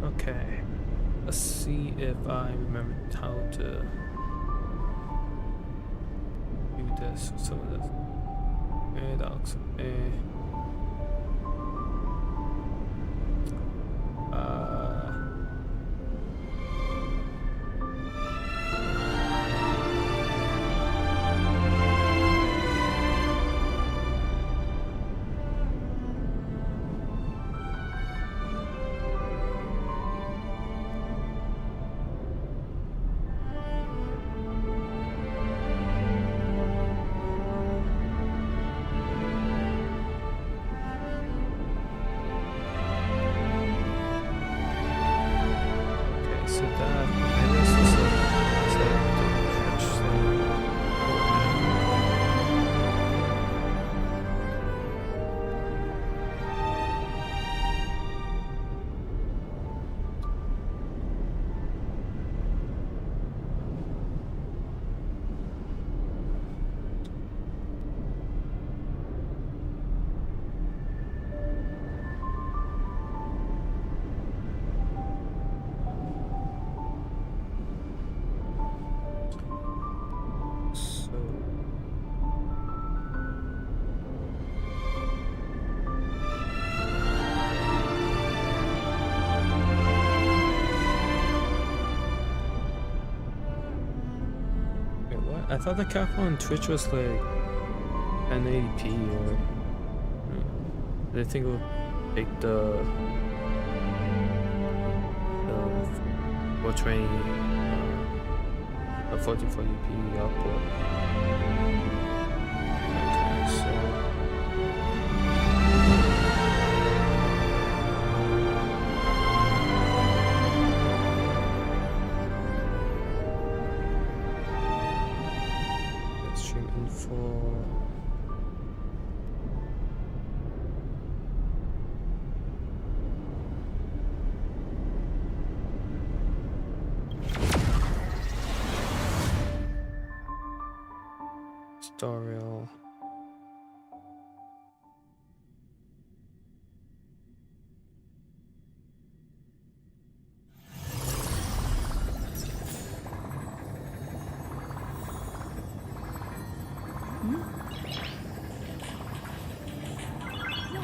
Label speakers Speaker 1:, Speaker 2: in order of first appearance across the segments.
Speaker 1: Okay. Let's see if I remember how to do this. Some of this. Okay, that looks okay. So that, and this is like, the church thing. I thought the cap on Twitch was like 1080p or I think it would take the 420 1440p output. Okay, so stream info. Tutorial.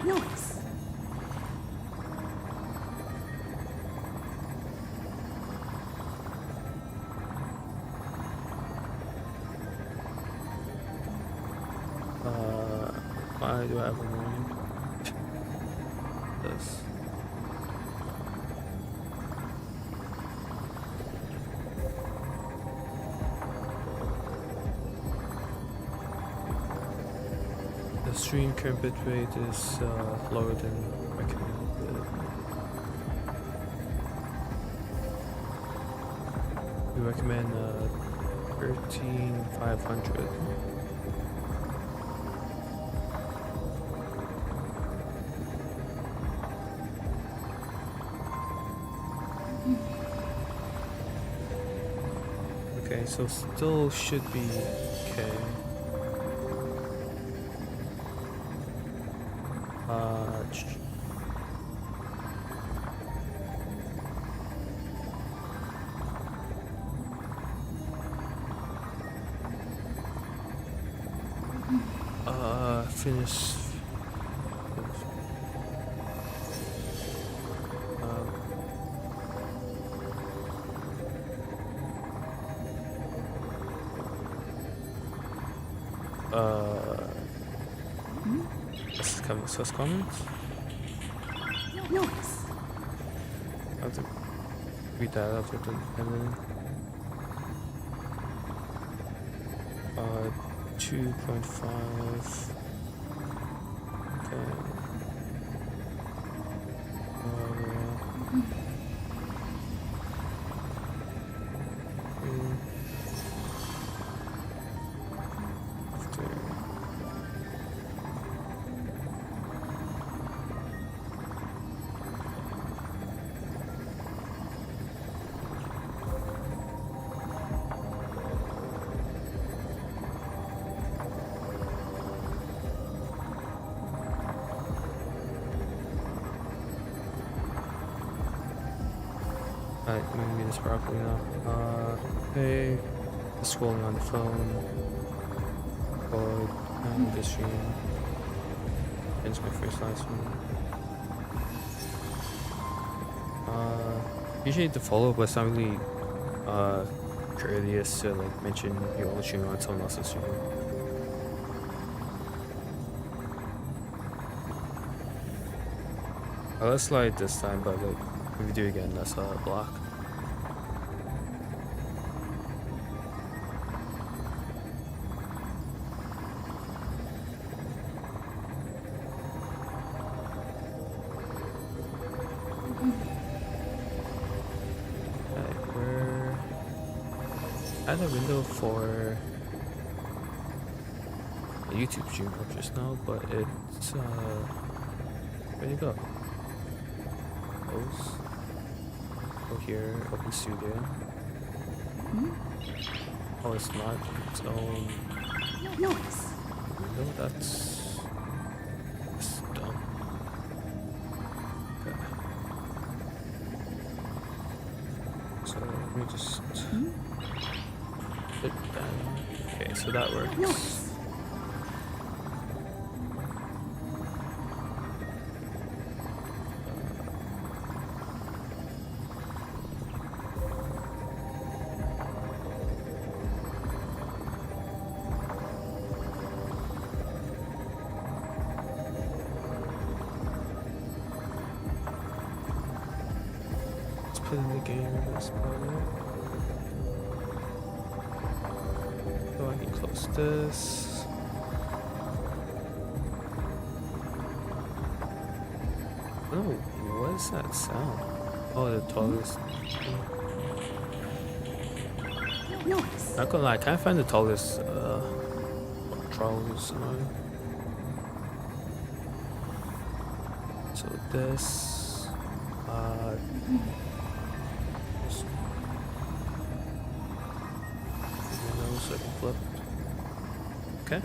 Speaker 2: Nice.
Speaker 1: Why do I have a warning? This. The stream current bitrate is lower than recommended. We recommend 13500. Okay, so still should be okay. Finish. This is coming. Source comments.
Speaker 2: Nice.
Speaker 1: I have to read that after the ending. 2.5. Okay. Alright, I'm gonna do this properly now. Hey, scrolling on the phone, record, and this stream. It's my first live stream. Appreciate the follow, but it's not really courteous to like mention your own stream on someone else's stream. I'll slide this time, but like if we do again, that's a block. Add a window for a YouTube stream up just now, but it's where'd it go? Close. Go here, open studio. Oh, it's not its own
Speaker 2: Noise.
Speaker 1: window. That's dumb. Okay. So let me just. Okay, so that works.
Speaker 2: Noise.
Speaker 1: Let's put in the game. That's about it. So I can close this. Oh, what is that sound? Oh, the tallest.
Speaker 2: Noise.
Speaker 1: Not gonna lie, I can't find the tallest trolls annoying. So this so I can flip. Okay.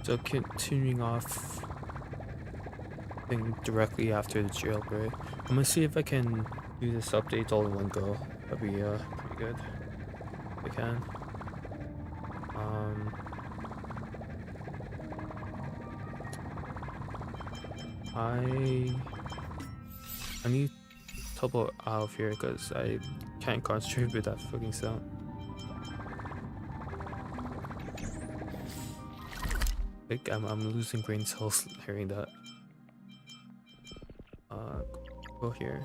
Speaker 1: So continuing off thing directly after the jailbreak. I'm gonna see if I can do this update all in one go. That'd be pretty good. If I can. I need to double out of here because I can't concentrate with that fucking sound. Like I'm losing brain cells hearing that. Go here.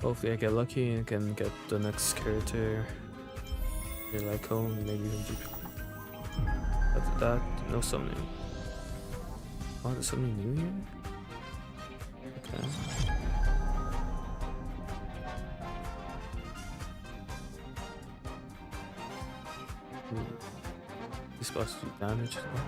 Speaker 1: Hopefully I get lucky and can get the next character. Like home, maybe even do. After that, no summoning. Oh, there's something new here? Okay. He's supposed to do damage as well.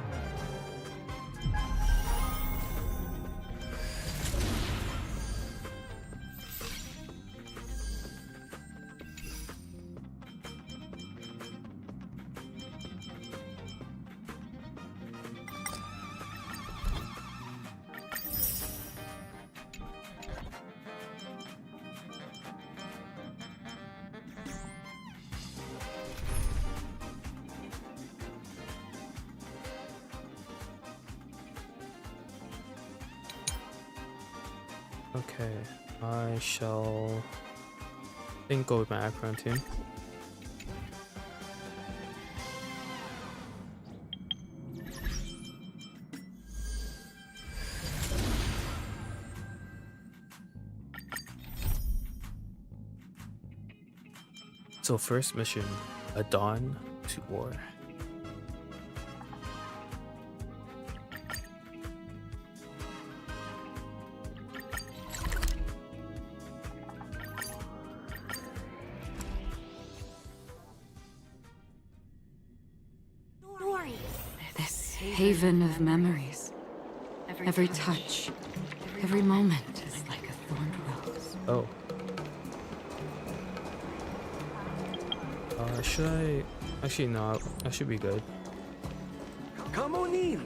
Speaker 1: Okay, I shall go with my Akron team. So first mission, a dawn to war.
Speaker 2: haven of memories. Every touch, every moment is like a thorned rose.
Speaker 1: Oh. Should I? Actually, no. I should be good.
Speaker 3: Come on in.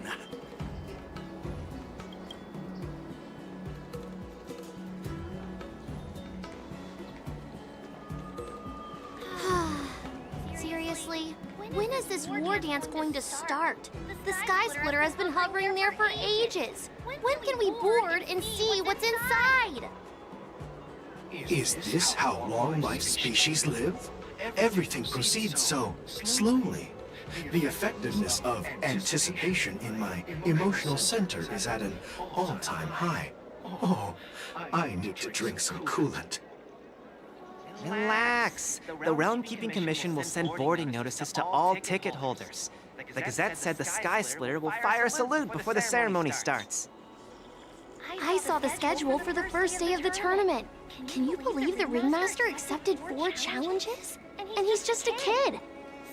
Speaker 4: Seriously? When is this war dance going to start? The Sky Splitter has been hovering there for ages. When can we board and see what's inside?
Speaker 5: Is this how long my species live? Everything proceeds so slowly. The effectiveness of anticipation in my emotional center is at an all-time high. Oh, I need to drink some coolant.
Speaker 6: Relax. The Realm Keeping Commission will send boarding notices to all ticket holders. The Gazette said the Sky Splitter will fire a salute before the ceremony starts.
Speaker 4: I saw the schedule for the first day of the tournament. Can you believe the Ringmaster accepted 4 challenges? And he's just a kid.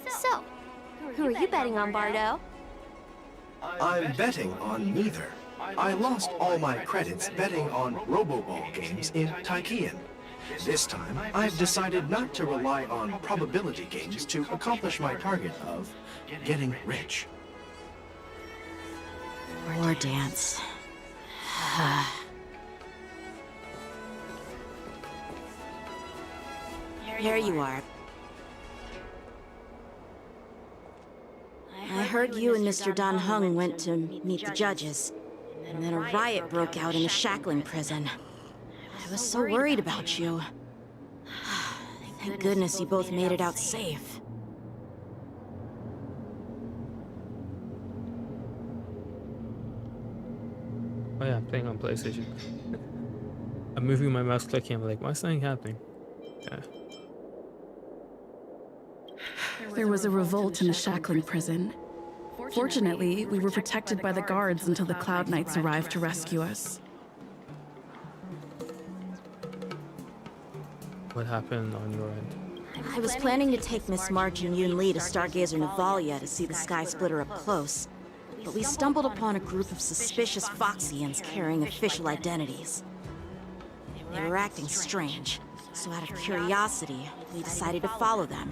Speaker 4: So, who are you betting on, Bardo?
Speaker 5: I'm betting on neither. I lost all my credits betting on Roboball games in Taikian. This time, I've decided not to rely on probability games to accomplish my target of getting rich.
Speaker 2: War dance. Here you are. I heard you and Mr. Dan Heng went to meet the judges, and then a riot broke out in a shackling prison. I was so worried about you. Thank goodness you both made it out safe.
Speaker 1: Oh yeah, I'm playing on PlayStation. I'm moving my mouse clicking. I'm like, why is nothing happening? Yeah.
Speaker 7: There was a revolt in the shackling prison. Fortunately, we were protected by the guards until the Cloud Knights arrived to rescue us.
Speaker 1: What happened on your end?
Speaker 2: I was planning to take Miss March and Yun Li to Stargazer Navalia to see the Sky Splitter up close. But we stumbled upon a group of suspicious Foxians carrying official identities. They were acting strange, so out of curiosity, we decided to follow them.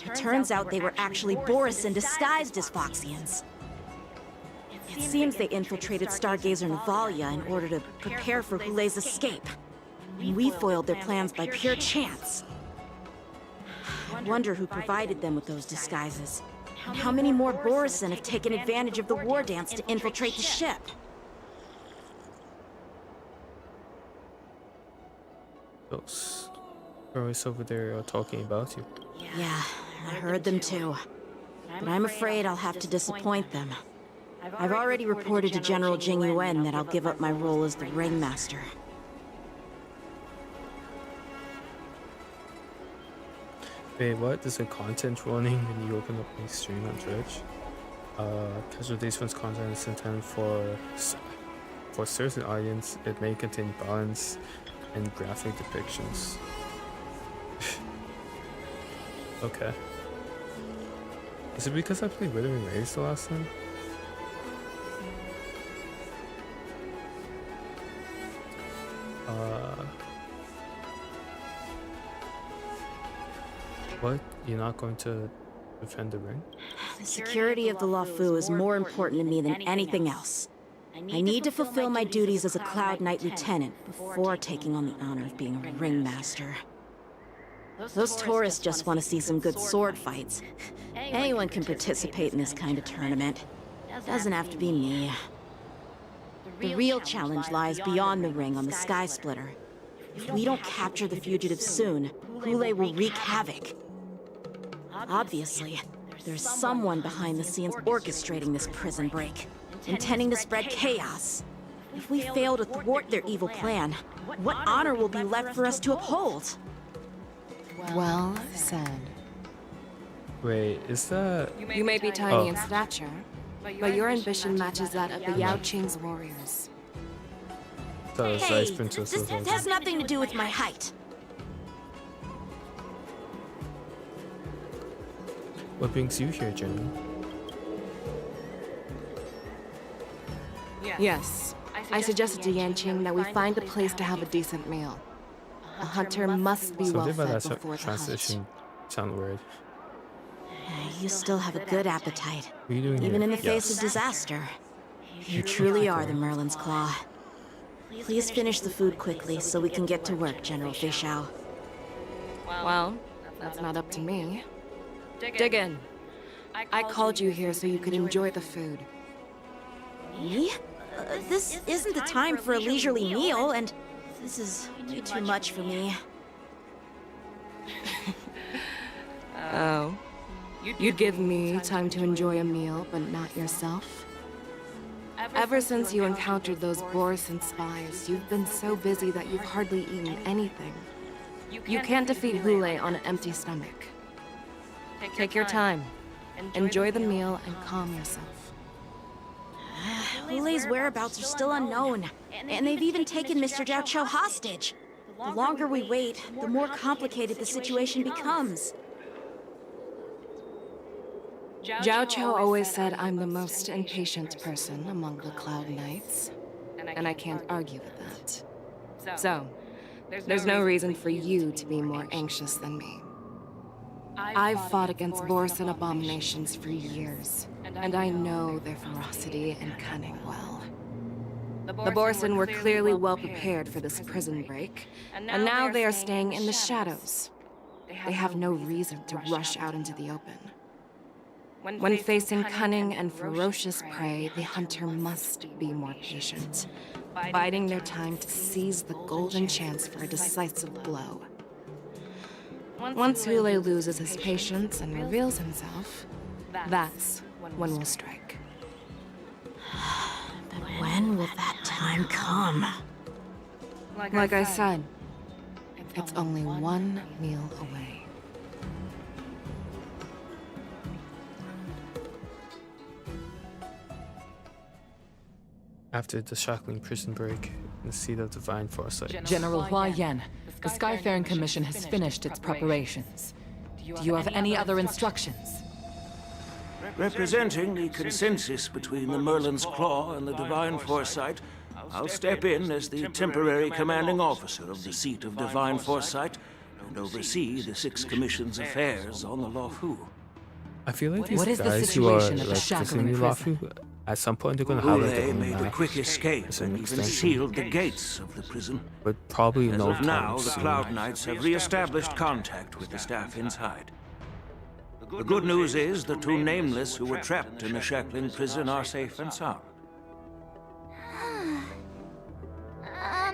Speaker 2: It turns out they were actually Borisin disguised as Foxians. It seems they infiltrated Stargazer Navalia in order to prepare for Hule's escape. And we foiled their plans by pure chance. I wonder who provided them with those disguises. And how many more Borisin have taken advantage of the war dance to infiltrate the ship?
Speaker 1: Those girls over there are talking about you.
Speaker 2: Yeah, I heard them too. But I'm afraid I'll have to disappoint them. I've already reported to General Jing Yuan that I'll give up my role as the Ringmaster.
Speaker 1: Wait, what? There's a content warning when you open up my stream on Twitch. Casual Days Fun's content is intended for certain audience. It may contain violence and graphic depictions. Okay. Is it because I played Withering Rays the last time? What? You're not going to defend the ring?
Speaker 2: The security of the Luofu is more important to me than anything else. I need to fulfill my duties as a Cloud Knight Lieutenant before taking on the honor of being a Ringmaster. Those tourists just want to see some good sword fights. Anyone can participate in this kind of tournament. Doesn't have to be me. The real challenge lies beyond the ring on the Sky Splitter. If we don't capture the fugitives soon, Hule will wreak havoc. Obviously, there's someone behind the scenes orchestrating this prison break, intending to spread chaos. If we fail to thwart their evil plan, what honor will be left for us to uphold?
Speaker 8: Well said.
Speaker 1: Wait, is that...
Speaker 8: You may be tiny in stature, but your ambition matches that of the Yao Qing's warriors.
Speaker 1: That was
Speaker 2: Hey,
Speaker 1: Ice Princess
Speaker 2: this has nothing to do with my height.
Speaker 1: What brings you here, Jenny?
Speaker 8: Yes. I suggested to Yanqing that we find a place to have a decent meal. A hunter must be well
Speaker 1: Something about
Speaker 8: fed
Speaker 1: that
Speaker 8: before the hunt.
Speaker 1: translation sound weird.
Speaker 2: You still have a good appetite,
Speaker 1: What are you doing
Speaker 2: even
Speaker 1: here?
Speaker 2: in the face
Speaker 1: Yes.
Speaker 2: of disaster. You truly are the Merlin's Claw. Please finish the food quickly so we can get to work, General Fei Shao.
Speaker 8: Well, that's not up to me. Dig in. I called you here so you could enjoy the food.
Speaker 2: Me? This isn't the time for a leisurely meal, and this is way too much for me.
Speaker 8: Oh. You'd give me time to enjoy a meal, but not yourself? Ever since you encountered those Borison spies, you've been so busy that you've hardly eaten anything. You can't defeat Hule on an empty stomach. Take your time. Enjoy the meal and calm yourself.
Speaker 2: Hule's whereabouts are still unknown, and they've even taken Mr. Jiao Chou hostage. The longer we wait, the more complicated the situation becomes.
Speaker 8: Jiao Chou always said I'm the most impatient person among the Cloud Knights, and I can't argue with that. So, there's no reason for you to be more anxious than me. I've fought against Borison abominations for years, and I know their ferocity and cunning well. The Borison were clearly well prepared for this prison break, and now they are staying in the shadows. They have no reason to rush out into the open. When facing cunning and ferocious prey, the hunter must be more patient, biding their time to seize the golden chance for a decisive blow. Once Hule loses his patience and reveals himself, that's when we'll strike.
Speaker 2: But when will that time come?
Speaker 8: Like I said, it's only one meal away.
Speaker 1: After the shackling prison break, in the seat of divine foresight.
Speaker 9: General Hua Yan, the Skyfaring Commission has finished its preparations. Do you have any other instructions?
Speaker 10: Representing the consensus between the Merlin's Claw and the Divine Foresight, I'll step in as the temporary commanding officer of the seat of Divine Foresight and oversee the Six Commission's affairs on the Luofu.
Speaker 1: I feel like these
Speaker 9: What is the
Speaker 1: guys who are
Speaker 9: situation at the
Speaker 1: like
Speaker 9: shackling
Speaker 1: visiting
Speaker 9: prison?
Speaker 1: Luofu, at some point they're gonna have like their
Speaker 10: Hule
Speaker 1: own
Speaker 10: made a
Speaker 1: map,
Speaker 10: quick escape
Speaker 1: as an
Speaker 10: and even
Speaker 1: extension,
Speaker 10: sealed the gates of the prison.
Speaker 1: but probably
Speaker 10: As
Speaker 1: no
Speaker 10: of
Speaker 1: time
Speaker 10: now, the
Speaker 1: soon.
Speaker 10: Cloud Knights have re-established contact with the staff inside. The good news is the two nameless who were trapped in the shackling prison are safe and sound.
Speaker 4: I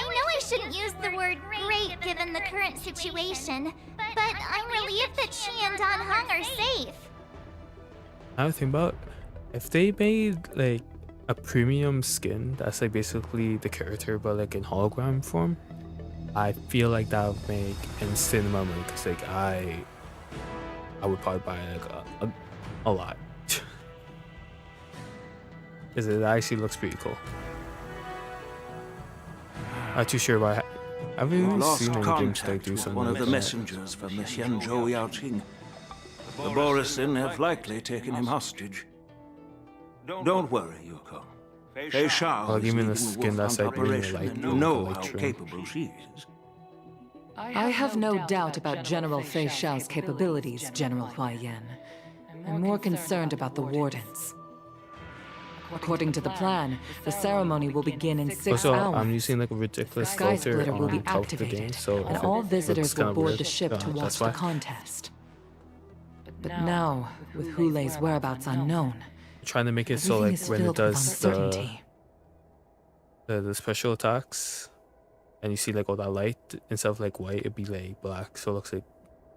Speaker 4: know I shouldn't use the word great given the current situation, but I'm relieved that she and Don Hung are safe.
Speaker 1: Now think about if they made like a premium skin that's like basically the character but like in hologram form, I feel like that would make insane amount of money because like I would probably buy like a lot. Because it actually looks pretty cool. Not too sure about. I haven't
Speaker 10: We've
Speaker 1: even
Speaker 10: lost
Speaker 1: seen any games like
Speaker 10: contact
Speaker 1: do
Speaker 10: with
Speaker 1: something
Speaker 10: one of
Speaker 1: like
Speaker 10: the
Speaker 1: that.
Speaker 10: messengers from the Xianzhou Yaoqing. The Borison have likely taken him hostage. Don't worry, Yukon. Fei Shao
Speaker 1: I'll
Speaker 10: is
Speaker 1: give him
Speaker 10: leading
Speaker 1: the
Speaker 10: the
Speaker 1: skin that's
Speaker 10: Wolfhunt
Speaker 1: like really
Speaker 10: operation,
Speaker 1: light
Speaker 10: and
Speaker 1: blue
Speaker 10: you know
Speaker 1: with the
Speaker 10: how
Speaker 1: light trim.
Speaker 10: capable she is.
Speaker 9: I have no doubt about General Fei Shao's capabilities, General Hua Yan. I'm more concerned about the wardens. According to the plan, the ceremony will begin in 6
Speaker 1: Also,
Speaker 9: hours.
Speaker 1: I'm using like a ridiculous
Speaker 9: The Sky
Speaker 1: filter
Speaker 9: Splitter will be
Speaker 1: on top of the game,
Speaker 9: activated,
Speaker 1: so
Speaker 9: and
Speaker 1: if
Speaker 9: all
Speaker 1: it
Speaker 9: visitors
Speaker 1: looks kinda
Speaker 9: will board
Speaker 1: weird,
Speaker 9: the ship to watch
Speaker 1: that's
Speaker 9: the
Speaker 1: why.
Speaker 9: contest. But now, with Hule's whereabouts unknown,
Speaker 1: I'm trying to make it so
Speaker 9: everything
Speaker 1: like
Speaker 9: is
Speaker 1: when it
Speaker 9: filled with
Speaker 1: does
Speaker 9: uncertainty.
Speaker 1: the special attacks, and you see like all that light instead of like white, it'd be like black, so it looks like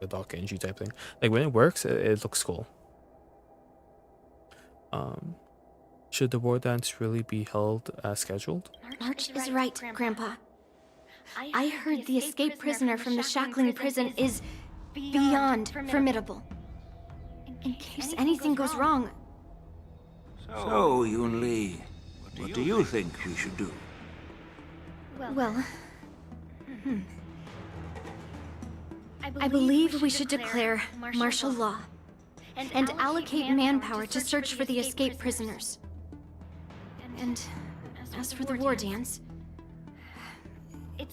Speaker 1: a dark energy type thing. Like when it works, it looks cool. Should the war dance really be held as scheduled?
Speaker 4: March is right, Grandpa. I heard the escaped prisoner from the shackling prison is beyond formidable. In case anything goes wrong,
Speaker 10: So, Yun Li, what do you think we should do?
Speaker 4: well... I believe we should declare martial law and allocate manpower to search for the escaped prisoners. And as for the war dance,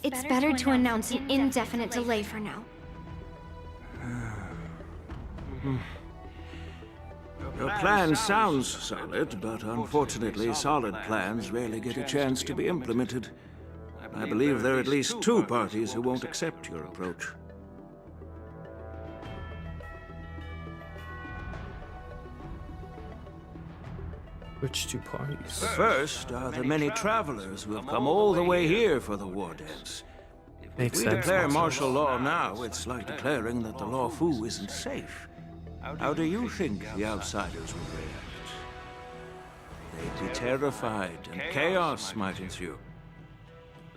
Speaker 4: it's better to announce an indefinite delay for now.
Speaker 10: Your plan sounds solid, but unfortunately, solid plans rarely get a chance to be implemented. I believe there are at least 2 parties who won't accept your approach.
Speaker 1: Which 2 parties?
Speaker 10: The first are the many travelers who have come all the way here for the war dance.
Speaker 1: Makes
Speaker 10: If we
Speaker 1: sense.
Speaker 10: declare martial law now, it's like declaring that the Law Fu isn't safe. How do you think the outsiders would react? They'd be terrified, and chaos might ensue.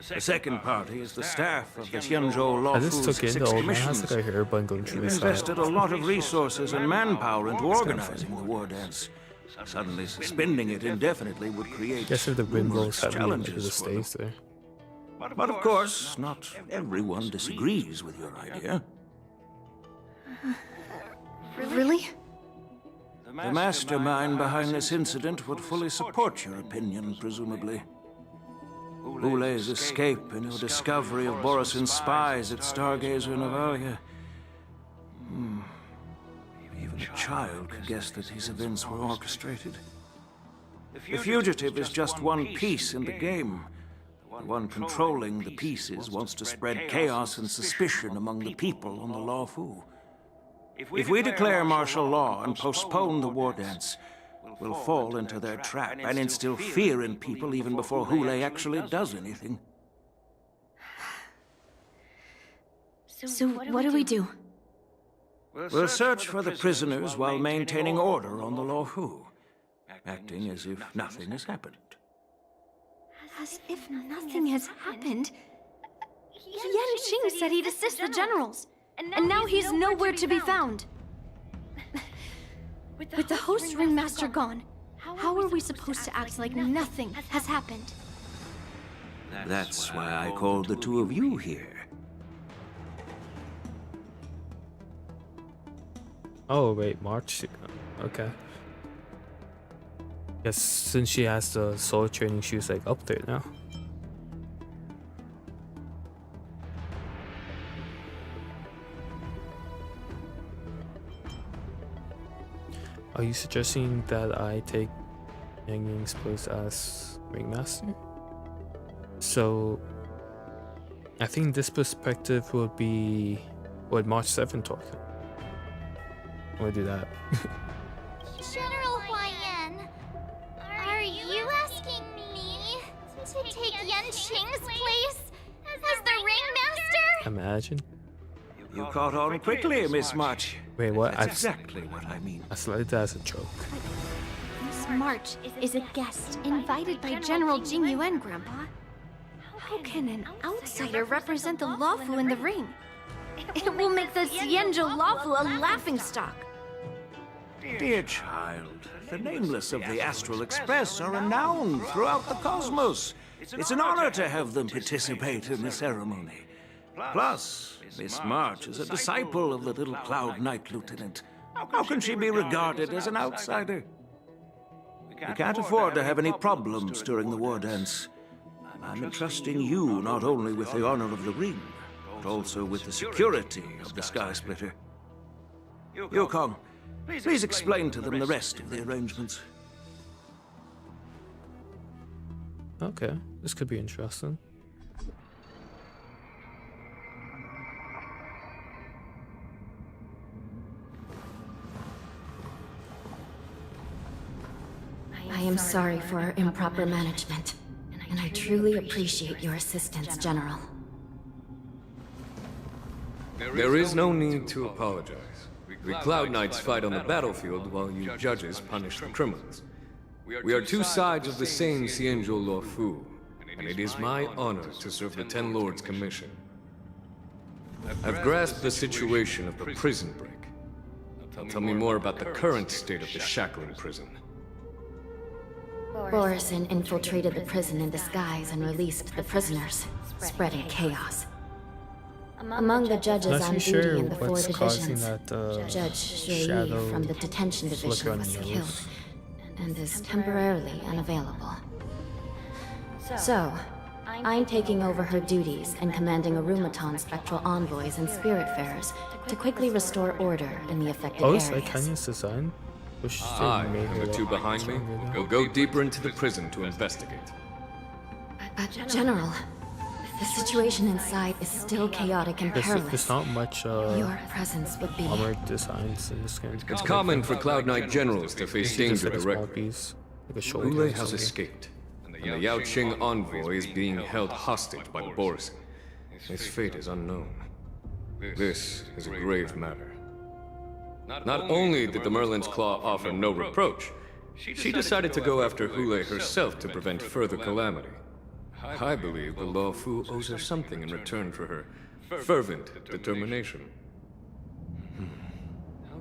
Speaker 10: The second party is the staff of the Xianzhou Law
Speaker 1: I just
Speaker 10: Fu's
Speaker 1: took in
Speaker 10: 6
Speaker 1: the old man
Speaker 10: commissions.
Speaker 1: has like a hairbun going through
Speaker 10: They've
Speaker 1: his
Speaker 10: invested a
Speaker 1: side.
Speaker 10: lot of resources and manpower into organizing the war dance. Suddenly suspending it indefinitely would create
Speaker 1: Guess if the wind blows
Speaker 10: numerous
Speaker 1: heavily, maybe
Speaker 10: challenges
Speaker 1: it
Speaker 10: for them.
Speaker 1: stays there.
Speaker 10: But of course, not everyone disagrees with your idea.
Speaker 4: Really?
Speaker 10: The mastermind behind this incident would fully support your opinion, presumably. Ule's escape and your discovery of Borisin's spies at Stargazer Navalia. Even a child could guess that these events were orchestrated. The fugitive is just one piece in the game. The one controlling the pieces wants to spread chaos and suspicion among the people on the Law Fu. If we declare martial law and postpone the war dance, we'll fall into their trap and instill fear in people even before Hule actually does anything.
Speaker 4: So what do we do?
Speaker 10: We'll search for the prisoners while maintaining order on the Law Fu, acting as if nothing has happened.
Speaker 4: As if nothing has happened. Yan Qing said he'd assist the generals, and now he's nowhere to be found. With the host ringmaster gone, how are we supposed to act like nothing has happened?
Speaker 10: That's why I called the 2 of you here.
Speaker 1: Oh wait, March. Okay. Guess since she has the sword training, she's like up there now. Are you suggesting that I take Yang Ying's place as ringmaster? So I think this perspective will be what March 7th talking. I'm gonna do that.
Speaker 11: General Huayan, are you asking me to take Yan Qing's place as the ringmaster?
Speaker 1: Imagine.
Speaker 10: You caught on quickly, Miss March.
Speaker 1: Wait, what?
Speaker 10: That's exactly what I mean.
Speaker 1: I slid that as a joke.
Speaker 4: Miss March is a guest invited by General Jing Yuan, Grandpa. How can an outsider represent the Lawfu in the ring? It will make the Xianzhou Lawfu a laughingstock.
Speaker 10: Dear child, the nameless of the Astral Express are renowned throughout the cosmos. It's an honor to have them participate in the ceremony. Plus, Miss March is a disciple of the little Cloud Knight Lieutenant. How can she be regarded as an outsider? We can't afford to have any problems during the war dance. I'm entrusting you not only with the honor of the ring, but also with the security of the Sky Splitter. Yukong, please explain to them the rest of the arrangements.
Speaker 1: Okay, this could be interesting.
Speaker 2: I am sorry for our improper management, and I truly appreciate your assistance, General.
Speaker 3: There is no need to apologize. We Cloud Knights fight on the battlefield while you judges punish the criminals. We are 2 sides of the same Xianzhou Law Fu, and it is my honor to serve the Ten Lords' commission. I've grasped the situation of the prison break. Tell me more about the current state of the shackling prison.
Speaker 2: Borisin infiltrated the prison in disguise and released the prisoners, spreading chaos. Among the judges
Speaker 1: Not
Speaker 2: on
Speaker 1: too
Speaker 2: duty
Speaker 1: sure
Speaker 2: in the 4
Speaker 1: what's causing
Speaker 2: divisions,
Speaker 1: that
Speaker 2: Judge Shui
Speaker 1: shadow
Speaker 2: from the detention division
Speaker 1: flicker on
Speaker 2: was
Speaker 1: the
Speaker 2: killed
Speaker 1: nose.
Speaker 2: and is temporarily unavailable.
Speaker 12: So, I'm taking over her duties and commanding Arumaton spectral envoys and spiritfarers to quickly restore order in the affected
Speaker 1: Oh,
Speaker 12: areas.
Speaker 1: it's like Kanye's design. Which
Speaker 3: I
Speaker 1: they made
Speaker 3: and
Speaker 1: her
Speaker 3: the two
Speaker 1: look
Speaker 3: behind me
Speaker 1: stronger now.
Speaker 3: will go deeper into the prison to investigate.
Speaker 12: General, the situation inside is still chaotic and perilous.
Speaker 1: There's not much
Speaker 12: Your presence would be...
Speaker 1: armored designs in this game.
Speaker 3: It's common for Cloud Knight generals to face danger
Speaker 1: Just like a small
Speaker 3: directly.
Speaker 1: piece, like a shoulder.
Speaker 3: Hule
Speaker 1: or
Speaker 3: has
Speaker 1: something.
Speaker 3: escaped, and the Yaoqing envoy is being held hostage by the Boris. His fate is unknown. This is a grave matter. Not only did the Merlin's Claw offer no reproach, she decided to go after Hule herself to prevent further calamity. I believe the Law Fu owes her something in return for her fervent determination.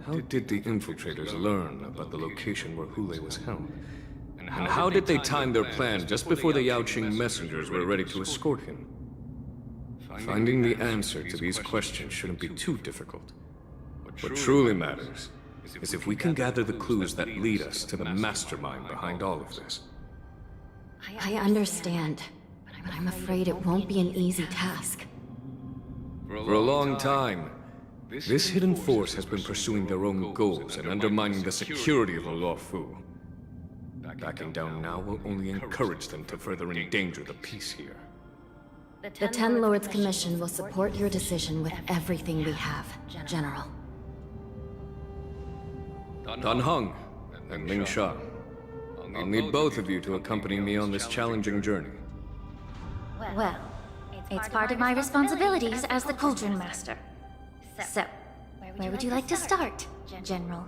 Speaker 3: How did the infiltrators learn about the location where Hule was held? And how did they time their plan just before the Yaoqing messengers were ready to escort him? Finding the answer to these questions shouldn't be too difficult. What truly matters is if we can gather the clues that lead us to the mastermind behind all of this.
Speaker 12: I understand, but I'm afraid it won't be an easy task.
Speaker 3: For a long time, this hidden force has been pursuing their own goals and undermining the security of the Law Fu. Backing down now will only encourage them to further endanger the peace here.
Speaker 12: The Ten Lords Commission will support your decision with everything we have, General.
Speaker 3: Dan Heng and Ling Sha, I'll need both of you to accompany me on this challenging journey.
Speaker 11: Well, it's part of my responsibilities as the Cauldron Master. So, where would you like to start, General?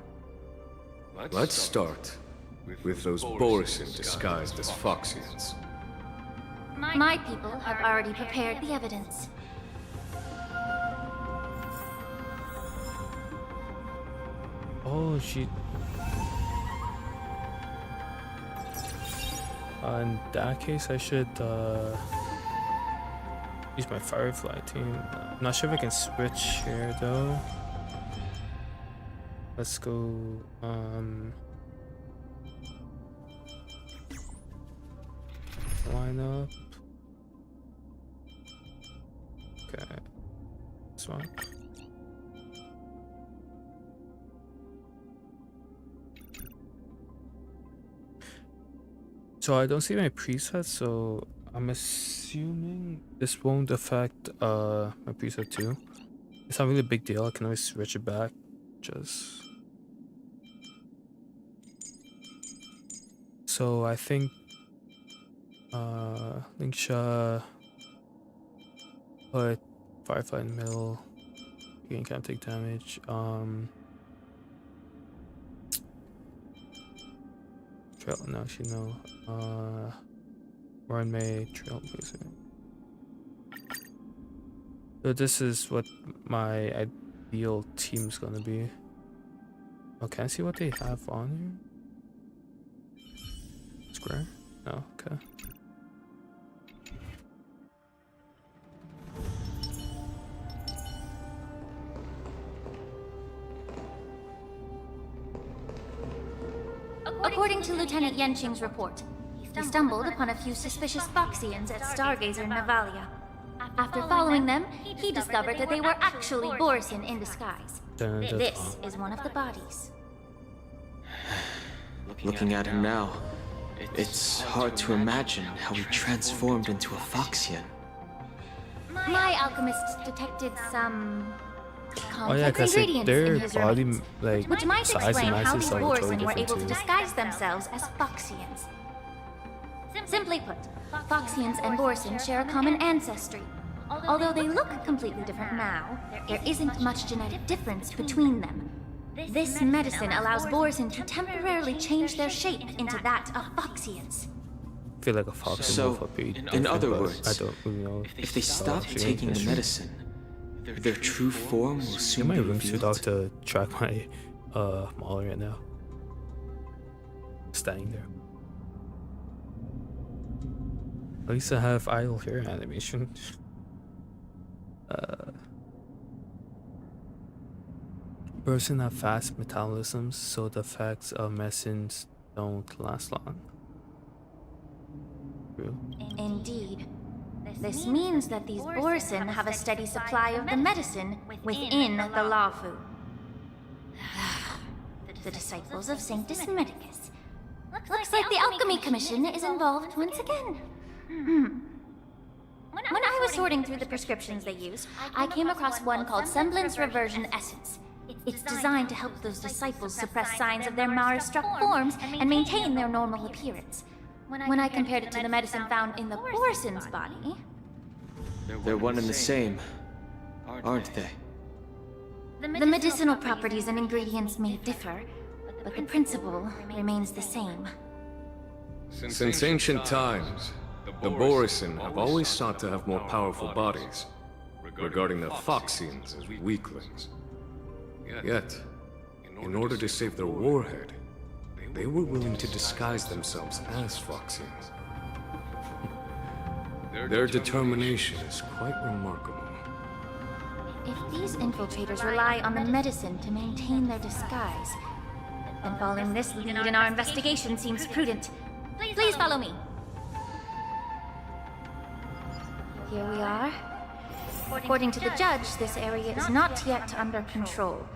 Speaker 3: Let's start with those Borisin disguised as Foxians.
Speaker 11: My people have already prepared the evidence.
Speaker 1: Oh, she. In that case, I should use my Firefly team. I'm not sure if I can switch here though. Let's go. Line up. Okay. This one. So I don't see my presets, so I'm assuming this won't affect my preset too. It's not really a big deal. I can always switch it back. Just so I think Lingsha put Firefly in the middle. You can kind of take damage. Trail, no, actually no. Run May, Trailblazer. So this is what my ideal team's gonna be. Oh, can I see what they have on here? Square? No, okay.
Speaker 11: According to Lieutenant Yenqing's report, he stumbled upon a few suspicious Foxians at Stargazer Navalia. After following them, he discovered that they were actually Borisin in disguise. This is one of the bodies.
Speaker 6: Looking at him now, it's hard to imagine how he transformed into a Foxian.
Speaker 11: My alchemists detected some
Speaker 1: Oh yeah,
Speaker 11: complex
Speaker 1: because like,
Speaker 11: ingredients in
Speaker 1: their
Speaker 11: his
Speaker 1: body
Speaker 11: remains,
Speaker 1: like
Speaker 11: which might
Speaker 1: size
Speaker 11: explain
Speaker 1: and
Speaker 11: how
Speaker 1: mass
Speaker 11: these
Speaker 1: is like
Speaker 11: Borisin
Speaker 1: totally
Speaker 11: were able
Speaker 1: different
Speaker 11: to
Speaker 1: too.
Speaker 11: disguise themselves as Foxians. Simply put, Foxians and Borisin share a common ancestry. Although they look completely different now, there isn't much genetic difference between them. This medicine allows Borisin to temporarily change their shape into that of Foxians.
Speaker 1: I feel like a fox
Speaker 6: So,
Speaker 1: would be
Speaker 6: in
Speaker 1: different,
Speaker 6: other
Speaker 1: but
Speaker 6: words,
Speaker 1: I don't really know.
Speaker 6: If they stop
Speaker 1: Foxian
Speaker 6: taking the
Speaker 1: history.
Speaker 6: medicine, their true form will
Speaker 1: In
Speaker 6: soon
Speaker 1: my
Speaker 6: be
Speaker 1: room suit
Speaker 6: revealed.
Speaker 1: out to track my model right now. Standing there. At least I have idle hair animation. Person have fast metabolisms, so the effects of medicines don't last long. True.
Speaker 11: Indeed. This means that these Borson have a steady supply of the medicine within the Lawfu. The disciples of Sanctus Medicus. Looks like the Alchemy Commission is involved once again. When I was sorting through the prescriptions they used, I came across one called Semblance Reversion Essence. It's designed to help those disciples suppress signs of their Mara-struck forms and maintain their normal appearance. When I compared it to the medicine found in the Borson's body...
Speaker 6: They're one and the same, aren't they?
Speaker 11: The medicinal properties and ingredients may differ, but the principle remains the same.
Speaker 3: Since ancient times, the Borson have always sought to have more powerful bodies, regarding the Phoxians as weaklings. Yet, in order to save their warhead, they were willing to disguise themselves as Phoxians. Their determination is quite remarkable.
Speaker 11: If these infiltrators rely on the medicine to maintain their disguise, then following this lead in our investigation seems prudent. Please follow me. Here we are. According to the judge, this area is not yet under control,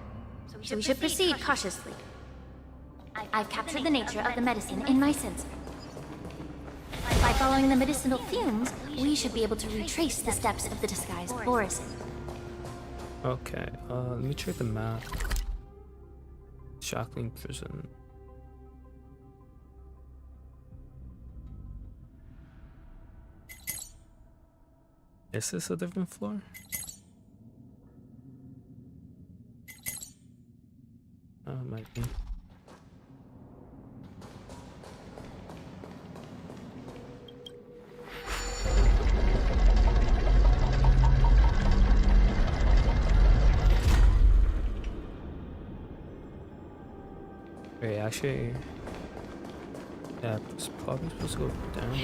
Speaker 11: so we should proceed cautiously. I've captured the nature of the medicine in my sensor. By following the medicinal fumes, we should be able to retrace the steps of the disguised Borson.
Speaker 1: Okay, let me check the map. Shackling prison. Is this a different floor? Oh, it might be. Wait, actually, yeah, it's probably supposed to go down.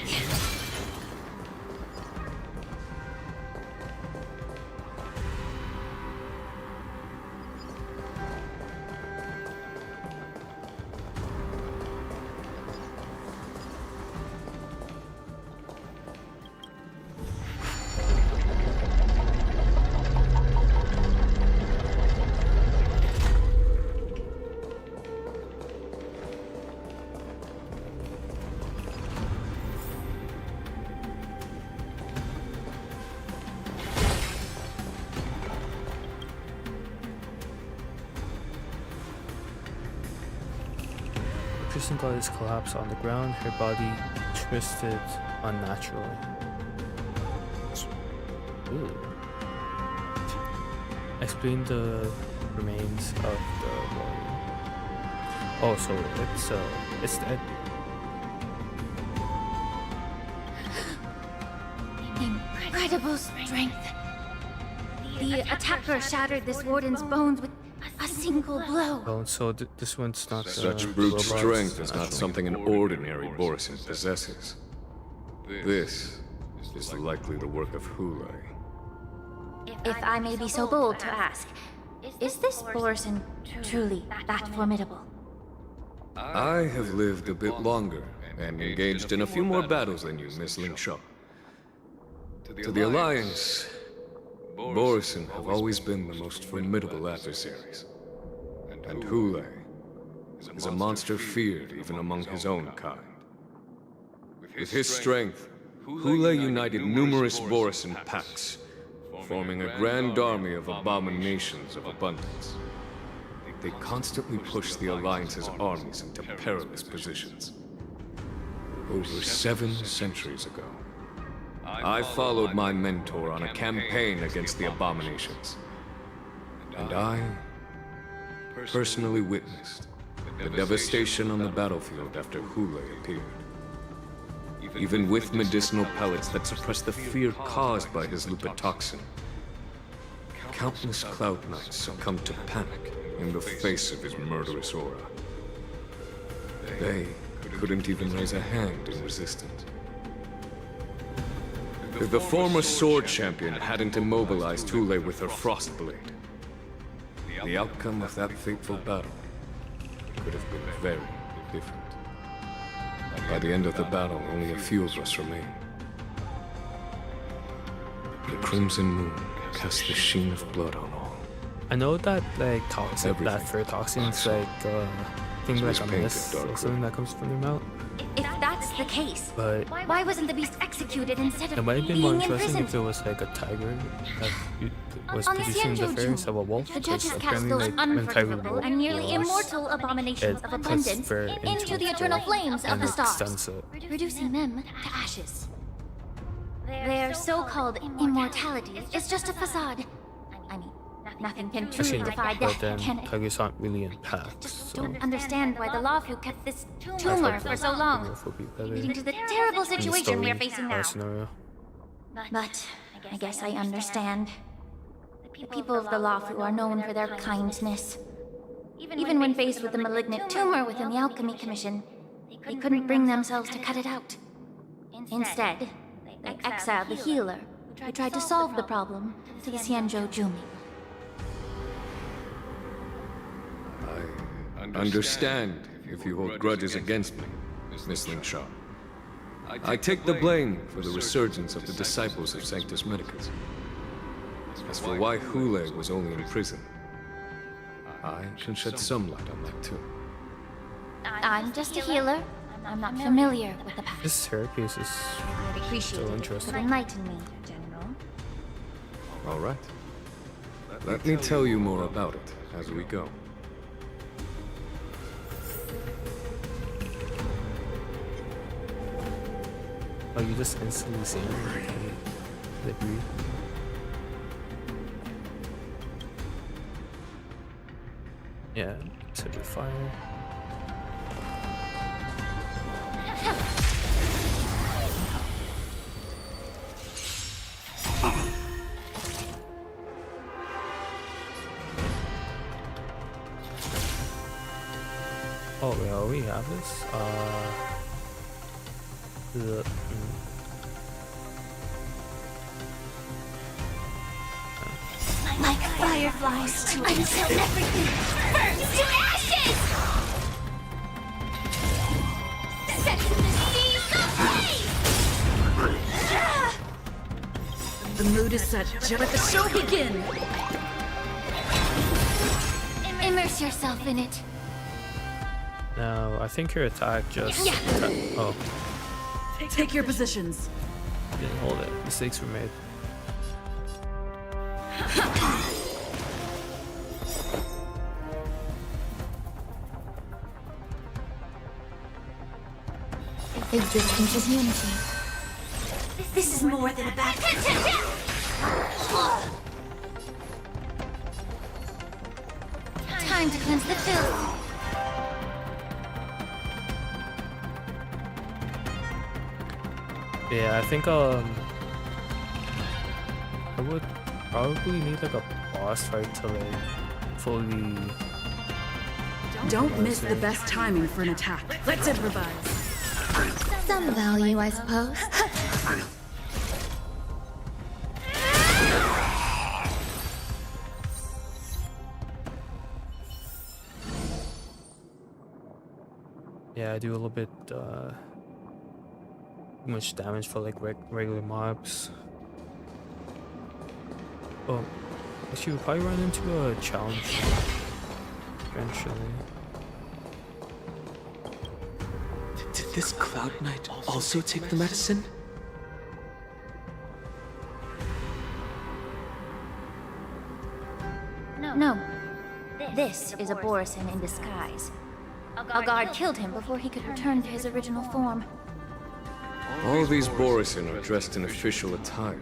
Speaker 1: Prison goddess collapsed on the ground, her body twisted unnaturally. Ooh. Explain the remains of the warrior. Oh, so it's dead.
Speaker 11: Incredible strength. The attacker shattered this warden's bones with a single blow.
Speaker 1: Oh, so this one's not
Speaker 3: Such brute strength is not something an ordinary Borson possesses. This is likely the work of Hulai.
Speaker 11: If I may be so bold to ask, is this Borson truly that formidable?
Speaker 3: I have lived a bit longer and engaged in a few more battles than you, Miss Lingshaw. To the Alliance, Borson have always been the most formidable adversaries. And Hulai is a monster feared even among his own kind. With his strength, Hulai united numerous Borson packs, forming a grand army of abominations of abundance. They constantly push the Alliance's armies into perilous positions. Over 7 centuries ago, I followed my mentor on a campaign against the abominations. And I personally witnessed the devastation on the battlefield after Hulai appeared. Even with medicinal pellets that suppress the fear caused by his lupitoxin, countless Cloud Knights succumbed to panic in the face of his murderous aura. They couldn't even raise a hand in resistance. If the former sword champion hadn't immobilized Hulai with her Frostblade, the outcome of that fateful battle could have been very different. By the end of the battle, only a few of us remain. The crimson moon cast the sheen of blood on all.
Speaker 1: I know that like toxic,
Speaker 3: Everything
Speaker 1: that fertoxin's like thing like a
Speaker 3: painted
Speaker 1: mist or
Speaker 3: dark
Speaker 1: something that comes from your mouth.
Speaker 11: If that's the case,
Speaker 1: But
Speaker 11: why wasn't the beast executed instead
Speaker 1: it
Speaker 11: of
Speaker 1: might have been more
Speaker 11: being
Speaker 1: interesting
Speaker 11: imprisoned?
Speaker 1: if it was like a tiger that was
Speaker 11: On the
Speaker 1: producing the
Speaker 11: Xianzhou
Speaker 1: fairs
Speaker 11: June,
Speaker 1: of a wolf.
Speaker 11: the judges
Speaker 1: because
Speaker 11: cast
Speaker 1: apparently,
Speaker 11: those
Speaker 1: like, when tiger
Speaker 11: unforgivable and nearly
Speaker 1: roars,
Speaker 11: immortal abominations
Speaker 1: it
Speaker 11: of
Speaker 1: puts
Speaker 11: abundance
Speaker 1: fur
Speaker 11: into the
Speaker 1: a
Speaker 11: eternal
Speaker 1: fur
Speaker 11: flames of
Speaker 1: and
Speaker 11: the stars,
Speaker 1: extends it.
Speaker 11: reducing them to ashes. Their so-called immortality is just a facade. I mean, nothing can truly
Speaker 1: Actually,
Speaker 11: defy
Speaker 1: but
Speaker 11: death,
Speaker 1: then
Speaker 11: can it?
Speaker 1: tigers aren't really in packs, so
Speaker 11: Don't understand why the Lawfu kept this
Speaker 1: I
Speaker 11: tumor
Speaker 1: thought
Speaker 11: for
Speaker 1: that
Speaker 11: so
Speaker 1: the
Speaker 11: long,
Speaker 1: wolf would be better
Speaker 11: leading to the terrible
Speaker 1: in the
Speaker 11: situation we are
Speaker 1: story
Speaker 11: facing now.
Speaker 1: scenario.
Speaker 11: But I guess I understand. The people of the Lawfu are known for their kindness. Even when faced with the malignant tumor within the Alchemy Commission, they couldn't bring themselves to cut it out. Instead, they exiled the healer, who tried to solve the problem, to the Xianzhou Jumi.
Speaker 3: I understand if you hold grudges against me, Miss Lingshaw. I take the blame for the resurgence of the disciples of Sanctus Medicus. As for why Hule was only in prison, I can shed some light on that too.
Speaker 11: I'm just a healer. I'm not familiar with the past.
Speaker 1: This hairpiece is
Speaker 11: I'd appreciate
Speaker 1: so
Speaker 11: it if you
Speaker 1: interesting.
Speaker 11: could enlighten me, General.
Speaker 3: All right. Let me tell you more about it as we go.
Speaker 1: Oh, you just instantly see the breathe. Yeah, to the fire. Oh, we already have this.
Speaker 11: Like fireflies, until everything burns to ashes! Setting the seas ablaze!
Speaker 7: The mood is set. Let the show begin!
Speaker 11: Immerse yourself in it.
Speaker 1: Now, I think your attack just... Oh,
Speaker 7: Take your positions.
Speaker 1: didn't hold it. Mistakes were made.
Speaker 11: Existence is unity. This is more than a battle. Time to cleanse the filth.
Speaker 1: Yeah, I think I would probably need like a boss fight to like fully.
Speaker 7: Don't miss the best timing for an attack. Let's improvise.
Speaker 11: Some value, I suppose.
Speaker 1: Yeah, I do a little bit too much damage for like regular mobs. Oh, actually, we'll probably run into a challenge eventually.
Speaker 6: Did this Cloud Knight also take the medicine?
Speaker 11: No. This is a Borisin in disguise. A guard killed him before he could return to his original form.
Speaker 3: All these Borisin are dressed in official attire.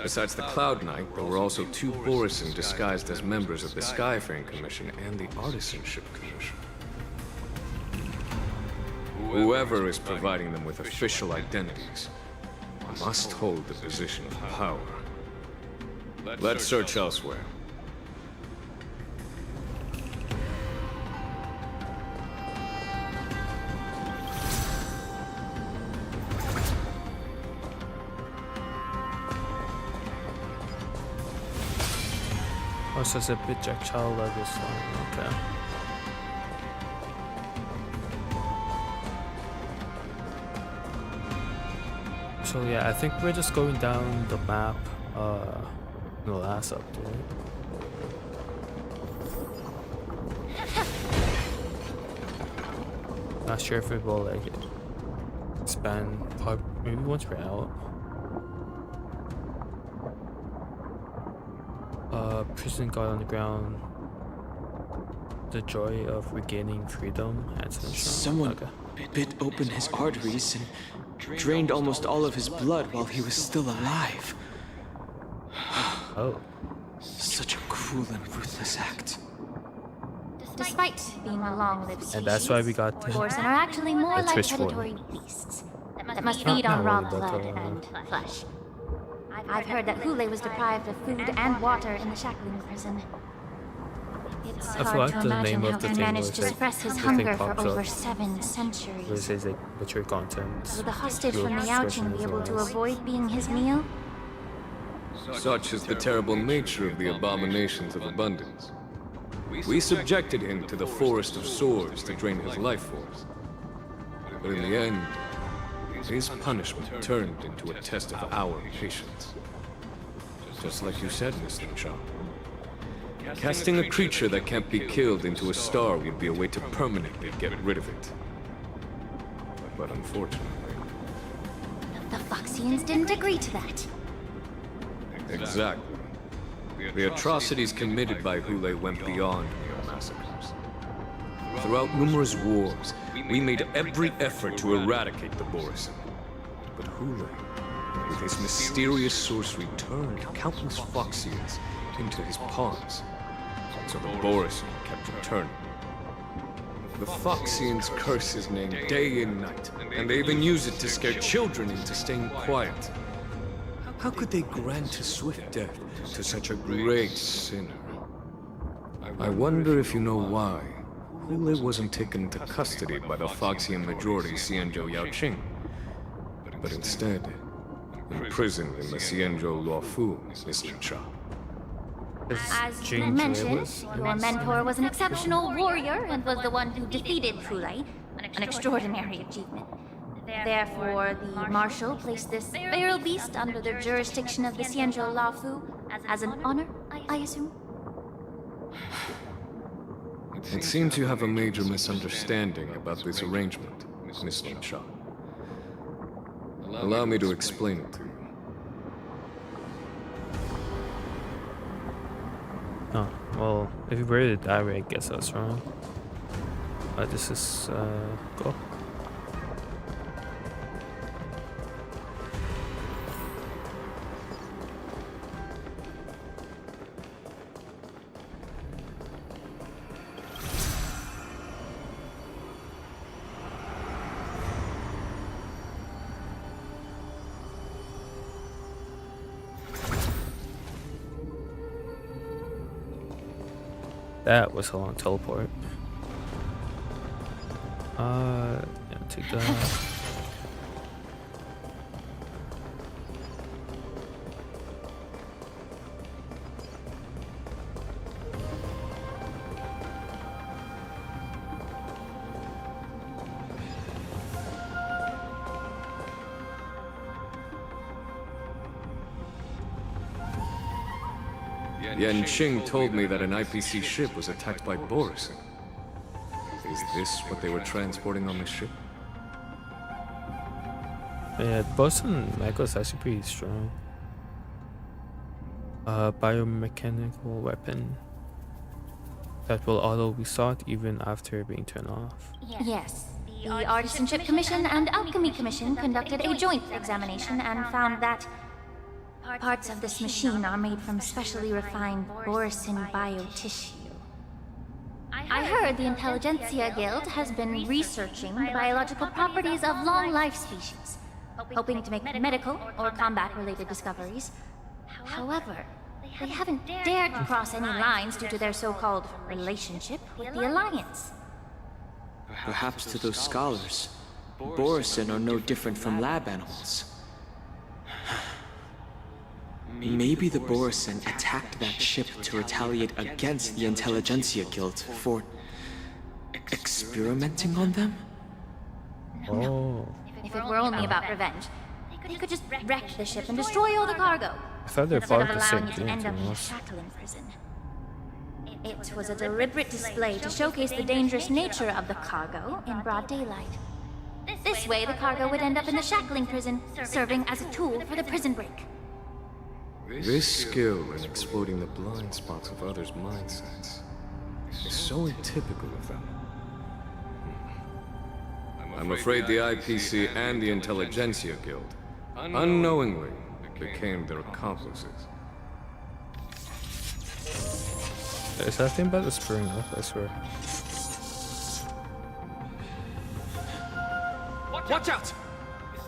Speaker 3: Besides the Cloud Knight, there were also two Borisin disguised as members of the Skyfaring Commission and the Artisanship Commission. Whoever is providing them with official identities must hold the position of power. Let's search elsewhere.
Speaker 1: Oh, so it's a projectile like this one. Okay. So yeah, I think we're just going down the map in the last update. Not sure if it will like expand maybe once we're out. Prison guard on the ground. The joy of regaining freedom.
Speaker 13: Someone bit open his arteries and drained almost all of his blood while he was still alive.
Speaker 1: Oh.
Speaker 13: Such a cruel and ruthless act.
Speaker 11: Despite being a long-lived species,
Speaker 1: And that's why we got
Speaker 11: Borson are actually more
Speaker 1: the
Speaker 11: like
Speaker 1: twitch
Speaker 11: predatory beasts that must feed on raw blood and flesh. I've heard that Hule was deprived of food and water in the shackling prison. It's
Speaker 1: I
Speaker 11: hard
Speaker 1: forgot
Speaker 11: to
Speaker 1: the
Speaker 11: imagine
Speaker 1: name of
Speaker 11: how
Speaker 1: the
Speaker 11: he
Speaker 1: thing
Speaker 11: managed
Speaker 1: was
Speaker 11: to
Speaker 1: like
Speaker 11: suppress his
Speaker 1: the
Speaker 11: hunger
Speaker 1: thing
Speaker 11: for
Speaker 1: pops
Speaker 11: over
Speaker 1: up.
Speaker 11: 7
Speaker 1: Where it
Speaker 11: centuries.
Speaker 1: says like mature content.
Speaker 11: Would the hostage from the Yaoqing be able to avoid being his meal?
Speaker 3: Such is the terrible nature of the abominations of abundance. We subjected him to the forest of swords to drain his life force. But in the end, his punishment turned into a test of our patience. Just like you said, Mr. Shaw. Casting a creature that can't be killed into a star would be a way to permanently get rid of it. But unfortunately...
Speaker 11: The Foxians didn't agree to that.
Speaker 3: Exactly. The atrocities committed by Hule went beyond mere massacres. Throughout numerous wars, we made every effort to eradicate the Borison. But Hule, with his mysterious sorcery, turned countless Foxians into his pawns. So the Borison kept returning. The Foxians curse his name day and night, and they even use it to scare children into staying quiet. How could they grant a swift death to such a great sinner? I wonder if you know why Hule wasn't taken into custody by the Foxian majority Xianzhou Yaoqing, but instead imprisoned in the Xianzhou Luofu, Mr. Cha.
Speaker 11: As you mentioned, your mentor was an exceptional warrior and was the one who defeated Hule, an extraordinary achievement. Therefore, the Marshal placed this feral beast under the jurisdiction of the Xianzhou Luofu as an honor, I assume?
Speaker 3: It seems you have a major misunderstanding about this arrangement, Mr. Cha. Allow me to explain it to you.
Speaker 1: Oh, well, if you were to die, I guess I was wrong. This is, cool. That was a long teleport. Yeah, take that.
Speaker 3: Yan Qing told me that an IPC ship was attacked by Borison. Is this what they were transporting on the ship?
Speaker 1: Yeah, Boston Mega is actually pretty strong. Biomechanical weapon that will auto restock even after being turned off.
Speaker 11: Yes. The Artisanship Commission and Alchemy Commission conducted a joint examination and found that parts of this machine are made from specially refined Borison biotissue. I heard the Intelligentsia Guild has been researching the biological properties of long-life species, hoping to make medical or combat-related discoveries. However, they haven't dared to cross any lines due to their so-called relationship with the Alliance.
Speaker 13: Perhaps to those scholars, Borison are no different from lab animals. Maybe the Borison attacked that ship to retaliate against the Intelligentsia Guild for experimenting on them?
Speaker 1: Oh.
Speaker 11: If it were only about revenge, They could just wreck the ship and destroy all the cargo.
Speaker 1: I thought they're
Speaker 11: instead
Speaker 1: part
Speaker 11: of
Speaker 1: of the same
Speaker 11: allowing it to
Speaker 1: thing,
Speaker 11: end
Speaker 1: to
Speaker 11: up
Speaker 1: be
Speaker 11: in a
Speaker 1: honest.
Speaker 11: shackling prison. It was a deliberate display to showcase the dangerous nature of the cargo in broad daylight. This way, the cargo would end up in the shackling prison, serving as a tool for the prison break.
Speaker 3: This skill in exploiting the blind spots of others' mindsets is so atypical of them. I'm afraid the IPC and the Intelligentsia Guild unknowingly became their accomplices.
Speaker 1: Is that thing about to spring up? I swear.
Speaker 13: Watch out!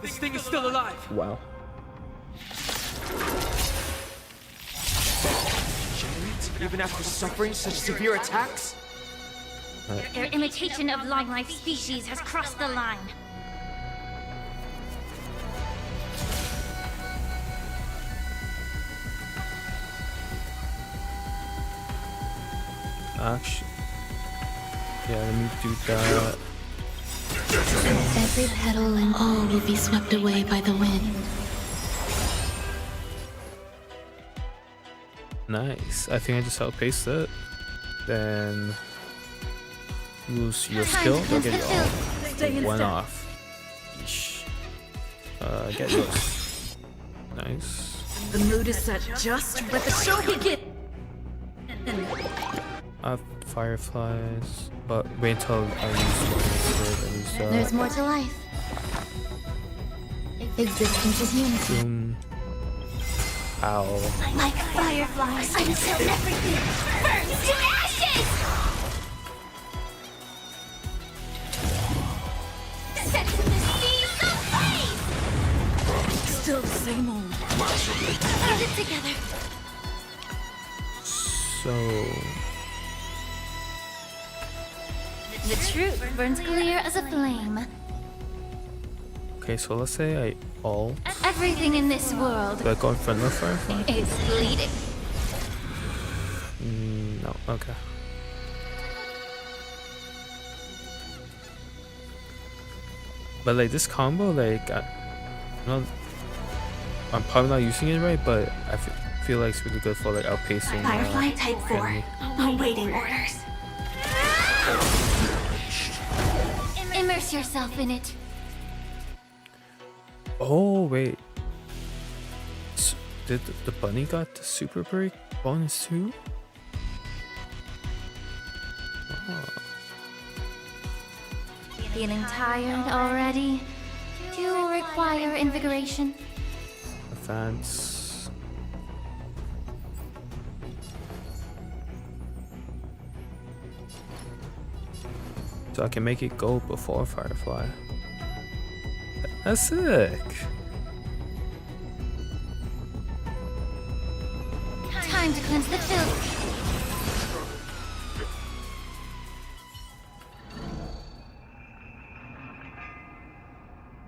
Speaker 13: This thing is still alive!
Speaker 1: Wow.
Speaker 6: Even after suffering such severe attacks?
Speaker 11: Their imitation of long-life species has crossed the line.
Speaker 1: Actually, yeah, let me do that.
Speaker 12: Every petal and all will be swept away by the wind.
Speaker 1: Nice. I think I just outpaced it. Then lose your skill. They'll get you off. One off. Yeesh. Get yours. Nice.
Speaker 2: The mood is set just let the show begin.
Speaker 1: I have fireflies, but wait until I use one.
Speaker 4: There's more to life. Existence is unity.
Speaker 1: Boom. Ow.
Speaker 11: Like fireflies, until everything burns to ashes! Sets in the seas of flame!
Speaker 2: Still the same old.
Speaker 11: Hold it together.
Speaker 1: So
Speaker 11: The truth burns clear as a flame.
Speaker 1: okay, so let's say I all.
Speaker 11: Everything in this world
Speaker 1: Do I go in front of firefly?
Speaker 11: is bleeding.
Speaker 1: No. Okay. But like this combo, like I'm probably not using it right, but I feel like it's really good for like outpacing.
Speaker 11: Firefly Type 4,
Speaker 1: enemy.
Speaker 11: awaiting orders. Immerse yourself in it.
Speaker 1: Oh wait. Did the bunny got the super break bonus too? Oh.
Speaker 11: Feeling tired already? Do you require invigoration?
Speaker 1: Advance. So I can make it go before Firefly. That's sick.
Speaker 11: Time to cleanse the filth.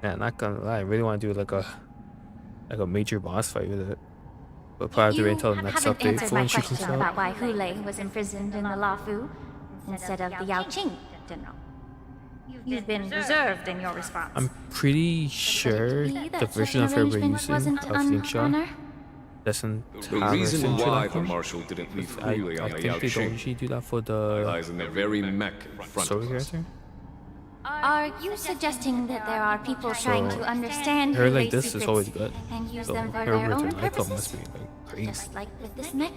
Speaker 1: Man, not gonna lie, I really want to do like a major boss fight with it. But probably have to wait until the next
Speaker 11: haven't
Speaker 1: update
Speaker 11: answered
Speaker 1: for
Speaker 11: my
Speaker 1: when she comes
Speaker 11: question about
Speaker 1: out.
Speaker 11: why Hule was imprisoned in the Lafu instead of the Yao Qing, General. You've been reserved in your response.
Speaker 1: I'm pretty sure
Speaker 11: Possibly that
Speaker 1: the
Speaker 11: such
Speaker 1: version
Speaker 11: an
Speaker 1: of her we're
Speaker 11: arrangement
Speaker 1: using
Speaker 11: wasn't
Speaker 1: of
Speaker 11: an
Speaker 1: Lingsha
Speaker 11: honor?
Speaker 1: doesn't
Speaker 3: The
Speaker 1: have a
Speaker 3: reason
Speaker 1: signature
Speaker 3: why
Speaker 1: like
Speaker 3: the
Speaker 1: that.
Speaker 3: Marshal didn't leave
Speaker 1: I
Speaker 3: freely on the
Speaker 1: think
Speaker 3: Yao
Speaker 1: they don't
Speaker 3: Qing
Speaker 1: usually do that for the
Speaker 3: lies in the very mech in front
Speaker 1: story
Speaker 3: of us.
Speaker 1: character.
Speaker 11: Are you suggesting that there are people trying to understand
Speaker 1: her like
Speaker 11: Hule's
Speaker 1: this is
Speaker 11: secrets
Speaker 1: always good.
Speaker 11: and use
Speaker 1: So
Speaker 11: them for
Speaker 1: her
Speaker 11: their
Speaker 1: with
Speaker 11: own
Speaker 1: an icon must
Speaker 11: purposes?
Speaker 1: be like crazy.
Speaker 11: Just like with this mech?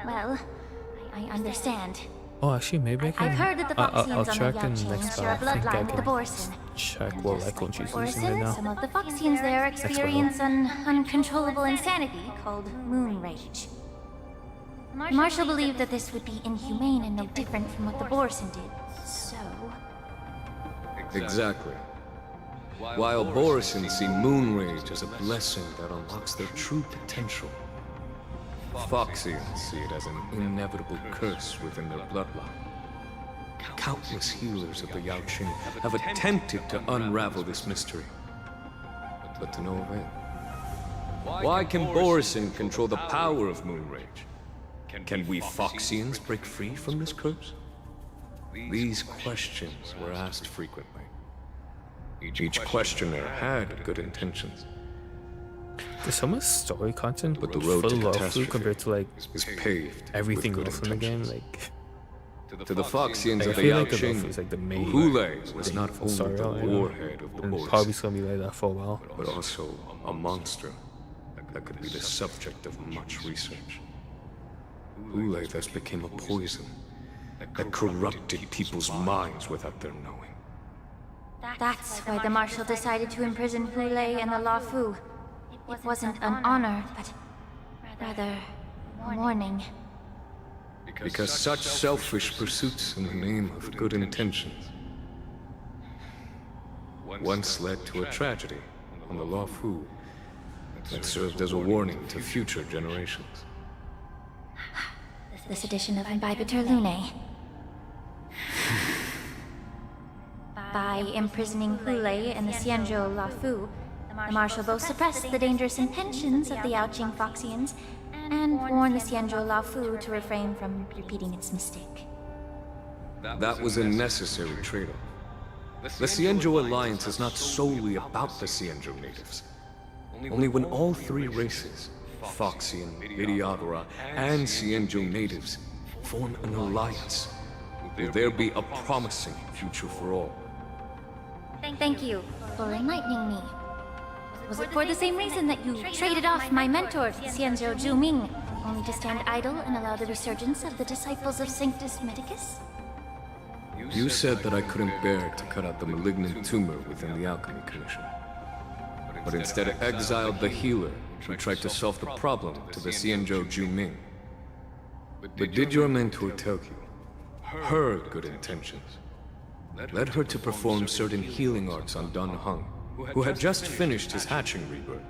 Speaker 11: Well, I understand.
Speaker 1: Oh, actually, maybe I can.
Speaker 11: I've heard that the
Speaker 1: I'll
Speaker 11: Foxians on the
Speaker 1: check
Speaker 11: Yao
Speaker 1: in
Speaker 11: Qing
Speaker 1: next
Speaker 11: share a
Speaker 1: battle. I think I
Speaker 11: bloodline with the
Speaker 1: can
Speaker 11: Borson.
Speaker 1: check what icon she's using right
Speaker 11: Borson,
Speaker 1: now.
Speaker 11: some of the Foxians there experience an uncontrollable insanity called moon rage. The Marshal believed that this would be inhumane and no different from what the Borson did. So,
Speaker 3: Exactly. While Borisans see moon rage as a blessing that unlocks their true potential, Foxians see it as an inevitable curse within their bloodline. Countless healers of the Yao Qing have attempted to unravel this mystery, but to no avail. Why can Borisin control the power of moon rage? Can we Foxians break free from this curse? These questions were asked frequently. Each questioner had good intentions.
Speaker 1: There's so much story content
Speaker 3: But the
Speaker 1: with
Speaker 3: road to
Speaker 1: full Law Fu
Speaker 3: catastrophe
Speaker 1: compared to like
Speaker 3: is paved
Speaker 1: everything
Speaker 3: with good
Speaker 1: else in the game.
Speaker 3: intentions.
Speaker 1: Like
Speaker 3: To the Foxians
Speaker 1: I
Speaker 3: of the
Speaker 1: feel like the Law
Speaker 3: Yaoqing,
Speaker 1: Fu is like the main
Speaker 3: Hule was not only
Speaker 1: story
Speaker 3: the
Speaker 1: arc, you know,
Speaker 3: warhead of the
Speaker 1: and
Speaker 3: boys,
Speaker 1: probably gonna be like that for a while.
Speaker 3: but also a monster that could be the subject of much research. Hule thus became a poison that corrupted people's minds without their knowing.
Speaker 11: That's why the Marshal decided to imprison Hule and the Law Fu. It wasn't an honor, but rather a warning.
Speaker 3: Because such selfish pursuits in the name of good intentions once led to a tragedy on the Law Fu that served as a warning to future generations.
Speaker 11: This edition of Imbibitor Lunae. By imprisoning Hule and the Xianzhou La Fu, the Marshal both suppressed the dangerous intentions of the Yaoqing Foxians and warned the Xianzhou La Fu to refrain from repeating its mistake.
Speaker 3: That was a necessary trade-off. The Xianzhou alliance is not solely about the Xianzhou natives. Only when all three races, Foxian, Videodora, and Xianzhou natives, form an alliance, will there be a promising future for all.
Speaker 11: Thank you for enlightening me. Was it for the same reason that you traded off my mentor, Xianzhou Zhuming, only to stand idle and allow the resurgence of the disciples of Sanctus Medicus?
Speaker 3: You said that I couldn't bear to cut out the malignant tumor within the Alchemy Commission, but instead exiled the healer who tried to solve the problem to the Xianzhou Zhuming. But did your mentor tell you her good intentions led her to perform certain healing arts on Dun Hung, who had just finished his hatching rebirth,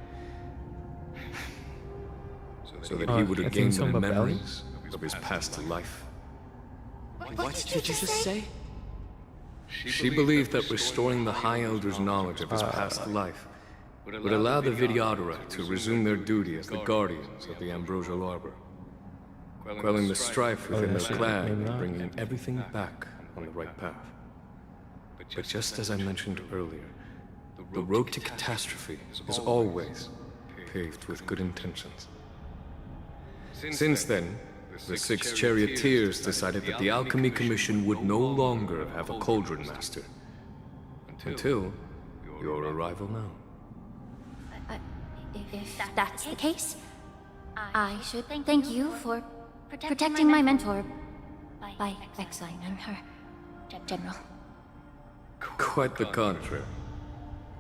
Speaker 3: so that he would
Speaker 1: I
Speaker 3: have
Speaker 1: think
Speaker 3: gained the
Speaker 1: something about
Speaker 3: memories of his past life?
Speaker 13: What did you just say?
Speaker 3: She believed that restoring the High Elder's knowledge of his past life would allow the Videodora to resume their duty as the guardians of the Ambrosial Arbor, quelling the strife within their clan and bringing everything back on the right path. But just as I mentioned earlier, the road to catastrophe is always paved with good intentions. Since then, the 6 charioteers decided that the Alchemy Commission would no longer have a cauldron master. Until your arrival now.
Speaker 11: If that's the case, I should thank you for protecting my mentor by exiling her, General.
Speaker 3: Quite the contrary.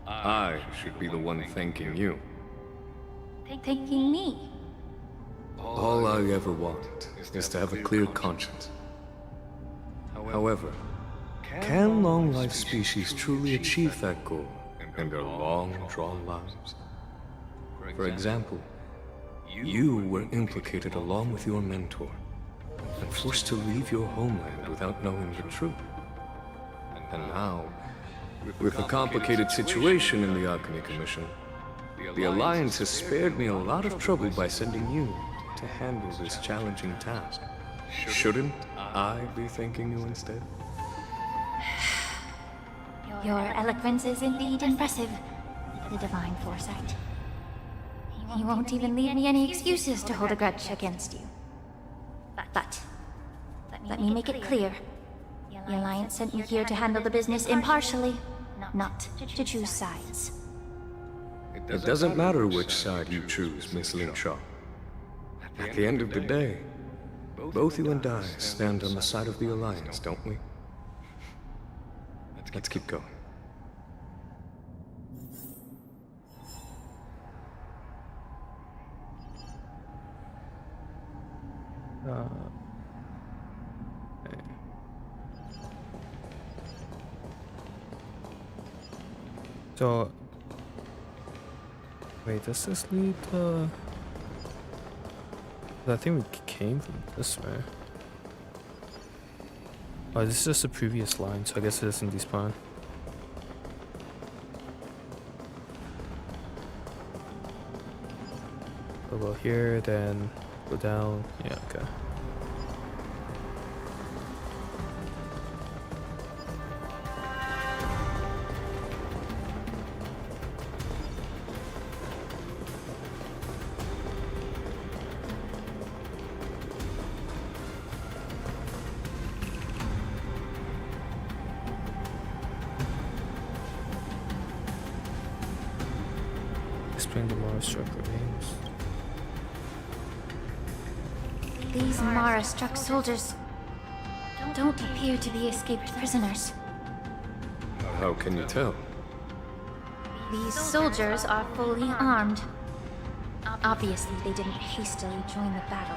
Speaker 3: I should be the one thanking you.
Speaker 11: Thanking me?
Speaker 3: All I ever want is to have a clear conscience. However, can long-life species truly achieve that goal in their long-drawn lives? For example, you were implicated along with your mentor and forced to leave your homeland without knowing the truth. And now, with the complicated situation in the Alchemy Commission, the Alliance has spared me a lot of trouble by sending you to handle this challenging task. Shouldn't I be thanking you instead?
Speaker 11: Your eloquence is indeed impressive, the Divine Foresight. You won't even leave me any excuses to hold a grudge against you. But let me make it clear. The Alliance sent me here to handle the business impartially, not to choose sides.
Speaker 3: It doesn't matter which side you choose, Miss Lin Shaw. At the end of the day, both you and I stand on the side of the Alliance, don't we? Let's keep going.
Speaker 1: So, wait, does this lead I think we came from this way. Oh, this is just the previous line, so I guess it isn't despawn. We'll go here, then go down. Yeah, okay. explain the Mara struck remains.
Speaker 11: These Mara-struck soldiers don't appear to be escaped prisoners.
Speaker 3: How can you tell?
Speaker 11: These soldiers are fully armed. Obviously, they didn't hastily join the battle.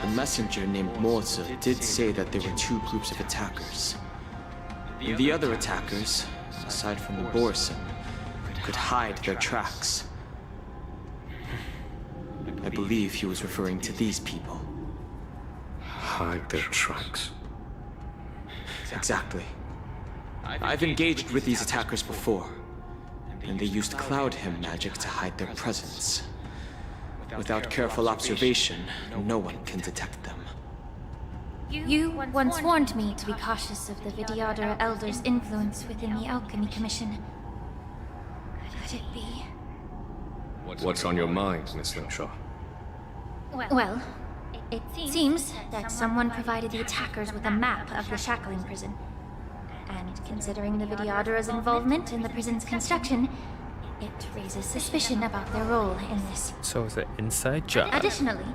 Speaker 13: A messenger named Morza did say that there were two groups of attackers. The other attackers, aside from the Borson, could hide their tracks. I believe he was referring to these people.
Speaker 3: Hide their tracks.
Speaker 13: Exactly. I've engaged with these attackers before, and they used Cloud Hymn magic to hide their presence. Without careful observation, no one can detect them.
Speaker 11: You once warned me to be cautious of the Vidyadhara Elder's influence within the Alchemy Commission. Could it be?
Speaker 3: What's on your mind, Miss Linshaw?
Speaker 11: Well, it seems that someone provided the attackers with a map of the shackling prison. And considering the Vidyadhara's involvement in the prison's construction, it raises suspicion about their role in this.
Speaker 1: So it's an inside job.
Speaker 11: Additionally,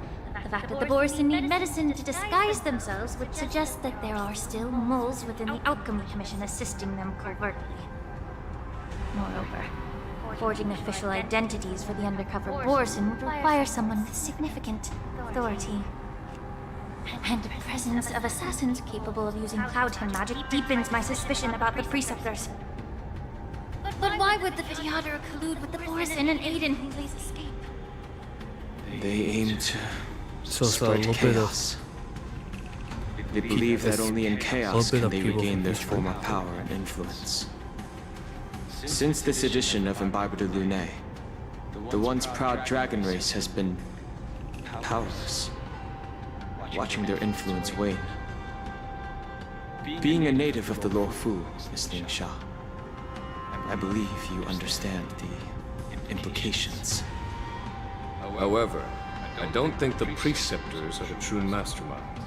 Speaker 11: the fact that the Borson need medicine to disguise themselves would suggest that there are still moles within the Alchemy Commission assisting them covertly. Moreover, forging official identities for the undercover Borson would require someone with significant authority. And the presence of assassins capable of using Cloud Hymn magic deepens my suspicion about the Preceptors. But why would the Vidyadhara collude with the Borson and aid in Healy's escape?
Speaker 13: They aim to
Speaker 1: So it's a
Speaker 13: spread
Speaker 1: little
Speaker 13: chaos. They believe that only in chaos
Speaker 1: bit
Speaker 13: can
Speaker 1: of
Speaker 13: they
Speaker 1: people
Speaker 13: regain
Speaker 1: from
Speaker 13: their
Speaker 1: each
Speaker 13: former
Speaker 1: group.
Speaker 13: power and influence. Since this edition of Imbibe de Lune, the once proud dragon race has been powerless, watching their influence wane. Being a native of the Luofu, Miss Linshaw, I believe you understand the implications.
Speaker 3: However, I don't think the Preceptors are the true mastermind.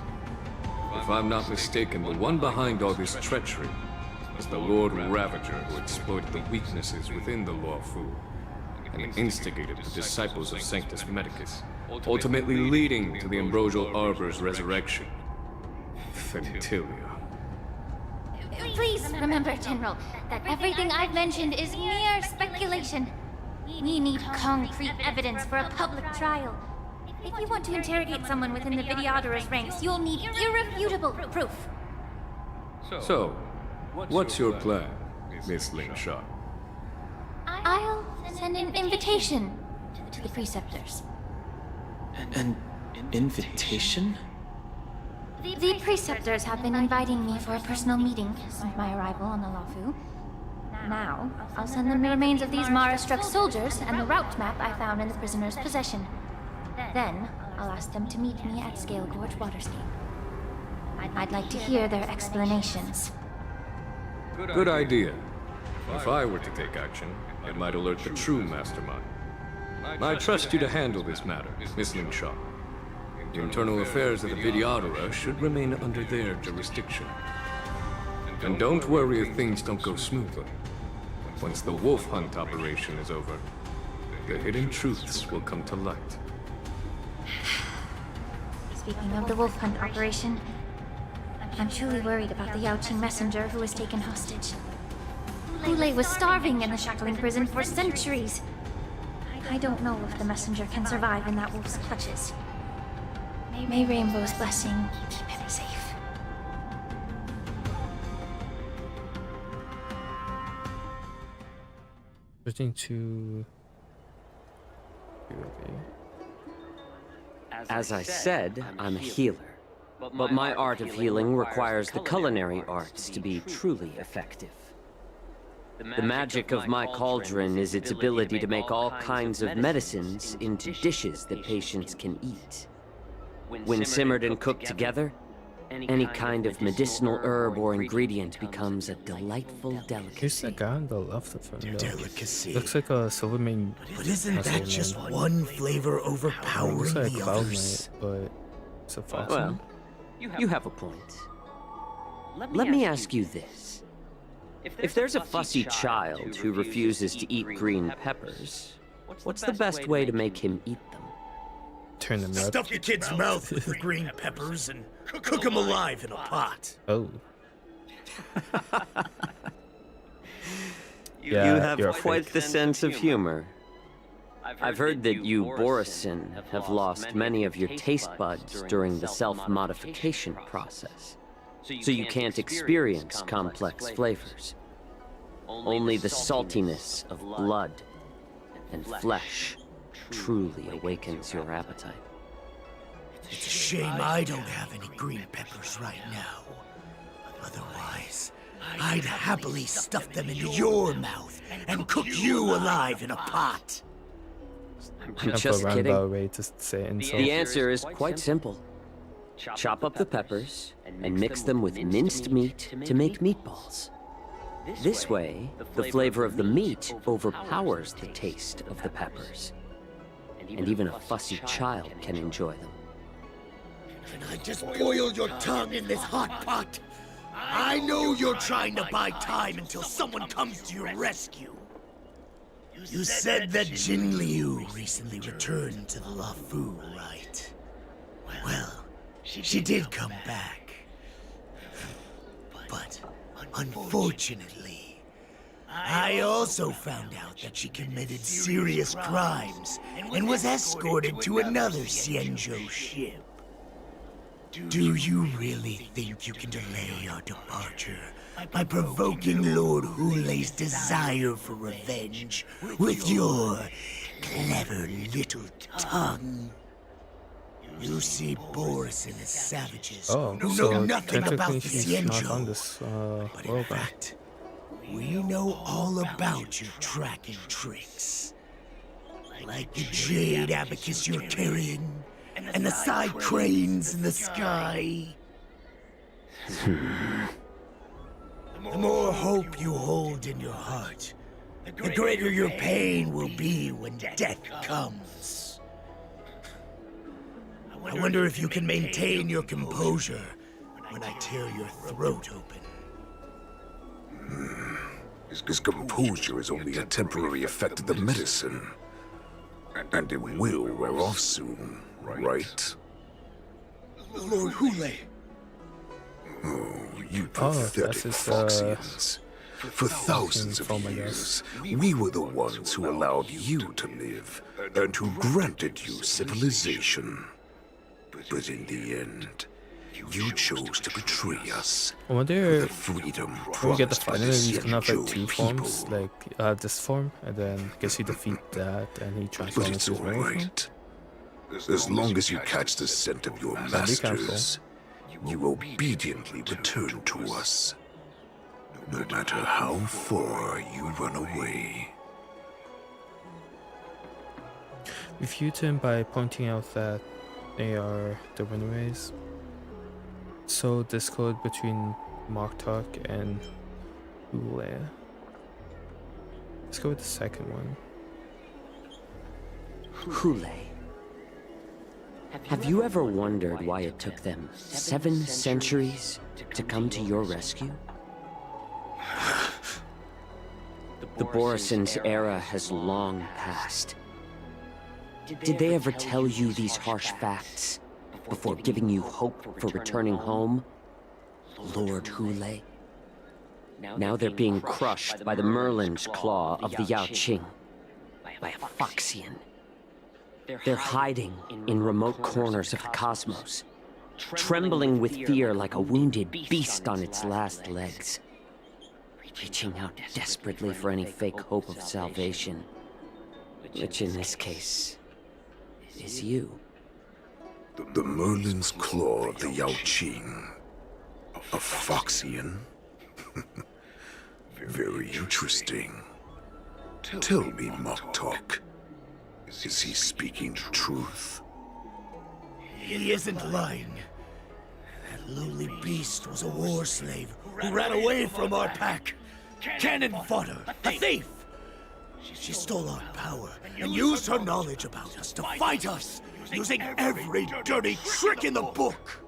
Speaker 3: If I'm not mistaken, the one behind all this treachery is the Lord Ravager who exploited the weaknesses within the Luofu and instigated the disciples of Sanctus Medicus, ultimately leading to the Ambrosial Arbor's resurrection. Fentilia.
Speaker 11: Please remember, General, that everything I've mentioned is mere speculation. We need concrete evidence for a public trial. If you want to interrogate someone within the Vidyadhara's ranks, you'll need irrefutable proof.
Speaker 3: So, what's your plan, Miss Linshaw?
Speaker 11: I'll send an invitation to the Preceptors.
Speaker 13: An invitation?
Speaker 11: The Preceptors have been inviting me for a personal meeting since my arrival on the Luofu. Now, I'll send them the remains of these Mara-struck soldiers and the route map I found in the prisoner's possession. Then, I'll ask them to meet me at Scale Gorge Waterscape. I'd like to hear their explanations.
Speaker 3: Good idea. If I were to take action, it might alert the true mastermind. I trust you to handle this matter, Miss Linshaw. The internal affairs of the Vidyadhara should remain under their jurisdiction. And don't worry if things don't go smoothly. Once the wolf hunt operation is over, the hidden truths will come to light.
Speaker 11: Speaking of the wolf hunt operation, I'm truly worried about the Yaoqing messenger who was taken hostage. Hule was starving in the shackling prison for centuries. I don't know if the messenger can survive in that wolf's clutches. May Rainbow's blessing keep him safe.
Speaker 1: Switching to...
Speaker 14: As I said, I'm a healer. But my art of healing requires the culinary arts to be truly effective. The magic of my cauldron is its ability to make all kinds of medicines into dishes that patients can eat. When simmered and cooked together, any kind of medicinal herb or ingredient becomes a delightful
Speaker 1: Here's
Speaker 14: delicacy.
Speaker 1: the guy on the left of him. though.
Speaker 5: Delicacy.
Speaker 1: Looks like a Silvermane.
Speaker 5: But isn't that just one flavor overpowering
Speaker 1: Looks like
Speaker 5: the
Speaker 1: Cloud
Speaker 5: others?
Speaker 1: Knight, but it's a fox.
Speaker 14: Well, you have a point. Let me ask you this. If there's a fussy child who refuses to eat green peppers, What's the best way to make him eat them?
Speaker 1: Turn them up.
Speaker 5: Stuff the kid's mouth with the green peppers and cook him alive in a pot.
Speaker 1: Oh.
Speaker 14: You have quite the sense of humor. I've heard that you, Borisin, have lost many of your taste buds during the self-modification process. So you can't experience complex flavors. Only the saltiness of blood and flesh truly awakens your appetite.
Speaker 5: It's a shame I don't have any green peppers right now. Otherwise, I'd happily stuff them into your mouth and cook you alive in a pot.
Speaker 14: I'm just kidding.
Speaker 1: Way to say insult.
Speaker 14: The answer is quite simple. Chop up the peppers and mix them with minced meat to make meatballs. This way, the flavor of the meat overpowers the taste of the peppers. And even a fussy child can enjoy them.
Speaker 5: Can I just boil your tongue in this hot pot? I know you're trying to buy time until someone comes to your rescue. You said that Jin Liu recently returned to the Luofu, right? Well, she did come back. But unfortunately, I also found out that she committed serious crimes and was escorted to another Xianzhou ship. Do you really think you can delay our departure by provoking Lord Hulei's desire for revenge with your clever little tongue? You see Borisin as savages who know nothing about the Xianzhou. But in fact, we know all about your tracking tricks. Like the jade abacus you're carrying, and the side cranes in the sky. The more hope you hold in your heart, the greater your pain will be when death comes. I wonder if you can maintain your composure when I tear your throat open.
Speaker 15: His composure is only a temporary effect of the medicine. And it will wear off soon, right?
Speaker 5: Lord Hulei.
Speaker 15: Oh, you pathetic Foxians. For thousands of years, we were the ones who allowed you to live, and who granted you civilization. But in the end, you chose to betray us.
Speaker 1: I wonder
Speaker 15: the freedom
Speaker 1: when we get the
Speaker 15: promised by
Speaker 1: final,
Speaker 15: the
Speaker 1: he's gonna have like
Speaker 15: Xianzhou
Speaker 1: two forms, like this form, and then I guess you defeat that, and he
Speaker 15: But
Speaker 1: transforms
Speaker 15: it's
Speaker 1: into his real form.
Speaker 15: alright. As long as you catch the scent of your masters, you obediently return to us. No matter how far you run away.
Speaker 1: Refute him by pointing out that they are the runaways. So discord between Moktok and Hulei. Let's go with the second one.
Speaker 14: Hulei. Have you ever wondered why it took them 7 centuries to come to your rescue? The Borisin's era has long passed. Did they ever tell you these harsh facts before giving you hope for returning home? Lord Hulei? Now they're being crushed by the Merlin's claw of the Yaoqing, by a Foxian. They're hiding in remote corners of the cosmos, trembling with fear like a wounded beast on its last legs, reaching out desperately for any fake hope of salvation, which in this case is you.
Speaker 15: The Merlin's claw of the Yaoqing. A Foxian? Very interesting. Tell me, Moktok. Is he speaking the truth?
Speaker 5: He isn't lying. That lowly beast was a war slave who ran away from our pack. Cannon fodder, a thief! She stole our power and used her knowledge about us to fight us, using every dirty trick in the book.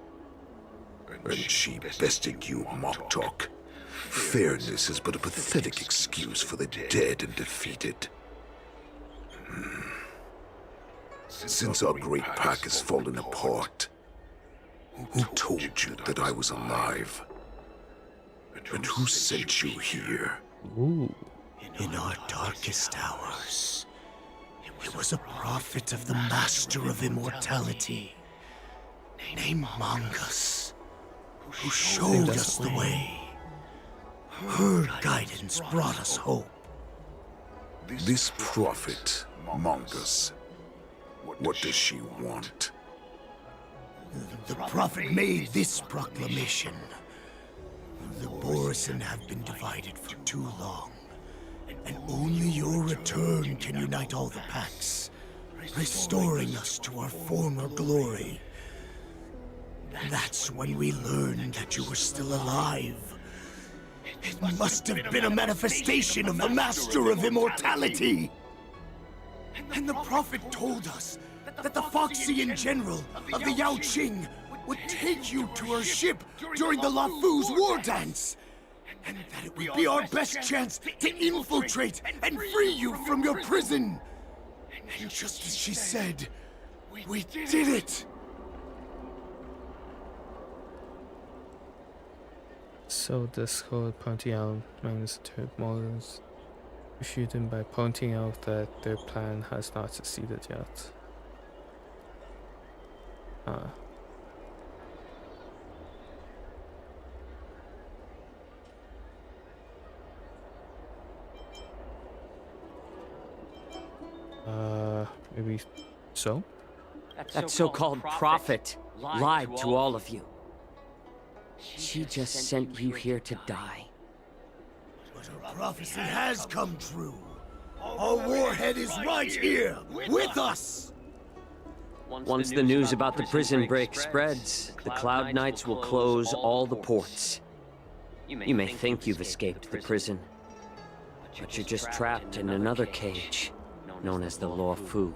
Speaker 15: And she bested you, Moktok. Fairness is but a pathetic excuse for the dead and defeated. Since our great pack has fallen apart, who told you that I was alive? And who sent you here?
Speaker 1: Ooh.
Speaker 5: In our darkest hours, it was a prophet of the Master of Immortality, named Mongus, who showed us the way. Her guidance brought us hope.
Speaker 15: This prophet, Mongus, what does she want?
Speaker 5: The prophet made this proclamation. The Borison have been divided for too long, and only your return can unite all the packs, restoring us to our former glory. That's when we learned that you were still alive. It must have been a manifestation of the Master of Immortality. And the prophet told us that the Foxian general of the Yao Qing would take you to her ship during the LaFu's war dance. And that it would be our best chance to infiltrate and free you from your prison. And just as she said, we did it!
Speaker 1: So this code pointing out minus turret models refute them by pointing out that their plan has not succeeded yet. Maybe so?
Speaker 14: That so-called prophet lied to all of you. She just sent you here to die.
Speaker 5: But her prophecy has come true. Our warhead is right here, with us!
Speaker 14: Once the news about the prison break spreads, the Cloud Knights will close all the ports. You may think you've escaped the prison, but you're just trapped in another cage, known as the LaFu.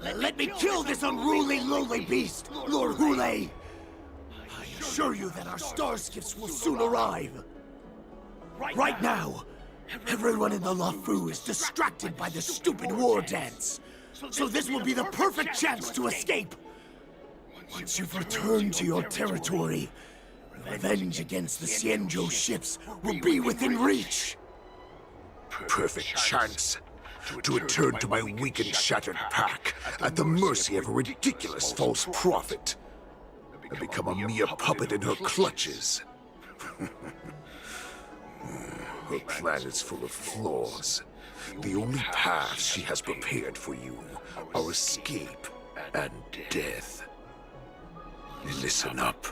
Speaker 5: Let me kill this unruly, lowly beast, Lord Hule! I assure you that our star skiffs will soon arrive. Right now, everyone in the LaFu is distracted by the stupid war dance. So this will be the perfect chance to escape. Once you've returned to your territory, revenge against the Xianzhou ships will be within reach.
Speaker 15: Perfect chance to return to my weak and shattered pack at the mercy of a ridiculous false prophet and become a mere puppet in her clutches. Her plan is full of flaws. The only paths she has prepared for you are escape and death. Listen up.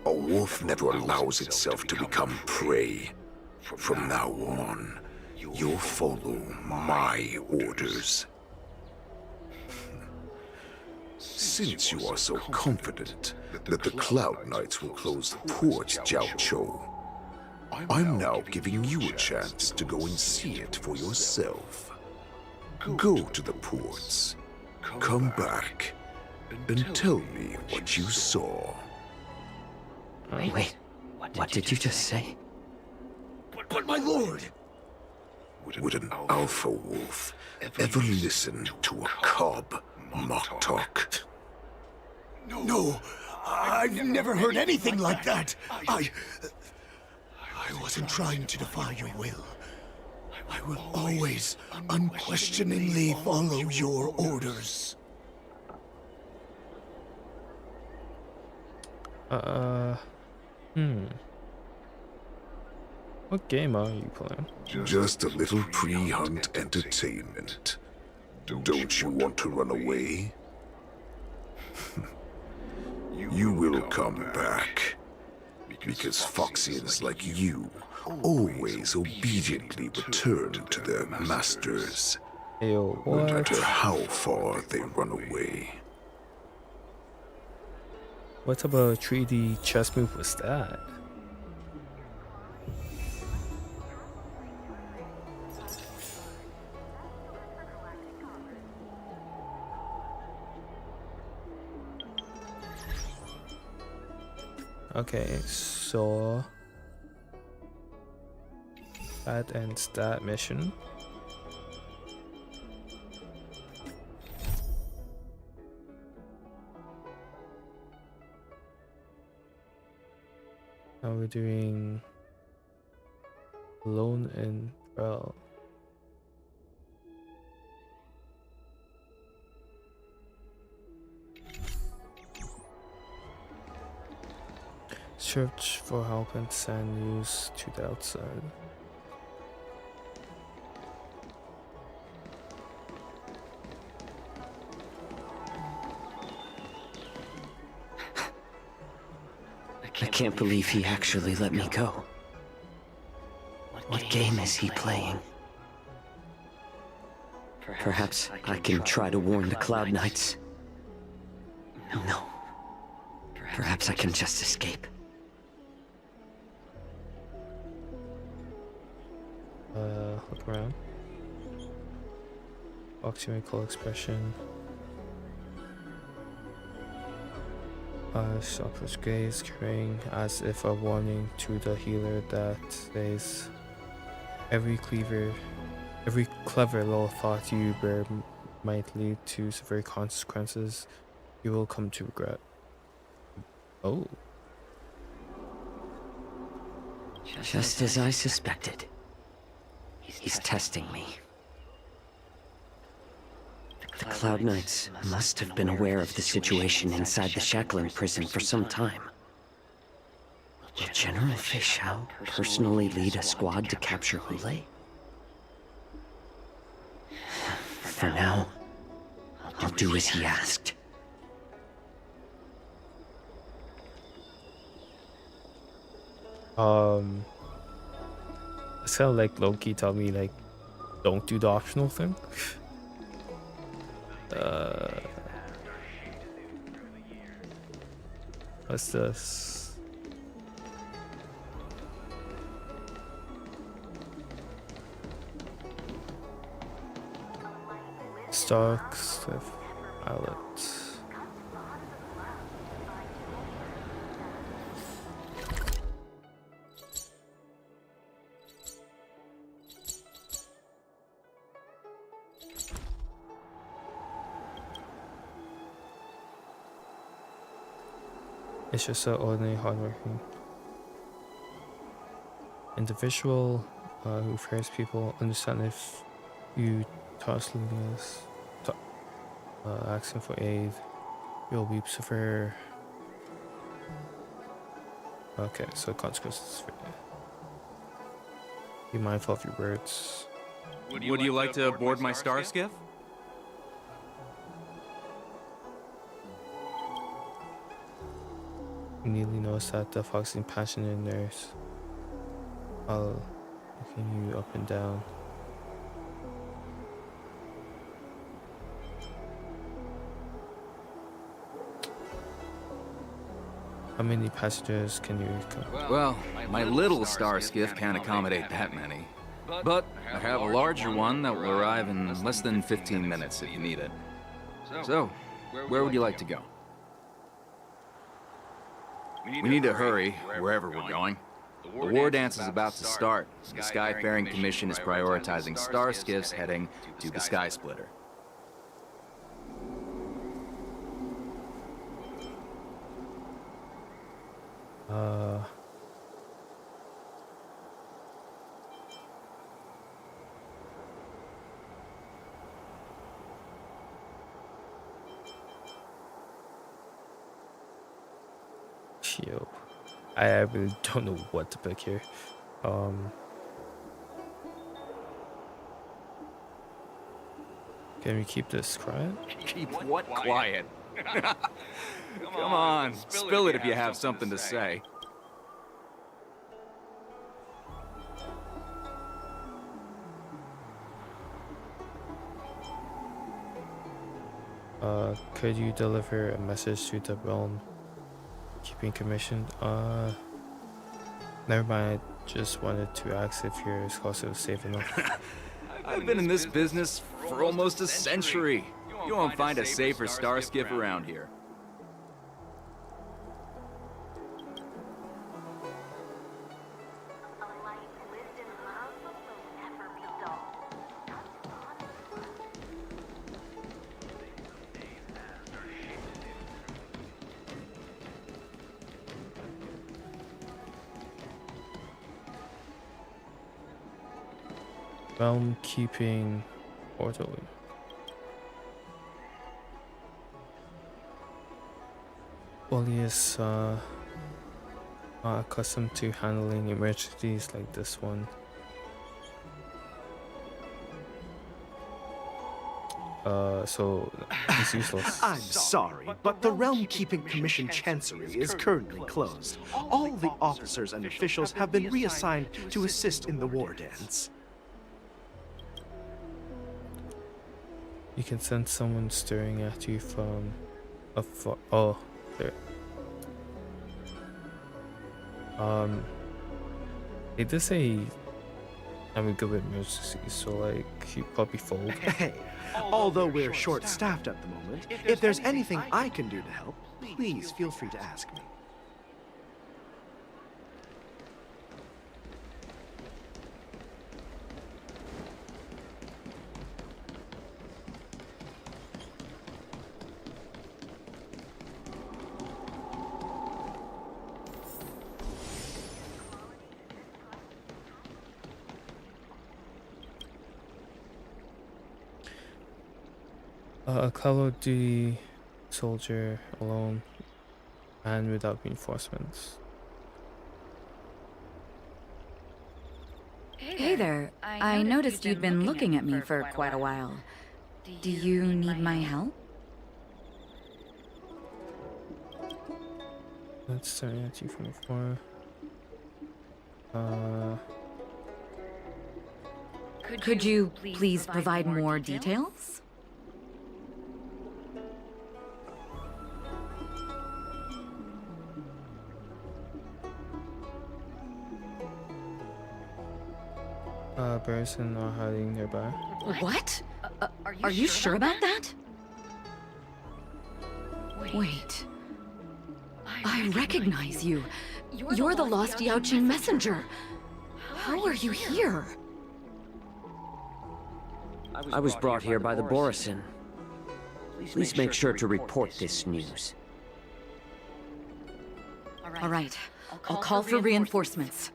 Speaker 15: A wolf never allows itself to become prey. From now on, you'll follow my orders. Since you are so confident that the Cloud Knights will close the ports, Jiao Chou, I'm now giving you a chance to go and see it for yourself. Go to the ports, come back, and tell me what you saw.
Speaker 14: Wait, what did you just say?
Speaker 5: But my lord!
Speaker 15: Would an alpha wolf ever listen to a cub mock talk?
Speaker 5: No, I've never heard anything like that. I wasn't trying to defy your will. I will always, unquestioningly follow your orders.
Speaker 1: What game are you playing?
Speaker 15: Just a little pre-hunt entertainment. Don't you want to run away? You will come back. Because Foxians like you always obediently return to their masters.
Speaker 1: Ayo,
Speaker 15: no
Speaker 1: what?
Speaker 15: matter how far they run away.
Speaker 1: What about a 3D chess move was that? Okay, so that ends that mission. doing Lone and Rel. Search for help and send news to the outside.
Speaker 14: I can't believe he actually let me go. What game is he playing? Perhaps I can try to warn the Cloud Knights. No. Perhaps I can just escape.
Speaker 1: Look around. Oxymical expression. Shopper's gaze carrying as if a warning to the healer that says every clever little thought you bear might lead to severe consequences you will come to regret. Oh.
Speaker 14: Just as I suspected. He's testing me. The Cloud Knights must have been aware of the situation inside the shackling prison for some time. Will General Fei Shao personally lead a squad to capture Hule? For now, I'll do as he asked.
Speaker 1: It's kind of like Loki told me, like, don't do the optional thing. What's this? Stocks with outlets. It's just an ordinary hardworking individual who fears people. Understand if you toss Lumia's asking for aid, you'll weep severe. Okay, so consequences for you. Be mindful of your words.
Speaker 16: Would you like to board my star skiff?
Speaker 1: Immediately notice that the foxing passionate nurse while looking you up and down. How many passengers can you come?
Speaker 16: Well, my little star skiff can't accommodate that many. But I have a larger one that will arrive in less than 15 minutes if you need it. So, where would you like to go? We need to hurry, wherever we're going. The war dance is about to start. The Skyfaring Commission is prioritizing star skiffs heading to the Sky Splitter.
Speaker 1: Yo, I really don't know what to pick here. Can we keep this quiet?
Speaker 16: Keep what quiet? Come on, spill it if you have something to say.
Speaker 1: Could you deliver a message to the realm? Keeping commissioned? Never mind, I just wanted to ask if your exclusive was safe enough.
Speaker 16: I've been in this business for almost a century. You won't find a safer star skiff around here.
Speaker 1: Realm keeping orderly. Wally is not accustomed to handling emergencies like this one. So he's useless.
Speaker 5: I'm sorry, but the Realm Keeping Commission Chancery is currently closed. All the officers and officials have been reassigned to assist in the war dance.
Speaker 1: You can sense someone staring at you from afar. Oh, there. It does say I'm good with emergencies, so like you probably fold.
Speaker 5: Hey, although we're short-staffed at the moment, if there's anything I can do to help, please feel free to ask me.
Speaker 1: A Call of Duty soldier alone and without reinforcements.
Speaker 17: Hey there. I noticed you'd been looking at me for quite a while. Do you need my help?
Speaker 1: That's staring at you from afar.
Speaker 17: Could you please provide more details?
Speaker 1: Person are hiding nearby.
Speaker 17: What? Are you sure about that? Wait. I recognize you. You're the lost Yaoqing messenger. How are you here?
Speaker 14: I was brought here by the Borisin. Please make sure to report this news.
Speaker 17: All right. I'll call for reinforcements.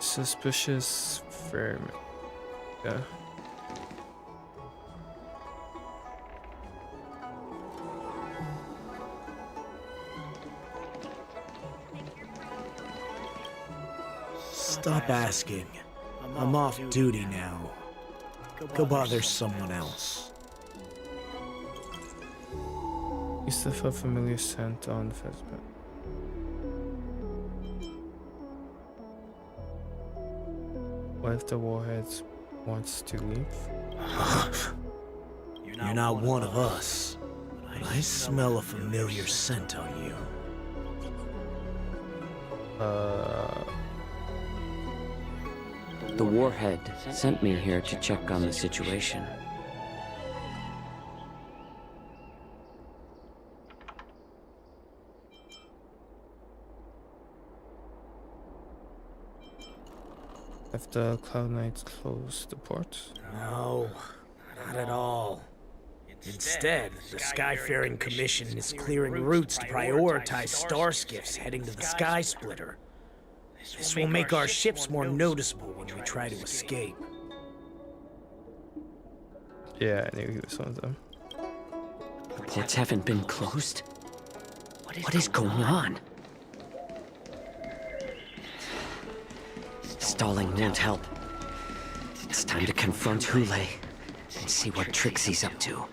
Speaker 1: Suspicious firm. Yeah.
Speaker 18: Stop asking. I'm off duty now. Go bother someone else.
Speaker 1: You sniff a familiar scent on the Fezbet. What if the warhead wants to leave?
Speaker 18: You're not one of us, but I smell a familiar scent on you.
Speaker 14: The warhead sent me here to check on the situation.
Speaker 1: Have the Cloud Knights closed the port?
Speaker 18: No, not at all. Instead, the Skyfaring Commission is clearing routes to prioritize star skiffs heading to the Sky Splitter. This will make our ships more noticeable when we try to escape.
Speaker 1: Yeah, I knew he was one of them.
Speaker 14: The ports haven't been closed? What is going on? Stalling won't help. It's time to confront Hule and see what tricks he's up to.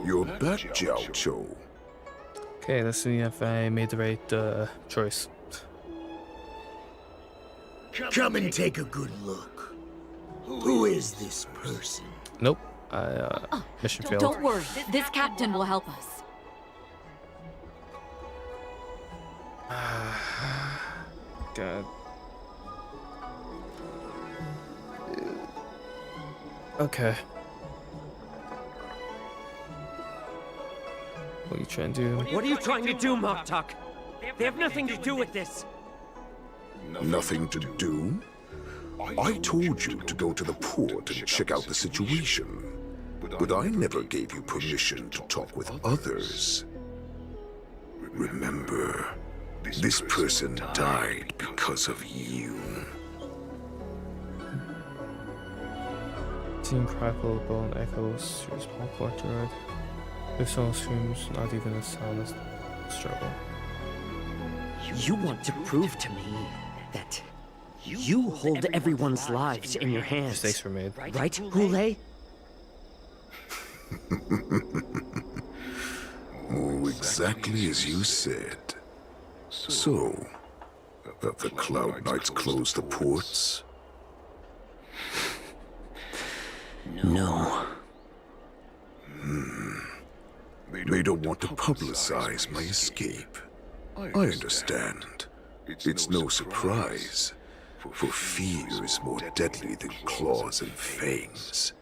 Speaker 15: You're back, Jiao Cho.
Speaker 1: Okay, let's see if I made the right choice.
Speaker 18: Come and take a good look. Who is this person?
Speaker 1: Nope. Mission failed.
Speaker 17: Don't worry. This captain will help us.
Speaker 1: God. Okay. What are you trying to do?
Speaker 14: What are you trying to do, Moktok? They have nothing to do with this.
Speaker 15: Nothing to do? I told you to go to the port and check out the situation. But I never gave you permission to talk with others. Remember, this person died because of you.
Speaker 1: Team crackle, bone echoes through a small courtyard. This song screams, not even a sound struggle.
Speaker 14: You want to prove to me that you hold everyone's lives in your hands.
Speaker 1: Mistakes were made.
Speaker 14: Right, Hule?
Speaker 15: Oh, exactly as you said. So, have the Cloud Knights closed the ports?
Speaker 14: No.
Speaker 15: They don't want to publicize my escape. I understand. It's no surprise, for fear is more deadly than claws and fangs.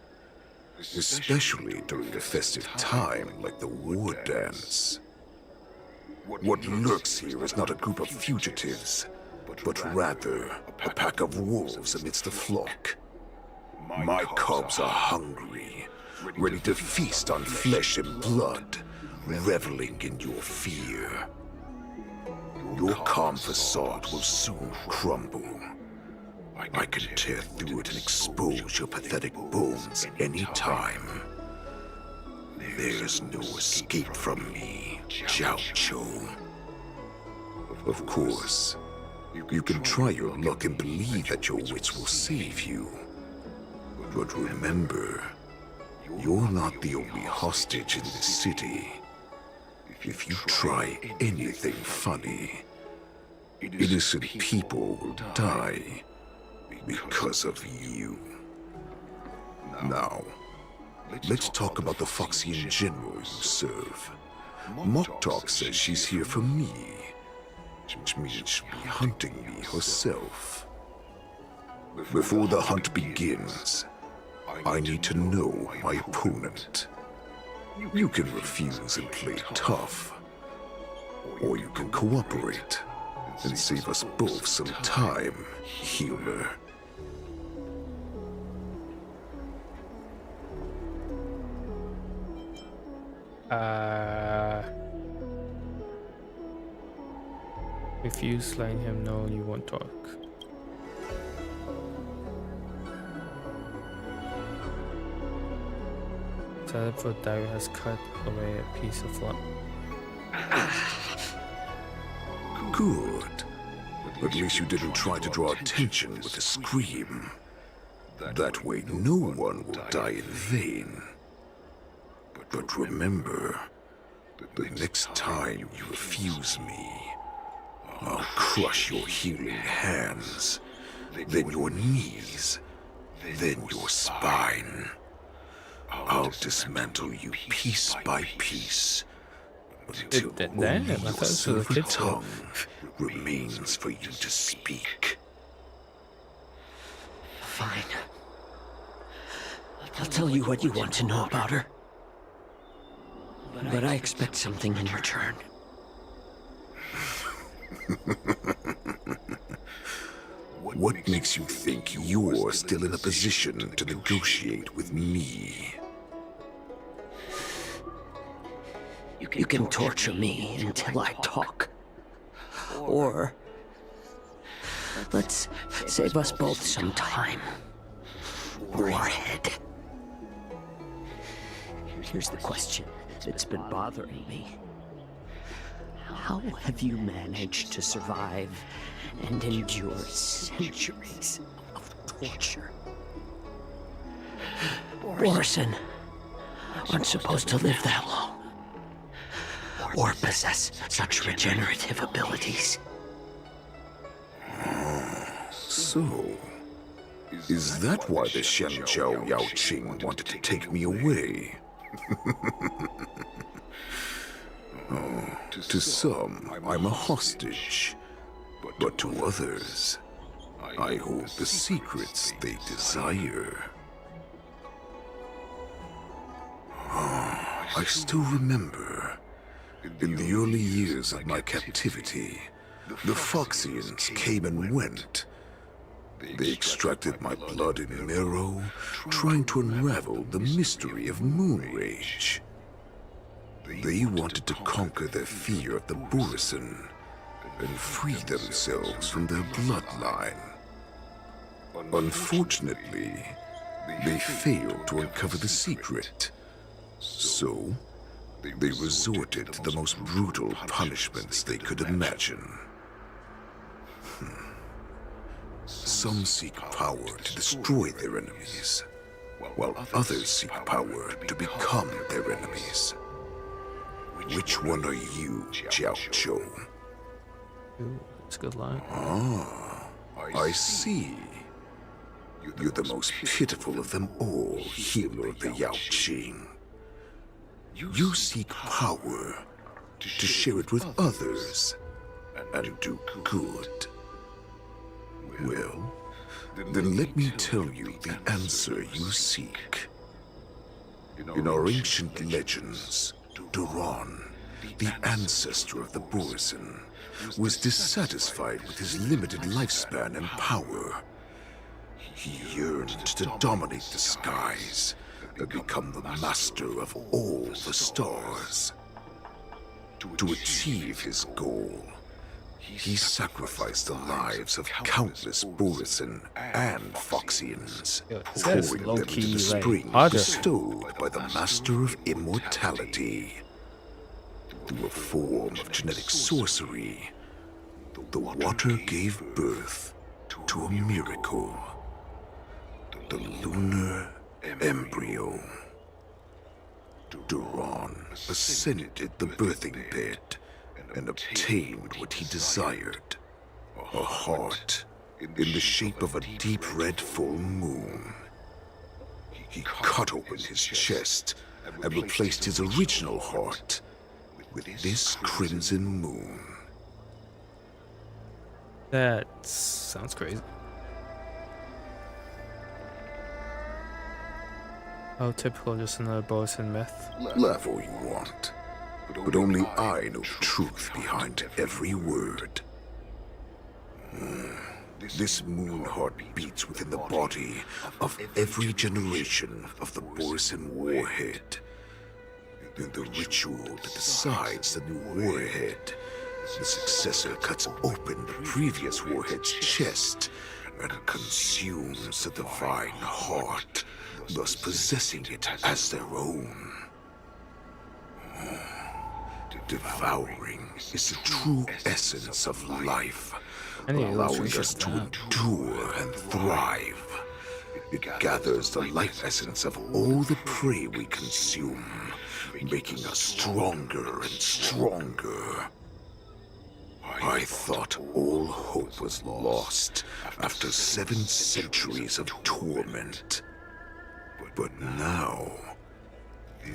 Speaker 15: Especially during a festive time like the war dance. What lurks here is not a group of fugitives, but rather a pack of wolves amidst the flock. My cubs are hungry, ready to feast on flesh and blood, reveling in your fear. Your calm facade will soon crumble. I can tear through it and expose your pathetic bones any time. There's no escape from me, Jiao Cho. Of course, you can try your luck and believe that your wits will save you. But remember, you're not the only hostage in this city. If you try anything funny, innocent people will die because of you. Now, let's talk about the Foxian general you serve. Moktok says she's here for me, which means she'll be hunting me herself. Before the hunt begins, I need to know my opponent. You can refuse and play tough, or you can cooperate and save us both some time, healer.
Speaker 1: If you slaying him, no, you won't talk. Teleport dagger has cut away a piece of flap.
Speaker 15: Good. At least you didn't try to draw attention with a scream. That way no one will die in vain. But remember, the next time you refuse me, I'll crush your healing hands, then your knees, then your spine. I'll dismantle you piece by piece, until only your silver tongue remains for you to speak.
Speaker 14: Fine. I'll tell you what you want to know about her. But I expect something in return.
Speaker 15: What makes you think you're still in a position to negotiate with me?
Speaker 14: You can torture me until I talk. Or let's save us both some time. Warhead. Here's the question that's been bothering me. How have you managed to survive and endure centuries of torture? Orson aren't supposed to live that long, or possess such regenerative abilities.
Speaker 15: So, is that why the Shanzhou Yao Qing wanted to take me away? To some, I'm a hostage. But to others, I hold the secrets they desire. I still remember, in the early years of my captivity, the Foxians came and went. They extracted my blood and marrow, trying to unravel the mystery of moon rage. They wanted to conquer their fear of the Borison and free themselves from their bloodline. Unfortunately, they failed to uncover the secret. So, they resorted to the most brutal punishments they could imagine. Some seek power to destroy their enemies, while others seek power to become their enemies. Which one are you, Jiao Chou?
Speaker 1: Ooh, that's a good line.
Speaker 15: Ah, I see. You're the most pitiful of them all, healer of the Yaoqing. You seek power to share it with others and do good. Well, then let me tell you the answer you seek. In our ancient legends, Duran, the ancestor of the Borison, was dissatisfied with his limited lifespan and power. He yearned to dominate the skies and become the master of all the stars. To achieve his goal, he sacrificed the lives of countless Borison and Foxians, pouring them into the spring bestowed by the Master of Immortality. Through a form of genetic sorcery, the water gave birth to a miracle. The lunar embryo. Duran ascended the birthing bed and obtained what he desired, a heart in the shape of a deep red full moon. He cut open his chest and replaced his original heart with this crimson moon.
Speaker 1: That sounds crazy. Oh, typical, just another Borison myth.
Speaker 15: Laugh all you want, but only I know the truth behind every word. This moon heart beats within the body of every generation of the Borison warhead. In the ritual that decides the new warhead, the successor cuts open the previous warhead's chest and consumes the divine heart, thus possessing it as their own. Devouring is the true essence of life, allowing us to endure and thrive. It gathers the life essence of all the prey we consume, making us stronger and stronger. I thought all hope was lost after 7 centuries of torment. But now,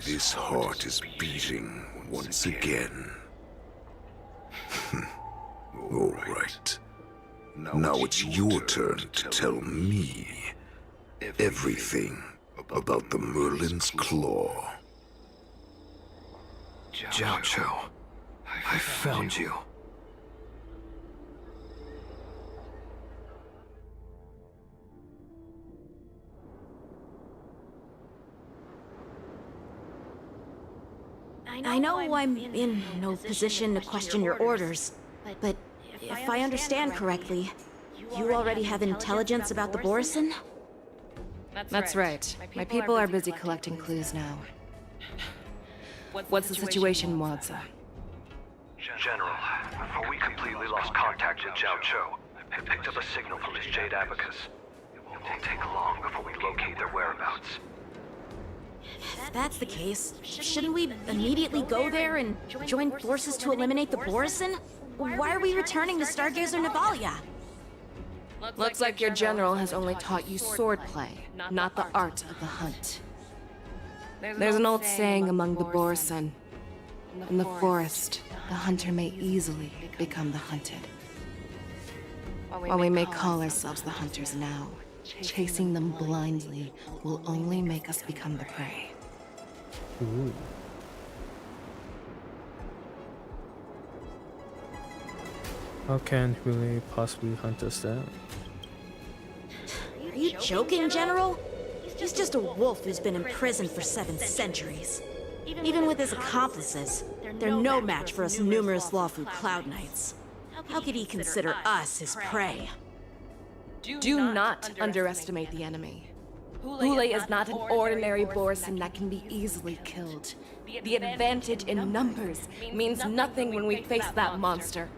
Speaker 15: this heart is beating once again. All right. Now it's your turn to tell me everything about the Merlin's Claw.
Speaker 5: Jiao Chou, I found you.
Speaker 2: I know I'm in no position to question your orders, but if I understand correctly, you already have intelligence about the Borison?
Speaker 8: That's right. My people are busy collecting clues now. What's the situation, Wadza?
Speaker 19: General, before we completely lost contact with Jiao Chou, I picked up a signal from his Jade Abacus. It won't take long before we locate their whereabouts.
Speaker 2: If that's the case, shouldn't we immediately go there and join forces to eliminate the Borison? Why are we returning to Stargazer Navalia?
Speaker 8: Looks like your general has only taught you swordplay, not the art of the hunt. There's an old saying among the Borison. In the forest, the hunter may easily become the hunted. While we may call ourselves the hunters now, chasing them blindly will only make us become the prey.
Speaker 1: Ooh. How can Hule possibly hunt us down?
Speaker 2: Are you joking, General? He's just a wolf who's been imprisoned for 7 centuries. Even with his accomplices, they're no match for us numerous Lawfu Cloud Knights. How could he consider us his prey?
Speaker 8: Do not underestimate the enemy. Hule is not an ordinary Borson that can be easily killed. The advantage in numbers means nothing when we face that monster.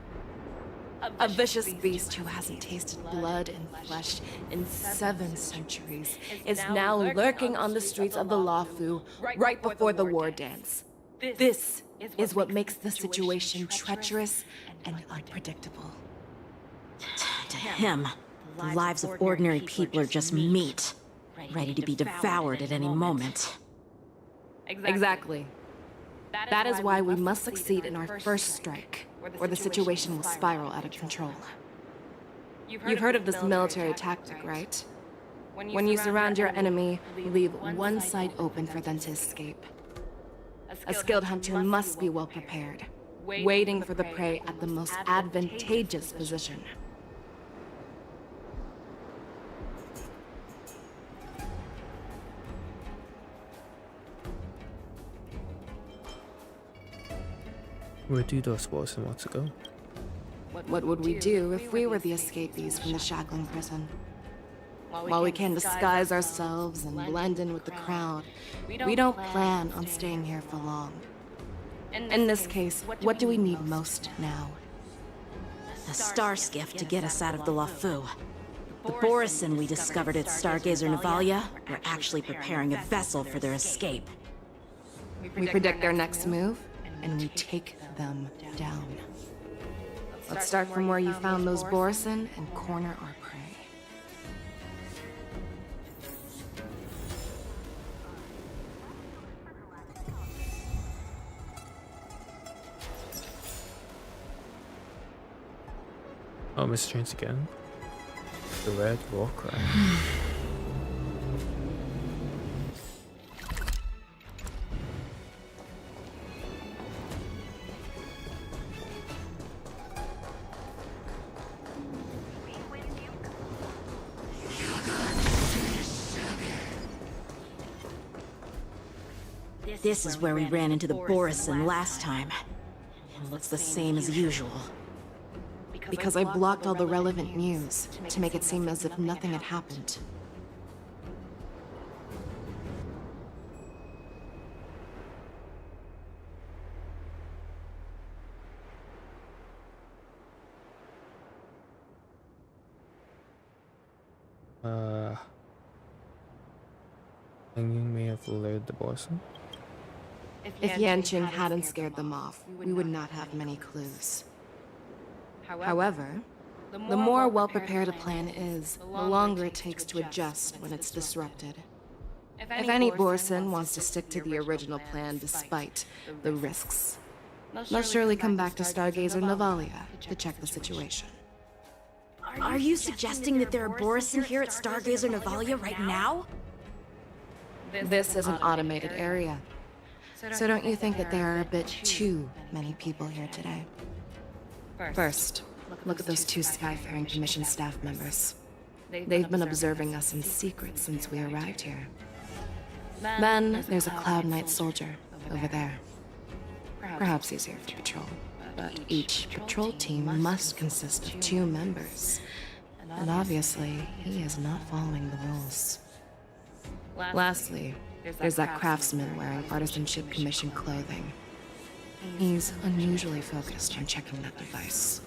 Speaker 8: A vicious beast who hasn't tasted blood and flesh in 7 centuries is now lurking on the streets of the Lawfu right before the war dance. This is what makes the situation treacherous and unpredictable.
Speaker 2: To him, the lives of ordinary people are just meat, ready to be devoured at any moment.
Speaker 8: Exactly. That is why we must succeed in our first strike, or the situation will spiral out of control. You've heard of this military tactic, right? When you surround your enemy, leave one side open for them to escape. A skilled hunter must be well prepared, waiting for the prey at the most advantageous position.
Speaker 1: Where do those Borson want to go?
Speaker 8: What would we do if we were the escapees from the shackling prison? While we can disguise ourselves and blend in with the crowd, we don't plan on staying here for long. In this case, what do we need most now?
Speaker 2: A star skiff to get us out of the Lawfu. The Borison we discovered at Stargazer Navalia were actually preparing a vessel for their escape.
Speaker 8: We predict their next move, and we take them down. Let's start from where you found those Borison and corner our prey.
Speaker 1: Oh, Mr. Trains again. The Red Warcry.
Speaker 2: This is where we ran into the Borison last time. It looks the same as usual.
Speaker 8: Because I blocked all the relevant news to make it seem as if nothing had happened.
Speaker 1: Hanging may have lured the Borson.
Speaker 8: If Yanqing hadn't scared them off, we would not have many clues. However, the more well-prepared a plan is, the longer it takes to adjust when it's disrupted. If any Borson wants to stick to the original plan despite the risks, they'll surely come back to Stargazer Navalia to check the situation.
Speaker 2: Are you suggesting that there are Borison here at Stargazer Navalia right now?
Speaker 8: This is an automated area. So don't you think that there are a bit too many people here today? First, look at those 2 Skyfaring Commission staff members. They've been observing us in secret since we arrived here. Then there's a Cloud Knight soldier over there. Perhaps easier to patrol, but each patrol team must consist of 2 members. And obviously, he is not following the rules. Lastly, there's that craftsman wearing Artisanship Commission clothing. He's unusually focused on checking that device.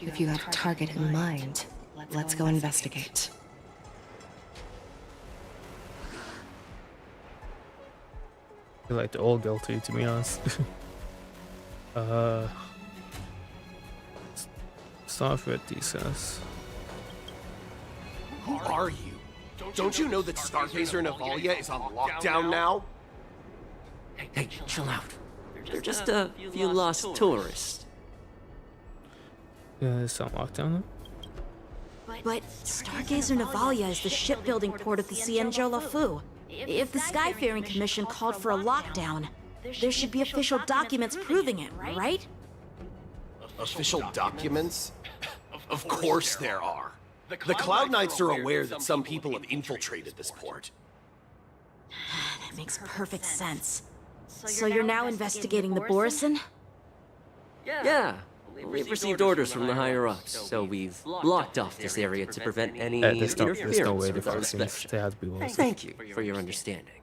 Speaker 8: If you have a target in mind, let's go investigate.
Speaker 1: I feel like they're all guilty, to be honest. Start with these guys.
Speaker 20: Who are you? Don't you know that Stargazer Navalia is on lockdown now?
Speaker 21: Hey, chill out. They're just a few lost tourists.
Speaker 1: Yeah, it's on lockdown now?
Speaker 2: But Stargazer Navalia is the shipbuilding port of the Cienjo Lafu. If the Skyfaring Commission called for a lockdown, there should be official documents proving it, right?
Speaker 20: Official documents? Of course there are. The Cloud Knights are aware that some people have infiltrated this port.
Speaker 2: That makes perfect sense. So you're now investigating the Borison?
Speaker 14: Yeah. We've received orders from the higher-ups, so we've blocked off this area to prevent any
Speaker 1: There's no
Speaker 14: interference
Speaker 1: way
Speaker 14: with
Speaker 1: the
Speaker 14: our
Speaker 1: vaccines,
Speaker 14: inspection.
Speaker 1: they had to be walls.
Speaker 14: Thank you for your understanding.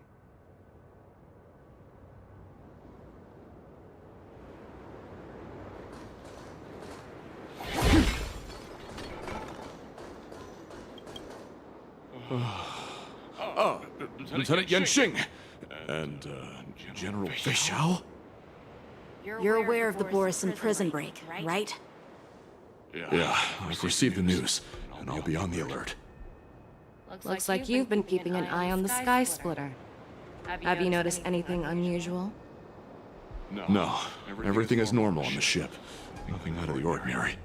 Speaker 9: Lieutenant Yenxing and General Feixiao?
Speaker 2: You're aware of the Borison prison break, right?
Speaker 9: Yeah, I've received the news, and I'll be on the alert.
Speaker 8: Looks like you've been keeping an eye on the Sky Splitter. Have you noticed anything unusual?
Speaker 9: No, everything is normal on the ship. Nothing out of the ordinary.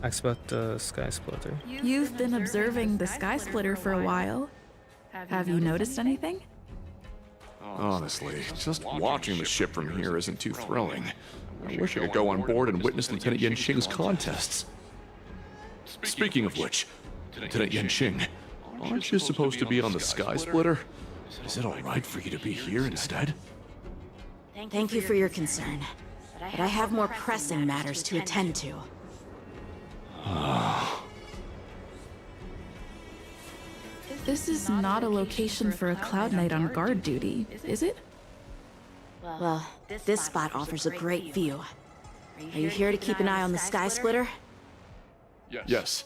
Speaker 1: Ask about the Sky Splitter.
Speaker 7: You've been observing the Sky Splitter for a while. Have you noticed anything?
Speaker 9: Honestly, just watching the ship from here isn't too thrilling. I wish I could go on board and witness Lieutenant Yenxing's contests. Speaking of which, Lieutenant Yenxing, aren't you supposed to be on the Sky Splitter? Is it alright for you to be here instead?
Speaker 2: Thank you for your concern, but I have more pressing matters to attend to.
Speaker 7: This is not a location for a Cloud Knight on guard duty, is it?
Speaker 2: Well, this spot offers a great view. Are you here to keep an eye on the Sky Splitter?
Speaker 9: Yes.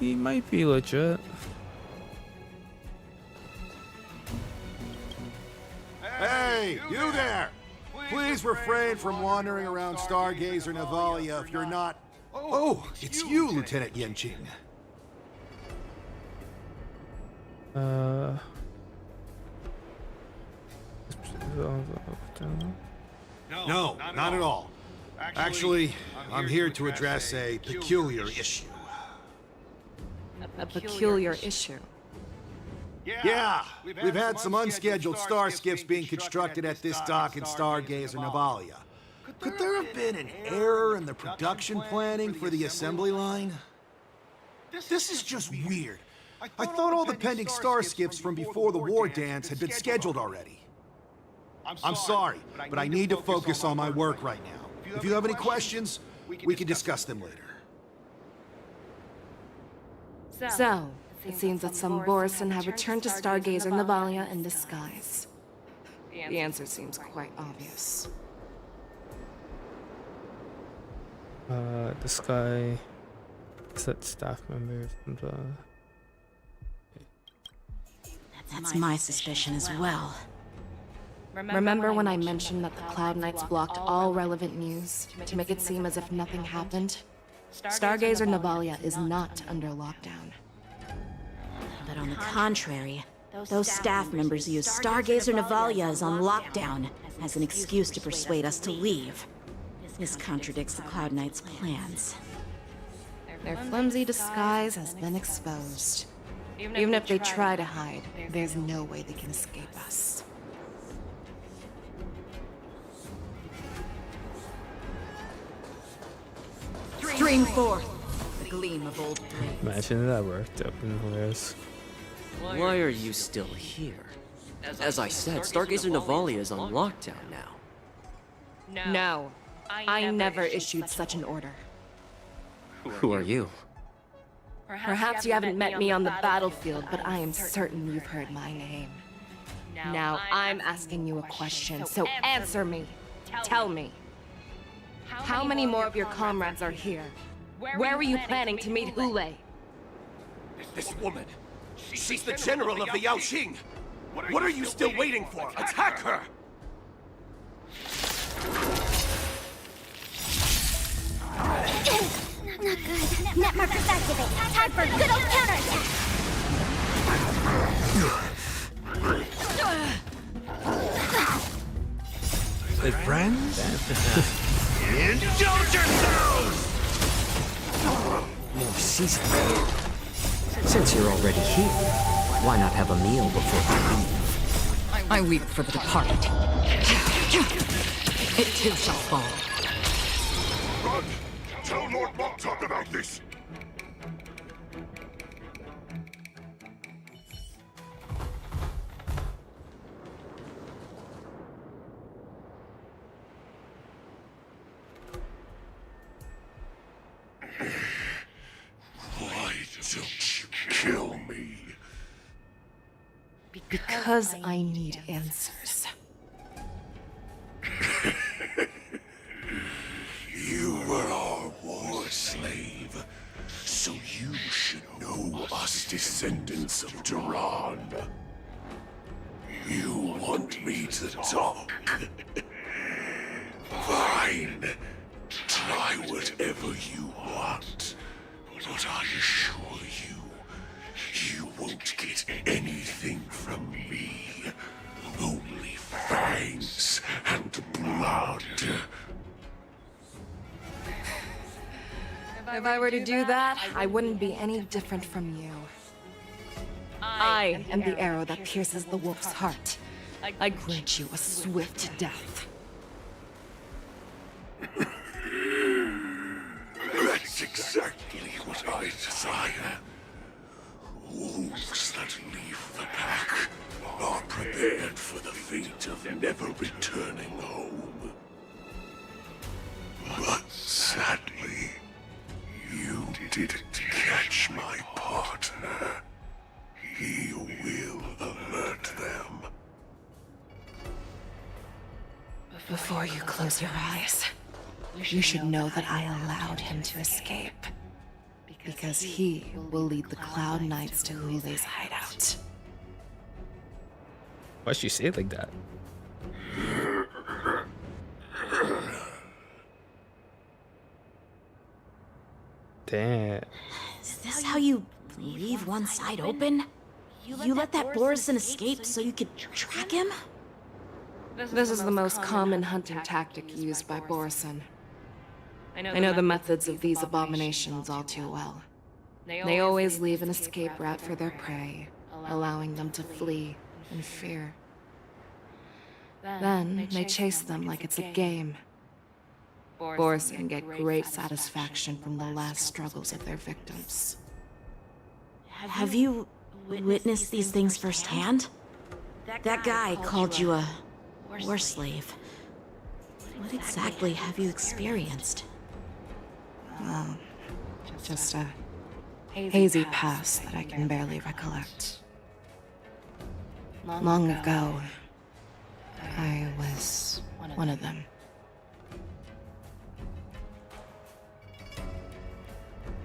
Speaker 1: He might be legit.
Speaker 22: Hey, you there! Please refrain from wandering around Stargazer Navalia if you're not... Oh, it's you, Lieutenant Yenxing. No, not at all. Actually, I'm here to address a peculiar issue.
Speaker 8: A peculiar issue.
Speaker 22: Yeah, we've had some unscheduled star skiffs being constructed at this dock in Stargazer Navalia. Could there have been an error in the production planning for the assembly line? This is just weird. I thought all the pending star skiffs from before the war dance had been scheduled already. I'm sorry, but I need to focus on my work right now. If you have any questions, we can discuss them later.
Speaker 8: So, it seems that some Borison have returned to Stargazer Navalia in disguise. The answer seems quite obvious.
Speaker 1: This guy is that staff member from the...
Speaker 2: That's my suspicion as well.
Speaker 8: Remember when I mentioned that the Cloud Knights blocked all relevant news to make it seem as if nothing happened? Stargazer Navalia is not under lockdown.
Speaker 2: But on the contrary, those staff members use Stargazer Navalia is on lockdown as an excuse to persuade us to leave. This contradicts the Cloud Knights' plans.
Speaker 8: Their flimsy disguise has been exposed. Even if they try to hide, there's no way they can escape us.
Speaker 2: Stream forth the gleam of old blades.
Speaker 1: Imagine that worked. That would be hilarious.
Speaker 14: Why are you still here? As I said, Stargazer Navalia is on lockdown now.
Speaker 8: No, I never issued such an order.
Speaker 14: Who are you?
Speaker 8: Perhaps you haven't met me on the battlefield, but I am certain you've heard my name. Now I'm asking you a question, so answer me. Tell me. How many more of your comrades are here? Where were you planning to meet Hule?
Speaker 20: This woman, she's the general of the Yaoxing. What are you still waiting for? Attack her!
Speaker 4: Not good. Net markers activate. Time for a good old counterattack.
Speaker 15: with friends?
Speaker 21: Indulge yourselves!
Speaker 14: More seasoning. Since you're already here, why not have a meal before you leave?
Speaker 17: I weep for the departed. It too shall fall.
Speaker 9: Run! Tell Lord Moktok about this! Why don't you kill me?
Speaker 8: Because I need answers.
Speaker 9: You were our war slave, so you should know us descendants of Duran. You want me to talk? Fine. Try whatever you want. But I assure you, you won't get anything from me. Only fangs and blood.
Speaker 8: If I were to do that, I wouldn't be any different from you. I am the arrow that pierces the wolf's heart. I grant you a swift death.
Speaker 9: That's exactly what I desire. Wolves that leave the pack are prepared for the fate of never returning home. But sadly, you didn't catch my partner. He will alert them.
Speaker 8: Before you close your eyes, you should know that I allowed him to escape. Because he will lead the Cloud Knights to Hule's hideout.
Speaker 1: Why'd she say it like that? Damn.
Speaker 2: Is this how you leave one side open? You let that Borison escape so you could track him?
Speaker 8: This is the most common hunting tactic used by Borison. I know the methods of these abominations all too well. They always leave an escape route for their prey, allowing them to flee in fear. Then they chase them like it's a game. Borison get great satisfaction from the last struggles of their victims.
Speaker 2: Have you witnessed these things firsthand? That guy called you a war slave. What exactly have you experienced?
Speaker 8: Well, just a hazy past that I can barely recollect. Long ago, I was one of them.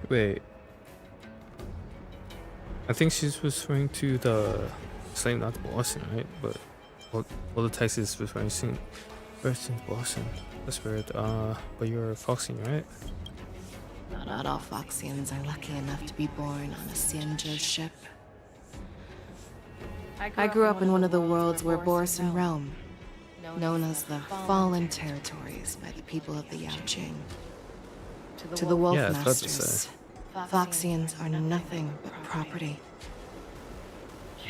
Speaker 1: Wait. I think she's referring to the slave, not the Boston, right? But all the text is referring to Boston. That's weird. But you're Foxian, right?
Speaker 8: Not all Foxians are lucky enough to be born on a Xianzhou ship. I grew up in one of the worlds where Borison roam, known as the Fallen Territories by the people of the Yaoqing. To the Wolf Masters, Foxians are nothing but property.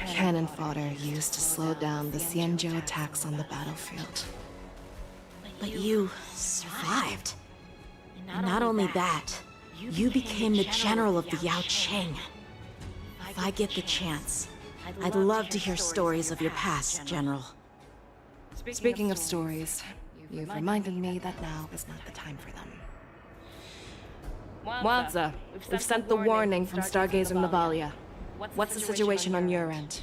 Speaker 8: Cannon fodder used to slow down the Xianzhou attacks on the battlefield.
Speaker 2: But you survived. And not only that, you became the general of the Yaoqing. If I get the chance, I'd love to hear stories of your past, General.
Speaker 8: Speaking of stories, you've reminded me that now is not the time for them. Wadza, we've sent the warning from Stargazer Navalia. What's the situation on your end?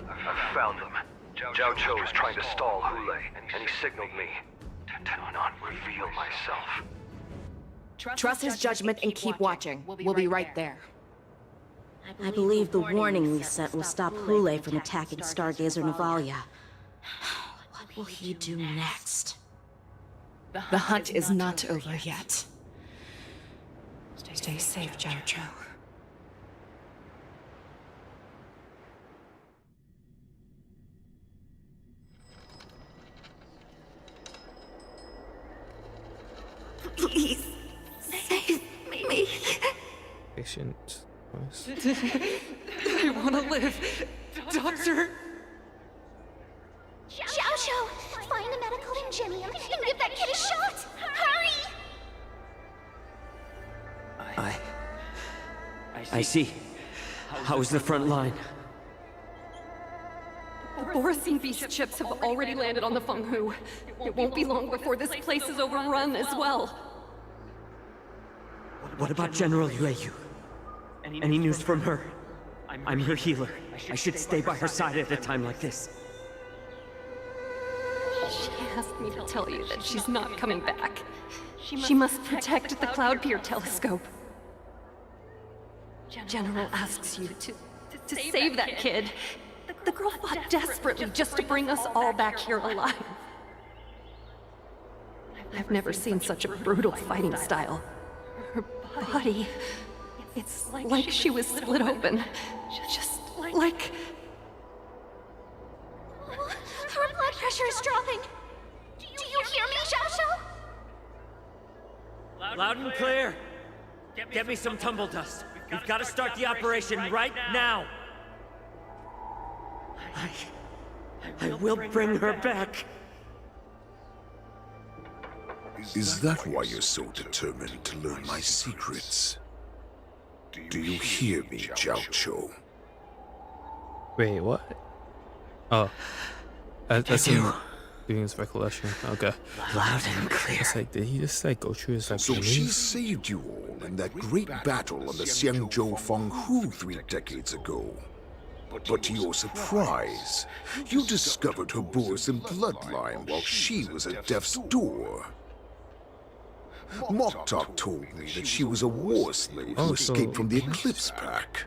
Speaker 19: I've found them. Zhao Cho is trying to stall Hule, and he signaled me to not reveal myself.
Speaker 8: Trust his judgment and keep watching. We'll be right there.
Speaker 2: I believe the warning we sent will stop Hule from attacking Stargazer Navalia. What will he do next?
Speaker 8: The hunt is not over yet. Stay safe, Zhao Cho.
Speaker 17: Please, save me.
Speaker 1: Patient voice.
Speaker 17: I want to live. Doctor.
Speaker 11: Xiao, find the medical ingenium and give that kid a shot! Hurry!
Speaker 14: I see. How is the front line?
Speaker 17: The Borosine beast chips have already landed on the Fenghu. It won't be long before this place is overrun as well.
Speaker 14: What about General Yueyu? Any news from her? I'm her healer. I should stay by her side at a time like this.
Speaker 17: She asked me to tell you that she's not coming back. She must protect the Cloud Pier telescope. General asks you to save that kid. The girl fought desperately just to bring us all back here alive. I've never seen such a brutal fighting style. Her body, it's like she was split open. Just like...
Speaker 11: Her blood pressure is dropping! Do you hear me, Xiao?
Speaker 14: Loud and clear! Get me some tumble dust. We've got to start the operation right now! I will bring her back!
Speaker 15: Is that why you're so determined to learn my secrets? Do you hear me, Jiao?
Speaker 1: Wait, what? Oh. That's him doing his recollection. Okay.
Speaker 14: Loud and clear.
Speaker 1: It's like, did he just like go through his like
Speaker 15: So she
Speaker 1: memories?
Speaker 15: saved you all in that great battle on the Xiangzhou Fenghu 3 decades ago. But to your surprise, you discovered her Borosine bloodline while she was at death's door. Moktok told me that she was a war slave who escaped from the Eclipse Pack.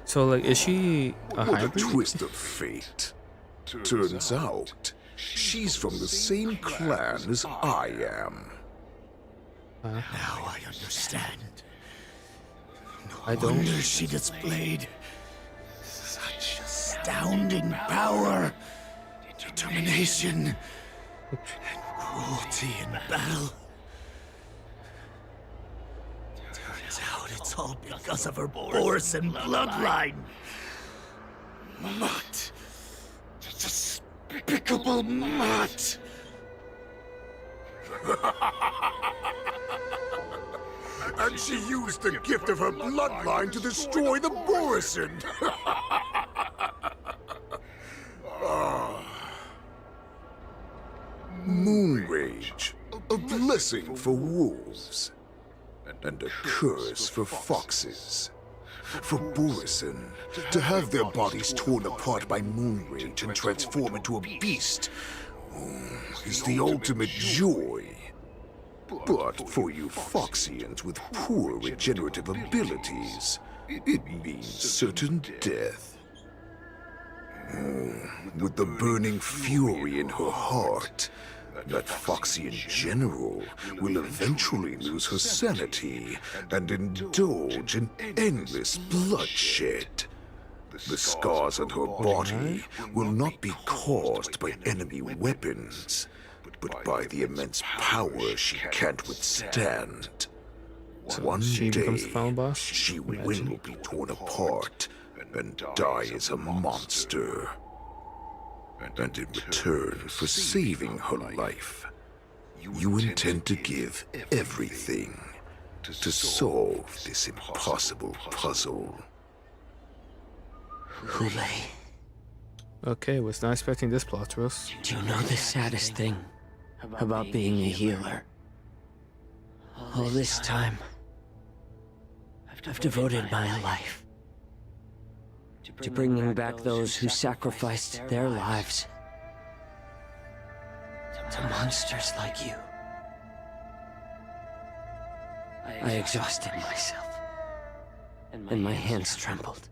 Speaker 1: So like, is she a
Speaker 15: What
Speaker 1: hybrid?
Speaker 15: a twist of fate. Turns out, she's from the same clan as I am.
Speaker 18: Now I understand.
Speaker 1: I don't.
Speaker 18: Wonder she displayed such astounding power, determination, and cruelty in battle. Turns out it's all because of her Borosine bloodline. Mutt. Despicable mutt.
Speaker 15: And she used the gift of her bloodline to destroy the Borosine. Moon Rage, a blessing for wolves, and a curse for foxes. For Borosine, to have their bodies torn apart by Moon Rage and transform into a beast is the ultimate joy. But for you Foxians with poor regenerative abilities, it means certain death. With the burning fury in her heart, that Foxian general will eventually lose her sanity and indulge in endless bloodshed. The scars on her body will not be caused by enemy weapons, but by the immense power she can't withstand. One day, she will be torn apart and die as a monster. And in return for saving her life, you intend to give everything to solve this impossible puzzle.
Speaker 14: Hule,
Speaker 1: Okay, was not expecting this plot twist.
Speaker 14: do you know the saddest thing about being a healer? All this time, I've devoted my life to bringing back those who sacrificed their lives to monsters like you. I exhausted myself, and my hands trembled.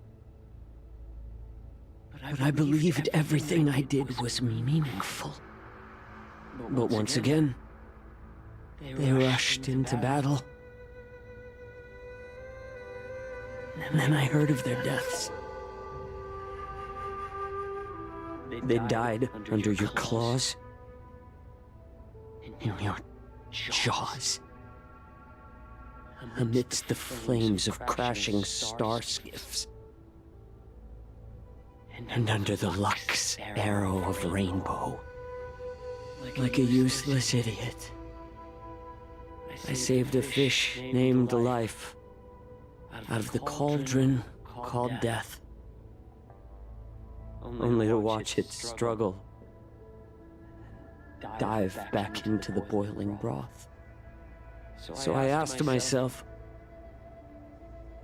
Speaker 14: But I believed everything I did was meaningful. But once again, they rushed into battle. And then I heard of their deaths. They died under your claws, in your jaws. amidst the flames of crashing star skiffs. And under the Lux arrow of rainbow, like a useless idiot, I saved a fish named Life out of the cauldron called Death, only to watch it struggle, dive back into the boiling broth. So I asked myself,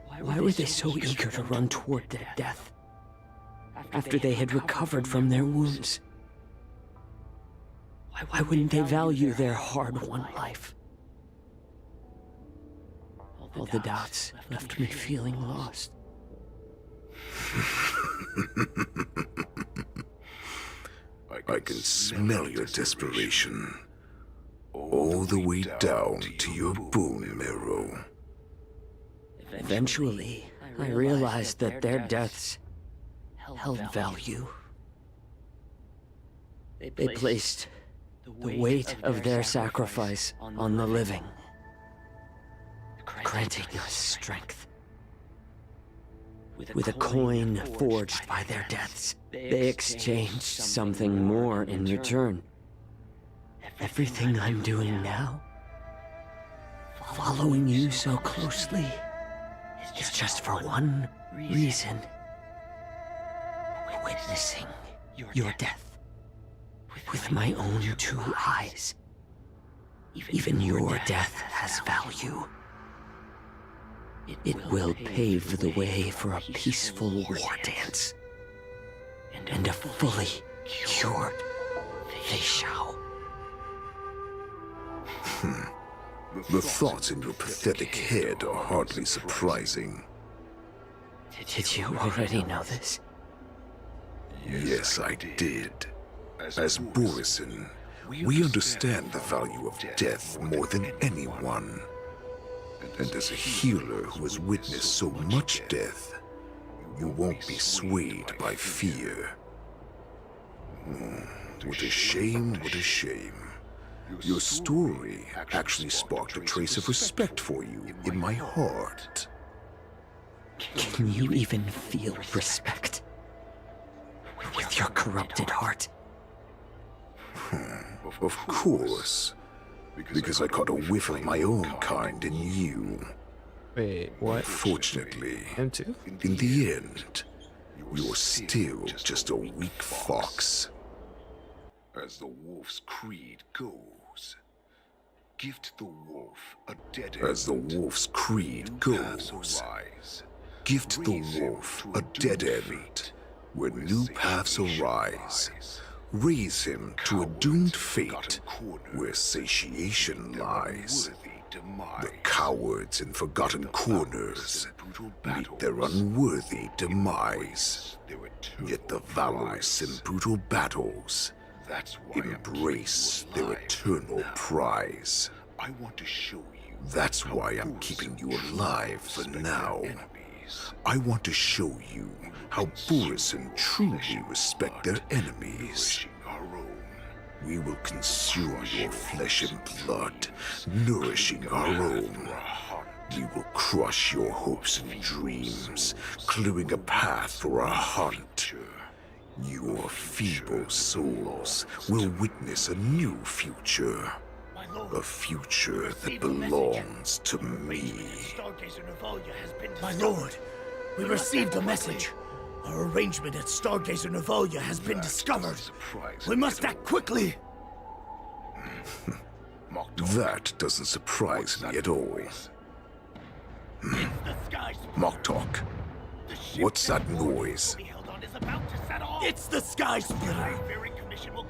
Speaker 14: why were they so eager to run toward their death after they had recovered from their wounds? Why wouldn't they value their hard-won life? All the doubts left me feeling lost.
Speaker 15: I can smell your desperation, all the way down to your bone marrow.
Speaker 14: Eventually, I realized that their deaths held value. They placed the weight of their sacrifice on the living, granting us strength. With a coin forged by their deaths, they exchanged something more in return. Everything I'm doing now, following you so closely, is just for one reason: witnessing your death with my own two eyes. Even your death has value. It will pave the way for a peaceful war dance and a fully cured Feishao.
Speaker 15: The thoughts in your pathetic head are hardly surprising.
Speaker 14: Did you already know this?
Speaker 15: Yes, I did. As Borisin, we understand the value of death more than anyone. And as a healer who has witnessed so much death, you won't be swayed by fear. What a shame, what a shame. Your story actually sparked a trace of respect for you in my heart.
Speaker 14: Can you even feel respect with your corrupted heart?
Speaker 15: Of course. Because I caught a whiff of my own kind in you.
Speaker 1: Wait, what?
Speaker 15: Unfortunately,
Speaker 1: Him too?
Speaker 15: in the end, you're still just a weak fox. As the wolf's creed goes, gift the wolf a dead end. As the wolf's creed goes, gift the wolf a dead end. When new paths arise, raise him to a doomed fate where satiation lies. The cowards in forgotten corners meet their unworthy demise. Yet the valorous in brutal battles embrace their eternal prize. That's why I'm keeping you alive for now. I want to show you how Borisin truly respect their enemies. We will consume your flesh and blood, nourishing our own. We will crush your hopes and dreams, clearing a path for our hunt. Your feeble souls will witness a new future. A future that belongs to me.
Speaker 18: My lord, we received a message. Our arrangement at Stargazer Navalia has been discovered. We must act quickly.
Speaker 15: That doesn't surprise me at all. Moktok, what's that noise?
Speaker 18: It's the Sky Splitter.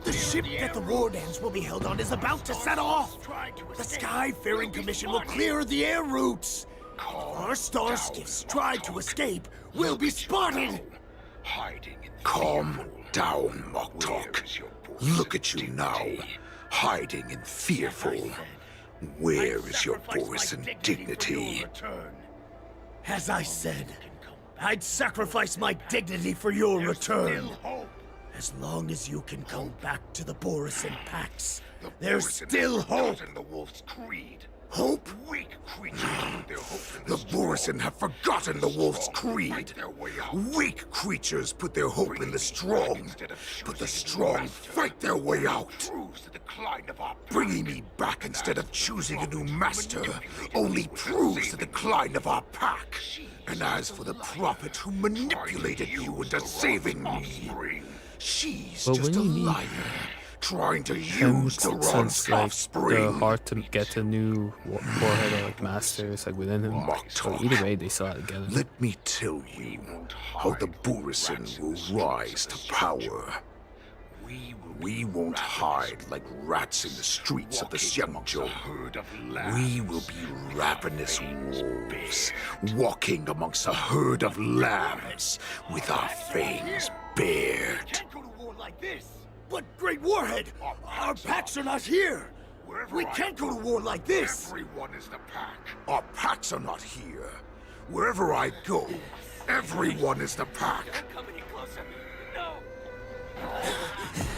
Speaker 18: The ship that the war dance will be held on is about to set off. The Skyfaring Commission will clear the air routes. If our star skiffs try to escape, we'll be spotted.
Speaker 15: Calm down, Moktok. Look at you now, hiding and fearful. Where is your Borisin dignity?
Speaker 18: As I said, I'd sacrifice my dignity for your return. As long as you can come back to the Borisin Pax, there's still hope.
Speaker 15: Hope? The Borisin have forgotten the wolf's creed. Weak creatures put their hope in the strong, but the strong fight their way out. Bringing me back instead of choosing a new master only proves the decline of our pack. And as for the prophet who manipulated you into saving me, she's just a liar. Trying to use the wrong offspring.
Speaker 1: The hard to get a new warhead or like masters like within him. So either way, they saw it together.
Speaker 15: Let me tell you how the Borisin will rise to power. We won't hide like rats in the streets of the Xiangzhou. We will be ravenous wolves, walking amongst a herd of lambs with our fangs bared.
Speaker 22: But Great Warhead, our packs are not here. We can't go to war like this.
Speaker 15: Everyone is the pack. Our packs are not here. Wherever I go, everyone is the pack.
Speaker 21: Come any closer. No.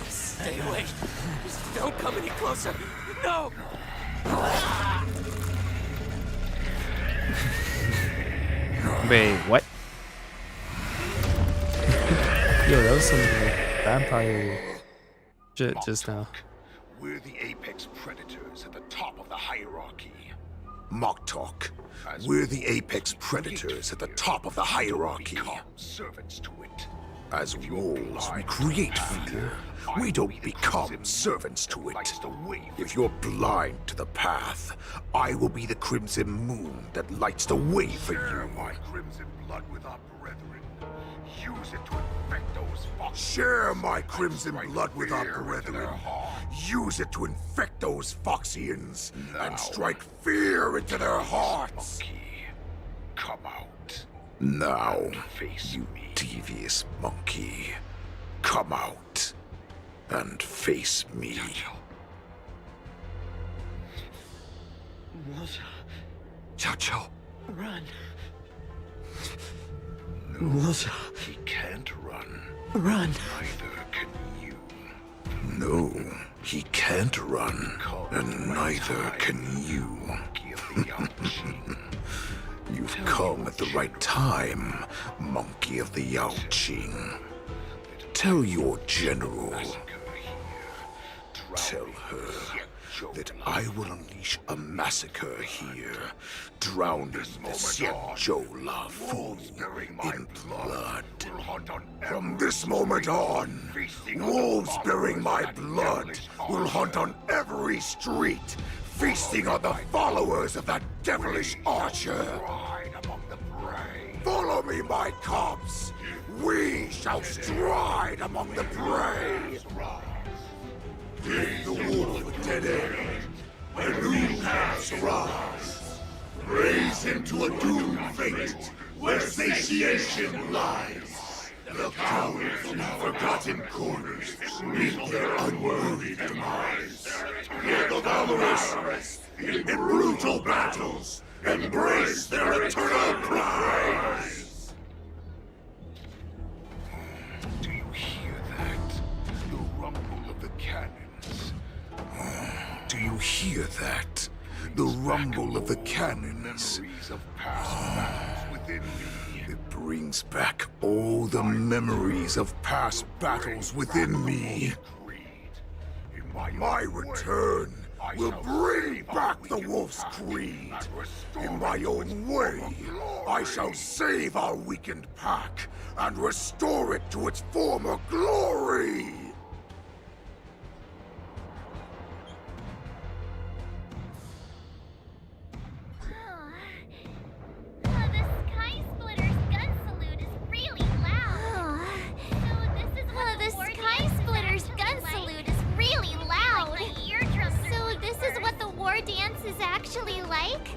Speaker 21: Stay away. Just don't come any closer. No.
Speaker 1: Wait, what? Yo, that was some like vampire shit just now.
Speaker 15: We're the apex predators at the top of the hierarchy. Mock talk. We're the apex predators at the top of the hierarchy. Servants to it. As wolves, we create fear. We don't become servants to it. If you're blind to the path, I will be the crimson moon that lights the way for you. My crimson blood with our brethren. Use it to infect those foxes. Share my crimson blood with our brethren. Use it to infect those Foxians and strike fear into their hearts. Come out. Now, you devious monkey. Come out and face me. Chow Chow.
Speaker 21: Run.
Speaker 15: Melissa. He can't run.
Speaker 21: Run.
Speaker 15: Neither can you. No, he can't run, and neither can you. You've come at the right time, Monkey of the Yaoqing. Tell your general. Tell her that I will unleash a massacre here, drowning the Xianzhou La Fu in blood. From this moment on, wolves bearing my blood will hunt on every street, feasting on the followers of that devilish archer. Follow me, my cubs. We shall stride among the prey. Give the wolf a dead end. A new path rise. Raise him to a doomed fate where satiation lies. The cowards in forgotten corners meet their unworthy demise. Yet the valorous, in brutal battles, embrace their eternal prize. Do you hear that? The rumble of the cannons. Do you hear that? The rumble of the cannons. It brings back all the memories of past battles within me. My return will bring back the wolf's creed. In my own way, I shall save our weakened pack and restore it to its former glory.
Speaker 4: Actually like?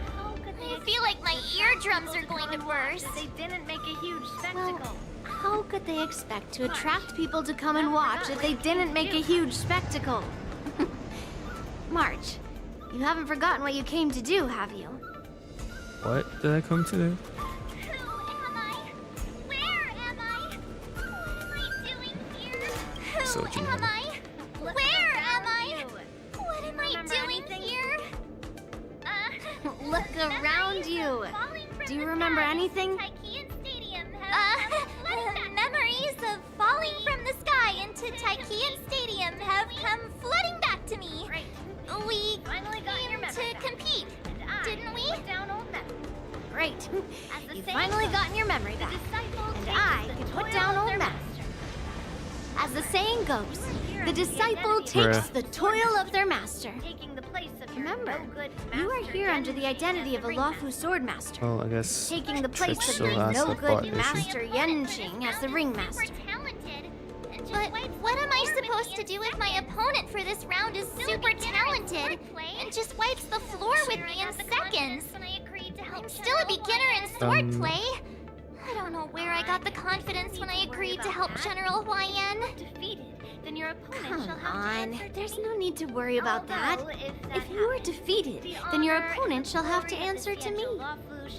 Speaker 4: I feel like my eardrums are going to burst.
Speaker 11: They didn't make a huge spectacle.
Speaker 4: Well, how could they expect to attract people to come and watch if they didn't make a huge spectacle? March, you haven't forgotten what you came to do, have you?
Speaker 1: What did I come to do? So
Speaker 4: Who am I? Where am I? What am I doing here? around you. Do you remember anything?
Speaker 11: Memories of falling from the sky into Tykean Stadium have come flooding back to me. We came to compete, didn't we?
Speaker 4: Great. You've finally gotten your memory back. And I can put down old master. As the saying goes, the disciple takes the toil of their master. Remember, you are here under the identity of a lawful swordmaster.
Speaker 1: Well, I guess
Speaker 4: Taking the place
Speaker 1: Trick
Speaker 4: of
Speaker 1: still
Speaker 4: your
Speaker 1: has a
Speaker 4: no-good
Speaker 1: bot issue.
Speaker 4: master Yenching as the ringmaster.
Speaker 11: But what am I supposed to do if my opponent for this round is super talented and just wipes the floor with me in seconds? I'm still a beginner in swordplay. I don't know where I got the confidence when I agreed to help General Huayan.
Speaker 4: Come on, there's no need to worry about that. If you are defeated, then your opponent shall have to answer to me.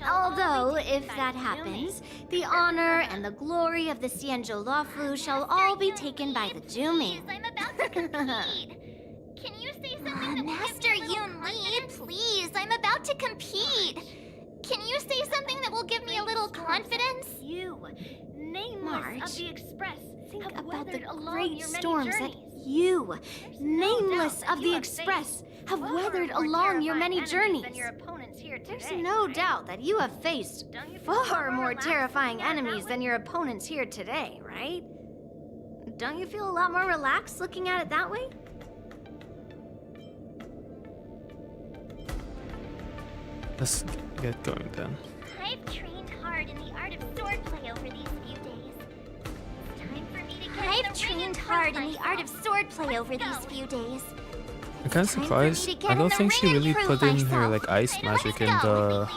Speaker 4: Although, if that happens, the honor and the glory of the Xianzhou Luofu shall all be taken by the Juming.
Speaker 11: Can you say something Master Yun Li, please, I'm about to compete. Can you say something that will give me a little confidence?
Speaker 4: March, think about the great storms that you, nameless of the Express, have weathered along your many journeys. There's no doubt that you have faced far more terrifying enemies than your opponents here today, right? Don't you feel a lot more relaxed looking at it that way?
Speaker 1: Let's get going then.
Speaker 11: I've trained hard in the art of swordplay over these few days. It's time for me to get I've trained hard in the art of swordplay over these few days.
Speaker 1: I'm kind of surprised. I don't think she really put in her like ice magic in the.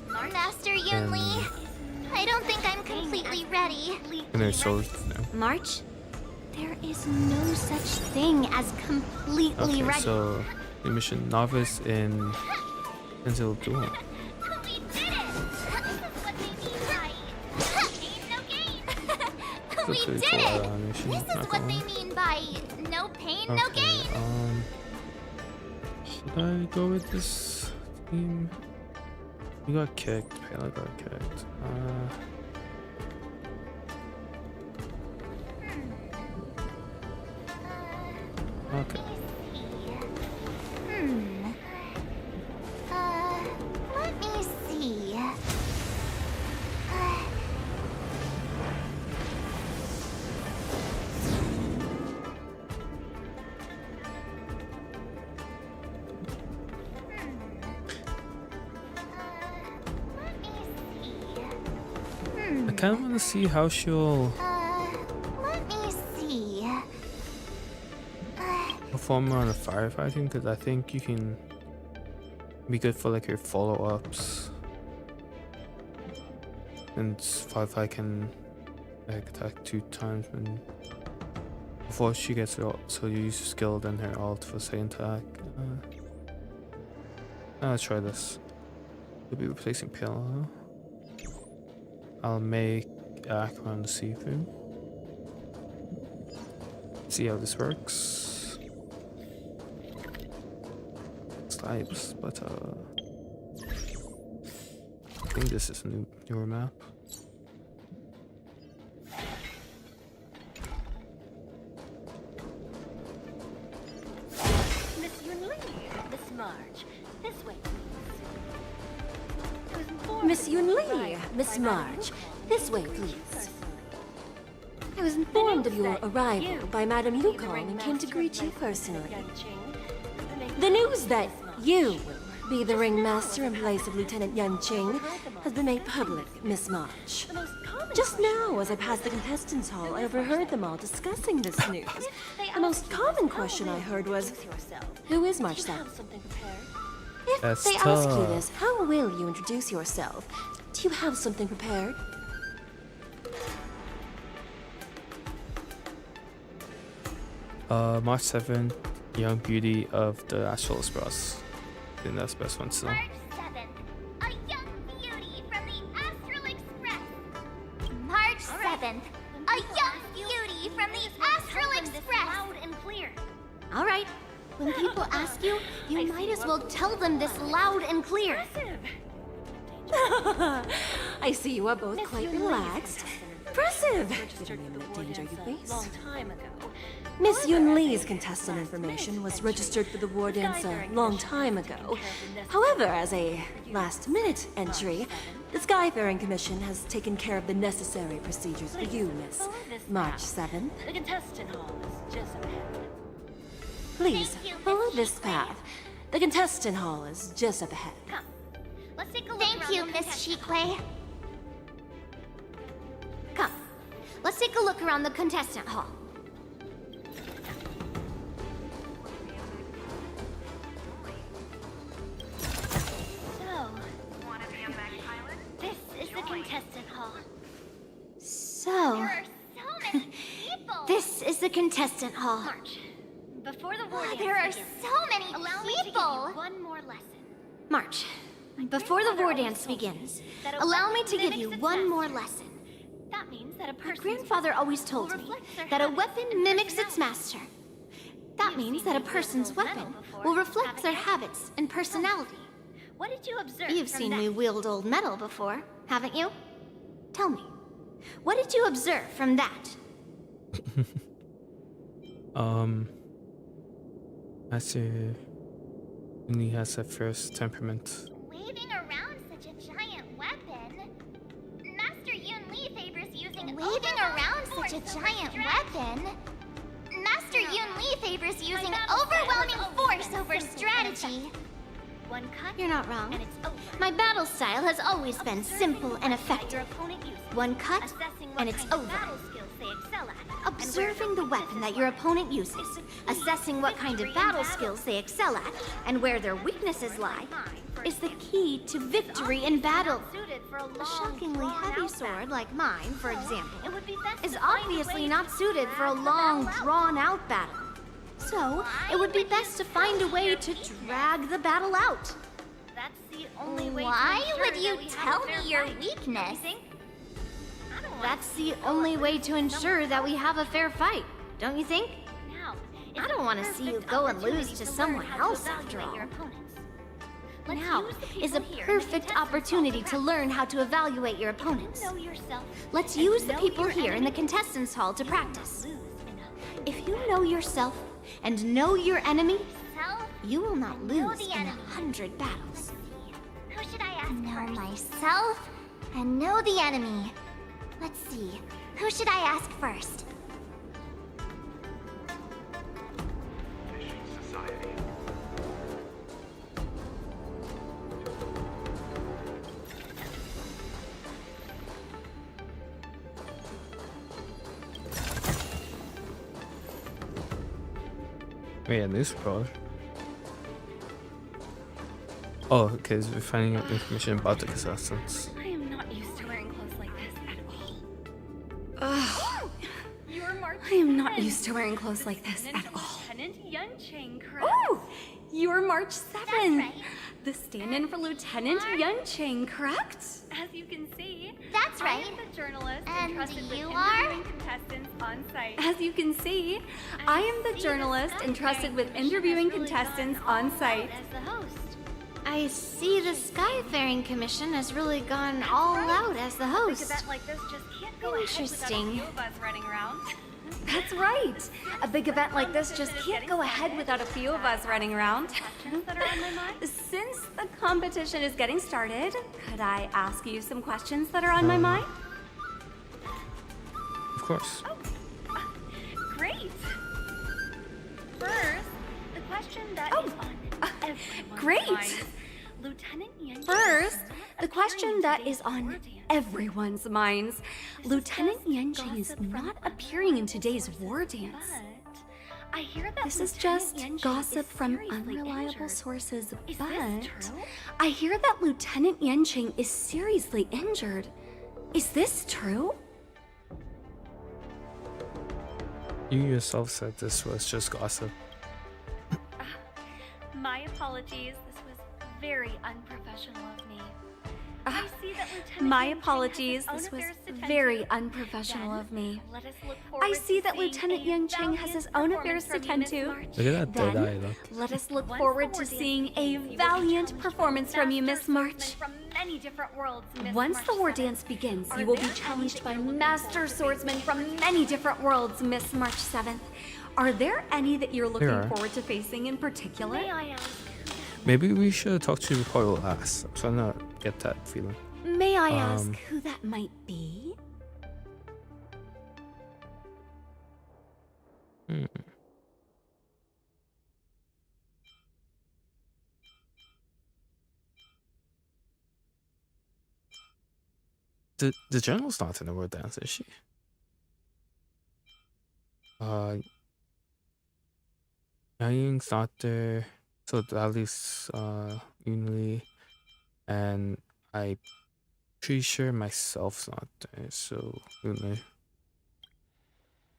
Speaker 11: Master Yun Li, I don't think I'm completely ready.
Speaker 1: In her sword. No.
Speaker 4: March, there is no such thing as completely
Speaker 1: Okay,
Speaker 4: ready.
Speaker 1: so the mission novice in until duel.
Speaker 11: We did it! This is what they mean by no pain, no gain.
Speaker 1: Should I go with this team? You got kicked. Pela got kicked. Okay.
Speaker 11: Let me see.
Speaker 1: I kind of want to see how she'll
Speaker 11: Let me see.
Speaker 1: perform on the firefighting, because I think you can be good for like your follow-ups. And firefight can like attack 2 times when before she gets her ult, so you use your skill then her ult for second attack. Let's try this. We'll be replacing Pela. I'll make Akron the see-through. See how this works. Snipes, but I think this is a newer map.
Speaker 6: Miss Yun Li, Miss March, this way, please.
Speaker 17: Miss Yun Li, Miss March, this way, please. I was informed of your arrival by Madame Yukong and came to greet you personally. The news that you will be the ringmaster in place of Lieutenant Yanqing has been made public, Miss March. Just now, as I passed the contestants' hall, I overheard them all discussing this news. The most common question I heard was, who is Marcel? If
Speaker 1: That's
Speaker 17: they ask you
Speaker 1: tough.
Speaker 17: this, how will you introduce yourself? Do you have something prepared?
Speaker 1: March 7th, Young Beauty of the Astral Express. I think that's the best one still.
Speaker 11: March 7th, a young beauty from the Astral Express. March 7th, a young beauty from the Astral Express.
Speaker 6: Loud and clear.
Speaker 4: All right, When people ask you, you might as well tell them this loud and clear.
Speaker 17: I see you are both quite relaxed. Impressive! Given the imminent danger you face. Miss Yun Lee's contestant information was registered for the war dance a long time ago. However, as a last-minute entry, the Skyfaring Commission has taken care of the necessary procedures for you, Miss. March 7th.
Speaker 6: The contestant hall is just ahead.
Speaker 17: Please, follow this path. The contestant hall is just up ahead.
Speaker 6: Come. Let's take a look.
Speaker 4: Thank you, Miss Shikwe. Come, let's take a look around the contestant hall.
Speaker 6: This is the contestant hall.
Speaker 4: So,
Speaker 6: There are so many people.
Speaker 4: this is the contestant hall.
Speaker 6: March. Before the war dance
Speaker 4: There are
Speaker 6: begins,
Speaker 4: so many
Speaker 6: allow me to give
Speaker 4: people.
Speaker 6: you one more lesson.
Speaker 4: March, before the war dance begins, allow me to give you one more lesson.
Speaker 6: That means that a
Speaker 4: My
Speaker 6: person's
Speaker 4: grandfather always told me that a weapon mimics its master. That means that a person's weapon will reflect their habits and personality.
Speaker 6: What did you observe?
Speaker 4: You've
Speaker 6: from
Speaker 4: seen
Speaker 6: that?
Speaker 4: me wield old metal before, haven't you? Tell me, what did you observe from that?
Speaker 1: I see. He has a fierce temperament.
Speaker 11: Waving around such a giant weapon. Master Yun Li favors using
Speaker 4: Waving around such a giant weapon?
Speaker 11: Master Yun Li favors using overwhelming force over strategy.
Speaker 6: One cut,
Speaker 4: You're not wrong.
Speaker 6: and it's over.
Speaker 4: My battle style has always been simple and
Speaker 6: Your
Speaker 4: effective.
Speaker 6: opponent uses.
Speaker 4: One cut,
Speaker 6: Assessing what
Speaker 4: and it's
Speaker 6: kind of
Speaker 4: over.
Speaker 6: battle skills they excel at.
Speaker 4: Observing the weapon that your opponent uses, assessing what kind of battle skills they excel at, and where their weaknesses lie, is the key to victory in battle.
Speaker 6: Suited for a
Speaker 4: A
Speaker 6: long,
Speaker 4: shockingly heavy
Speaker 6: drawn-out
Speaker 4: sword like mine, for example,
Speaker 6: It would be best
Speaker 4: is
Speaker 6: to find a
Speaker 4: obviously
Speaker 6: way
Speaker 4: not
Speaker 6: to
Speaker 4: suited for a
Speaker 6: drag the
Speaker 4: long,
Speaker 6: battle out.
Speaker 4: drawn-out battle. So, it would be best to find a way to drag the battle out.
Speaker 6: That's the only way
Speaker 11: Why
Speaker 6: to ensure
Speaker 11: would
Speaker 6: that
Speaker 11: you
Speaker 6: we have
Speaker 11: tell
Speaker 6: a fair
Speaker 11: me your
Speaker 6: fight, don't
Speaker 11: weakness?
Speaker 6: you think? I don't want
Speaker 4: That's the only way to ensure that we have a fair fight, don't you think?
Speaker 6: now.
Speaker 4: I don't want to see you go and lose to someone else after all. Now is a perfect opportunity to learn how to evaluate your opponents.
Speaker 6: Know yourself.
Speaker 4: Let's use the people here in the contestants hall to practice. If you know yourself and know your enemy, you will not lose in 100 battles.
Speaker 11: Who should I ask know myself and know the enemy. Let's see. Who should I ask first?
Speaker 1: Yeah, news report. Oh, okay, so we're finding out information about the contestants.
Speaker 6: I am not used to wearing clothes like this at all.
Speaker 10: Ugh.
Speaker 6: You're March
Speaker 10: I am not
Speaker 6: 10th.
Speaker 10: used to wearing clothes like this at all.
Speaker 6: Lieutenant Yun Chang, correct?
Speaker 10: Oh! You're March 7th! The stand-in for Lieutenant Yun Chang, correct?
Speaker 6: As you can see,
Speaker 11: That's right.
Speaker 6: I am the journalist
Speaker 11: And
Speaker 6: entrusted with
Speaker 11: you are?
Speaker 6: interviewing contestants on site.
Speaker 10: As you can see, I am the journalist entrusted with interviewing contestants on site.
Speaker 6: As the host.
Speaker 4: I see the Skyfaring Commission has really gone all out as the
Speaker 6: Big
Speaker 4: host.
Speaker 6: event like this just can't go ahead without a
Speaker 4: Interesting.
Speaker 6: few of us running around.
Speaker 10: That's right! A big event like this just can't go ahead without a few of us running around.
Speaker 6: That are on my mind.
Speaker 10: Since the competition is getting started, could I ask you some questions that are on my mind?
Speaker 1: Of course.
Speaker 6: Great. First, the question that is on everyone's
Speaker 10: great.
Speaker 6: minds. Lieutenant Yan
Speaker 10: First, the question that is on everyone's minds. Lieutenant Yan Chang is not appearing in today's war dance.
Speaker 6: I hear that
Speaker 10: This is
Speaker 6: Lieutenant
Speaker 10: just
Speaker 6: Yan Chang
Speaker 10: gossip
Speaker 6: is
Speaker 10: from
Speaker 6: seriously
Speaker 10: unreliable
Speaker 6: injured.
Speaker 10: sources,
Speaker 6: Is
Speaker 10: but
Speaker 6: this true?
Speaker 10: I hear that Lieutenant Yan Chang is seriously injured. Is this true?
Speaker 1: You yourself said this was just gossip.
Speaker 6: My apologies. This was very unprofessional of me.
Speaker 10: My apologies. This was very unprofessional of me. I see that Lieutenant Yanqing has his own affairs to tend to.
Speaker 1: Look at that dead eye
Speaker 10: Then,
Speaker 1: look.
Speaker 10: let us look forward to seeing a valiant performance from you, Miss March. Once the war dance begins, you will be challenged by master swordsmen from many different worlds, Miss March 7th. Are there any that you're looking
Speaker 1: There are.
Speaker 10: forward to facing in particular?
Speaker 1: Maybe we should talk to Coil last. I'm trying to get that feeling.
Speaker 10: May I ask who that might be?
Speaker 1: Hmm. The general's not in the war dance, is she? Yang's not there, so that leaves Yunli, and I'm pretty sure myself's not there, so Yunli.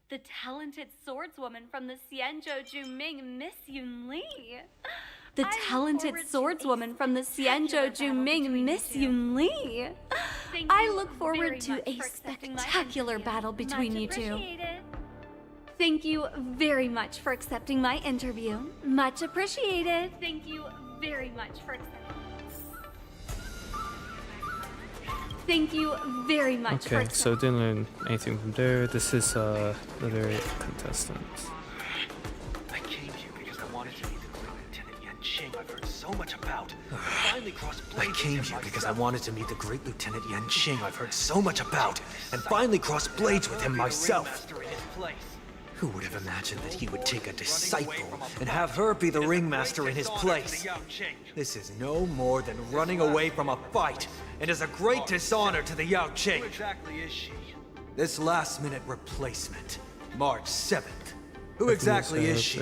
Speaker 12: The talented swordswoman from the Xianzhou Juming, Miss Yunli.
Speaker 10: The talented swordswoman from the Xianzhou Juming, Miss Yunli. I look forward to a spectacular battle between you two. Thank you very much for accepting my interview. Much appreciated.
Speaker 12: Thank you very much for accepting.
Speaker 10: Thank you very much for
Speaker 1: Okay,
Speaker 10: accepting.
Speaker 1: so didn't learn anything from there. This is another contestant.
Speaker 19: I came here because I wanted to meet the great Lieutenant Yanqing I've heard so much about. Finally crossed blades.
Speaker 5: I came here because I wanted to meet the great Lieutenant Yanqing I've heard so much about, and finally cross blades with him myself. Who would have imagined that he would take a disciple and have her be the ringmaster in his place? This is no more than running away from a fight, and is a great dishonor to the Yao Qing.
Speaker 19: Who exactly is she?
Speaker 5: This last-minute replacement, March 7th. Who exactly is she?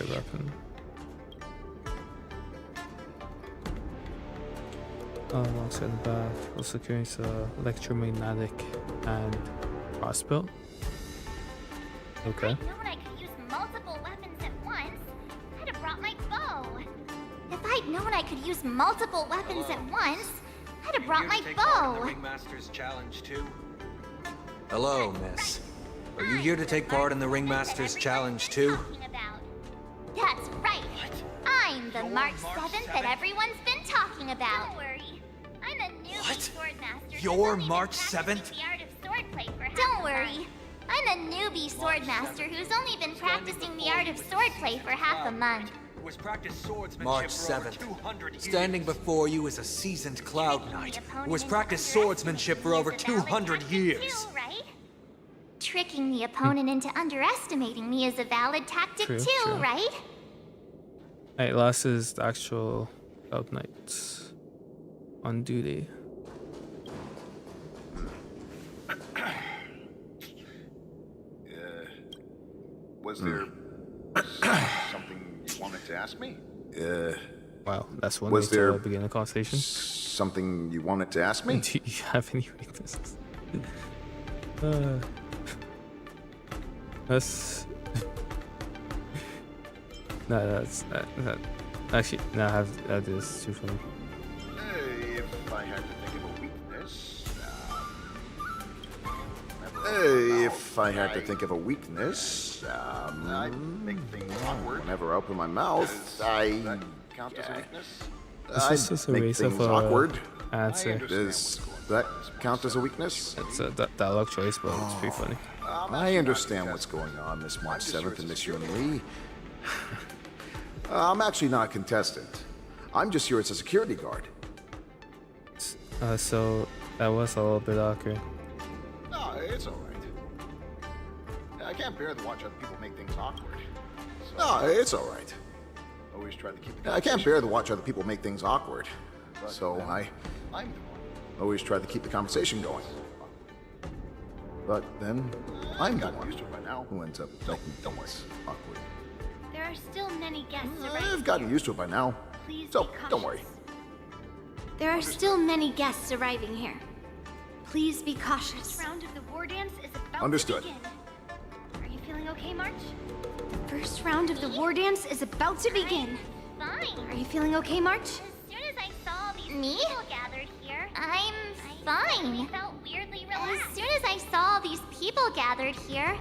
Speaker 1: Alongside the back, also carries electromagnetic and crossbow. Okay.
Speaker 11: Known I could use multiple weapons at once, I'd have brought my bow. If I'd known I could use multiple weapons at once, I'd have brought my bow.
Speaker 19: Ringmaster's challenge too.
Speaker 5: Hello, miss. Are you here to take part in the Ringmaster's Challenge too?
Speaker 11: That's right. I'm the March 7th that everyone's been talking about. Don't worry. I'm a newbie swordmaster.
Speaker 5: You're March 7th?
Speaker 11: Don't worry. I'm a newbie swordmaster who's only been practicing the art of swordplay for half a month.
Speaker 5: March 7th. Standing before you is a seasoned Cloud Knight who has practiced swordsmanship for over 200 years.
Speaker 11: Tricking the opponent into underestimating me is a valid tactic too, right?
Speaker 1: Alright, last is the actual Cloud Knights on duty.
Speaker 13: Was there something you wanted to ask me?
Speaker 1: Wow, that's one
Speaker 13: Was
Speaker 1: way
Speaker 13: there
Speaker 1: to begin a conversation.
Speaker 13: Something you wanted to ask me?
Speaker 1: Do you have any weaknesses? That's no, that actually no, that is too funny.
Speaker 13: If I had to think of a weakness, I make things awkward. Whenever I open my mouth, I count as a weakness.
Speaker 1: This is just a
Speaker 13: make
Speaker 1: waste of
Speaker 13: things awkward.
Speaker 1: answer.
Speaker 13: Does that count as a weakness?
Speaker 1: It's a dialogue choice, but it's pretty funny.
Speaker 13: I understand what's going on, Miss March 7th and Miss Yun Li. I'm actually not a contestant. I'm just here as a security guard.
Speaker 1: So that was a little bit awkward.
Speaker 13: No, it's all right. I can't bear to watch other people make things awkward. No, it's all right. Always try to keep. I can't bear to watch other people make things awkward. So I'm always try to keep the conversation going. But then I'm the one who ends up making things awkward.
Speaker 11: There are still many guests
Speaker 13: I've gotten used to it by now. So don't worry.
Speaker 11: There are still many guests arriving here. Please be cautious.
Speaker 12: This round of the war dance is about
Speaker 13: Understood.
Speaker 12: to begin. Are you feeling okay, March?
Speaker 11: The first round of the war dance is about to begin. Fine. Are you feeling okay, March? As soon as I saw these people gathered here, I'm fine. As soon as I saw all these people gathered here,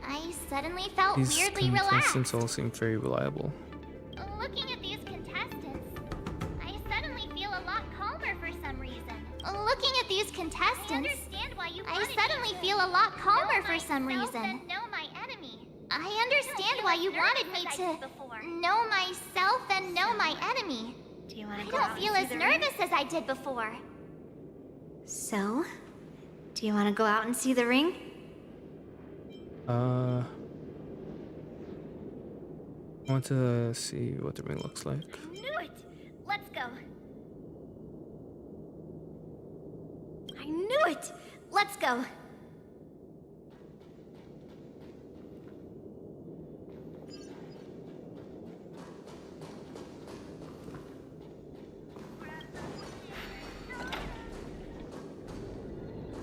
Speaker 11: I suddenly felt
Speaker 1: These
Speaker 11: weirdly relaxed.
Speaker 1: contestants all seem very reliable.
Speaker 11: Looking at these contestants, I suddenly feel a lot calmer for some reason. Looking at these contestants, I suddenly feel a lot calmer for some reason. I understand why you wanted me to know myself and know my enemy. I don't feel as nervous as I did before.
Speaker 6: So, do you want to go out and see the ring?
Speaker 1: I want to see what the ring looks like.
Speaker 11: I knew it! Let's go. I knew it! Let's go.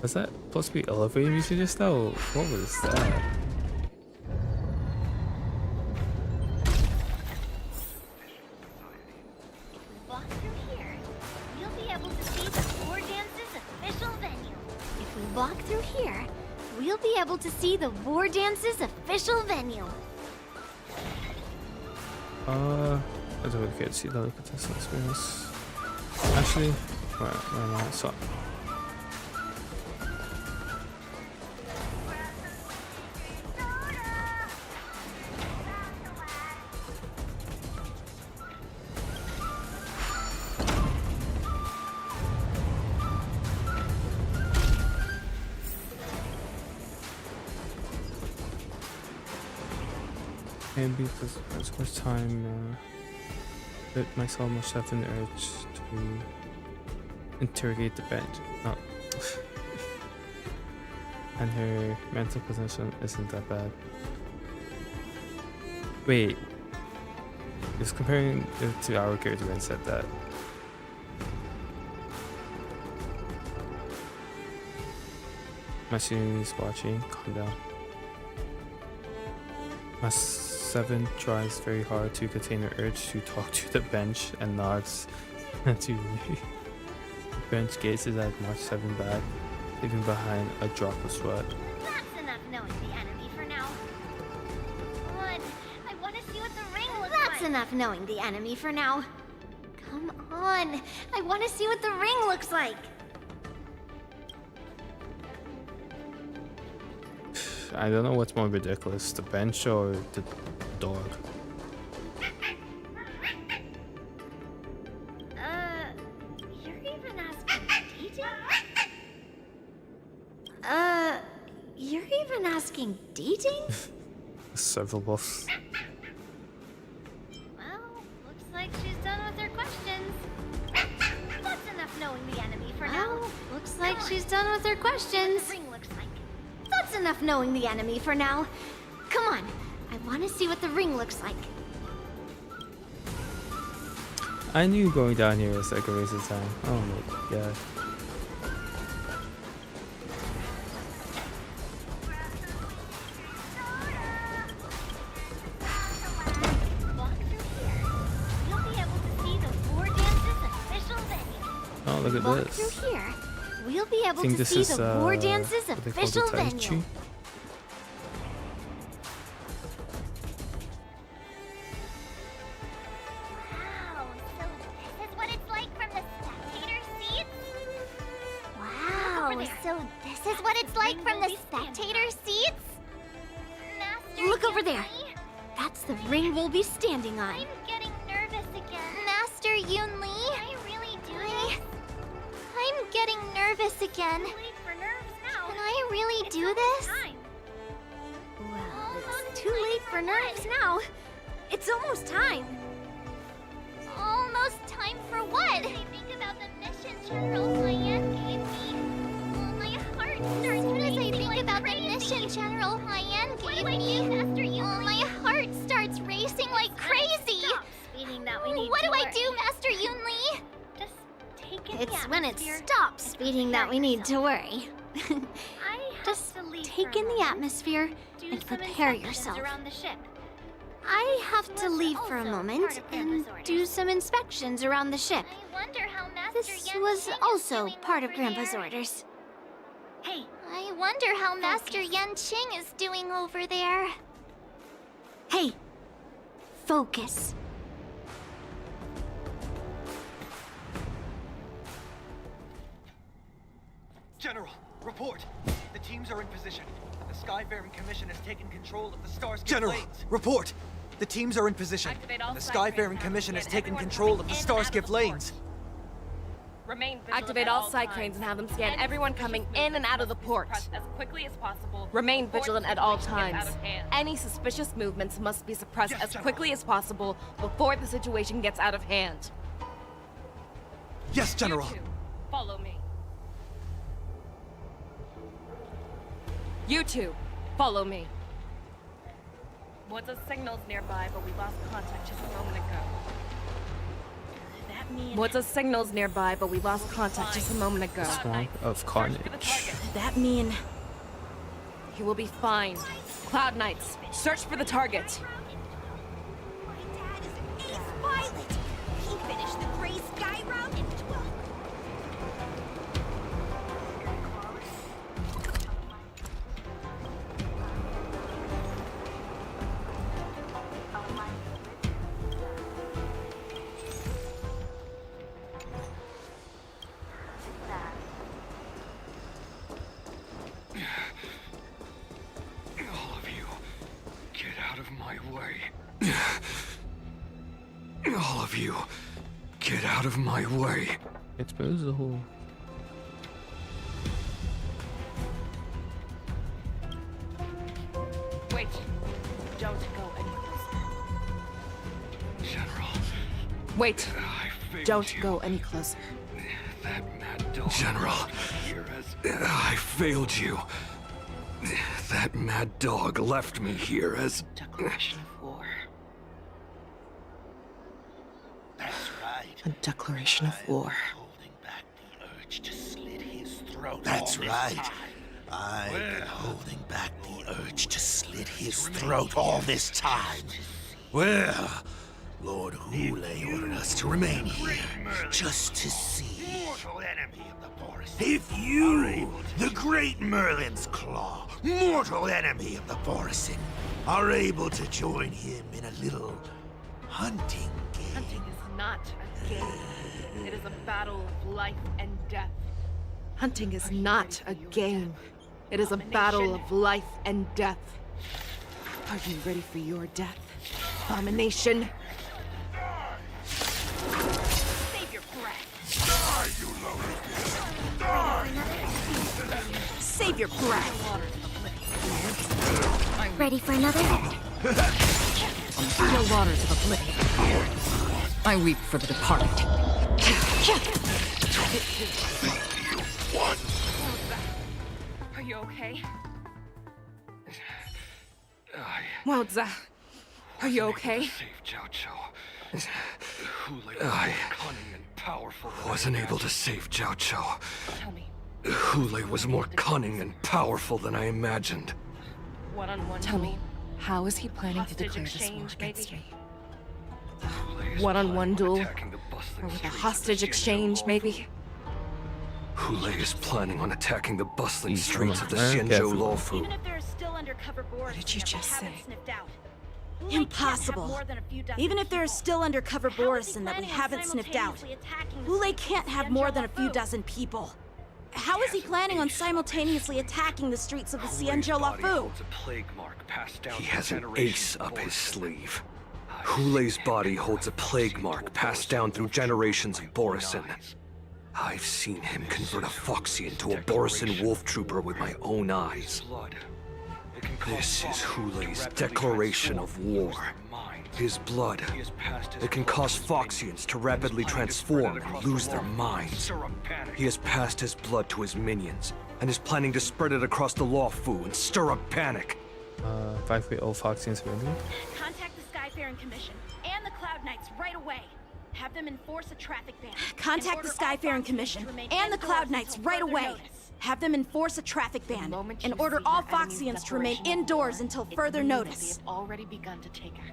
Speaker 1: Was that supposed to be elevator music just now? What was that?
Speaker 11: Walk through here, you'll be able to see the War Dance's official venue. If we walk through here, we'll be able to see the War Dance's official venue.
Speaker 1: I don't really care to see the other contestant experience. Actually, where am I? So. And because it's the first time that myself must have an urge to interrogate the bench. No. And her mental position isn't that bad. Wait. Just comparing it to our character and said that. My student is watching, calm down. My 7 tries very hard to contain her urge to talk to the bench and nods to me. The bench gazes at March 7 back, leaving behind a drop of sweat.
Speaker 11: That's enough knowing the enemy for now. Come on, I want to see what the ring looks like. That's enough knowing the enemy for now. Come on, I want to see what the ring looks like.
Speaker 1: I don't know what's more ridiculous, the bench or the dog.
Speaker 11: You're even asking dating? You're even asking dating?
Speaker 1: Several buffs.
Speaker 11: Well, looks like she's done with her questions. That's enough knowing the enemy for now. Looks like she's done with her questions. Ring looks like. That's enough knowing the enemy for now. Come on, I want to see what the ring looks like.
Speaker 1: I knew going down here was like a waste of time. Oh my god.
Speaker 11: Walk through here. You'll be able to see the War Dance's official venue.
Speaker 1: Oh, look at
Speaker 11: Walk
Speaker 1: this.
Speaker 11: through here. We'll be
Speaker 1: I
Speaker 11: able
Speaker 1: think
Speaker 11: to
Speaker 1: this
Speaker 11: see
Speaker 1: is
Speaker 11: the War Dance's
Speaker 1: what they call
Speaker 11: official
Speaker 1: the Tai
Speaker 11: venue.
Speaker 1: Chi.
Speaker 11: Wow, so this is what it's like from the spectator seats? Wow, so this is what it's like from the spectator seats? Master
Speaker 4: Look over
Speaker 11: Yun
Speaker 4: there.
Speaker 11: Li?
Speaker 4: That's the ring we'll be standing on.
Speaker 11: I'm getting nervous again. Master Yun Li? I really do this? I'm getting nervous again. Can I really do this?
Speaker 4: Well, it's too late for nerves now. It's almost time.
Speaker 11: Almost time for what? I think about the mission General Hyan gave me. My heart starts racing. As I think about the mission General Hyan gave me, my heart starts racing like crazy. What do I do, Master Yun Li? Just take in
Speaker 4: It's when it stops speeding that we need to worry.
Speaker 11: Just take in the atmosphere and prepare yourself.
Speaker 6: Around the ship.
Speaker 4: I have to leave for a moment and do some inspections around the ship. This was also part of Grandpa's orders.
Speaker 11: Hey, I wonder how Master Yan Qing is doing over there.
Speaker 4: Hey, focus.
Speaker 3: General, report. The teams are in position. The Skyfaring Commission has taken control of the Starskip
Speaker 16: General,
Speaker 3: lanes.
Speaker 16: report. The teams are in position. And the Skyfaring Commission has taken control of the Starskip lanes.
Speaker 8: Activate all side cranes and have them scan everyone coming in and out of the port.
Speaker 12: As quickly as possible.
Speaker 8: Remain vigilant at all times. Any suspicious movements must be suppressed as quickly as possible before the situation gets out of hand.
Speaker 16: Yes, General.
Speaker 12: You two, follow me.
Speaker 8: You two, follow me.
Speaker 12: What's a signals nearby, but we lost contact just a moment ago.
Speaker 8: What's a signals nearby, but we lost contact just a moment ago.
Speaker 1: Swamp of Carnage.
Speaker 2: That mean...
Speaker 8: He will be fine. Cloud Knights, search for the target.
Speaker 4: Pilot! He finished the Gray Sky route in 12...
Speaker 19: All of you, get out of my way. All of you, get out of my way.
Speaker 1: It's beautiful.
Speaker 12: Wait, don't go any closer.
Speaker 19: General.
Speaker 8: Wait, don't go any closer.
Speaker 19: That mad dog. General, I failed you. That mad dog left me here as...
Speaker 3: Declaration of war. That's right.
Speaker 8: A declaration of war.
Speaker 3: Holding back the urge to slit his throat.
Speaker 22: That's
Speaker 3: all this
Speaker 22: right.
Speaker 3: time.
Speaker 22: I've
Speaker 3: Well,
Speaker 22: been holding back the urge to slit his throat all this time. Well, Lord Hule ordered us to remain here just to see
Speaker 3: Mortal enemy of the forest.
Speaker 22: if you, the great Merlin's Claw, mortal enemy of the Borisin, are able to join him in a little hunting game.
Speaker 12: Hunting is not a game. It is a battle of life and death.
Speaker 8: Hunting is not a game. It is a battle of life and death. Are you ready for your death, Abomination?
Speaker 11: Save your breath.
Speaker 2: Save your breath.
Speaker 4: Ready for another?
Speaker 23: Still waters of oblivion. I weep for the departed.
Speaker 12: Are you okay?
Speaker 8: Waoza, are you okay?
Speaker 19: I wasn't able to save Jiao Chou. Hule was more cunning and powerful than I imagined.
Speaker 12: One-on-one
Speaker 8: Tell me,
Speaker 12: duel?
Speaker 8: how is he planning to
Speaker 12: Hostage
Speaker 8: declare this war
Speaker 12: exchange,
Speaker 8: against
Speaker 12: maybe?
Speaker 8: me? One-on-one duel? Or with a hostage exchange, maybe?
Speaker 19: Hule is planning on attacking the bustling streets of the
Speaker 1: very
Speaker 19: Xianzhou
Speaker 1: careful.
Speaker 19: Luofu.
Speaker 11: Even if there are still undercover boars
Speaker 8: did you
Speaker 11: that we
Speaker 8: just
Speaker 11: haven't
Speaker 8: say?
Speaker 11: sniffed out.
Speaker 2: Impossible. Even if there are still undercover Borison that we haven't sniffed out, Hule can't have more than a few dozen people. How is he planning on simultaneously attacking the streets of the Xianzhou Luofu?
Speaker 19: He has an ace up his sleeve. Hule's body holds a plague mark passed down through generations of Borisin. I've seen him convert a Foxy into a Borisin wolf trooper with my own eyes. This is Hule's declaration of war. His blood. It can cause Foxians to rapidly transform and lose their minds. He has passed his blood to his minions, and is planning to spread it across the Luofu and stir up panic.
Speaker 1: 5-week-old Foxians really?
Speaker 11: Contact the Skyfaring Commission and the Cloud Knights right away. Have them enforce a traffic ban.
Speaker 2: Contact the Skyfaring Commission and the Cloud Knights right away. Have them enforce a traffic ban and order all Foxians to remain indoors until further notice.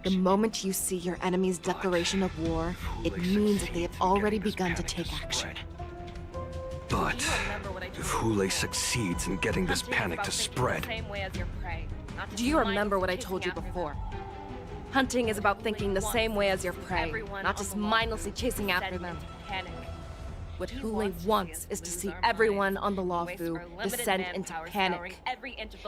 Speaker 8: The moment you see your enemy's declaration of war, it means that they have already begun to take action.
Speaker 19: But if Hule succeeds in getting this panic to spread...
Speaker 8: Do you remember what I told you before? Hunting is about thinking the same way as your prey, not just mindlessly chasing after them. What Hule wants is to see everyone on the Lawfu descend into panic.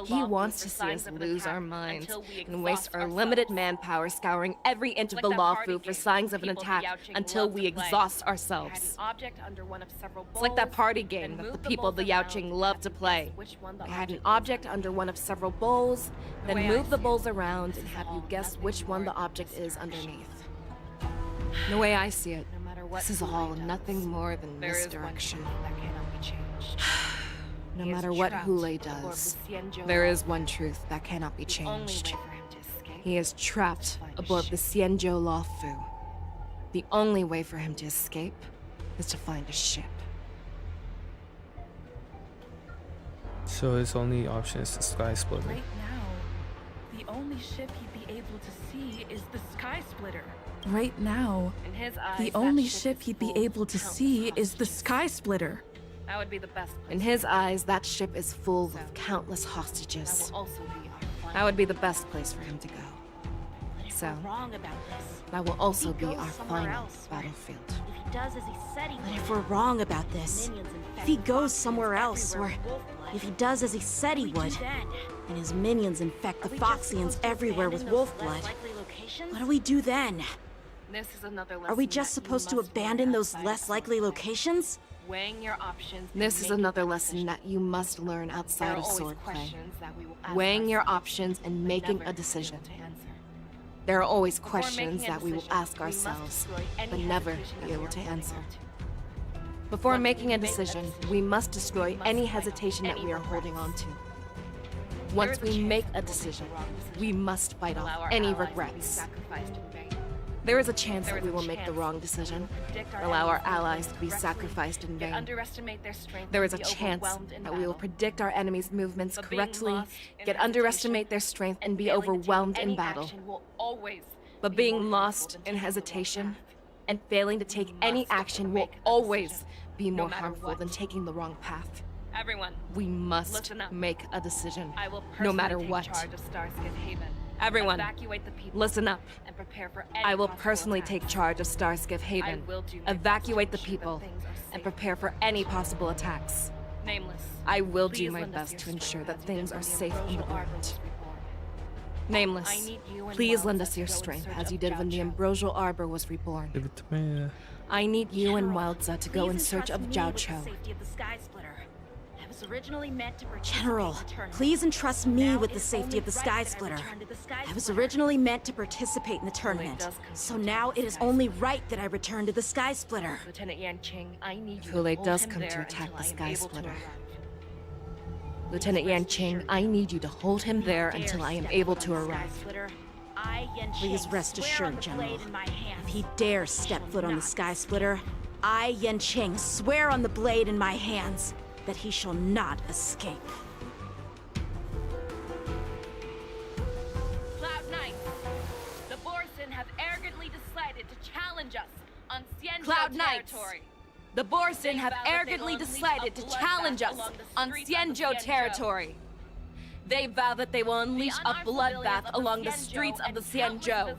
Speaker 8: He wants to see us lose our minds and waste our limited manpower scouring every inch of the Lawfu for signs of an attack until we exhaust ourselves. It's like that party game that the people of the Yaoqing love to play. They had an object under one of several bowls, then move the bowls around and have you guess which one the object is underneath. The way I see it, this is all nothing more than misdirection. No matter what Hule does, there is one truth that cannot be changed. He is trapped aboard the Xianzhou Lawfu. The only way for him to escape is to find a ship.
Speaker 1: So his only option is the Sky Splitter.
Speaker 12: Right now, the only ship he'd be able to see is the Sky Splitter.
Speaker 7: Right now, the only ship he'd be able to see is the Sky Splitter.
Speaker 12: That would be the best place.
Speaker 8: In his eyes, that ship is full of countless hostages. That would be the best place for him to go. So, that will also be our final battlefield.
Speaker 2: But if we're wrong about this, if he goes somewhere else, or if he does as he said he would, and his minions infect the Foxians everywhere with wolf blood, what do we do then? Are we just supposed to abandon those less likely locations?
Speaker 8: This is another lesson that you must learn outside of swordplay. Weighing your options and making a decision. There are always questions that we will ask ourselves, but never be able to answer. Before making a decision, we must destroy any hesitation that we are holding on to. Once we make a decision, we must fight off any regrets. There is a chance that we will make the wrong decision, allow our allies to be sacrificed in vain. There is a chance that we will predict our enemies' movements correctly, yet underestimate their strength and be overwhelmed in battle. But being lost in hesitation and failing to take any action will always be more harmful than taking the wrong path. We must make a decision, no matter what. Everyone, listen up. I will personally take charge of Starskiff Haven, evacuate the people, and prepare for any possible attacks. I will do my best to ensure that things are safe on the ground. Nameless, please lend us your strength as you did when the Ambrosial Arbor was reborn.
Speaker 1: Give it to me.
Speaker 8: I need you and Wildza to go in search of Zhao Cho.
Speaker 2: General, please entrust me with the safety of the Sky Splitter. I was originally meant to participate in the tournament, so now it is only right that I return to the Sky Splitter.
Speaker 8: If Hule does come to attack the Sky Splitter, Lieutenant Yanqing, I need you to hold him there until I am able to arrive.
Speaker 2: Please rest assured, General. If he dares step foot on the Sky Splitter, I, Yanqing, swear on the blade in my hands that he shall not escape.
Speaker 12: Cloud Knights, the Borson have arrogantly decided to challenge us on Xianzhou territory.
Speaker 8: The Borson have arrogantly decided to challenge us on Xianzhou territory. They vow that they will unleash a bloodbath along the streets of the Xianzhou.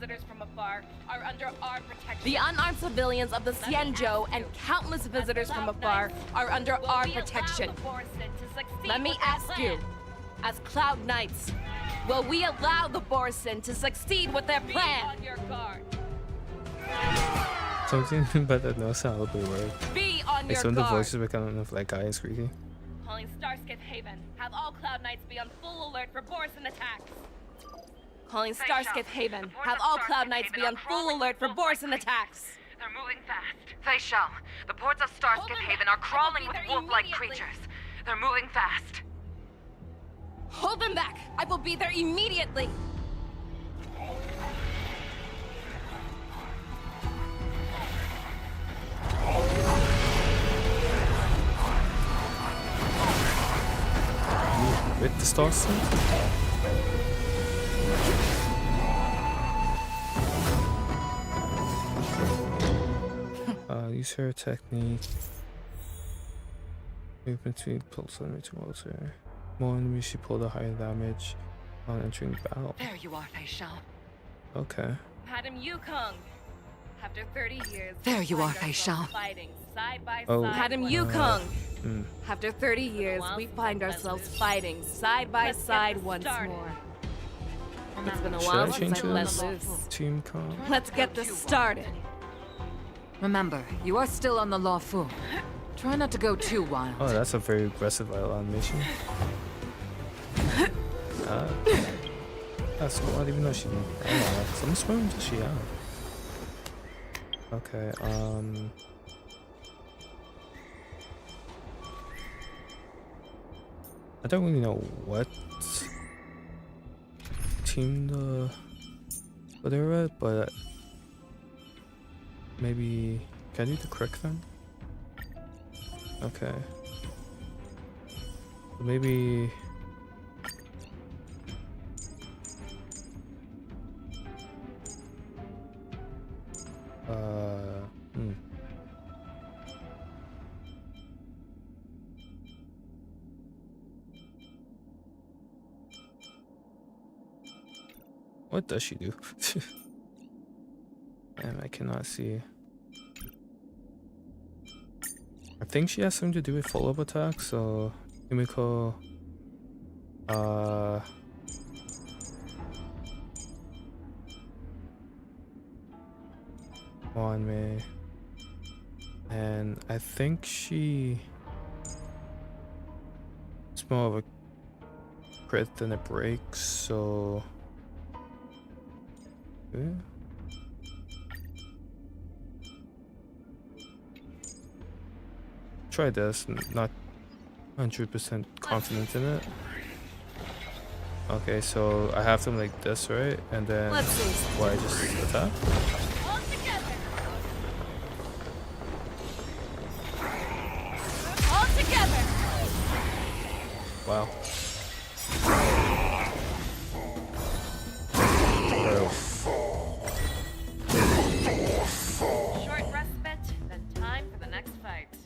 Speaker 8: The unarmed civilians of the Xianzhou and countless visitors from afar are under our protection. Let me ask you, as Cloud Knights, will we allow the Borson to succeed with their plan?
Speaker 1: Something about that now sound a little bit weird.
Speaker 8: Be on your
Speaker 1: Some of the
Speaker 8: guard.
Speaker 1: voices become of like guy and squeaky.
Speaker 12: Calling Starskiff Haven. Have all Cloud Knights be on full alert for Borson attacks.
Speaker 8: Calling Starskiff Haven. Have all Cloud Knights be on full alert for Borson attacks.
Speaker 9: They're moving fast. Fei Shao, the ports of Starskiff Haven are crawling with wolf-like creatures. They're moving fast.
Speaker 8: Hold them back! I will be there immediately!
Speaker 1: the star suit? Use her technique. Move between pulse enemy to alter. More enemies she pulled a higher damage on entering battle.
Speaker 9: There you are, Fei Shao.
Speaker 1: Okay.
Speaker 12: Madam Yukong. After 30 years,
Speaker 9: there you are, Fei Shao.
Speaker 12: Fighting side by
Speaker 1: Oh,
Speaker 12: side.
Speaker 8: Madam Yukong. After 30 years, we find ourselves fighting side by side once more. It's been a while since I let loose.
Speaker 1: Team Com.
Speaker 8: Let's get this started.
Speaker 23: Remember, you are still on the Lawfu. Try not to go too wild.
Speaker 1: Oh, that's a very aggressive animation. That's cool. I didn't even know she. Some swimming does she have? Okay. I don't really know what team to put her at, but maybe can I do the crick then? Okay. Maybe What does she do? And I cannot see. I think she has something to do with follow-up attack, so Yumiko on me. And I think she it's more of a crit than a break, so yeah. Try this, not 100% confident in it. Okay, so I have them like this, right? And then I just attack?
Speaker 12: All together.
Speaker 1: Wow.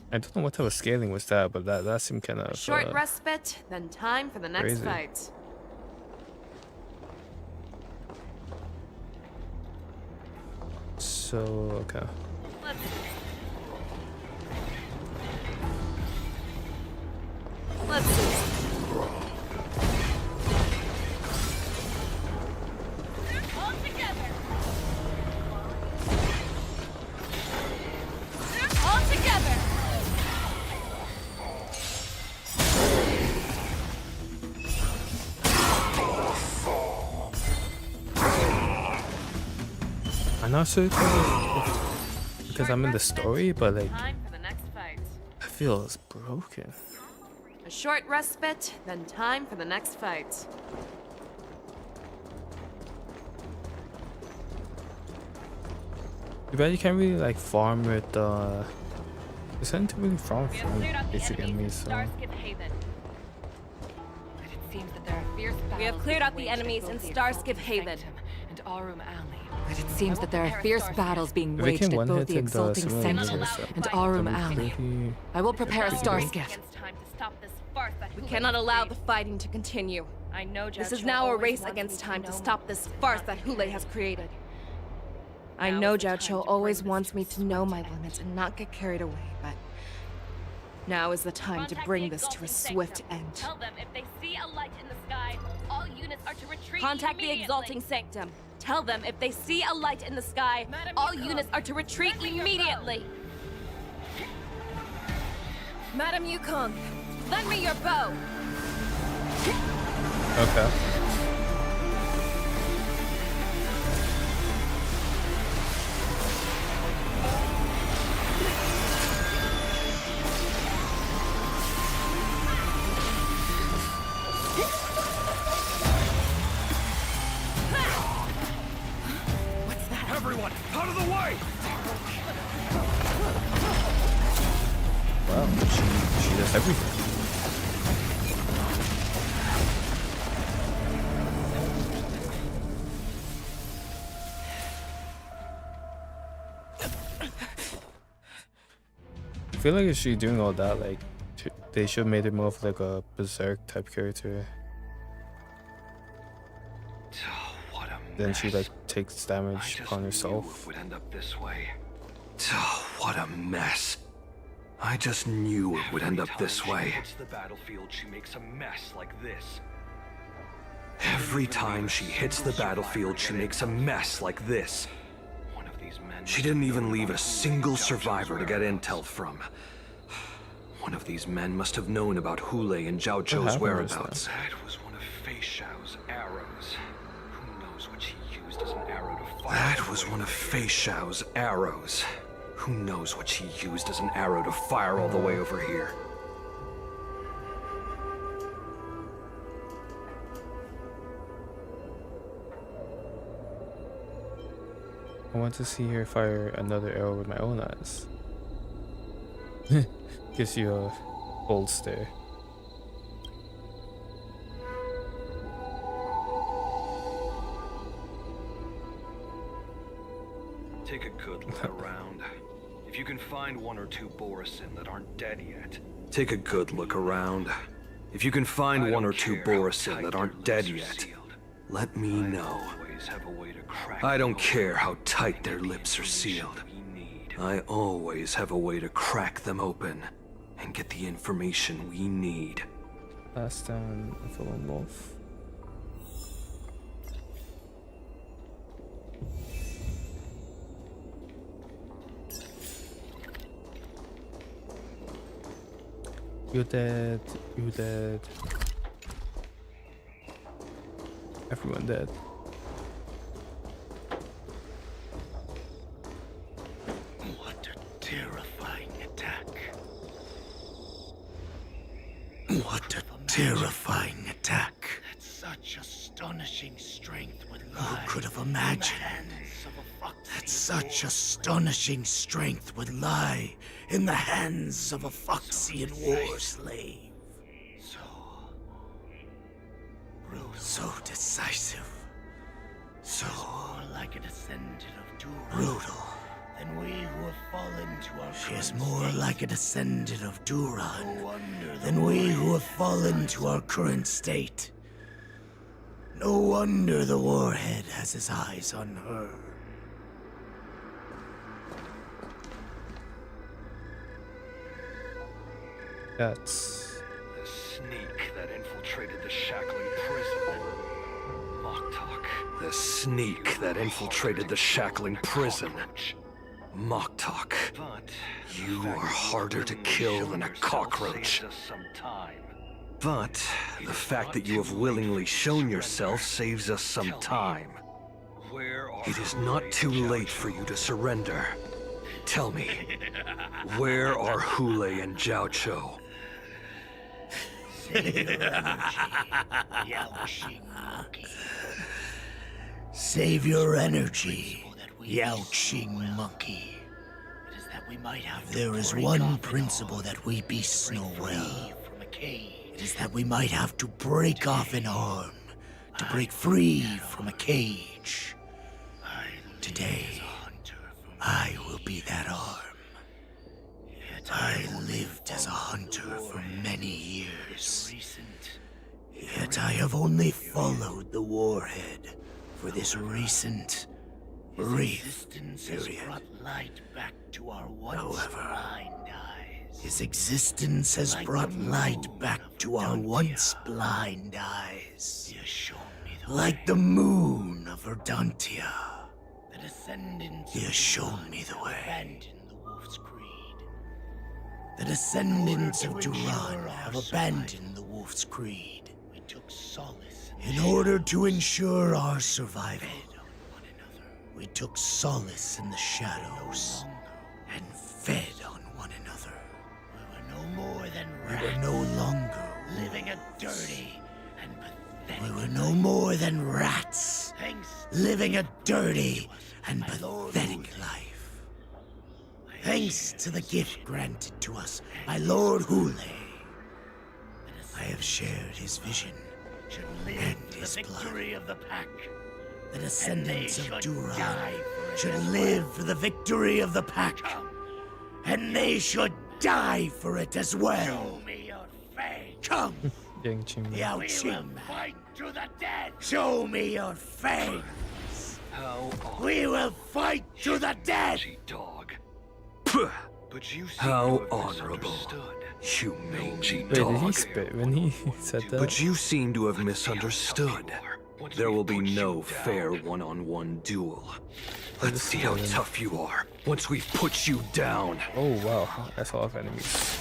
Speaker 1: I don't know what type of scaling was that, but that seemed kind of
Speaker 8: short respite, then time for the next
Speaker 1: crazy.
Speaker 8: fight.
Speaker 1: So okay.
Speaker 8: Let's see.
Speaker 12: All together. All together.
Speaker 1: I'm not sure because I'm in the story, but like I feel it's broken.
Speaker 8: A short respite, then time for the next fight.
Speaker 1: Too bad you can't really like farm with there's nothing to really farm from basic enemies, so
Speaker 8: We have cleared out the enemies in Starskip Haven.
Speaker 9: And Arum Alley.
Speaker 23: But it seems that there are fierce battles being
Speaker 1: if we
Speaker 23: waged
Speaker 1: can
Speaker 23: at both
Speaker 1: one-hit
Speaker 23: the
Speaker 1: in the
Speaker 23: Exalting
Speaker 1: similar
Speaker 23: Sanctum
Speaker 1: universe,
Speaker 23: and Arum
Speaker 1: that'd be
Speaker 23: Alley.
Speaker 1: pretty-
Speaker 23: I will prepare a Starskip.
Speaker 8: We cannot allow the fighting to continue.
Speaker 12: I know
Speaker 8: This is now a race against time to stop this farce that Hule has created. I know Jiao Cho always wants me to know my limits and not get carried away, but now is the time to bring this to a swift end.
Speaker 12: Tell them if they see a light in the sky, all units are to retreat.
Speaker 8: Contact the Exalting Sanctum. Tell them if they see a light in the sky, all units are to retreat immediately. Madam Yukong, lend me your bow.
Speaker 1: Okay.
Speaker 19: Everyone, out of the way!
Speaker 1: Wow, she does everything. I feel like if she's doing all that, like they should have made it more of like a berserk type character.
Speaker 19: What a
Speaker 1: Then she
Speaker 19: mess.
Speaker 1: like takes damage upon herself.
Speaker 19: It would end up this way. What a mess. I just knew it would end up this way.
Speaker 14: Hits the battlefield, she makes a mess like this.
Speaker 19: Every time she hits the battlefield, she makes a mess like this. She didn't even leave a single survivor to get intel from. One of these men must have known about Hule and Zhao Zhou's whereabouts.
Speaker 14: That was one of Fei Xiao's arrows. Who knows what she used as an arrow to fire?
Speaker 19: That was one of Fei Xiao's arrows. Who knows what she used as an arrow to fire all the way over here?
Speaker 1: I want to see her fire another arrow with my own eyes. Gives you a bold stare.
Speaker 14: Take a good look around. If you can find one or two Borisin that aren't dead yet.
Speaker 19: Take a good look around. If you can find one or two Borisin that aren't dead yet, let me know. I don't care how tight their lips are sealed. I always have a way to crack them open and get the information we need.
Speaker 1: Last down, a lone wolf. You're dead. You're dead. Everyone dead.
Speaker 5: What a terrifying attack. What a terrifying attack. That's such astonishing strength would lie. Who could have imagined that such astonishing strength would lie in the hands of a Foxian war slave? So decisive. So like a descendant of Dura. Brutal. Than we who have fallen to our She is more like a descendant of Duran than we who have fallen to our current state. No wonder the warhead has his eyes on her.
Speaker 1: That's
Speaker 14: The sneak that infiltrated the shackling prison. Moktok.
Speaker 19: The sneak that infiltrated the shackling prison. Moktok. You are harder to kill than a cockroach. But the fact that you have willingly shown yourself saves us some time. It is not too late for you to surrender. Tell me, where are Hule and Zhao Zhou?
Speaker 5: Save your energy, Yaoqing monkey. There is one principle that we beasts know well. It is that we might have to break off an arm to break free from a cage. Today, I will be that arm. I lived as a hunter for many years. Yet I have only followed the warhead for this recent, brief period. However, his existence has brought light back to our once blind eyes. Like the moon of Verdantia. He has shown me the way. The descendants of Duran have abandoned the Wolf's Creed. In order to ensure our survival, we took solace in the shadows and fed on one another. We were no longer living a dirty and pathetic. We were no more than rats living a dirty and pathetic life. Thanks to the gift granted to us by Lord Hule, I have shared his vision and his blood. The descendants of Duran should live for the victory of the pack, and they should
Speaker 18: die for it as well. Come, Yao Qing man.
Speaker 3: To the dead!
Speaker 18: Show me your fangs. We will fight to the death.
Speaker 14: Dog. But you
Speaker 19: How honorable. You mangy
Speaker 1: Wait, did he
Speaker 19: dog.
Speaker 1: spit when he said that?
Speaker 19: But you seem to have misunderstood. There will be no fair one-on-one duel. Let's see how tough you are once we've put you down.
Speaker 1: Oh wow, that's a lot of enemies.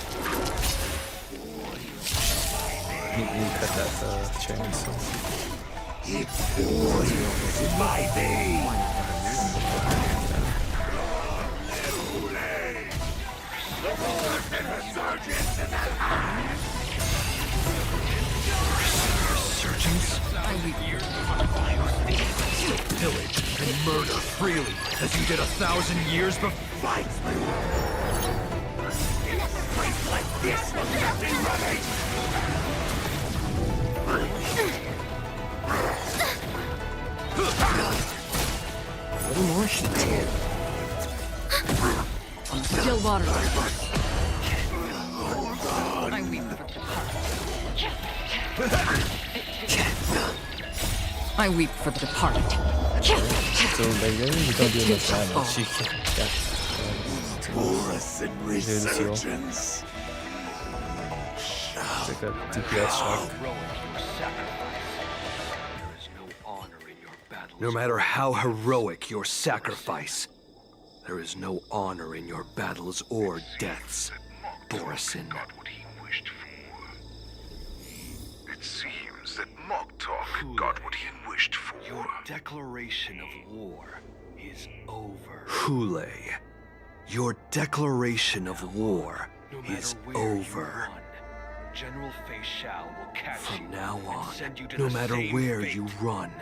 Speaker 1: You cut that chain, so.
Speaker 18: It poisons my veins.
Speaker 19: Resurgence? You pillage and murder freely, as you did 1,000 years before.
Speaker 18: Fight me! A place like this will not be running!
Speaker 19: A little more shit.
Speaker 23: Still water.
Speaker 18: I weep
Speaker 23: I weep for the departed.
Speaker 1: So like, you don't do enough damage. You can't.
Speaker 18: Boris in resurgence.
Speaker 1: It's like a DPS shock.
Speaker 19: No matter how heroic your sacrifice, there is no honor in your battles or deaths, Borisin.
Speaker 15: It seems that Moktok got what he wished for.
Speaker 14: Your declaration of war is over.
Speaker 19: Hule, your declaration of war is over.
Speaker 14: General Fei Shao will catch you
Speaker 19: From now
Speaker 14: and
Speaker 19: on,
Speaker 14: send you to
Speaker 19: no
Speaker 14: the
Speaker 19: matter
Speaker 14: same
Speaker 19: where
Speaker 14: fate
Speaker 19: you run,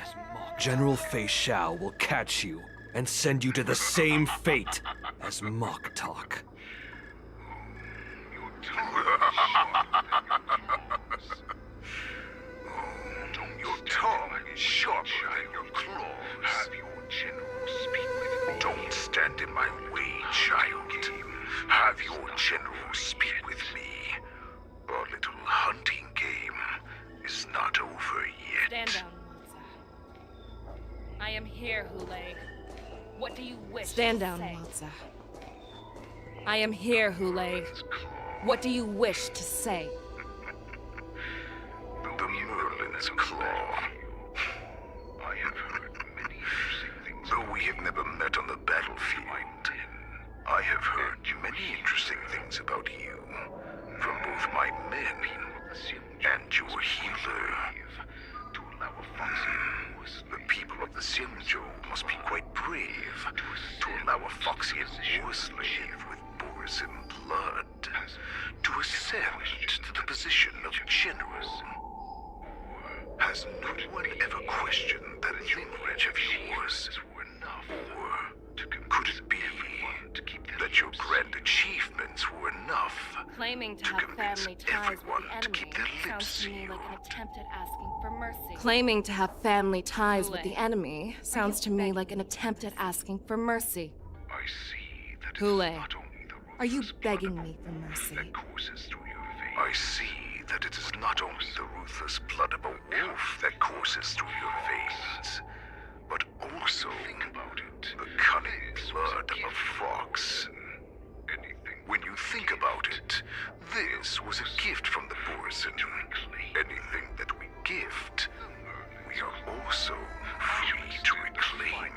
Speaker 19: General Fei Shao will catch you and send you to the same fate as Moktok.
Speaker 15: Your tongue is sharper than your claws. Have your general speak with me. Don't stand in my way, child. Have your general speak with me. Our little hunting game is not over yet.
Speaker 12: Stand down, Monza. I am here, Hule. What do you wish
Speaker 8: Stand
Speaker 12: to
Speaker 8: down,
Speaker 12: say?
Speaker 8: Monza. I am here, Hule. What do you wish to say?
Speaker 15: The Merlin's Claw. I have heard many interesting things. Though we have never met on the battlefield, I have heard many interesting things about you. From both my men and your healer. The people of the Xianzhou must be quite brave to allow a Foxian war slave with Borisin blood to ascend to the position of general. Has no one ever questioned that lineage of yours? Or could it be that your grand achievements were enough?
Speaker 12: Claiming to have family ties with the enemy sounds to me like an attempt at asking for mercy.
Speaker 8: Claiming to have family ties with the enemy sounds to me like an attempt at asking for mercy.
Speaker 15: I see that
Speaker 8: Hule, are you begging me for mercy?
Speaker 15: I see that it is not only the ruthless blood of a wolf that courses through your veins, but also the cunning blood of a fox. When you think about it, this was a gift from the Borisin. Anything that we gift, we are also free to reclaim.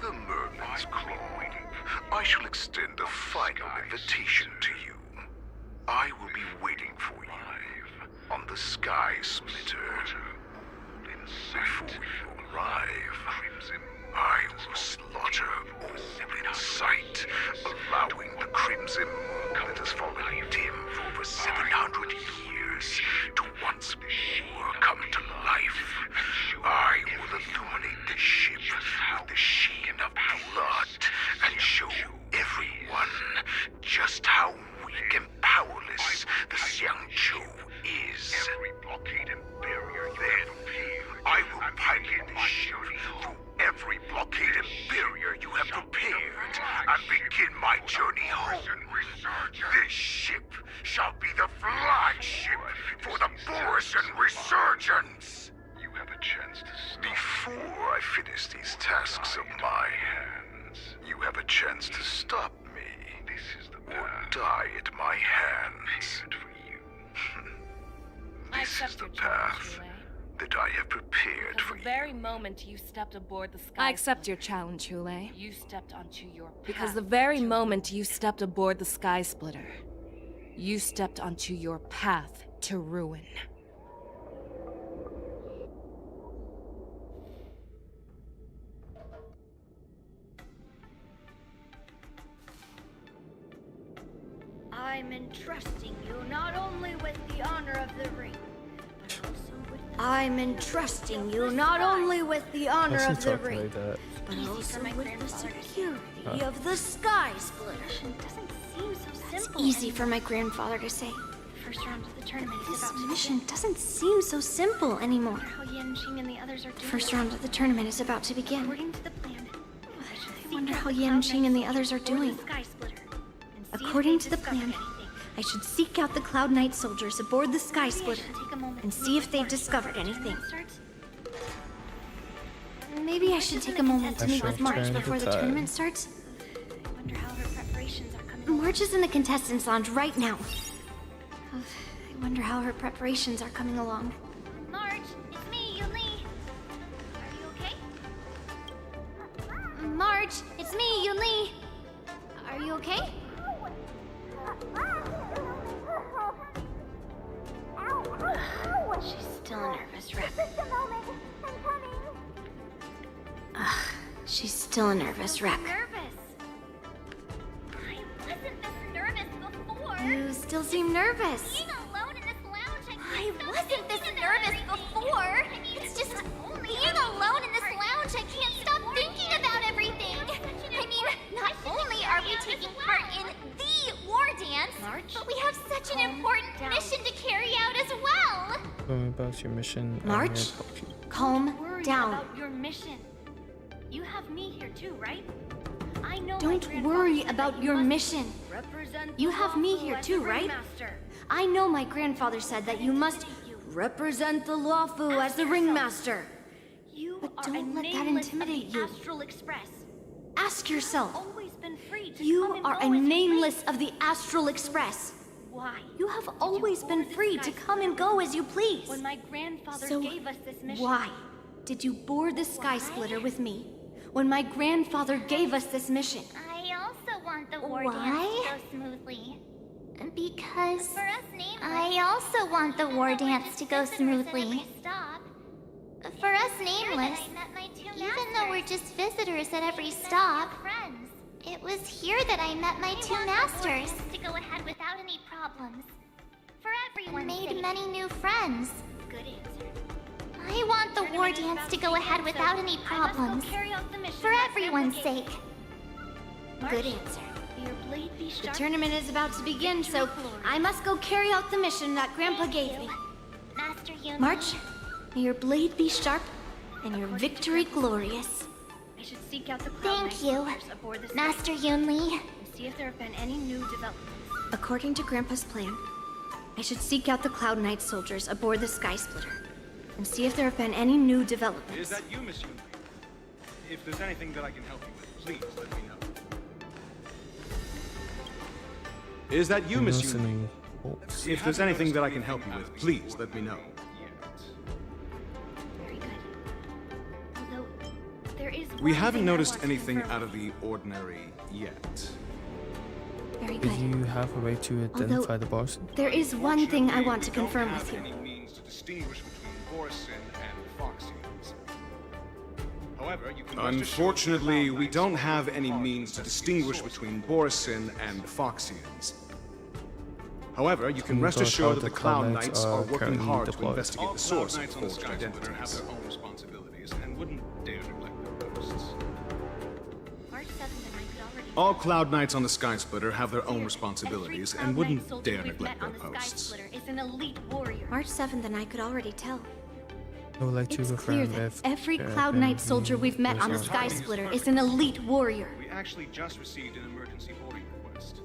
Speaker 15: The Merlin's Claw. I shall extend a final invitation to you. I will be waiting for you on the Sky Splitter. Before you arrive, I will slaughter all in sight, allowing the crimson moon that has fallen dim for over 700 years to once more come to life. I will illuminate the ship with the sheen of blood and show everyone just how weak and powerless the Xianzhou is. Then I will pilot the ship through every blockade and barrier you have prepared and begin my journey home. finish these tasks of my hands, you have a chance to stop me, or die at my hands. This is the path that I have prepared for
Speaker 9: The very moment you stepped aboard the Sky
Speaker 8: I accept your challenge, Hule.
Speaker 9: you stepped onto your path.
Speaker 8: Because the very moment you stepped aboard the Sky Splitter, you stepped onto your path to ruin.
Speaker 11: I'm entrusting you not only with the honor of the ring, but also with I'm entrusting you not only with the honor
Speaker 1: Why
Speaker 11: of
Speaker 1: is he
Speaker 11: the
Speaker 1: talking
Speaker 11: ring,
Speaker 1: like that?
Speaker 11: but also with the security
Speaker 1: Huh.
Speaker 11: of the Sky Splitter.
Speaker 12: Doesn't seem so
Speaker 11: It's
Speaker 12: simple.
Speaker 11: easy for my grandfather to say.
Speaker 12: The first round of the tournament is
Speaker 11: This
Speaker 12: about to
Speaker 11: mission
Speaker 12: begin.
Speaker 11: doesn't seem so simple anymore.
Speaker 12: How Yanqing and the others are
Speaker 11: The
Speaker 12: doing.
Speaker 11: first round of the tournament is about to begin.
Speaker 12: According to the plan,
Speaker 11: I wonder how Yanqing and the others are doing.
Speaker 12: Sky Splitter.
Speaker 11: According to the plan, I should seek out the Cloud Knight soldiers aboard the Sky Splitter and see if they've discovered anything. Maybe I should take a moment to meet with March before the tournament starts.
Speaker 12: I wonder how her preparations are coming.
Speaker 11: March is in the contestants' lounge right now. I wonder how her preparations are coming along.
Speaker 12: Marge, it's me, Yuli. Are you okay?
Speaker 11: March, it's me, Yuli. Are you okay?
Speaker 12: She's still a nervous wreck.
Speaker 11: She's still a nervous wreck.
Speaker 12: Nervous. I wasn't this nervous before.
Speaker 11: You still seem nervous.
Speaker 12: Being alone in this lounge,
Speaker 11: I wasn't this nervous before. It's just being alone in this lounge, I can't stop thinking about everything. I mean, not only are we taking part in the war dance, but we have such an important mission to carry out as well.
Speaker 1: Going about your mission.
Speaker 11: March, calm down.
Speaker 12: About your mission. You have me here too, right? I know.
Speaker 11: Don't worry about your mission. You have me here too, right? I know my grandfather said that you must represent the Lawfu as the ringmaster. But don't let that intimidate you.
Speaker 12: Astral Express.
Speaker 11: Ask yourself.
Speaker 12: Always been free to
Speaker 11: You
Speaker 12: come and
Speaker 11: are
Speaker 12: go
Speaker 11: a
Speaker 12: as you
Speaker 11: nameless of the Astral Express.
Speaker 12: Why?
Speaker 11: You have always been free to come and go as you please.
Speaker 12: When my grandfather
Speaker 11: So
Speaker 12: gave us this mission.
Speaker 11: why did you board the Sky Splitter with me when my grandfather gave us this mission?
Speaker 17: I also want the war
Speaker 11: Why?
Speaker 17: dance to go smoothly. Because I also want the war dance to go smoothly. For us nameless, even though we're just visitors at every stop, it was here that I met my two masters.
Speaker 11: To go ahead without any problems.
Speaker 17: For everyone, made many new friends.
Speaker 11: Good answer.
Speaker 17: I want the war dance to go ahead without any problems. For everyone's sake.
Speaker 11: Good answer.
Speaker 12: Your blade be
Speaker 11: The
Speaker 12: sharp.
Speaker 11: tournament is about to begin, so I must go carry out the mission that Grandpa gave me.
Speaker 17: Master Yumi.
Speaker 11: March, may your blade be sharp and your victory glorious.
Speaker 12: I should seek out the
Speaker 17: Thank you,
Speaker 12: aboard the
Speaker 17: Master Yunli.
Speaker 12: and see if there have been any new developments.
Speaker 11: According to Grandpa's plan, I should seek out the Cloud Knight soldiers aboard the Sky Splitter and see if there have been any new developments.
Speaker 20: Is that you, Miss Yunli? If there's anything that I can help you with, please let me know. Is that you, Miss Yunli? If there's anything that I can help you with, please let me know.
Speaker 12: Although there is
Speaker 20: We
Speaker 12: one
Speaker 20: haven't
Speaker 12: thing I
Speaker 20: noticed
Speaker 12: want to
Speaker 20: anything
Speaker 12: confirm
Speaker 20: out of the ordinary yet.
Speaker 11: Very
Speaker 1: Do
Speaker 11: good.
Speaker 1: you have a way to identify the boss?
Speaker 11: There is one thing I want to confirm with you.
Speaker 20: Any means to distinguish between Borisin and Foxians. However, you can Unfortunately, we don't have any means to distinguish between Borisin and Foxians. However, you can
Speaker 1: You
Speaker 20: rest
Speaker 1: thought
Speaker 20: assured
Speaker 1: how
Speaker 20: that the
Speaker 1: the
Speaker 20: Cloud
Speaker 1: Cloud
Speaker 20: Knights
Speaker 1: Knights
Speaker 20: are
Speaker 1: are
Speaker 20: working
Speaker 1: currently
Speaker 20: hard to
Speaker 1: deployed.
Speaker 20: investigate the source of forged identities.
Speaker 14: have their own responsibilities and wouldn't dare neglect their posts.
Speaker 12: March 7th and I could already
Speaker 20: All Cloud Knights on the Sky Splitter have their own
Speaker 12: Every
Speaker 20: responsibilities
Speaker 12: Cloud
Speaker 20: and
Speaker 12: Knight
Speaker 20: wouldn't
Speaker 12: soldier
Speaker 20: dare
Speaker 12: we've
Speaker 20: neglect
Speaker 12: met
Speaker 20: their
Speaker 12: on the Sky
Speaker 20: posts.
Speaker 12: Splitter is an elite warrior.
Speaker 11: March 7th and I could already tell.
Speaker 1: I would like to
Speaker 11: It's clear
Speaker 1: confirm
Speaker 11: that
Speaker 1: if
Speaker 11: every
Speaker 1: there
Speaker 11: Cloud
Speaker 1: have
Speaker 11: Knight
Speaker 1: been
Speaker 11: soldier we've met on the
Speaker 1: those
Speaker 11: Sky
Speaker 1: ones.
Speaker 11: Splitter is an elite warrior.
Speaker 20: We actually just received an emergency boarding request.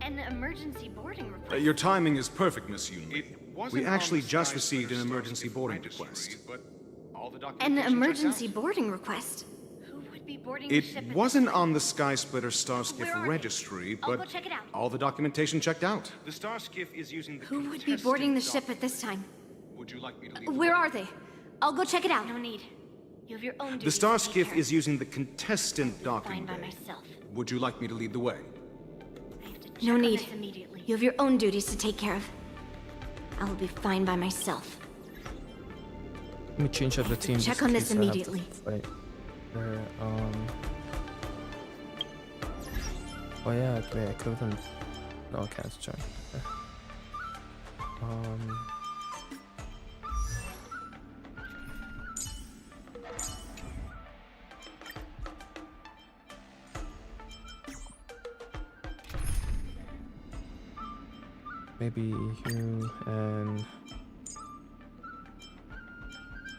Speaker 12: An emergency boarding request.
Speaker 20: Your timing is perfect, Miss Yunli. We
Speaker 14: wasn't
Speaker 20: actually
Speaker 14: on the
Speaker 20: just
Speaker 14: Sky
Speaker 20: received an
Speaker 14: Splitter
Speaker 20: emergency
Speaker 14: Starskip
Speaker 20: boarding
Speaker 14: registry,
Speaker 20: request.
Speaker 14: but
Speaker 17: An emergency boarding request.
Speaker 12: Who would be boarding the ship?
Speaker 20: It wasn't on the Skysplitter Starskiff registry,
Speaker 12: I'll go
Speaker 20: but
Speaker 12: check it out.
Speaker 20: all the documentation checked out.
Speaker 14: The Starskiff is using the
Speaker 17: Who would be boarding the ship at this time?
Speaker 14: Would you like me to leave?
Speaker 17: Where are they? I'll go check it out.
Speaker 12: No need. You have your own
Speaker 20: The
Speaker 12: duties to take
Speaker 20: Starskiff
Speaker 12: care
Speaker 20: is using the contestant docking
Speaker 12: Fine by
Speaker 20: bay.
Speaker 12: myself.
Speaker 20: Would you like me to lead the way?
Speaker 17: No
Speaker 12: on
Speaker 17: need.
Speaker 12: this immediately.
Speaker 17: You have your own duties to take care of. I will be fine by myself.
Speaker 1: Let me change up the team.
Speaker 17: Check
Speaker 1: just
Speaker 17: on
Speaker 1: in
Speaker 17: this
Speaker 1: case I have to
Speaker 17: immediately.
Speaker 1: fight. There, Oh yeah, wait, I could have done. No, I can't join. Okay. Maybe you and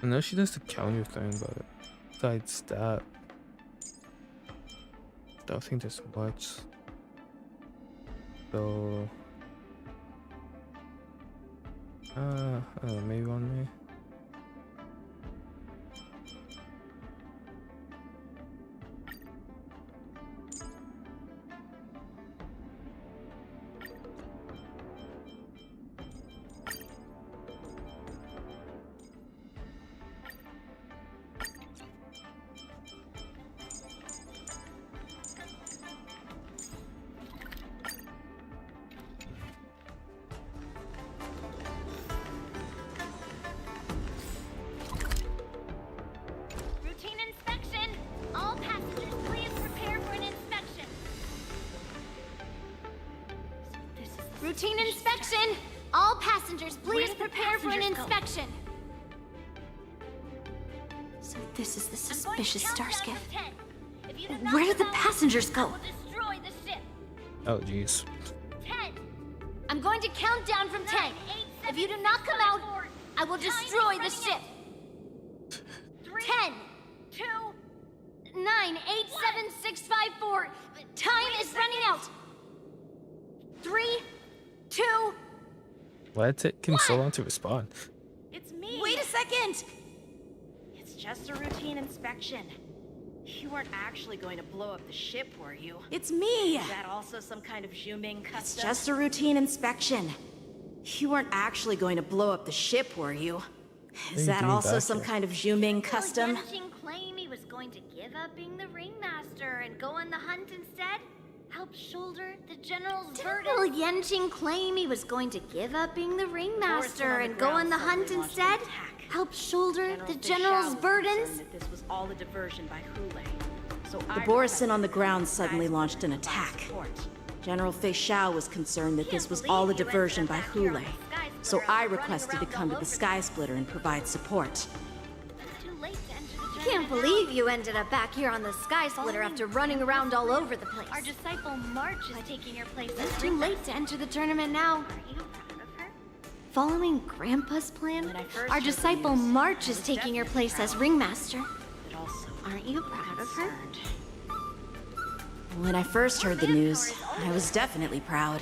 Speaker 1: I know she does the counter thing, but besides that, I don't think there's much. So, I don't know, maybe on me.
Speaker 11: Routine inspection. All passengers, please prepare for an inspection. Routine inspection. All passengers, please prepare for an inspection.
Speaker 17: So this is the suspicious
Speaker 11: I'm going to count down
Speaker 17: Starskiff.
Speaker 11: from 10. If you do not
Speaker 17: Where did the
Speaker 11: come out,
Speaker 17: passengers
Speaker 11: I
Speaker 17: go?
Speaker 11: will destroy the ship.
Speaker 1: Oh jeez.
Speaker 11: 10. I'm going to count down from 10. If you do not come out, I will destroy the ship. 10, 2, 9, 8, 7, 6, 5, 4. Time is running out. 3, 2.
Speaker 1: Why is it taking so long to respond?
Speaker 12: It's me.
Speaker 2: Wait a second!
Speaker 12: It's just a routine inspection. You weren't actually going to blow up the ship, were you?
Speaker 2: It's me!
Speaker 12: Is that also some kind of Zhuming custom?
Speaker 2: It's just a routine inspection. You weren't actually going to blow up the ship, were you? Is that also some kind of Zhuming custom?
Speaker 11: Will Yenjing claim he was going to give up being the ringmaster and go on the hunt instead? Help shoulder the general's burden? Will Yenjing claim he was going to give up being the ringmaster and go on the hunt instead? Help shoulder the general's burdens?
Speaker 12: That this was all a diversion by Hule. So
Speaker 2: The Borisin on the ground suddenly launched an attack. General Fei Xiao was concerned that this was all a diversion by Hule, so I requested to come to the Sky Splitter and provide support.
Speaker 17: Can't believe you ended up back here on the Sky Splitter after running around all over the place.
Speaker 11: Our disciple March is taking your place as
Speaker 17: It's too late to enter the tournament now. Following Grandpa's plan, our disciple March is taking your place as ringmaster. Aren't you proud of her?
Speaker 2: When I first heard the news, I was definitely proud,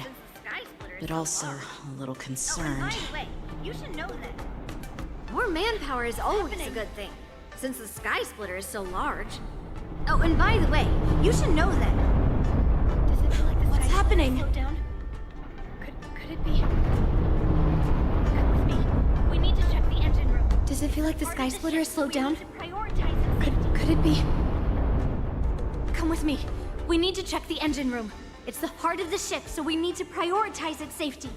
Speaker 2: but also a little concerned.
Speaker 11: By the way, you should know that.
Speaker 17: More manpower is always a good thing, since the Sky Splitter is so large. Oh, and by the way, you should know that.
Speaker 12: Does it feel like the
Speaker 2: What's happening?
Speaker 12: slowed down? Could it be? Come with me. We need to check the engine room.
Speaker 17: Does it feel like the Sky Splitter is slowed down?
Speaker 11: Prioritize its safety.
Speaker 17: Could it be? Come with me. We need to check the engine room. It's the heart of the ship, so we need to prioritize its safety.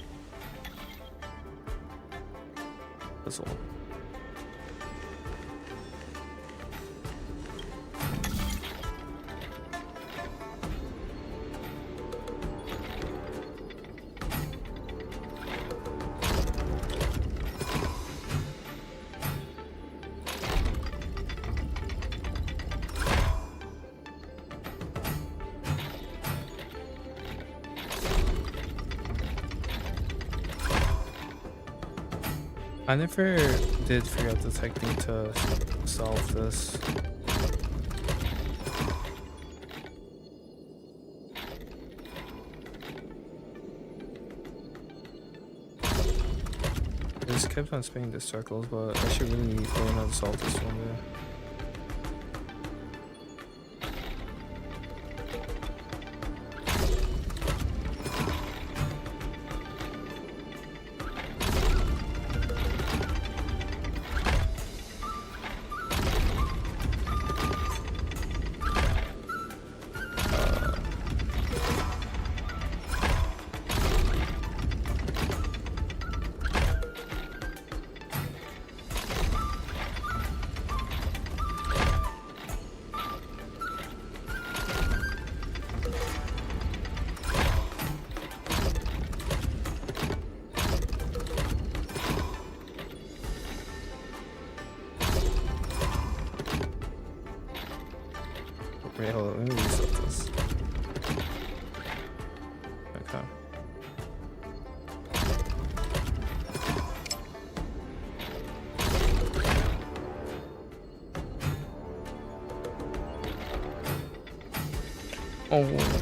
Speaker 1: That's all. I never did figure out the technique to solve this. In this kept on spinning the circles, but I should really learn how to solve this one there. Wait, hold on, let me reset this. Okay. Oh, what?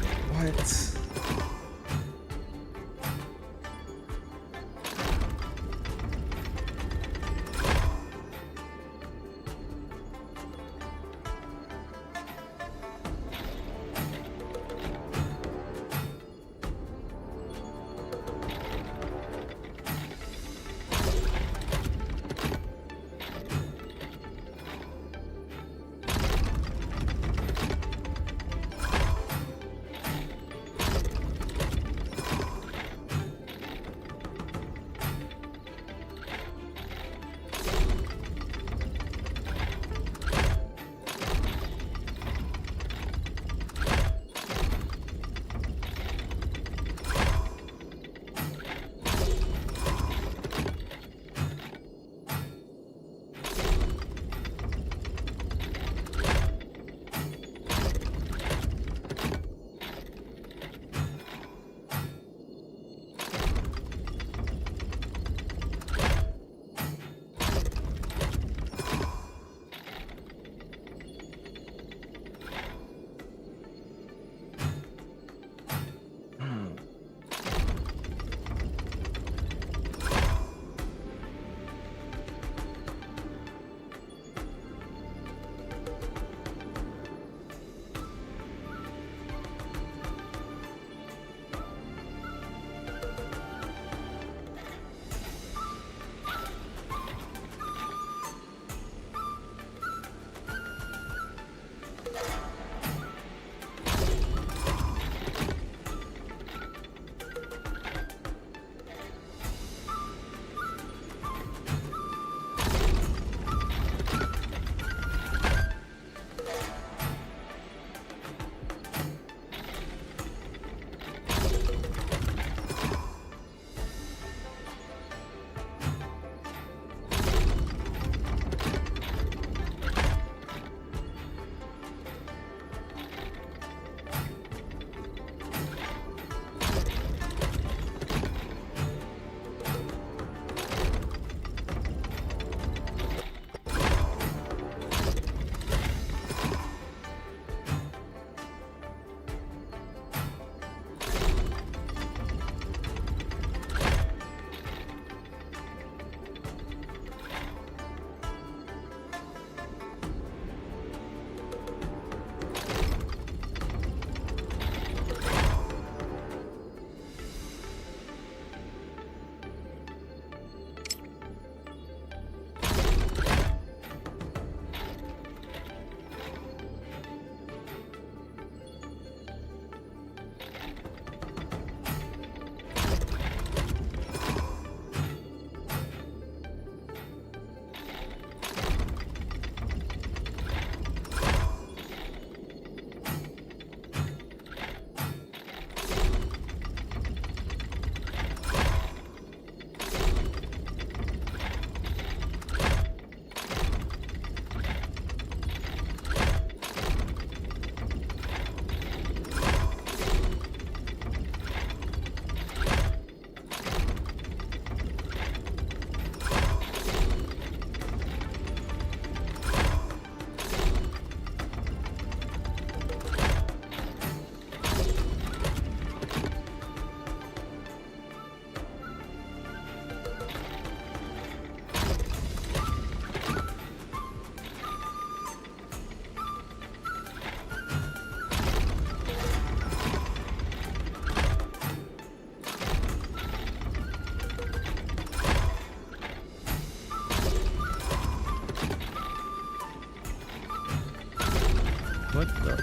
Speaker 1: What the?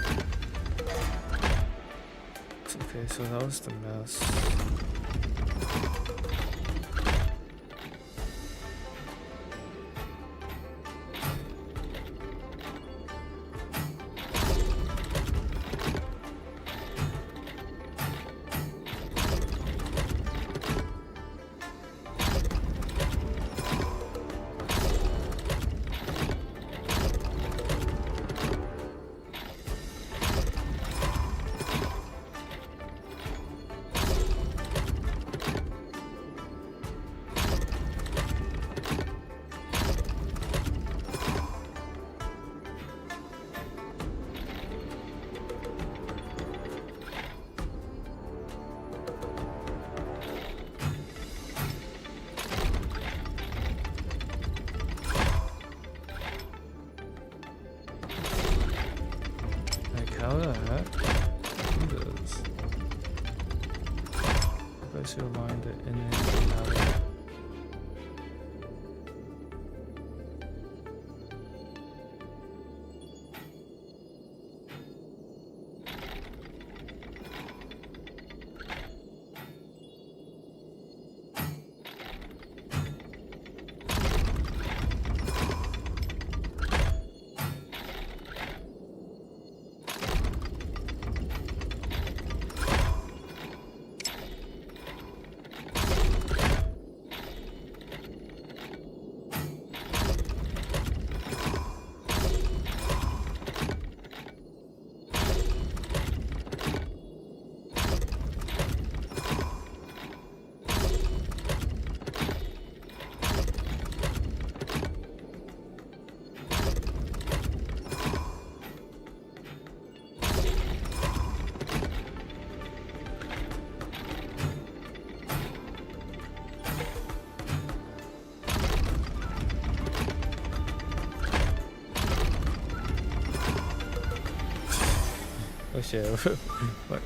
Speaker 1: Okay, so that was the mess. How the heck? Who does? If I see a line that in and out. Oh shit. What?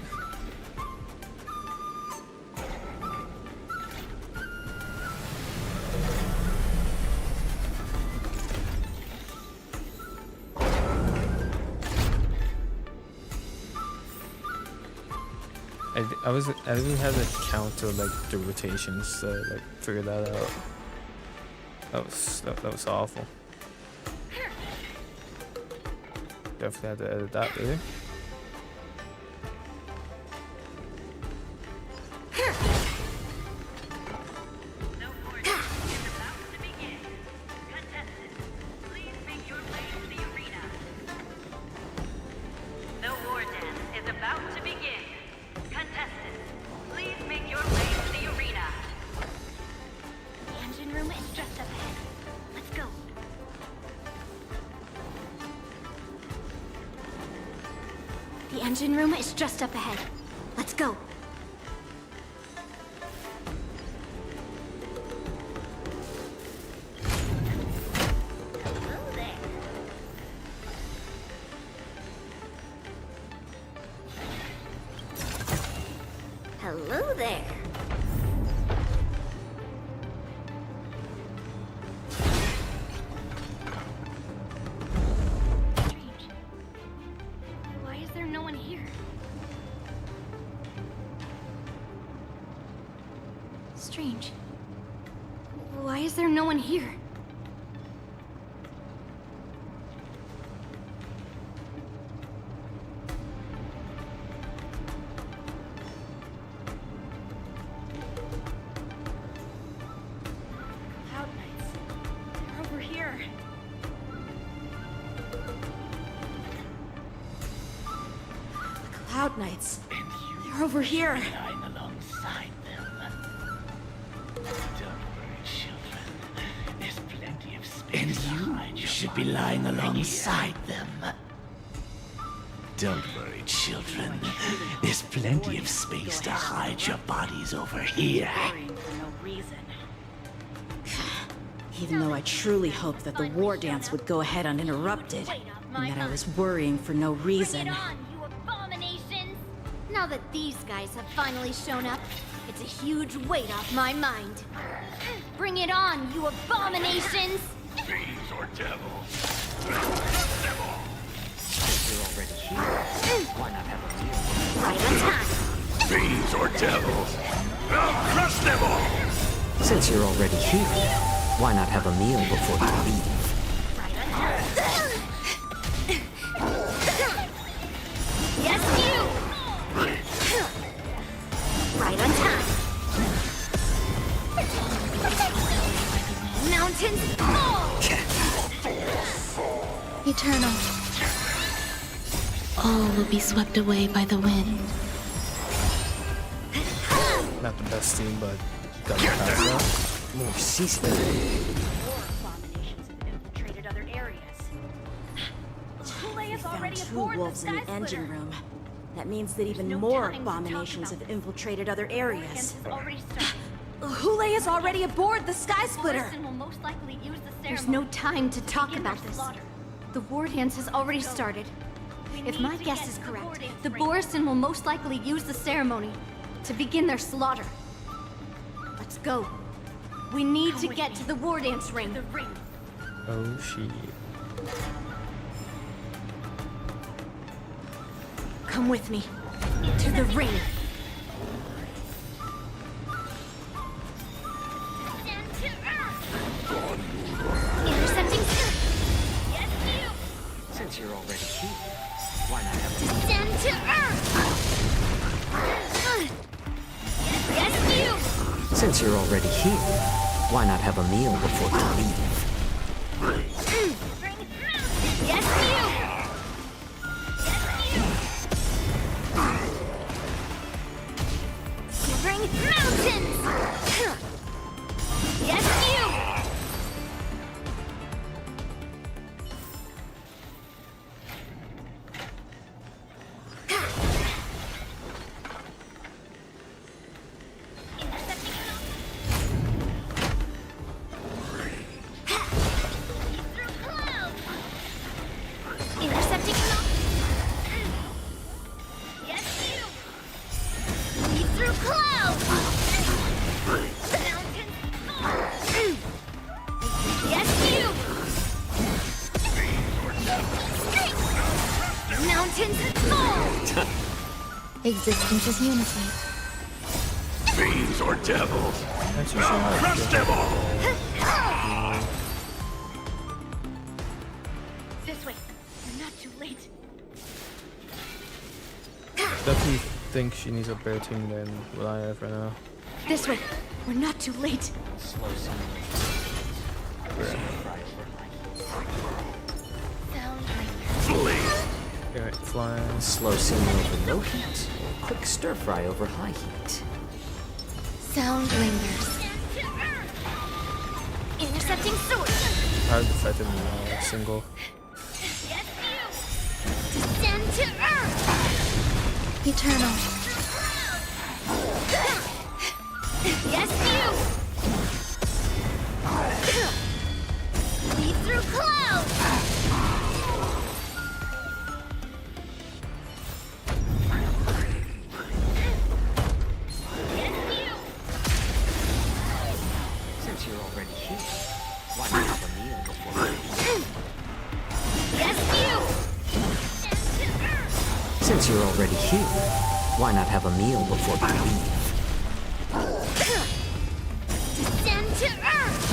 Speaker 1: I didn't have to count to like the rotations to like figure that out. That was awful. Definitely had to edit that later.
Speaker 11: The engine room is just up ahead. Let's go. Hello there. Strange. Why is there no one here?
Speaker 12: Cloud Knights. They're over here.
Speaker 2: The Cloud Knights. They're over here.
Speaker 18: Lying alongside them. Don't worry, children. There's plenty of space. And you should be lying alongside them. Don't worry, children. There's plenty of space to hide your bodies over here.
Speaker 2: Even though I truly hoped that the war dance would go ahead uninterrupted, and that I was worrying for no reason.
Speaker 11: Now that these guys have finally shown up, it's a huge weight off my mind. Bring it on, you abominations!
Speaker 18: Fiends or devils.
Speaker 3: We're already
Speaker 15: Fiends or devils? I'll crush them all!
Speaker 10: Since you're already here, why not have a meal before you leave?
Speaker 11: Yes, you! Right on time. Mountains fall!
Speaker 6: Eternal. All will be swept away by the wind.
Speaker 1: Not the best team, but got the pass out.
Speaker 10: More season.
Speaker 11: Infiltrated other areas.
Speaker 2: We found 2 wolves in the engine room. That means that even more abominations have infiltrated other areas. Hule is already aboard the Sky Splitter!
Speaker 11: There's no time to talk about this. The war dance has already started. If my guess is correct, the Borison will most likely use the ceremony to begin their slaughter. Let's go. We need to get to the war dance ring.
Speaker 1: Oh shit.
Speaker 2: Come with me. To the ring.
Speaker 11: Intercepting.
Speaker 10: Yes, you! Since you're already here, why not have a
Speaker 11: Descend to Earth! Yes, you!
Speaker 10: Since you're already here, why not have a meal before you leave?
Speaker 11: Yes, you! Shivering mountains! Yes, you! Intercepting. Yes, you! Lead through clouds! Mountains fall! Yes, you! Mountains fall!
Speaker 6: Existence is unity.
Speaker 15: Fiends or devils?
Speaker 1: That's
Speaker 15: I'll crush them all!
Speaker 11: This way. You're not too late.
Speaker 1: Definitely think she needs a better team than what I have right now.
Speaker 11: This way. We're not too late.
Speaker 1: Alright, flying.
Speaker 10: Slow simmer over low heat, or quick stir fry over high heat.
Speaker 11: Sound lingers. Intercepting sword.
Speaker 1: Hard to fight in single.
Speaker 11: Descend to Earth.
Speaker 6: Eternal.
Speaker 11: Yes, you. Lead through clouds.
Speaker 10: Since you're already here, why not have a meal before you leave?
Speaker 11: Yes, you.
Speaker 10: Since you're already here, why not have a meal before you leave?
Speaker 11: Descend to Earth.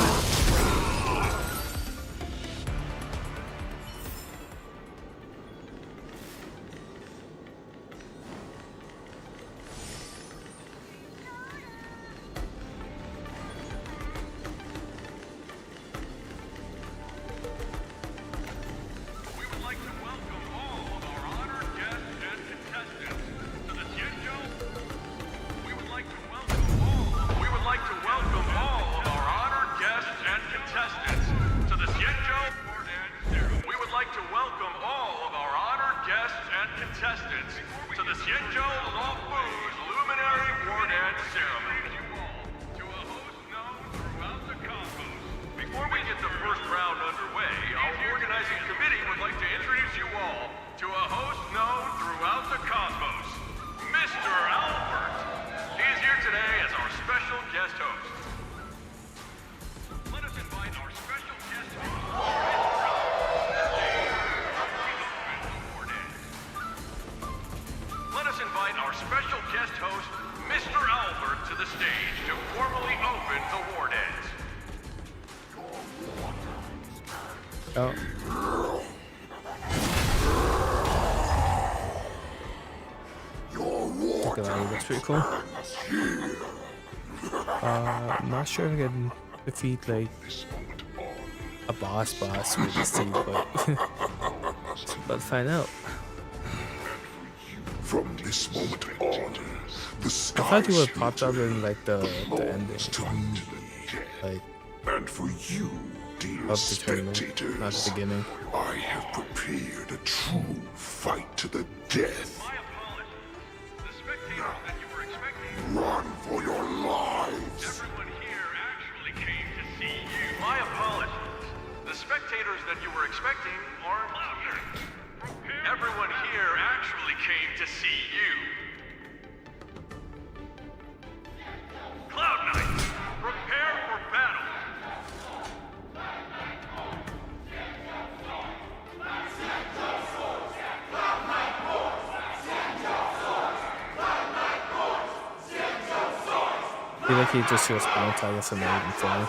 Speaker 13: Mr. Albert to the stage to formally open the war dance.
Speaker 1: Oh. Look at that, that's pretty cool. I'm not sure if I can defeat like a boss with this thing, but but find out.
Speaker 15: From this moment on, the
Speaker 1: I thought you would pop up in like the ending, like
Speaker 15: and for you, dear
Speaker 1: of the tournament,
Speaker 15: spectators,
Speaker 1: not the beginning.
Speaker 15: I have prepared a true fight to the death. Run for your lives!
Speaker 13: Everyone here actually came to see you. My apologies. The spectators that you were expecting aren't here. Everyone here actually came to see you. Cloud Knight, prepare for battle.
Speaker 1: I feel like he just feels anti-SMA and funny.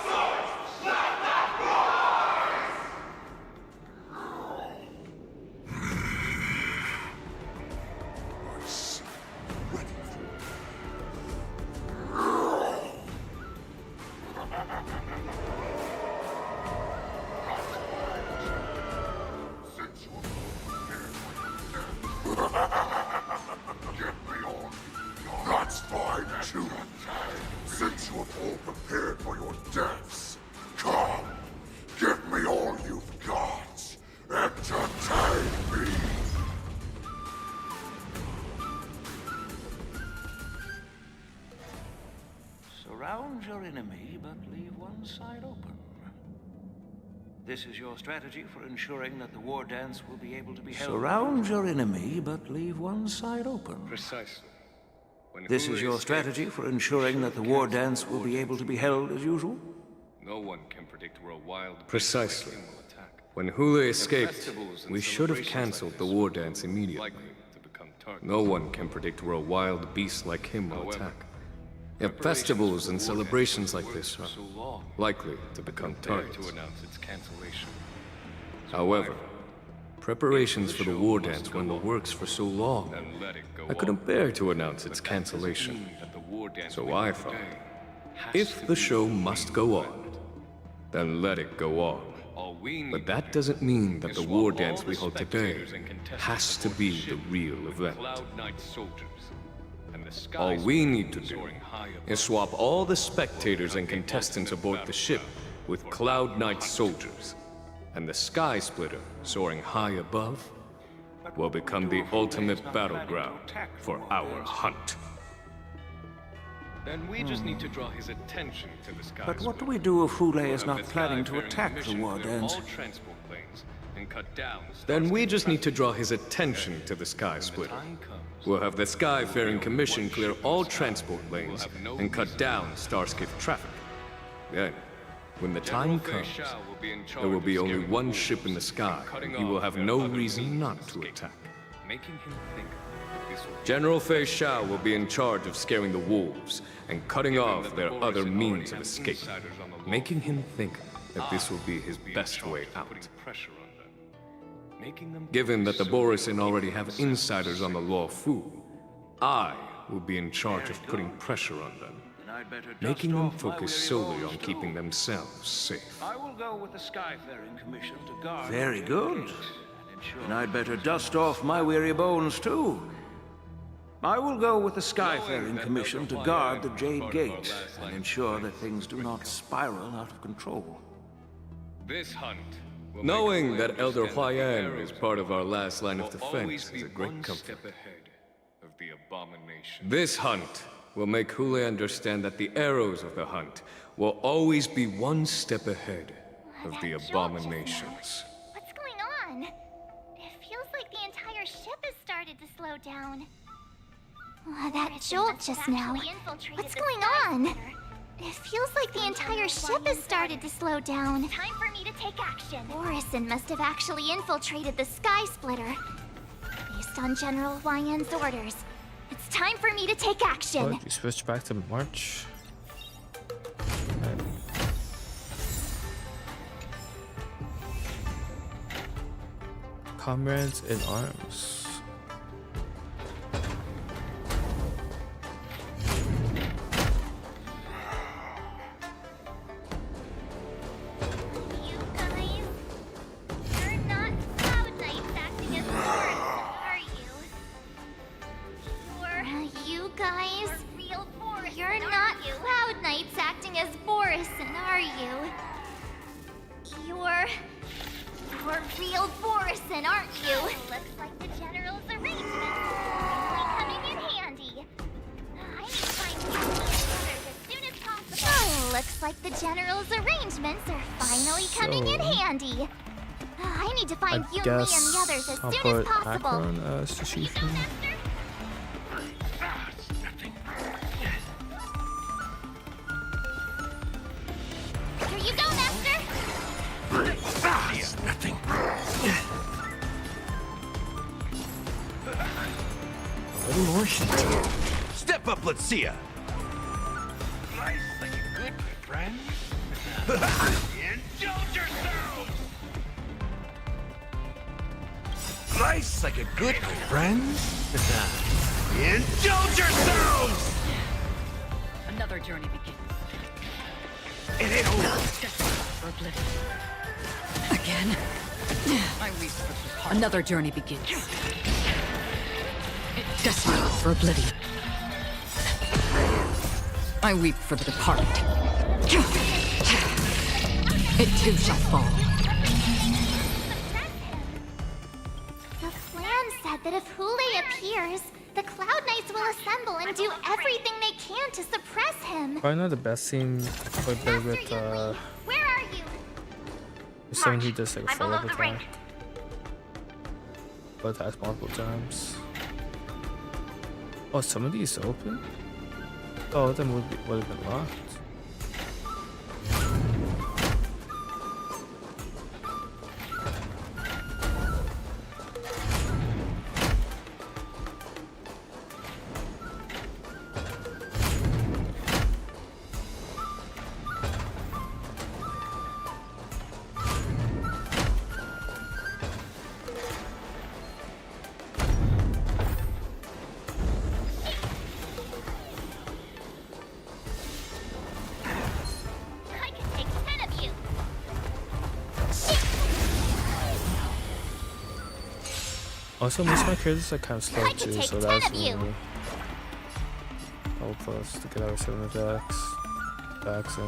Speaker 15: That's fine too. Since you have all prepared for your deaths, come, give me all you've got. Entertain me.
Speaker 18: Surround your enemy, but leave one side open. This is your strategy for ensuring that the war dance will be able to be held. Surround your enemy, but leave one side open.
Speaker 14: Precisely.
Speaker 18: This is your strategy for ensuring that the war dance will be able to be held as usual?
Speaker 14: No one can predict where a wild
Speaker 19: Precisely. When Hule escaped, we should have cancelled the war dance immediately. No one can predict where a wild beast like him will attack. Yet festivals and celebrations like this are likely to become targets. However, preparations for the war dance were in the works for so long, I couldn't bear to announce its cancellation. So I thought, if the show must go on, then let it go on. But that doesn't mean that the war dance we hold today has to be the real event. All we need to do is swap all the spectators and contestants aboard the ship with Cloud Knight soldiers, and the Sky Splitter soaring high above will become the ultimate battleground for our hunt.
Speaker 14: Then we just need to draw his attention to the sky.
Speaker 18: But what do we do if Hule is not planning to attack the war dance?
Speaker 19: Then we just need to draw his attention to the Sky Splitter. We'll have the Skyfaring Commission clear all transport lanes and cut down Starskiff traffic. Then, when the time comes, there will be only one ship in the sky, and he will have no reason not to attack. General Fei Shao will be in charge of scaring the wolves and cutting off their other means of escape, making him think that this will be his best way out. Given that the Borisin already have insiders on the Law Fu, I will be in charge of putting pressure on them, making them focus solely on keeping themselves safe.
Speaker 18: I will go with the Skyfaring Commission to guard. Very good. Then I'd better dust off my weary bones too. I will go with the Skyfaring Commission to guard the Jade Gate and ensure that things do not spiral out of control.
Speaker 14: This hunt,
Speaker 19: knowing that Elder Huayan is part of our last line of defense is a great comfort. This hunt will make Hule understand that the arrows of the hunt will always be one step ahead of the abominations.
Speaker 17: What's going on? It feels like the entire ship has started to slow down. That jolt just now. What's going on? It feels like the entire ship has started to slow down.
Speaker 11: Time for me to take action.
Speaker 17: Borisin must have actually infiltrated the Sky Splitter. Based on General Huayan's orders, it's time for me to take action.
Speaker 1: Oh, you switched back to March. Comrades in arms.
Speaker 17: Looks like the General's arrangements are finally coming in handy. I need to find Yunli and the others as soon as possible.
Speaker 1: Akron as the chief.
Speaker 17: Here you go, Master!
Speaker 15: Nothing.
Speaker 18: A little more heat. Step up, let's see ya.
Speaker 13: Nice, like a good friend. Indulge yourselves!
Speaker 18: Nice, like a good friend.
Speaker 13: Indulge yourselves!
Speaker 9: Another journey begins.
Speaker 18: It ain't over.
Speaker 9: For oblivion.
Speaker 23: Again?
Speaker 9: I weep for the heart.
Speaker 23: Another journey begins. Desperate for oblivion. I weep for the departed. It too shall fall.
Speaker 17: The plan said that if Hule appears, the Cloud Knights will assemble and do everything they can to suppress him.
Speaker 1: Probably not the best scene. Quite better with
Speaker 17: Where are you?
Speaker 1: someone who does like a follow-up attack. But attacks multiple times. Oh, some of these open? Oh, then would have been locked. Also, most of my characters are kind of slow too, so that's really help us to get our 7 attacks backs in.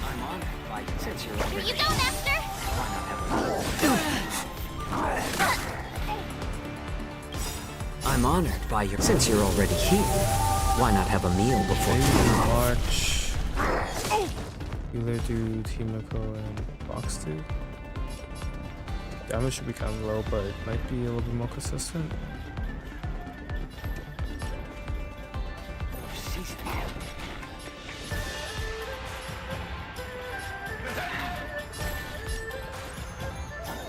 Speaker 10: I'm honored by since you're already.
Speaker 17: Here you go, Master!
Speaker 10: Why not have a I'm honored by your since you're already here. Why not have a meal before
Speaker 1: March? Either do Himiko and Fox do. Damage should be kind of low, but it might be a little bit more consistent.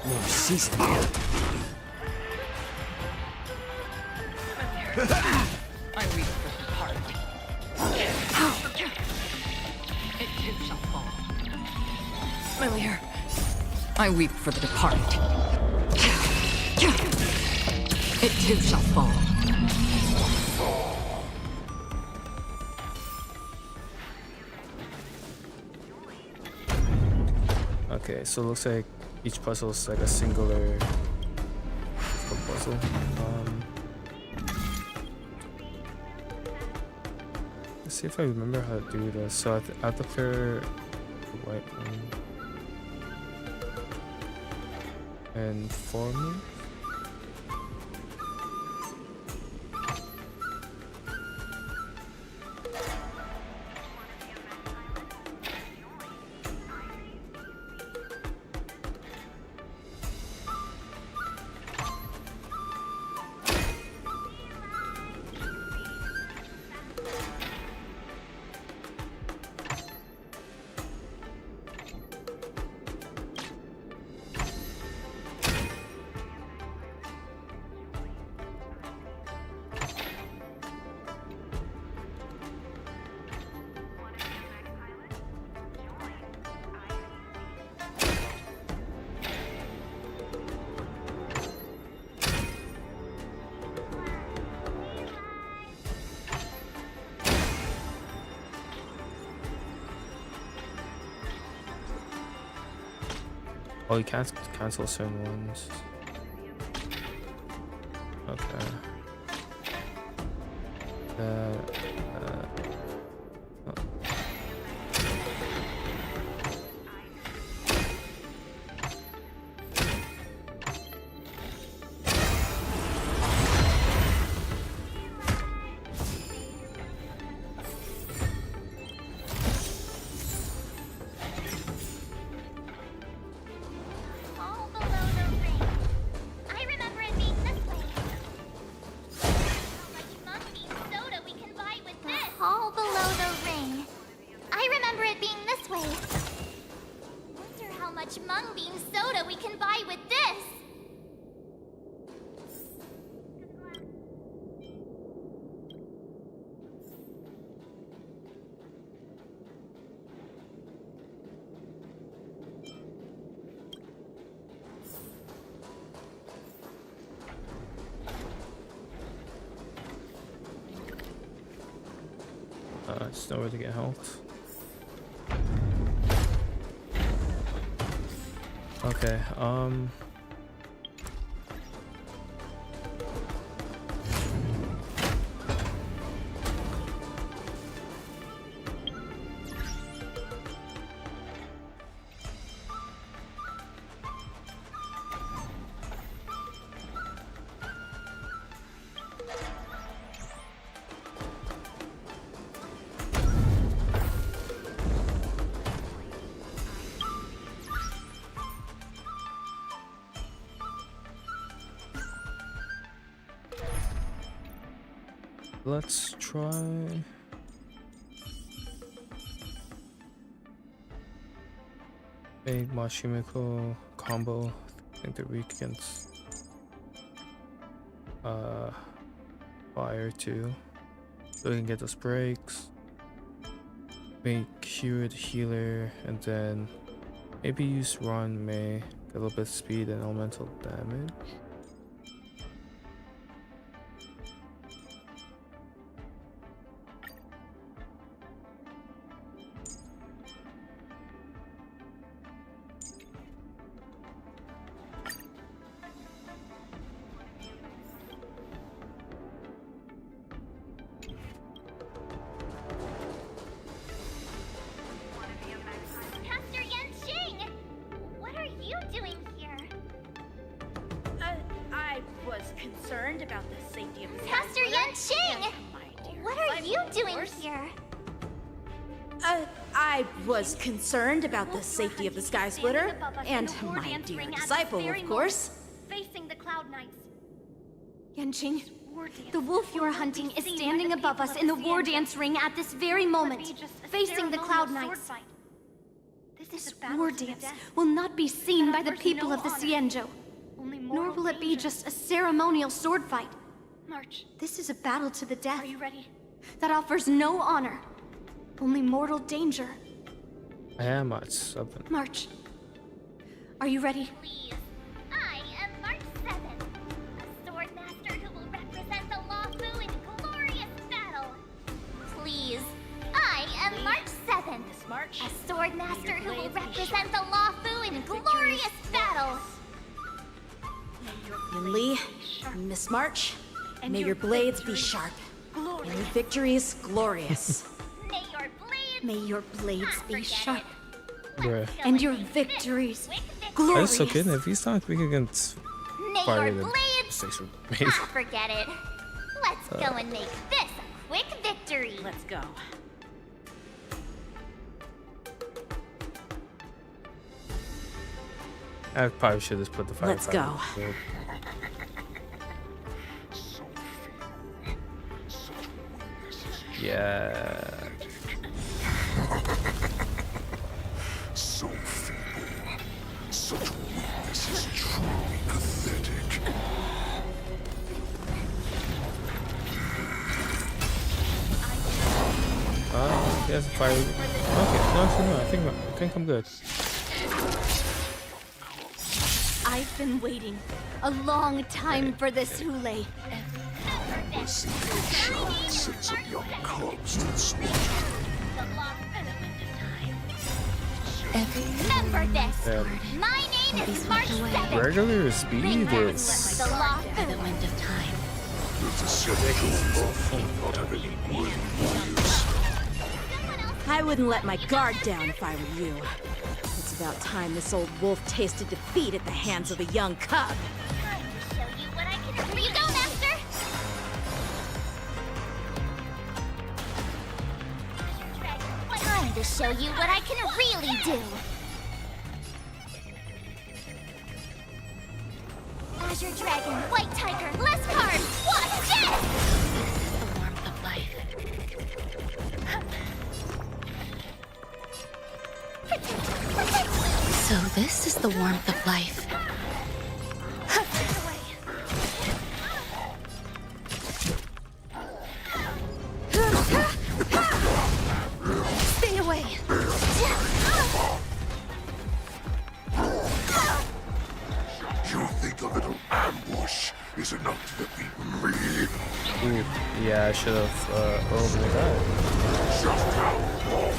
Speaker 10: More seasoning.
Speaker 9: I weep for the heart. It too shall fall.
Speaker 23: Familiar. I weep for the departed. It too shall fall.
Speaker 1: Okay, so it looks like each puzzle is like a singular puzzle. Let's see if I remember how to do this. So I have to clear the white one and form it. Oh, you can't cancel certain ones. Okay. Oh.
Speaker 17: All below the ring. I remember it being this way. How much mung bean soda we can buy with this? All below the ring. I remember it being this way. Wonder how much mung bean soda we can buy with this.
Speaker 1: Just nowhere to get health. Okay, let's try. Big Mashimiko combo. I think they're weak against fire too. So we can get those breaks. Make Cure the healer, and then maybe use Ron May, get a little bit of speed and elemental damage.
Speaker 17: Pastor Yanqing! What are you doing here?
Speaker 16: I was concerned about the safety of the
Speaker 17: Pastor Yanqing! What are you doing here?
Speaker 2: I was concerned about the safety of the Sky Splitter, and my dear disciple, of course.
Speaker 11: Facing the Cloud Knights.
Speaker 4: Yanqing, the wolf you're hunting is standing above us in the war dance ring at this very moment, facing the Cloud Knights. This war dance will not be seen by the people of the Xianzhou, nor will it be just a ceremonial sword fight.
Speaker 11: March.
Speaker 4: This is a battle to the death.
Speaker 11: Are you ready?
Speaker 4: That offers no honor, only mortal danger.
Speaker 1: I am at 7.
Speaker 4: March. Are you ready?
Speaker 17: Please. I am March 7, a sword master who will represent the Lawfu in glorious battle. Please. I am March 7, a sword master who will represent the Lawfu in glorious battle.
Speaker 2: Li, Miss March, may your blades be sharp. May your victories glorious.
Speaker 17: May your
Speaker 4: May your blades be sharp,
Speaker 1: Bruh.
Speaker 4: and your victories
Speaker 1: That's
Speaker 4: glorious.
Speaker 1: so good. If he's not weak against
Speaker 17: May
Speaker 1: fire,
Speaker 17: your
Speaker 1: then
Speaker 17: blades...
Speaker 1: six would maybe.
Speaker 17: Ah, forget it. Let's go and make this a quick victory.
Speaker 16: Let's go.
Speaker 1: I probably should just put the fire.
Speaker 2: Let's go.
Speaker 1: Yeah.
Speaker 15: So feeble. Such weakness is truly pathetic.
Speaker 1: He has a fire. Okay, no, I think I'm good.
Speaker 4: I've been waiting a long time for this, Hule.
Speaker 15: The single shot sends up young cubs to the slaughter.
Speaker 17: Remember this. My name is March 7th.
Speaker 1: Regular speed is.
Speaker 17: The law
Speaker 6: By the wind of time.
Speaker 15: There's a set of not have any worthy warriors.
Speaker 2: I wouldn't let my guard down if I were you. It's about time this old wolf tasted defeat at the hands of a young cub.
Speaker 17: Time to show you what I can do. Here you go, Master. Time to show you what I can really do. Azure Dragon, White Tiger, less cards. What's this?
Speaker 6: The warmth of life. So this is the warmth of life.
Speaker 17: Stay away.
Speaker 15: You think a little ambush is enough to defeat me?
Speaker 1: Ooh, yeah, I should have rolled with that.
Speaker 15: Just how long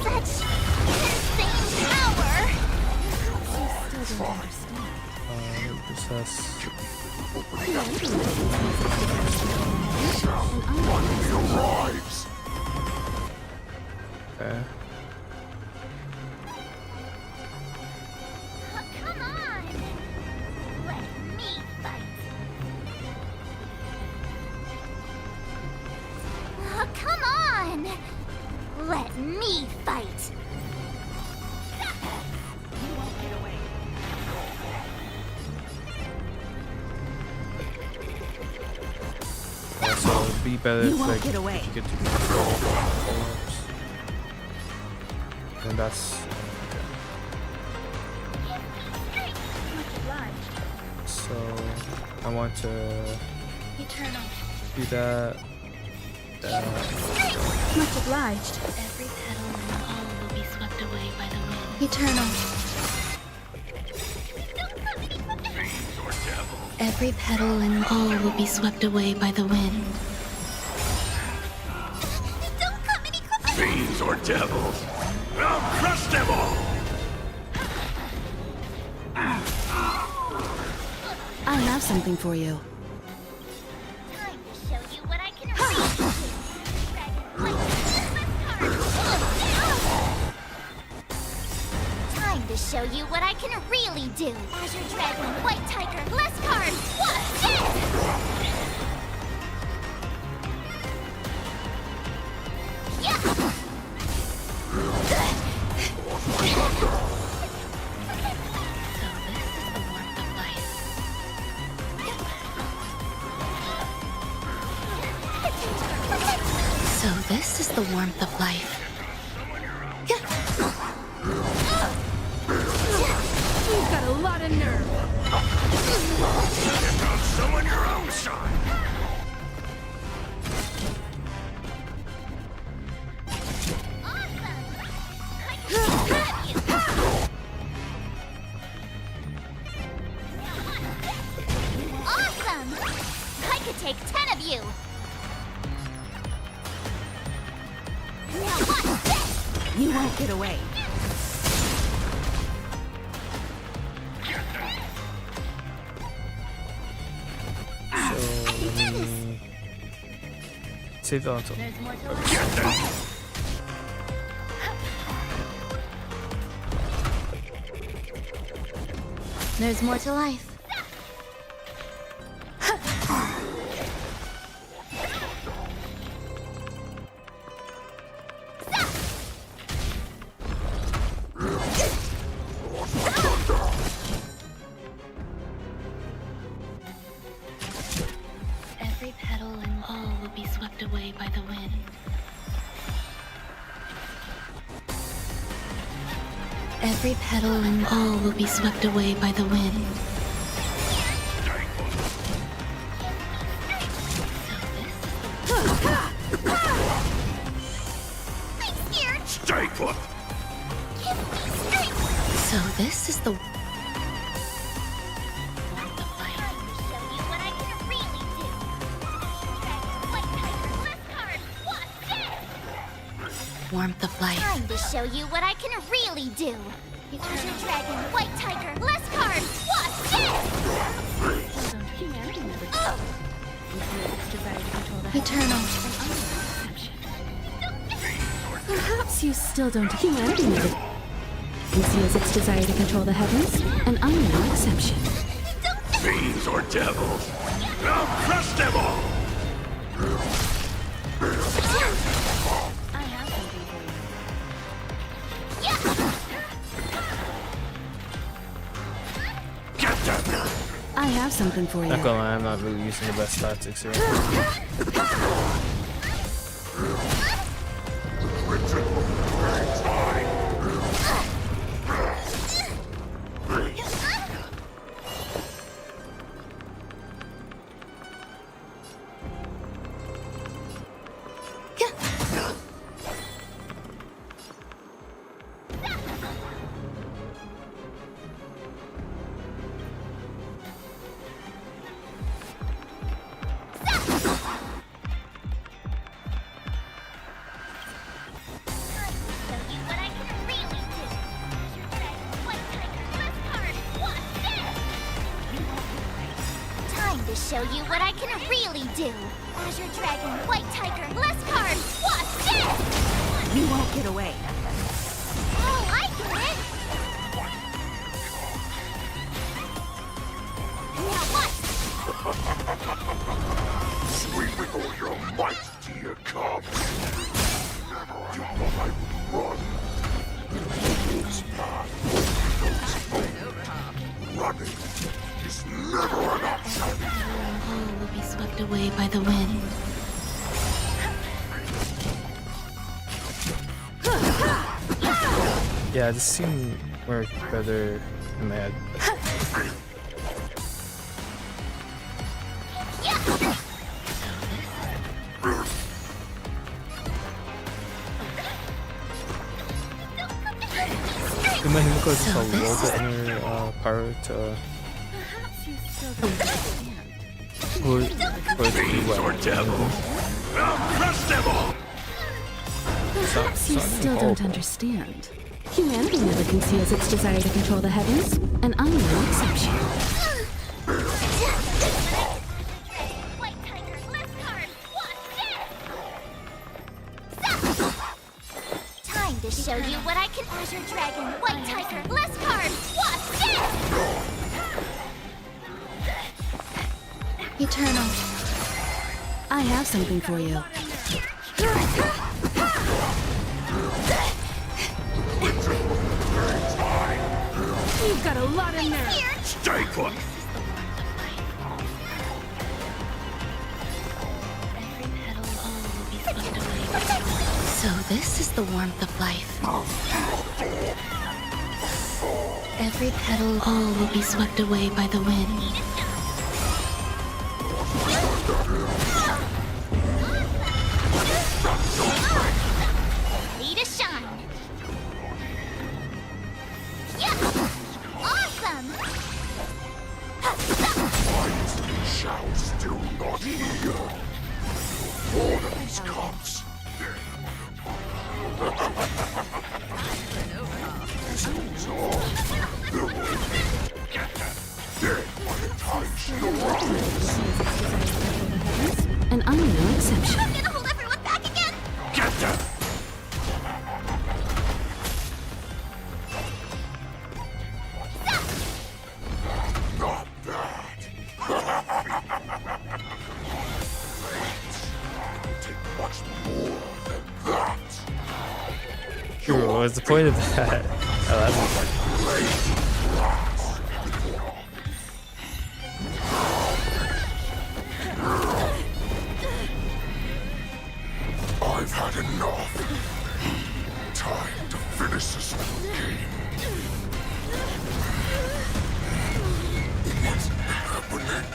Speaker 17: Such insane power.
Speaker 1: Process.
Speaker 15: arrives?
Speaker 1: Okay.
Speaker 17: Come on. Let me fight. Come on. Let me fight. You won't get away.
Speaker 1: Also, it'd be better
Speaker 2: You
Speaker 1: if
Speaker 2: won't
Speaker 1: like
Speaker 2: get away.
Speaker 1: you get to control pull-ups. And that's so. I want to
Speaker 11: Eternal.
Speaker 1: do that.
Speaker 11: Much obliged. Every petal in the hall will be swept away by the wind. Eternal. Every petal in the hall will be swept away by the wind.
Speaker 15: Fiends or devils? I'll crush them all!
Speaker 2: I have something for you.
Speaker 17: Time to show you what I can really do. Time to show you what I can really do. Azure Dragon, White Tiger, less cards. What's this? Yeah.
Speaker 6: So this is the warmth of life.
Speaker 2: You've got a lot of nerve.
Speaker 15: Get on someone your own side!
Speaker 17: Awesome! I could take 10 of you. Now what's this?
Speaker 2: You won't get away.
Speaker 1: So let me save the auto.
Speaker 11: There's more to life. There's more to life. Every petal in the hall will be swept away by the wind. Every petal in the hall will be swept away by the wind.
Speaker 17: I'm scared.
Speaker 15: Stay put!
Speaker 17: Give me strength.
Speaker 6: So this is the
Speaker 17: Time to show you what I can really do. warmth of life. Time to show you what I can really do. Azure Dragon, White Tiger, less cards. Watch this!
Speaker 2: Eternal. Perhaps you still don't. Humanity never conceals its desire to control the heavens, and I'm no exception.
Speaker 15: Fiends or devils, I'll crush them all!
Speaker 2: I have something for you.
Speaker 1: Not gonna lie, I'm not really using the best tactics here.
Speaker 17: Show you what I can really do. Azure Dragon, White Tiger, less cards. Watch this!
Speaker 2: You won't get away.
Speaker 17: Oh, I get it! Now what?
Speaker 15: Sweep with all your might, dear cubs. You thought I would run. This path, running is never an option.
Speaker 2: All will be swept away by the wind.
Speaker 1: Yeah, this seemed work better in my head. Imagine because it's a little bit more power to or to do
Speaker 15: or devil. I'll crush them all!
Speaker 2: Perhaps you still don't understand. Humanity never conceals its desire to control the heavens, and I'm no exception.
Speaker 17: Time to show you what I can. Azure Dragon, White Tiger, less cards. Watch this!
Speaker 2: Eternal. I have something for you. You've got a lot in there.
Speaker 15: Stay put.
Speaker 2: So this is the warmth of life. Every petal, all will be swept away by the wind.
Speaker 17: Ready to shine. Yeah! Awesome!
Speaker 15: Shall still not hear. All of these cops.
Speaker 2: And I'm no exception.
Speaker 17: I'm gonna hold everyone back again!
Speaker 15: Get them! Not bad. Take much more than that.
Speaker 1: Sure, what was the point of that? Oh, that was like...
Speaker 15: I've had enough. Time to finish this game. What's happening?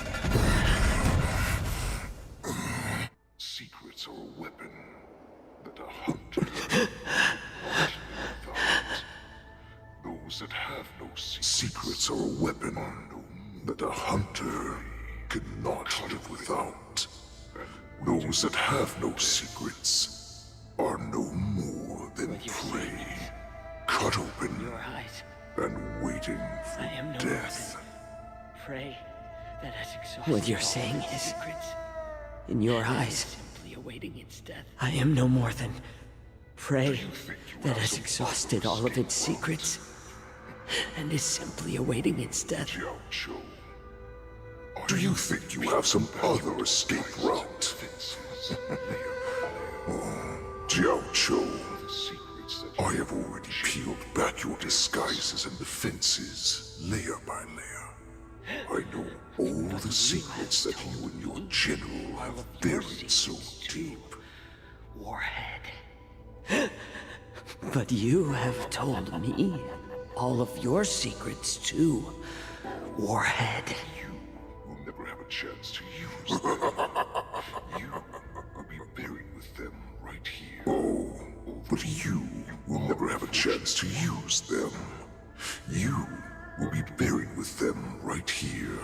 Speaker 15: Secrets are a weapon that a hunter those that have no secrets are a weapon that a hunter cannot live without. Those that have no secrets are no more prey, cut open,
Speaker 10: Your eyes.
Speaker 15: and waiting for
Speaker 10: I am no
Speaker 15: death.
Speaker 10: Prey that has exhausted
Speaker 7: What you're
Speaker 10: all
Speaker 7: saying
Speaker 10: its
Speaker 7: is,
Speaker 10: secrets.
Speaker 7: in your
Speaker 10: And is
Speaker 7: eyes,
Speaker 10: simply awaiting its death.
Speaker 7: I am no more than prey that has exhausted all of its secrets and is simply awaiting its death.
Speaker 15: Do you think you have some other escape route? Oh, Jiao Cho, I have already peeled back your disguises and defenses, layer by layer. I know all the secrets that you and your general have buried so deep.
Speaker 10: Warhead.
Speaker 7: But you have told me all of your secrets too, Warhead.
Speaker 15: Will never have a chance to use them. You will be buried with them right here. Oh, but you will never have a chance to use them. You will be buried with them right here.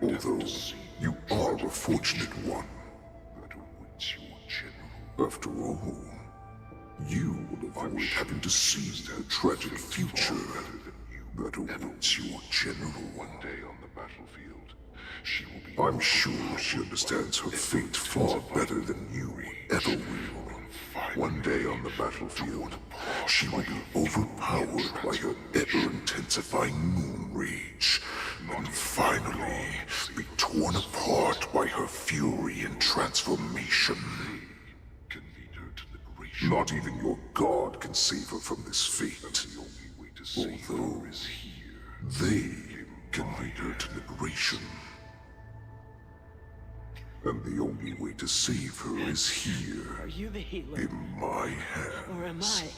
Speaker 15: Although you are a fortunate one. After all, you will avoid having to see the tragic future that awaits your general. One day on the battlefield, she will be. I'm sure she understands her fate far better than you ever will. One day on the battlefield, she will be overpowered by her ever-intensifying moon rage, and finally be torn apart by her fury and transformation. Not even your god can save her from this fate. Although they can lead her to liberation. And the only way to save her is here.
Speaker 10: Are you the healer?
Speaker 15: In my hands.
Speaker 10: Or am I?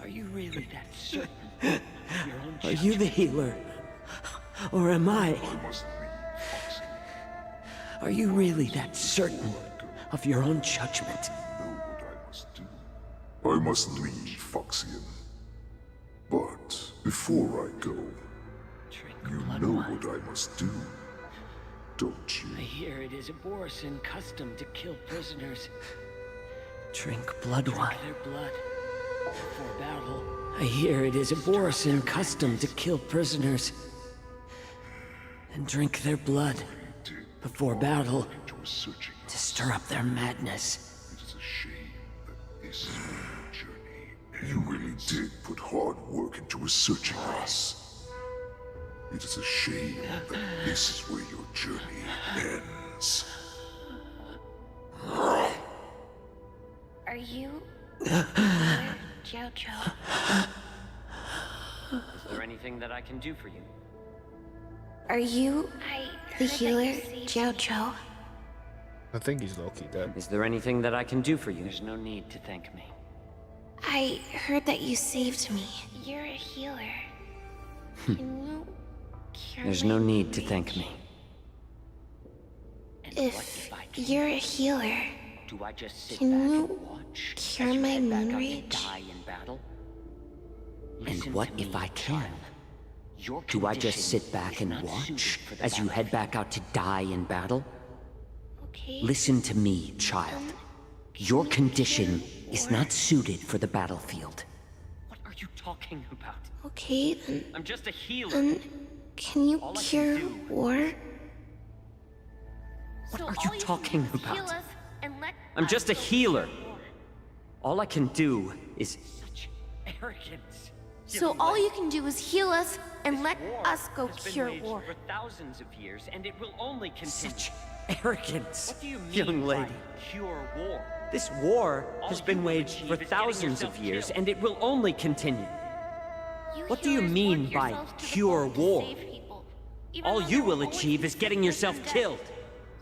Speaker 10: Are you really that certain of your own
Speaker 7: Are you the healer? Or am I? Are you really that certain of your own judgment?
Speaker 15: I must leave, Foxian. But before I go, you know what I must do, don't you?
Speaker 10: I hear it is a Borisin custom to kill prisoners.
Speaker 7: Drink blood wine.
Speaker 10: Drink their blood before battle.
Speaker 7: I hear it is a Borisin custom to kill prisoners and drink their blood before battle to stir up their madness.
Speaker 15: It is a shame that this is where your journey. You really did put hard work into researching us. It is a shame that this is where your journey ends.
Speaker 11: Are you... Jiao Cho?
Speaker 10: Is there anything that I can do for you?
Speaker 4: Are you the healer, Jiao Cho?
Speaker 1: I think he's low-key dead.
Speaker 10: Is there anything that I can do for you? There's no need to thank me.
Speaker 4: I heard that you saved me.
Speaker 11: You're a healer. Can you cure
Speaker 10: There's
Speaker 11: my
Speaker 10: no need to
Speaker 11: rage?
Speaker 10: thank me.
Speaker 4: If you're a healer,
Speaker 10: Do I just sit
Speaker 4: can
Speaker 10: back
Speaker 4: you
Speaker 10: and watch
Speaker 4: cure
Speaker 10: as you
Speaker 4: my
Speaker 10: head back
Speaker 4: moon
Speaker 10: out to
Speaker 4: rage?
Speaker 10: die in battle?
Speaker 7: And
Speaker 10: Listen
Speaker 7: what
Speaker 10: to
Speaker 7: if
Speaker 10: me,
Speaker 7: I can?
Speaker 10: child. Your
Speaker 7: Do I just
Speaker 10: condition
Speaker 7: sit back
Speaker 10: is
Speaker 7: and
Speaker 10: not
Speaker 7: watch
Speaker 10: suited for the
Speaker 7: as you head back out to die in battle?
Speaker 11: Okay.
Speaker 7: Listen to me, child. Your condition is not suited for the battlefield.
Speaker 10: What are you talking about?
Speaker 4: Okay, then,
Speaker 10: I'm just a healer.
Speaker 4: then can you
Speaker 10: All I can
Speaker 4: cure
Speaker 10: do-
Speaker 4: war?
Speaker 10: What
Speaker 11: So
Speaker 10: are
Speaker 11: all
Speaker 10: you
Speaker 11: can
Speaker 10: talking
Speaker 11: do is heal
Speaker 10: about?
Speaker 11: us and let
Speaker 10: I'm
Speaker 11: us
Speaker 10: just a
Speaker 11: go
Speaker 10: healer.
Speaker 11: cure war.
Speaker 10: All I can do is such arrogance.
Speaker 4: So all you can do is heal us and let
Speaker 10: War
Speaker 4: us go
Speaker 10: has been
Speaker 4: cure
Speaker 10: waged
Speaker 4: war.
Speaker 10: for thousands of years, and it will only continue.
Speaker 7: Such arrogance,
Speaker 10: What do you mean
Speaker 7: young
Speaker 10: by
Speaker 7: lady.
Speaker 10: cure war?
Speaker 7: This war
Speaker 10: All
Speaker 7: has been
Speaker 10: you will
Speaker 7: waged
Speaker 10: achieve
Speaker 7: for
Speaker 10: is getting
Speaker 7: thousands of
Speaker 10: yourself
Speaker 7: years,
Speaker 10: killed.
Speaker 7: and it will only continue. What do you
Speaker 11: healers
Speaker 7: mean
Speaker 11: work
Speaker 7: by
Speaker 11: yourselves to the
Speaker 7: cure
Speaker 11: bone to
Speaker 7: war?
Speaker 11: save people, even
Speaker 7: All
Speaker 11: though
Speaker 7: you
Speaker 11: there
Speaker 7: will
Speaker 11: always
Speaker 7: achieve
Speaker 11: be
Speaker 7: is getting yourself
Speaker 11: sickness and
Speaker 7: killed.
Speaker 11: death.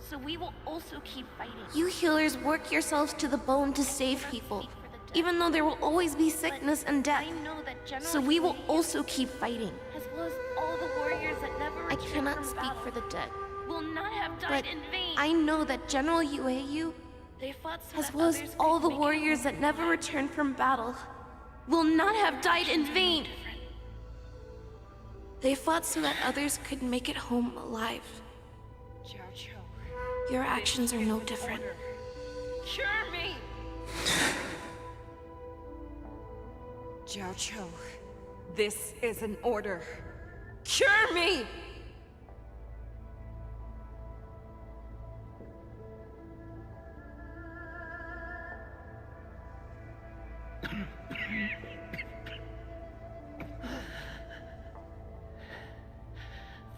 Speaker 11: So we will also keep fighting.
Speaker 4: You healers work yourselves to the bone to save people, even though there will always be sickness and death.
Speaker 11: I know that General
Speaker 4: So we will
Speaker 11: Huey,
Speaker 4: also keep fighting.
Speaker 11: as well as all the warriors that never
Speaker 4: I
Speaker 11: returned
Speaker 4: cannot
Speaker 11: from
Speaker 4: speak
Speaker 11: battle,
Speaker 4: for the dead,
Speaker 11: will not have
Speaker 4: but
Speaker 11: died in vain.
Speaker 4: I know that General Yueyu,
Speaker 11: They fought so
Speaker 4: as
Speaker 11: that
Speaker 4: well as
Speaker 11: others
Speaker 4: all
Speaker 11: could
Speaker 4: the
Speaker 11: make it
Speaker 4: warriors
Speaker 11: home.
Speaker 4: that never returned from battle, will not have died in vain. They fought so that others could make it home alive.
Speaker 11: Jiao Cho,
Speaker 4: Your actions are no different.
Speaker 11: cure me!
Speaker 8: Jiao, this is an order. Cure me!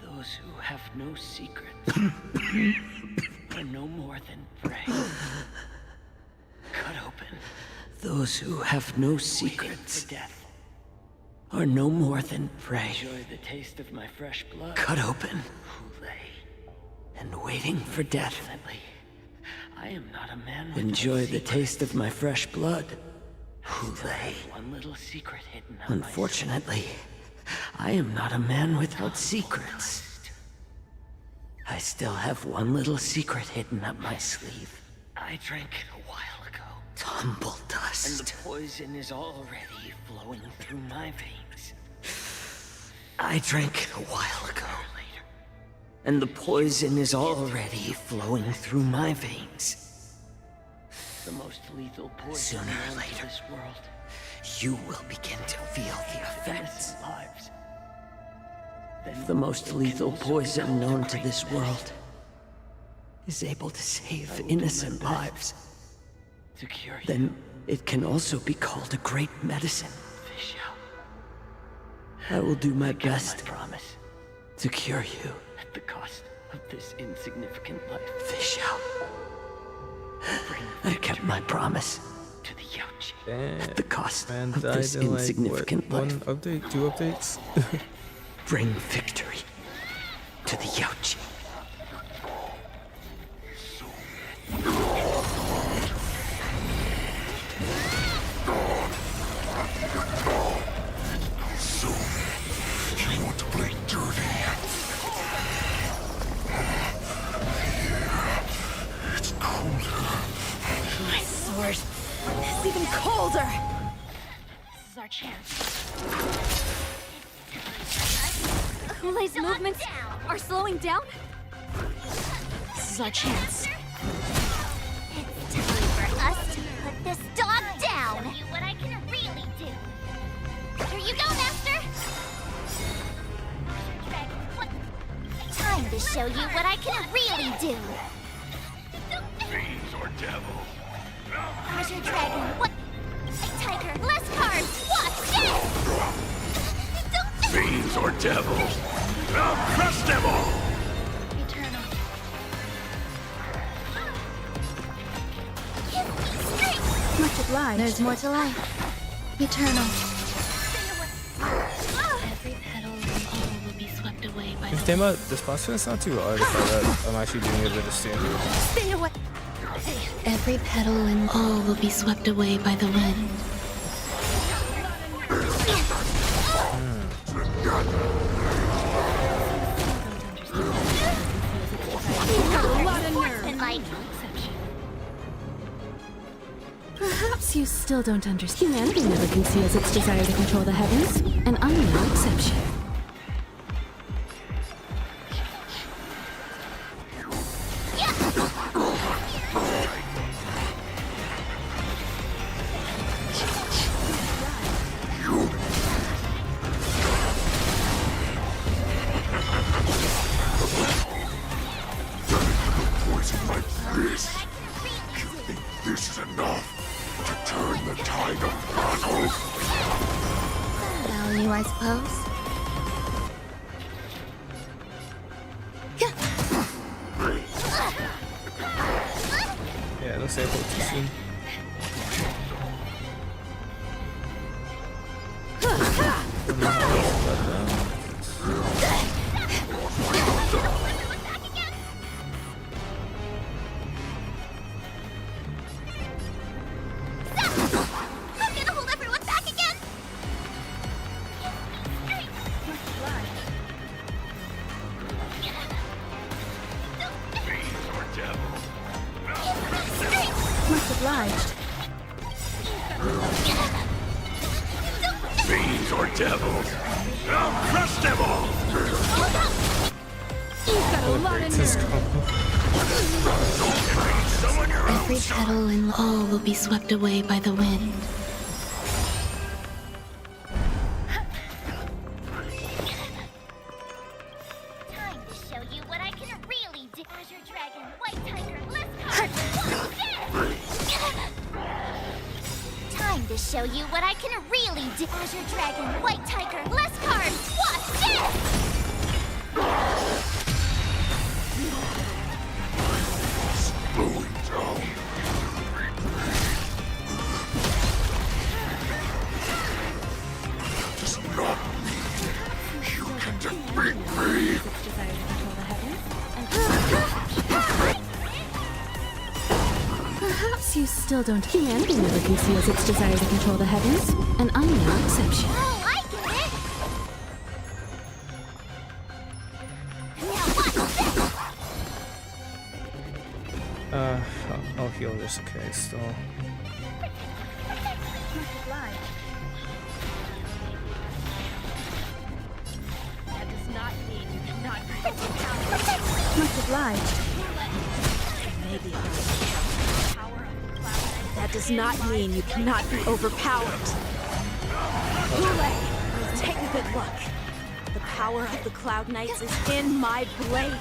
Speaker 10: Those who have no secrets are no more than prey. Cut open.
Speaker 7: Those who have no secrets
Speaker 10: For death.
Speaker 7: are no more than prey.
Speaker 10: Enjoy the taste of my fresh blood.
Speaker 7: Cut open
Speaker 10: Who lay.
Speaker 7: and waiting for death.
Speaker 10: Unfortunately, I am not a man with
Speaker 7: Enjoy
Speaker 10: no
Speaker 7: the taste of my fresh blood. Who
Speaker 10: secrets. I
Speaker 7: lay.
Speaker 10: have one little secret hidden up
Speaker 7: Unfortunately, I am not a man without secrets. I still have one little secret hidden up my sleeve.
Speaker 10: I drank it a while ago.
Speaker 7: Tumble
Speaker 10: And
Speaker 7: dust.
Speaker 10: the poison is already flowing through my veins.
Speaker 7: I drank it a while ago. And the poison is already flowing through my veins.
Speaker 10: The most lethal poison
Speaker 7: Sooner or
Speaker 10: known to
Speaker 7: later,
Speaker 10: this world.
Speaker 7: you will begin to feel the effects.
Speaker 10: Innocent lives. Then
Speaker 7: The most
Speaker 10: it can
Speaker 7: lethal
Speaker 10: also
Speaker 7: poison
Speaker 10: become
Speaker 7: known
Speaker 10: the
Speaker 7: to
Speaker 10: great
Speaker 7: this
Speaker 10: medicine.
Speaker 7: world is able to save
Speaker 10: I will do my
Speaker 7: innocent
Speaker 10: best
Speaker 7: lives.
Speaker 10: To cure you.
Speaker 7: Then it can also be called a great medicine.
Speaker 10: Fish out.
Speaker 7: I will do my
Speaker 10: I kept
Speaker 7: best
Speaker 10: my promise.
Speaker 7: to cure you.
Speaker 10: At the cost of this insignificant life.
Speaker 7: Fish out. I kept my promise
Speaker 10: To the Yaochi.
Speaker 1: Damn.
Speaker 7: at the cost
Speaker 1: Man
Speaker 7: of
Speaker 1: died
Speaker 7: this
Speaker 1: in like
Speaker 7: insignificant
Speaker 1: what, one
Speaker 7: life.
Speaker 1: update, 2 updates.
Speaker 7: Bring victory to the Yaochi.
Speaker 15: You want to play dirty? It's colder.
Speaker 2: My sword is even colder!
Speaker 11: This is our chance.
Speaker 12: Hulei's movements are slowing down?
Speaker 11: This is our chance. It's time for us to put this dog down. Show you what I can really do. Here you go, Master. Time to show you what I can really do.
Speaker 13: Fiends or devils.
Speaker 11: Azure Dragon, what? A tiger, less cards. Watch this.
Speaker 13: Fiends or devils. I'll crush them all!
Speaker 11: Eternal.
Speaker 2: Much obliged.
Speaker 11: There's more to life. Eternal.
Speaker 12: Every petal and all will be swept away by
Speaker 1: The thing about this boss fight is not too hard if I'm actually doing it with a stand.
Speaker 11: Stay away.
Speaker 12: Every petal and all will be swept away by the wind.
Speaker 2: Perhaps you still don't understand. Humanity never conceals its desire to control the heavens, and I'm no exception.
Speaker 15: Poison like this. You think this is enough to turn the tide of battle?
Speaker 11: Value, I suppose.
Speaker 1: Yeah, don't say it too soon.
Speaker 11: I'm gonna hold everyone back again.
Speaker 13: Fiends or devils.
Speaker 2: Much obliged.
Speaker 13: Fiends or devils. I'll crush them all!
Speaker 2: You've got a lot of nerve.
Speaker 12: Every petal and all will be swept away by the wind.
Speaker 17: Azure Dragon, White Tiger, Blizzcard, what's this? Time to show you what I can really do. Azure Dragon, White Tiger, Blizzcard, what's this?
Speaker 15: Slowing down. Does not mean you can defeat me.
Speaker 2: Perhaps you still don't. Humanity never conceals its desire to control the heavens, and I'm no exception.
Speaker 17: Oh, I get it! Now what's this?
Speaker 1: I'll heal this case still.
Speaker 16: That does not mean you cannot be
Speaker 2: Much obliged.
Speaker 16: Maybe
Speaker 2: That does not mean you cannot be overpowered. Gule, take a good look. The power of the Cloud Knights is in my blade.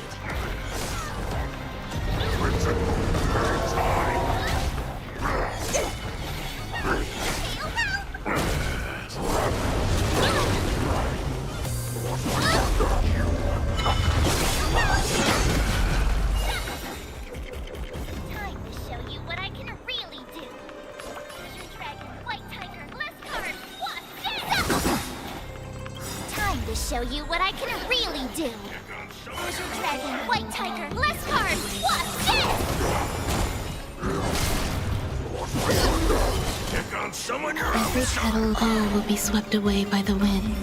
Speaker 17: Time to show you what I can really do. Azure Dragon, White Tiger, Blizzcard, what's this? Time to show you what I can really do. Azure Dragon, White Tiger, Blizzcard, what's this?
Speaker 15: Pick on someone you're
Speaker 6: Every petal low will be swept away by the wind.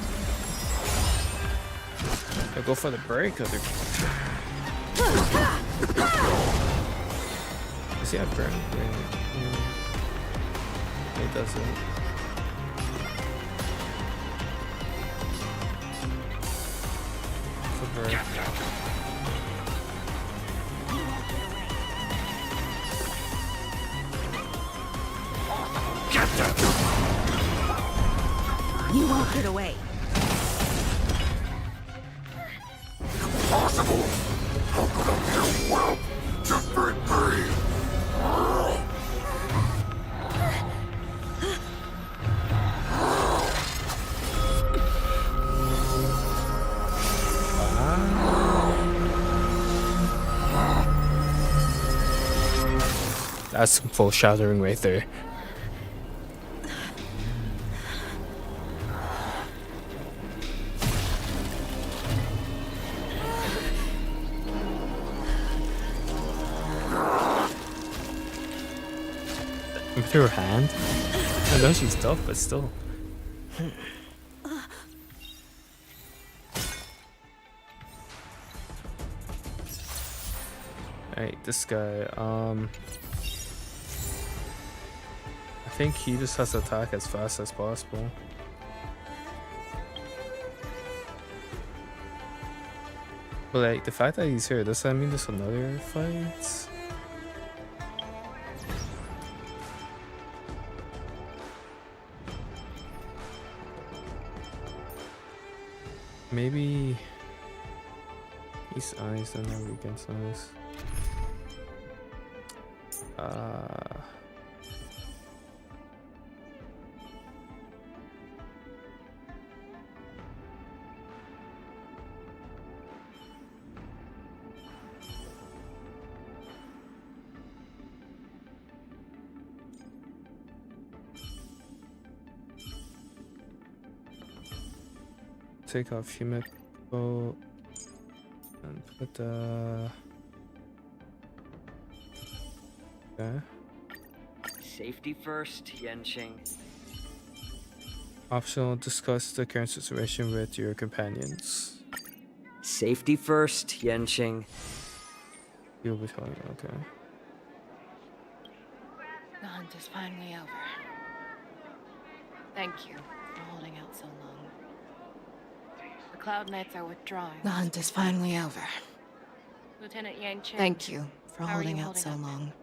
Speaker 1: I go for the break, other. Does he have burn? He doesn't. For break.
Speaker 2: You won't get away.
Speaker 15: Impossible! How could a mere whelp defeat me?
Speaker 1: That's some foreshadowing right there. With her hand? I know she's tough, but still. Alright, this guy, I think he just has to attack as fast as possible. But like, the fact that he's here, does that mean there's another fight? Maybe he's eyes, then our weekend eyes. Take off Himeko and put okay.
Speaker 10: Safety first, Yenching.
Speaker 1: Optional, discuss the current situation with your companions.
Speaker 10: Safety first, Yenching.
Speaker 1: You'll be telling me, okay.
Speaker 8: The hunt is finally over. Thank you for holding out so long. The Cloud Knights are withdrawing. The hunt is finally over.
Speaker 12: Lieutenant Yang Chen.
Speaker 8: Thank you for
Speaker 12: How are you
Speaker 8: holding out so
Speaker 12: holding up?
Speaker 8: long.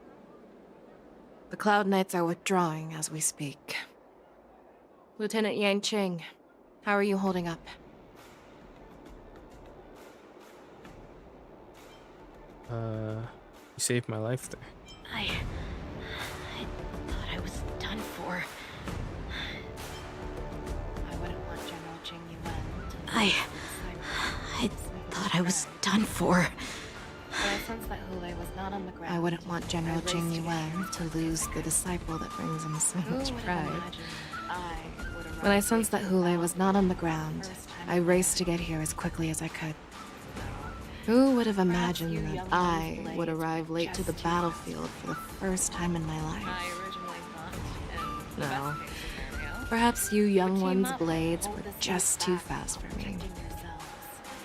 Speaker 8: The Cloud Knights are withdrawing as we speak. Lieutenant Yang Ching, how are you holding up?
Speaker 1: You saved my life there.
Speaker 11: I thought I was done for.
Speaker 12: I wouldn't want General Jing Yuan to
Speaker 2: I thought I was done for.
Speaker 12: But I sense that Hule was not on the ground.
Speaker 8: I wouldn't want General Jing Yuan to lose the disciple that brings him so much pride. When I sensed that Hule was not on the ground, I raced to get here as quickly as I could. Who would have imagined that I would arrive late to the battlefield for the first time in my life? No. Perhaps you young ones' blades were just too fast for me.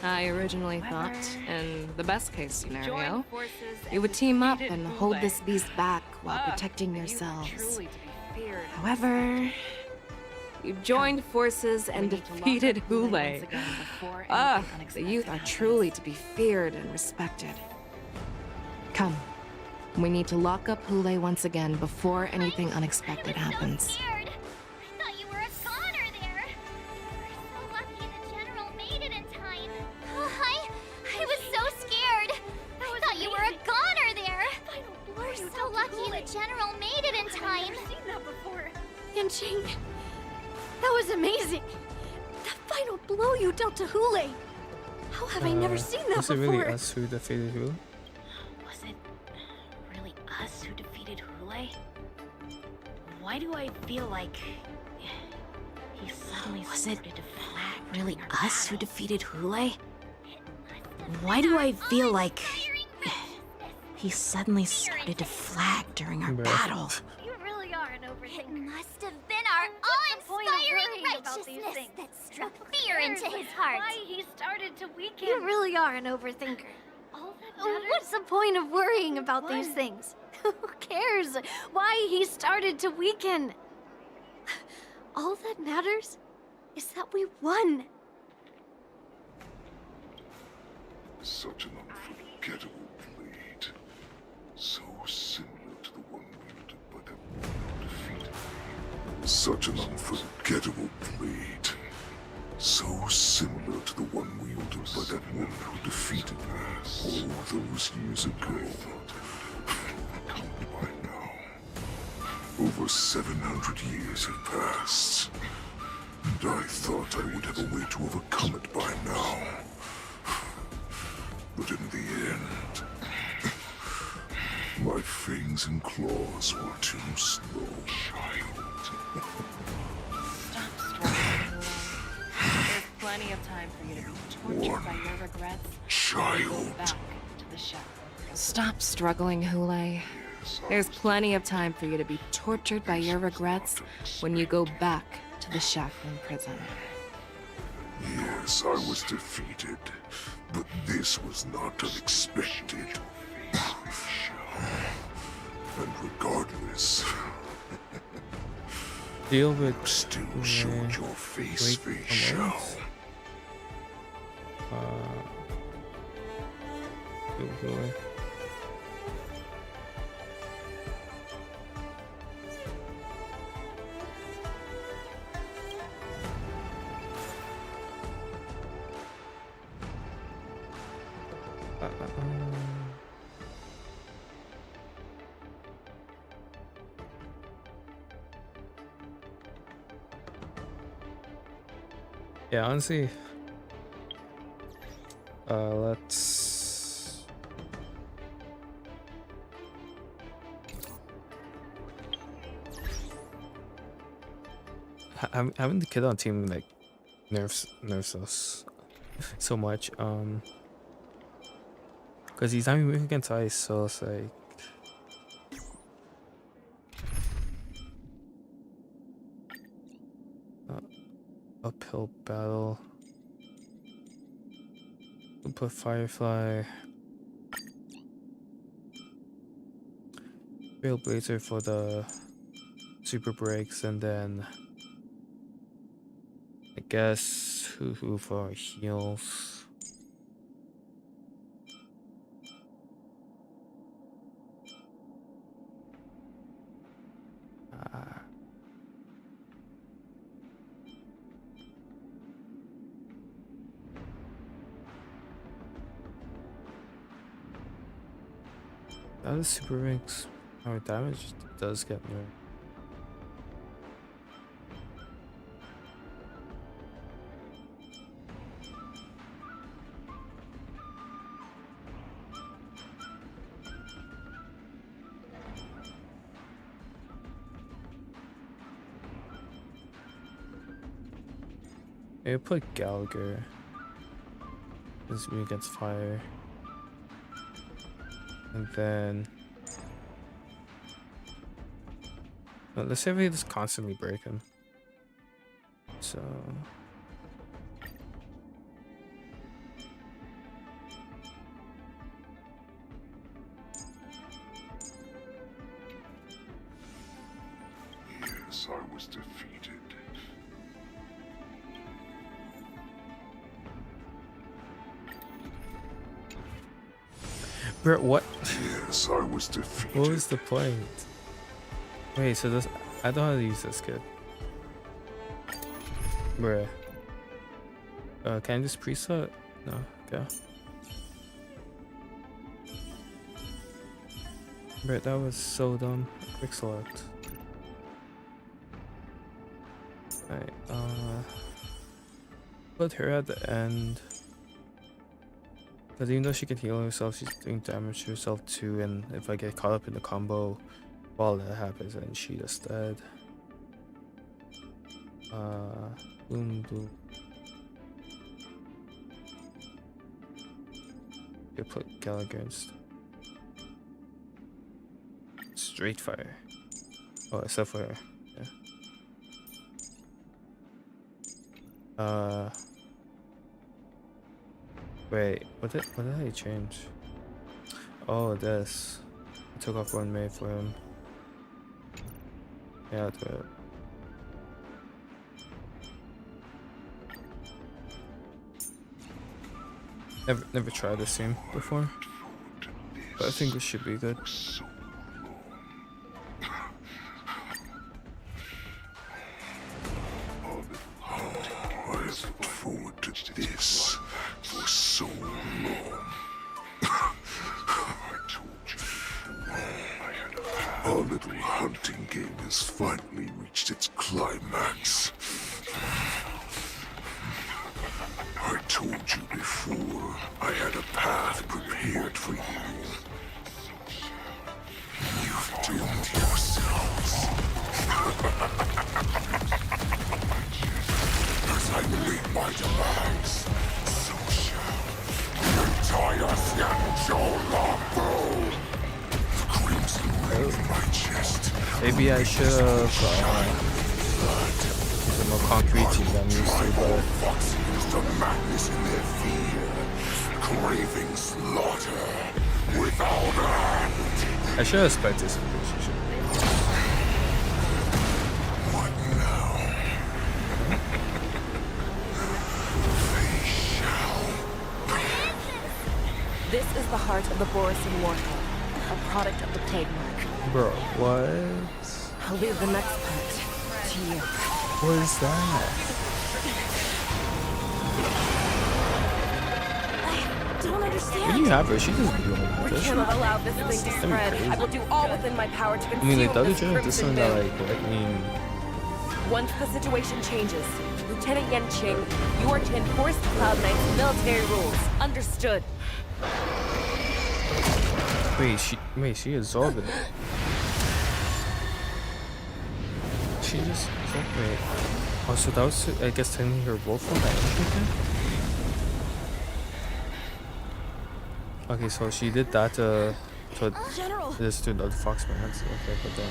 Speaker 8: I originally thought, in the best case scenario, you would team up and hold this beast back while protecting yourselves. However, you joined forces and defeated Hule. The youth are truly to be feared and respected. Come, we need to lock up Hule once again before anything unexpected happens.
Speaker 17: General made it in time.
Speaker 12: I've never seen that before.
Speaker 4: Yanqing, that was amazing. That final blow you dealt to Hule. How have I never seen that
Speaker 1: was
Speaker 4: before?
Speaker 1: Was it really us who defeated Hule?
Speaker 11: Was it really us who defeated Hule? Why do I feel like he suddenly started to flag? Really us who defeated Hule? Why do I feel like he suddenly started to flag during our battle?
Speaker 17: You really are an overthinker. It must have been our awe-inspiring righteousness that struck fear into his heart.
Speaker 12: Why he started to weaken.
Speaker 4: You really are an overthinker. What's the point of worrying about these things? Who cares why he started to weaken? All that matters is that we won.
Speaker 15: Such an unforgettable blade. So similar to the one wielded by that one who defeated me. Such an unforgettable blade. So similar to the one wielded by that one who defeated me all those years ago. By now, over 700 years have passed, and I thought I would have a way to overcome it by now. But in the end, my fangs and claws were too slow.
Speaker 12: Stop struggling. There's plenty of time for you to be tortured by your regrets.
Speaker 15: Child.
Speaker 12: Back to the shadow.
Speaker 8: Stop struggling, Hule. There's plenty of time for you to be tortured by your regrets when you go back to the Shackling prison.
Speaker 15: Yes, I was defeated, but this was not unexpected. And regardless,
Speaker 1: deal with
Speaker 15: still showed your face, Fei Xiao.
Speaker 1: Hule. Yeah, honestly, let's having the kid on team like nerfs us so much, because he's not even moving against ice, so it's like uphill battle. We'll put Firefly, Trailblazer for the super breaks, and then I guess who for our heals. That is super rings. Our damage does get more. Maybe put Gallagher. This me against fire. And then let's say we just constantly break him. So
Speaker 15: yes, I was defeated.
Speaker 1: Bro, what?
Speaker 15: Yes, I was defeated.
Speaker 1: What was the point? Wait, so this I don't know how to use this kid. Bruh. Can I just preset? No, okay. Bruh, that was so dumb. Quick select. Alright, put her at the end. Because even though she can heal herself, she's doing damage to herself too, and if I get caught up in the combo while that happens, then she just dead. Boom, boom. You put Gallagher instead. Straight fire. Oh, except for her. Yeah. Wait, what did I change? Oh, this. I took off one made for him. Yeah, I'll do it. Never tried this scene before, but I think this should be good.
Speaker 15: I have looked forward to this for so long. I told you, our little hunting game has finally reached its climax. I told you before, I had a path prepared for you. You've doomed yourselves. As I make my demands, so shall the entire Xianzhou Longbow. The crimson ring in my chest.
Speaker 1: Maybe I should have used a more concrete team than I'm used to, but
Speaker 15: The madness in their fear, craving slaughter without end.
Speaker 1: I should expect this relationship.
Speaker 15: What now? They shall.
Speaker 8: This is the heart of the Borisin warhead, a product of the plague mark.
Speaker 1: Bro, what?
Speaker 8: I'll leave the next part to you.
Speaker 1: What is that?
Speaker 2: Don't understand.
Speaker 1: When you have her, she doesn't do all that,
Speaker 8: We
Speaker 1: does she?
Speaker 8: cannot allow this thing to spread.
Speaker 1: crazy.
Speaker 8: I will do all within my power to
Speaker 1: I
Speaker 8: consume
Speaker 1: mean, like, the other
Speaker 8: this
Speaker 1: job, this
Speaker 8: crimson
Speaker 1: one that,
Speaker 8: moon.
Speaker 1: like, I mean,
Speaker 8: Once the situation changes, Lieutenant Yenqing, you are to enforce the Cloud Knight's military rules. Understood.
Speaker 1: wait, she absorbed it. She just, wait. Oh, so that was, I guess, technically her wolf from that entry. Okay, so she did that to
Speaker 2: General.
Speaker 1: this to another Foxman. That's okay, but then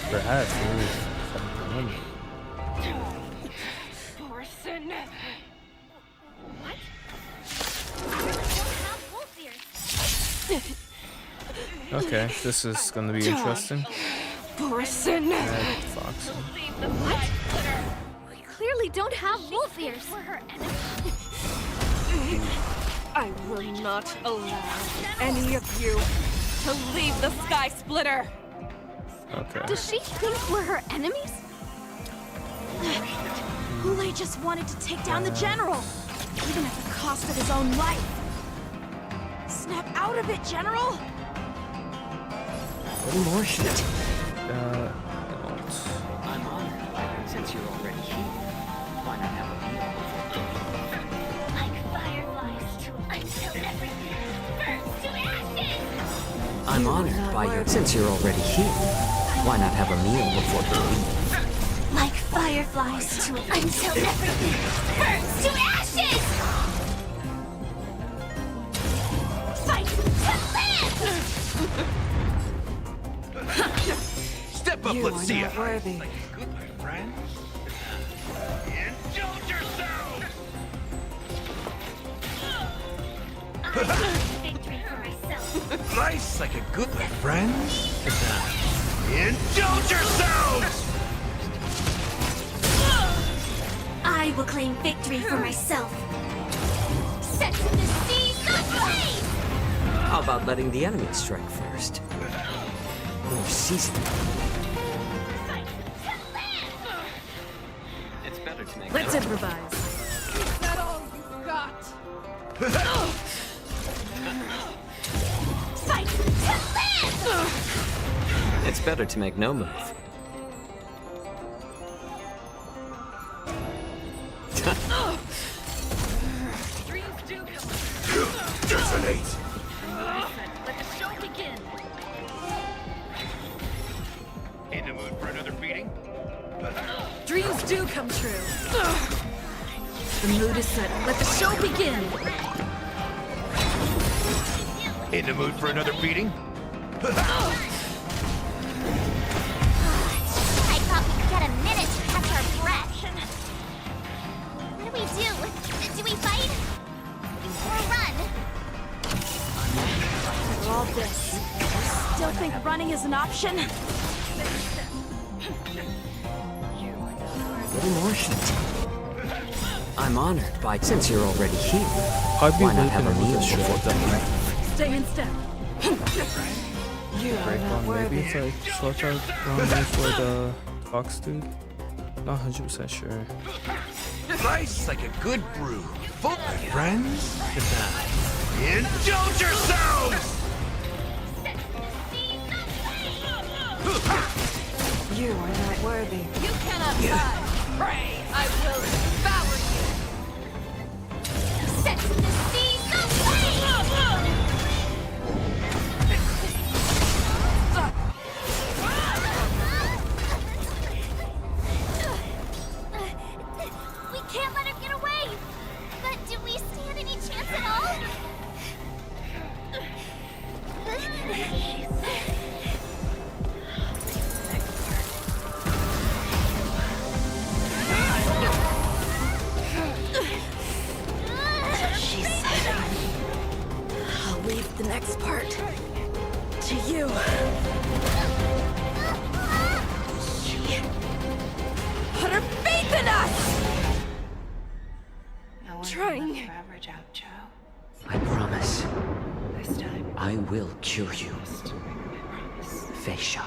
Speaker 1: perhaps
Speaker 12: Borson.
Speaker 1: okay, this is gonna be interesting.
Speaker 12: Borson.
Speaker 1: Foxy.
Speaker 12: What?
Speaker 4: We clearly don't have wolf ears.
Speaker 8: I will not allow any of you to leave the Sky Splitter.
Speaker 1: Okay.
Speaker 4: Does she think we're her enemies?
Speaker 2: Hule just wanted to take down the general, even at the cost of his own life. Snap out of it, General!
Speaker 7: Little more shit.
Speaker 10: I'm honored by it since you're already here. Why not have a meal before
Speaker 11: Like fireflies until everything burns to ashes!
Speaker 7: I'm honored by your... Since you're already here, why not have a meal before you leave?
Speaker 11: Like fireflies until everything burns to ashes! Fight to live!
Speaker 18: Step up,
Speaker 23: You
Speaker 18: let's
Speaker 23: are
Speaker 18: see
Speaker 23: not
Speaker 18: it.
Speaker 23: worthy.
Speaker 13: Good, my friend. Indulge yourself!
Speaker 11: I want victory for myself.
Speaker 18: Nice, like a good, my friends. Indulge yourselves!
Speaker 11: I will claim victory for myself. Set to the seas ablaze!
Speaker 7: How about letting the enemy strike first? Or season.
Speaker 10: It's better to make...
Speaker 16: Let's improvise.
Speaker 23: Is that all you've got?
Speaker 11: Fight to live!
Speaker 7: It's better to make no move.
Speaker 16: Dreams do come.
Speaker 15: Detonate!
Speaker 16: Let the show begin.
Speaker 13: In the mood for another beating?
Speaker 16: Dreams do come true. The mood is set. Let the show begin.
Speaker 13: In the mood for another beating?
Speaker 17: I thought we'd get a minute to catch our breath. What do we do? Do we fight? Or run?
Speaker 2: For all this, you still think running is an option?
Speaker 7: Little more shit. I'm honored by... Since you're already here,
Speaker 1: I'd be
Speaker 7: why not
Speaker 1: looking
Speaker 7: have a
Speaker 1: at
Speaker 7: meal
Speaker 1: this shit
Speaker 7: before
Speaker 1: like that.
Speaker 16: Stay in step.
Speaker 23: You are
Speaker 1: Break
Speaker 23: not
Speaker 1: on, maybe
Speaker 23: worthy.
Speaker 1: if I switch out running for the Fox dude. Not 100% sure.
Speaker 18: Nice, like a good brew. Full, my friends. Indulge yourselves!
Speaker 23: You are not worthy.
Speaker 16: You cannot die. Pray, I will devour you.
Speaker 11: Set to the seas ablaze!
Speaker 17: We can't let her get away! But do we stand any chance at all?
Speaker 2: She said, I'll leave the next part to you. She put her faith in us! Trying.
Speaker 7: I promise. This time. I will cure you. Feisha.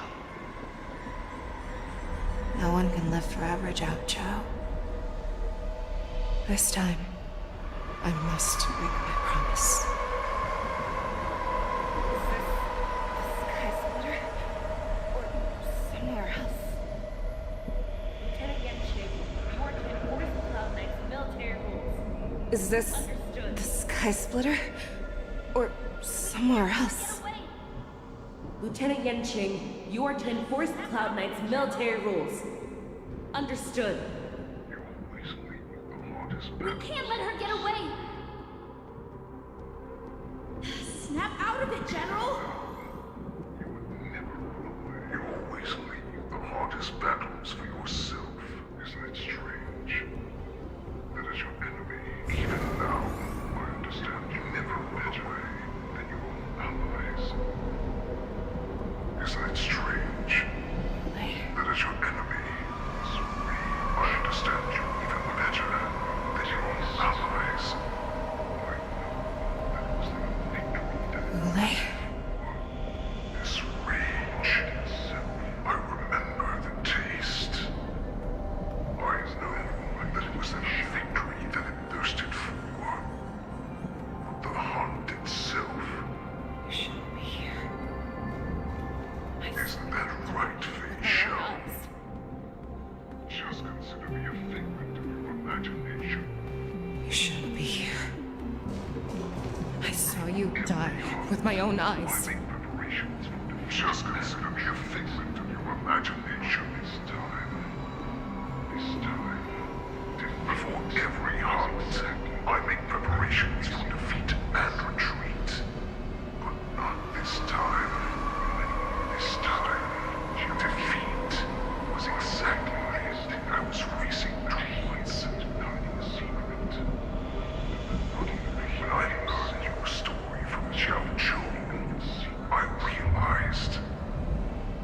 Speaker 8: No one can live forever, Jiao Jiao. This time, I must break my promise.
Speaker 12: Somewhere else. Lieutenant Yenching, you are to enforce the Cloud Knight's military rules.
Speaker 8: Is this the Sky Splitter? Or somewhere else?
Speaker 16: Lieutenant Yenching, you are to enforce the Cloud Knight's military rules. Understood.
Speaker 11: We can't let her get away!
Speaker 2: Snap out of it, General!
Speaker 15: You always leave the hardest battles for yourself. Isn't that strange? That is your enemy. Even now, I understand you never met way than your own allies. Isn't that strange? That is your enemy. So me, I understand you even better than your own allies. I know that it was their victory that...
Speaker 8: Ulay, die with my own eyes.
Speaker 15: Just consider me a figment of your imagination this time. Before every hunt, I make preparations for defeat and retreat. But not this time. This time, defeat was exactly the ending I was racing towards. When I learned your story from Xiao Chu, I realized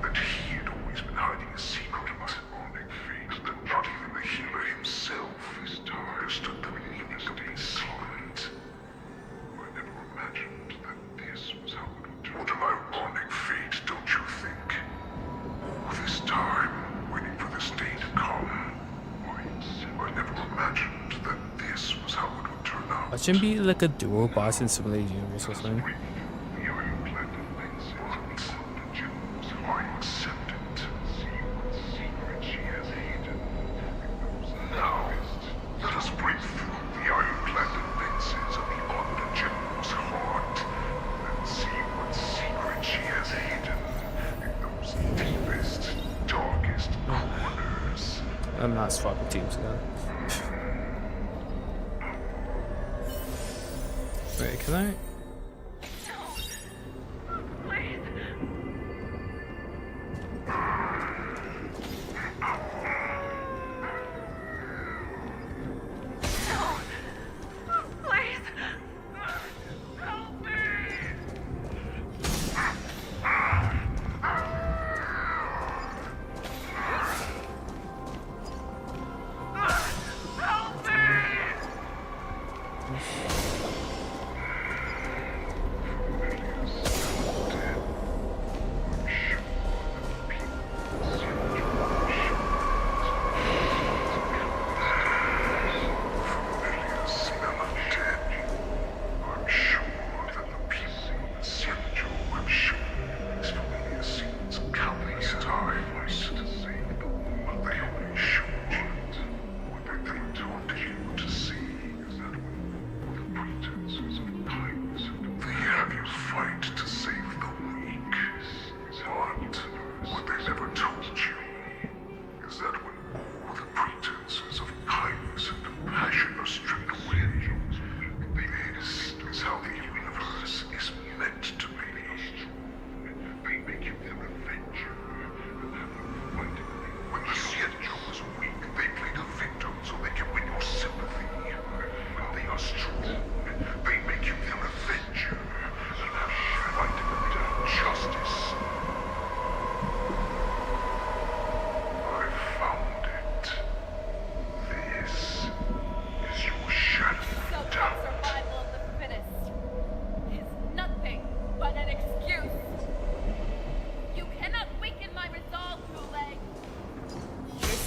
Speaker 15: that he had always been hiding a secret. That not even the healer himself understood the meaning of his secret. I never imagined that this was how it would turn. What an ironic fate, don't you think? All this time, waiting for this day to come. I never imagined that this was how it would turn out.
Speaker 1: It shouldn't be like a dual boss in Simulated Universe or something.
Speaker 15: I accept it. Now, let us break through the iron-planted fences of the Ogden General's heart and see what secret she has hidden in those deepest, darkest corners.
Speaker 1: I'm not swapping teams again. Wait, can I?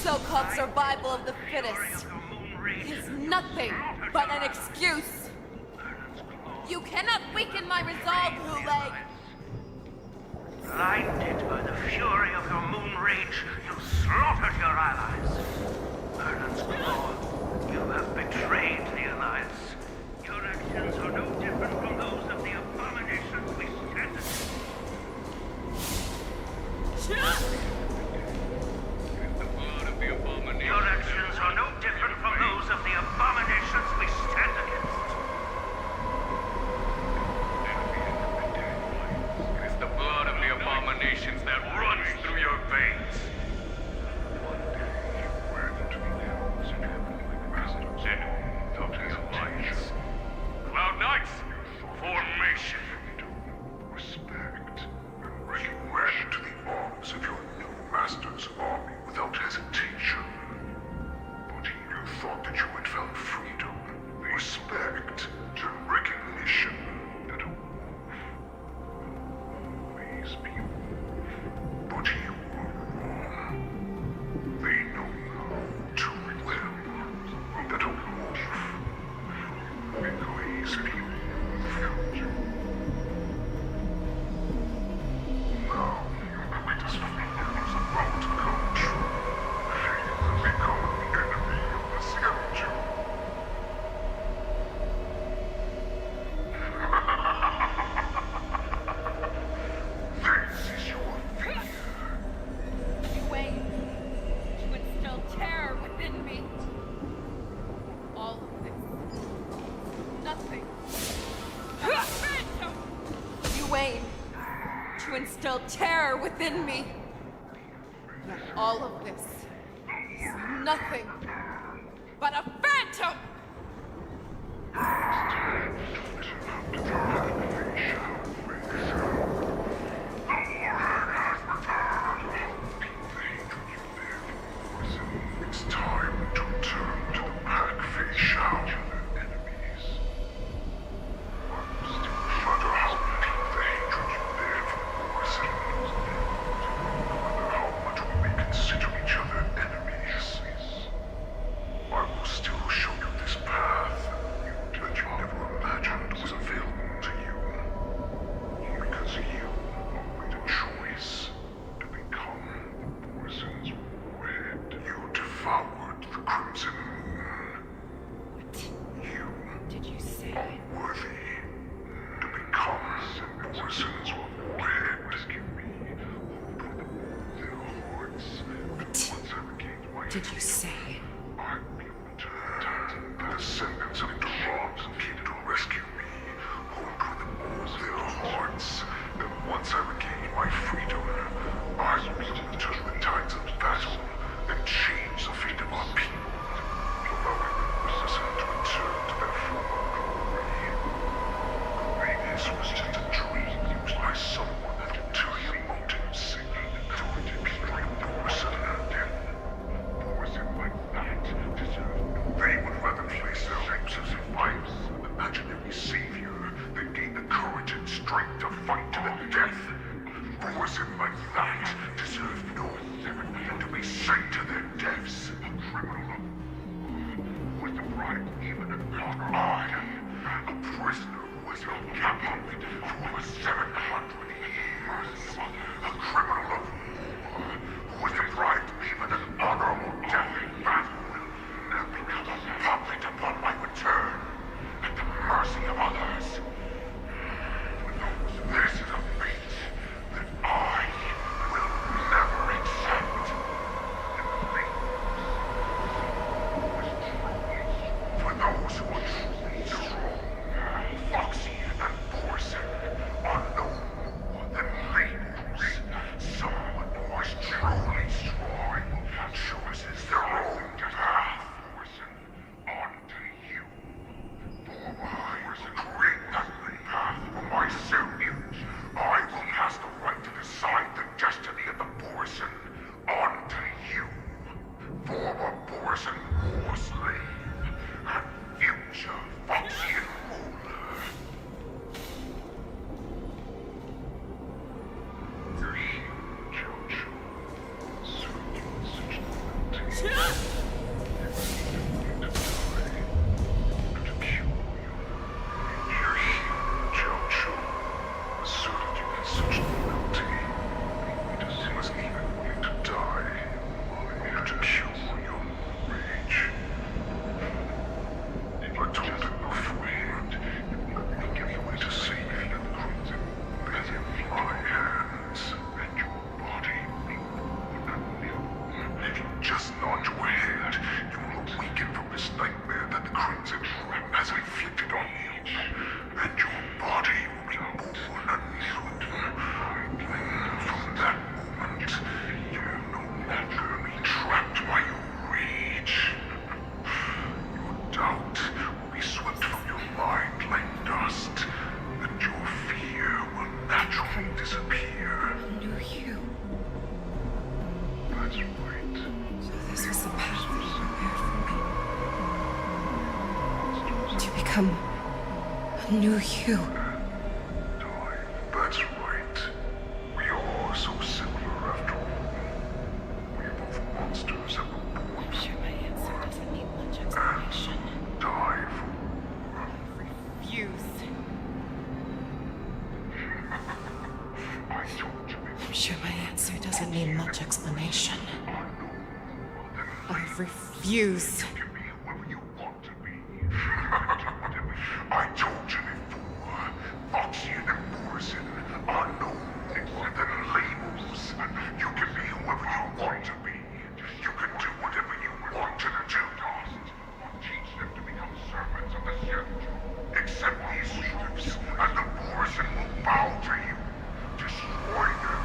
Speaker 5: So-called survival of the fittest is nothing but an excuse. You cannot weaken my resolve, Hule.
Speaker 21: Blinded by the fury of your moon rage, you slaughtered your allies. Ernan's Claw, you have betrayed the Alliance. Your actions are no different from those of the abominations we stand against. Your actions are no different from those of the abominations we stand against.
Speaker 13: It is the blood of the abominations that runs through your veins. End of the Alliance. Cloud Knights, formation.
Speaker 15: Respect. You ran into the arms of your new master's army without hesitation. But you thought that you had found freedom, respect, and recognition that a wolf always be a wolf. But you were wrong. They know now too well that a wolf will always be without you. Now your greatest fear is about to come true. You have become the enemy of the Scourge.
Speaker 5: instill terror within me. Yet all of this is nothing but a phantom!
Speaker 15: It's time to return to the pack face shao. No matter how deep the hatred you bear for Morrison, no matter how much we may consider each other enemies, I will still show you this path that you never imagined was available to you. Because you made a choice to become Morrison's warhead. You devoured the Crimson Moon. You
Speaker 8: Did you say?
Speaker 15: are worthy to become Morrison's warhead.
Speaker 8: What did you say?
Speaker 15: The descendants of the Roms came to rescue me, armed with all their hearts. And once I regain my freedom, I will be able to turn the tides of battle and change the fate of our people, allowing Morrison to return to their former glory. This was just a dream used by someone with ulterior motives to destroy Morrison. Morrison like that deserved. They would rather place their hopes as survivors of an imaginary savior than gain the courage and strength to fight to the death. Morrison like that deserve no more than to be sent to their deaths. A criminal with the right even an honor. A prisoner who was held captive for over 700 years. A criminal of war who was deprived even an honorable death in battle. Now become a puppet upon my return at the mercy of others. This is a fate that I will never accept. For those who are truly strong, Foxy and Borson are no more than labels. Someone who is truly strong chooses their own path. Onto you. For I create that path for myself. I will pass the right to decide the destiny of the Borson onto you. Former Borson war slave and future Foxian ruler. Your huge Jojo. Your huge Jojo asserted you had such loyalty. It was even willing to die to cure your rage. I told him beforehand, you let me give you way to save you the Crimson with my hands and your body. If you just nod your head, you will awaken from this nightmare that the Crimson Moon has inflicted on you. And your body will be born anew. From that moment, you will no longer be trapped by your rage. Your doubt will be swept from your mind like dust, and your fear will naturally disappear.
Speaker 8: I knew you.
Speaker 15: That's right.
Speaker 8: So this was the path that you prepared for me. To become a new you.
Speaker 15: That's right. We are so similar after all. We are both monsters that were born for
Speaker 8: My answer doesn't need much explanation.
Speaker 15: and die for.
Speaker 8: Refuse.
Speaker 15: I told you
Speaker 8: I'm sure my answer doesn't need much explanation. I refuse.
Speaker 15: I told you before, Foxy and Morrison are no more than labels. You can be whoever you want to be. You can do whatever you want to do. Teach them to become servants of the Sith. Accept these truths, and the Morrison will bow to you. Destroy them,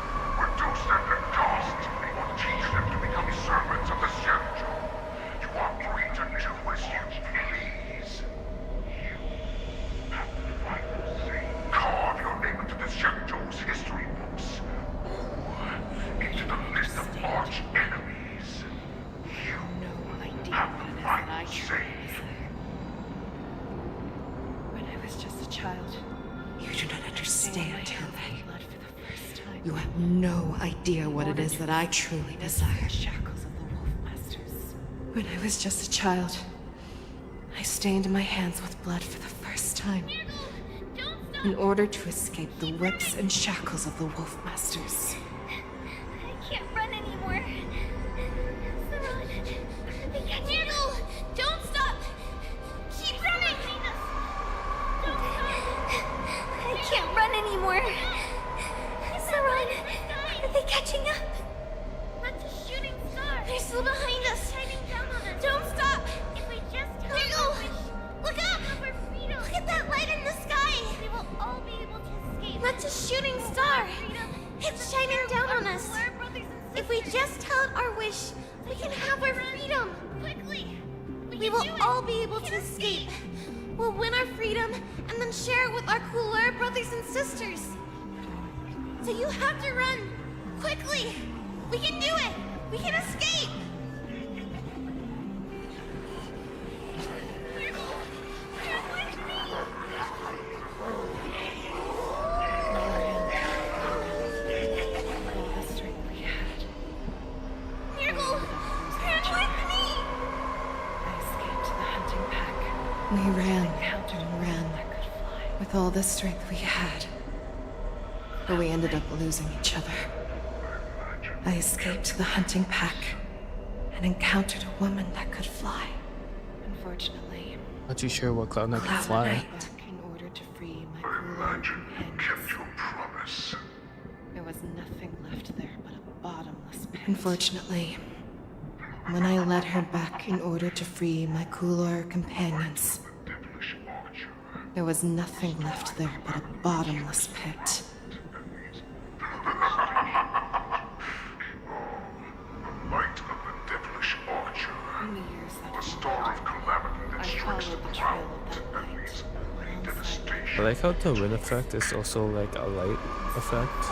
Speaker 8: a child. You do not understand, Honkai. You have no idea what it is that I truly desire. When I was just a child, I stained my hands with blood for the first time. In order to escape the whips and shackles of the Wolf Masters.
Speaker 17: I can't run anymore. Nigel, don't stop! Keep running! I can't run anymore. Saran, are they catching up? That's a shooting star. They're still behind us. Don't stop! If we just Nigel, look up! Look at that light in the sky! We will all be able to escape. That's a shooting star. It's shining down on us. If we just tell it our wish, we can have our freedom. Quickly! We will all be able to escape. We'll win our freedom and then share it with our cooler brothers and sisters. So you have to run. Quickly! We can do it! We can escape!
Speaker 8: We ran and ran with all the strength we had. But we ended up losing each other. I escaped the hunting pack and encountered a woman that could fly. Unfortunately,
Speaker 1: Not too sure what Cloud Knight can fly.
Speaker 8: in order to free my cooler companions. There was nothing left there but a bottomless pit. Unfortunately, when I led her back in order to free my cooler companions, there was nothing left there but a bottomless pit.
Speaker 15: Light of the devilish archer. The star of calamity that strikes the ground and leaves only devastation.
Speaker 1: I like how the wind effect is also like a light effect.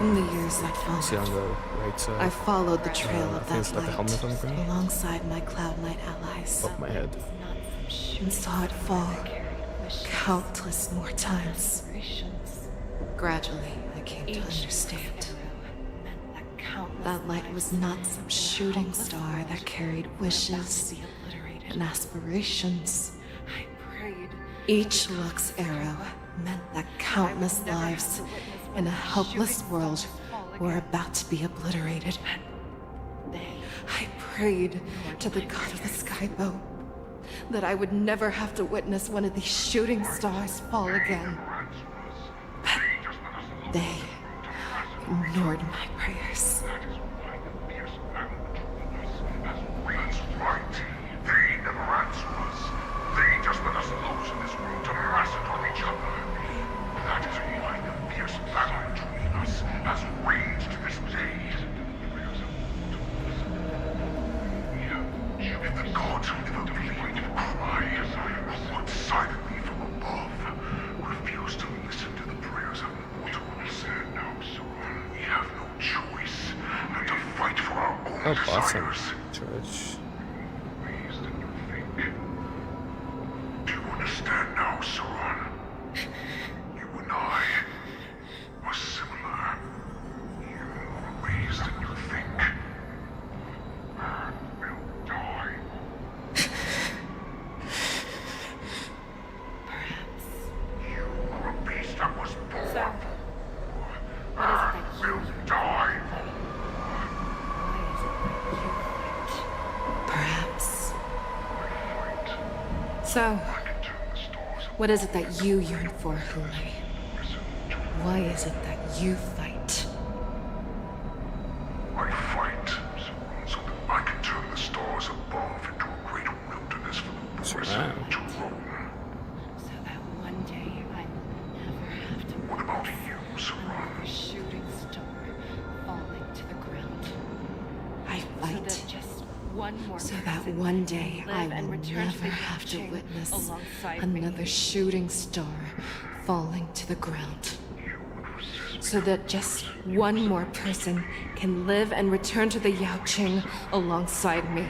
Speaker 8: In the years that
Speaker 1: See on
Speaker 8: followed,
Speaker 1: the right side.
Speaker 8: I followed the trail
Speaker 1: I
Speaker 8: of
Speaker 1: think
Speaker 8: that
Speaker 1: it's like a helmet on the
Speaker 8: light
Speaker 1: ground.
Speaker 8: alongside my Cloud Knight allies,
Speaker 1: Above my head.
Speaker 8: and saw it fall countless more times. Gradually, I came to understand. That light was not some shooting star that carried wishes and aspirations. Each Lux arrow meant that countless lives in a helpless world were about to be obliterated. I prayed to the god of the skybow that I would never have to witness one of these shooting stars fall again. But they ignored my prayers.
Speaker 15: That's right. They never answer us. They just let us loose in this world to massacre each other. That is why the fierce battle between us has raged to this day. If the gods who never bleed cry, who watch silently from above, refuse to listen to the prayers of mortals, we have no choice but to fight for our own
Speaker 1: Oh, awesome.
Speaker 15: desires.
Speaker 1: Church.
Speaker 15: Do you understand now, Saran? You and I are similar. You were raised and you think. Man will die. You are a beast that was born for. Man will die.
Speaker 8: Perhaps. So, what is it that you yearn for, Hule? Why is it that you fight?
Speaker 15: I fight so that I can turn the stars above into a great wilderness for the Borisson to roam.
Speaker 8: So that one day I will never have to
Speaker 15: What about you, Saran?
Speaker 8: a shooting star falling to the ground. I fight so that one day I will never have to witness another shooting star falling to the ground. So that just one more person can live and return to the Yaoqing alongside me.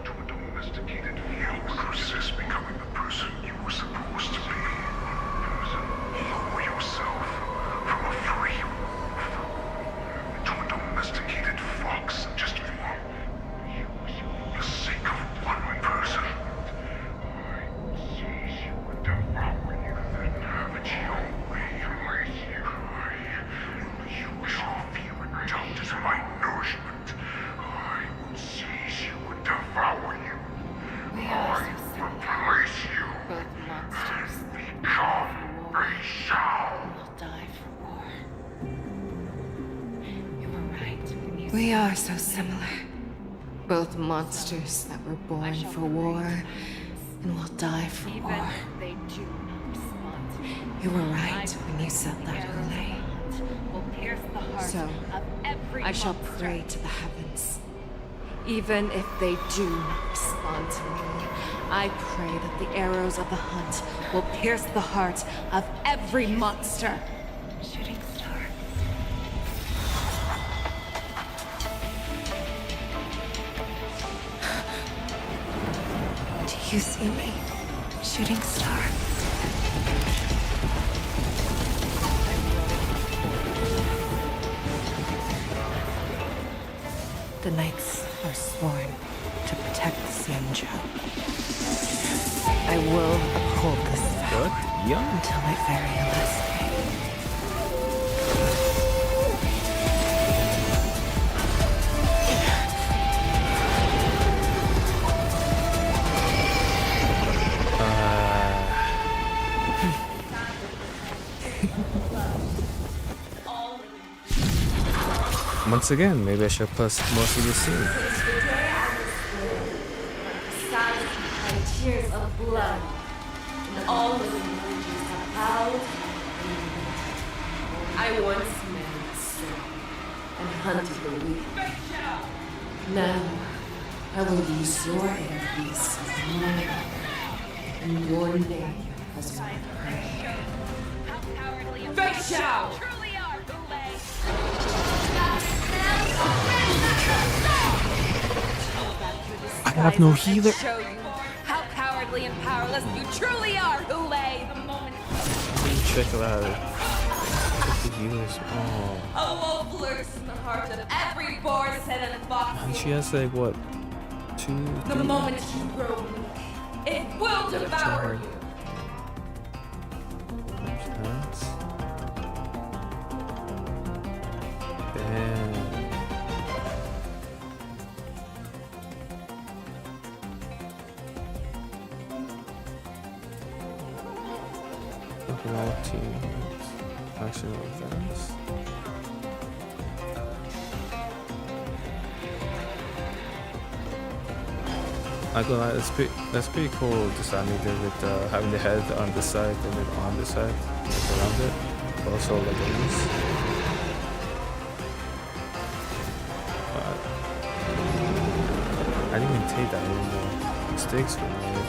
Speaker 15: To a domesticated few who resist becoming the person
Speaker 8: We are so similar. Both monsters that were born for war and will die for war. You were right when you said that, Hule. So, I shall pray to the heavens. Even if they do not respond to me, I pray that the arrows of the hunt will pierce the heart of every monster. Shooting star. Do you see me, shooting star? The knights are sworn to protect the Xianzhou. I will uphold this vow until my very last day.
Speaker 1: Once again, maybe I should plus most of the scene.
Speaker 16: And tears of blood, and all living creatures have howled. I once married strong and hunted the weak. Now, I will use your air beasts as my own, and your name as my prey. Fake Shao!
Speaker 1: I have no healer.
Speaker 5: Show you how cowardly and powerless you truly are, Hule. The moment
Speaker 1: Check it out. Check the healers. Oh.
Speaker 5: a wolf lurks in the heart of every Boris and fox.
Speaker 1: And she has like what? 2, 3?
Speaker 5: The moment you grow weak, it will devour you.
Speaker 1: Damn. Overall team action events. I go like that's pretty cool design they did with having the head on this side and then on this side, like around it. But also like this. I didn't even take that anymore. Mistakes were made.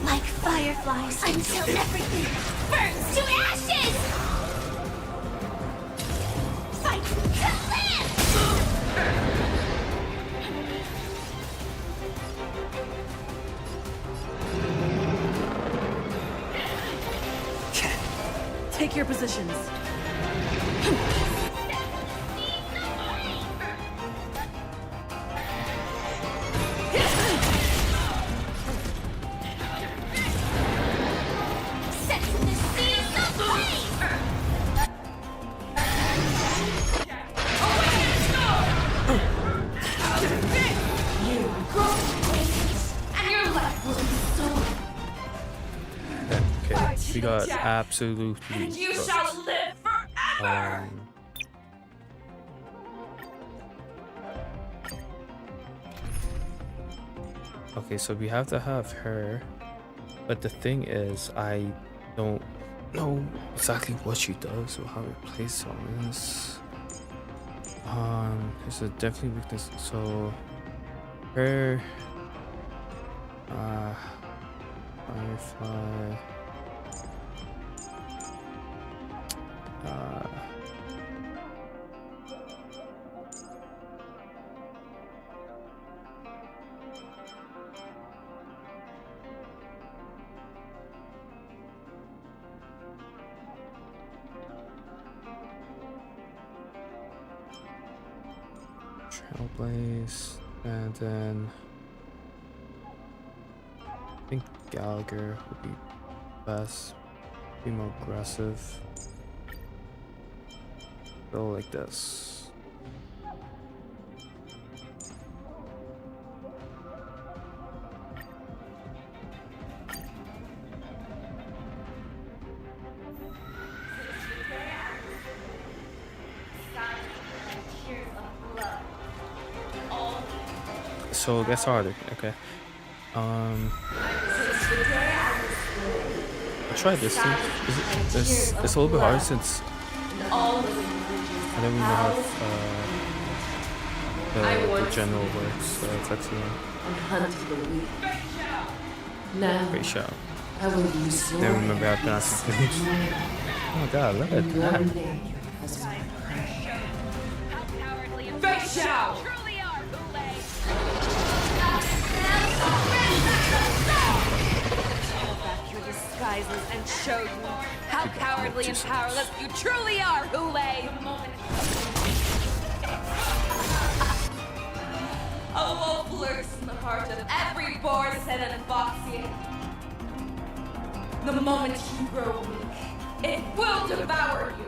Speaker 17: Like fireflies until everything burns to ashes! Fight!
Speaker 16: Take your positions.
Speaker 1: Okay, we got absolutely
Speaker 5: And you
Speaker 1: crushed.
Speaker 5: shall live forever!
Speaker 1: Okay, so we have to have her, but the thing is, I don't know exactly what she does or how to place on this. There's a definitely weakness. So her, Firefly. Hellblaze, and then I think Gallagher would be best. Be more aggressive. Go like this. So it gets harder. Okay. I'll try this thing. It's a little bit hard since I don't really know how the general works. So it's actually great shout. I don't remember how to pronounce his name. Oh my god, look at that.
Speaker 5: Face shout! Disguises and show you how cowardly and powerless you truly are, Hule! A wolf lurks in the heart of every Borson and Foxian. The moment you grow weak, it will devour you.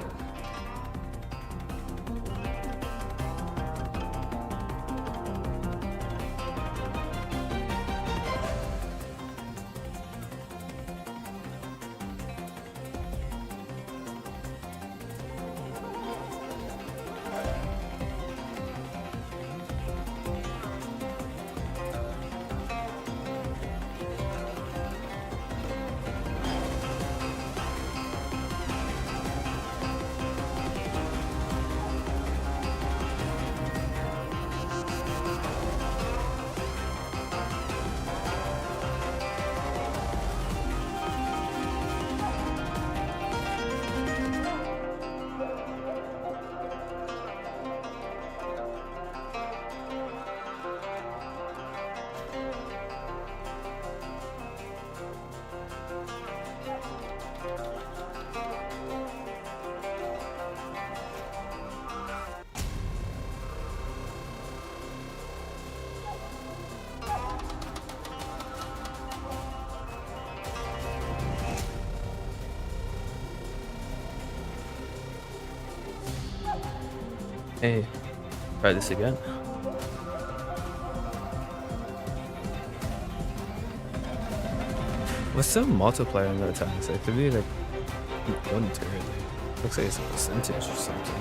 Speaker 1: Hey, try this again. What's the multiplier in that time? It's like, to be like 1 to really. Looks like it's a percentage or something.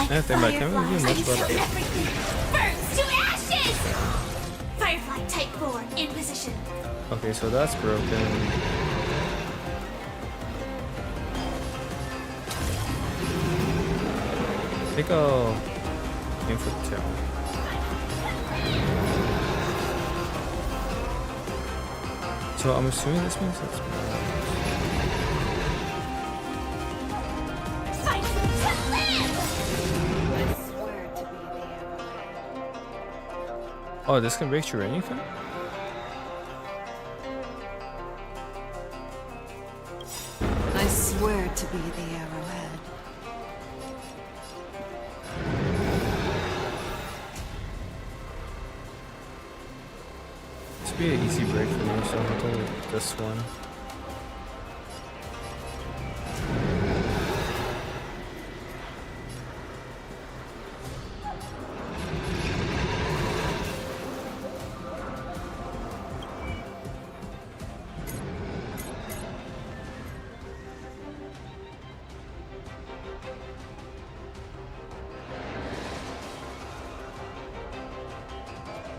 Speaker 1: Anything, but I can't really do much about it.
Speaker 17: Burns to ashes! Firefly Type 4 in position.
Speaker 1: Okay, so that's broken. I think I'll aim for the tail. So I'm assuming this means that's oh, this can break through anything?
Speaker 23: I swear to be the arrowhead.
Speaker 1: This would be an easy break for me, so I'll go with this one.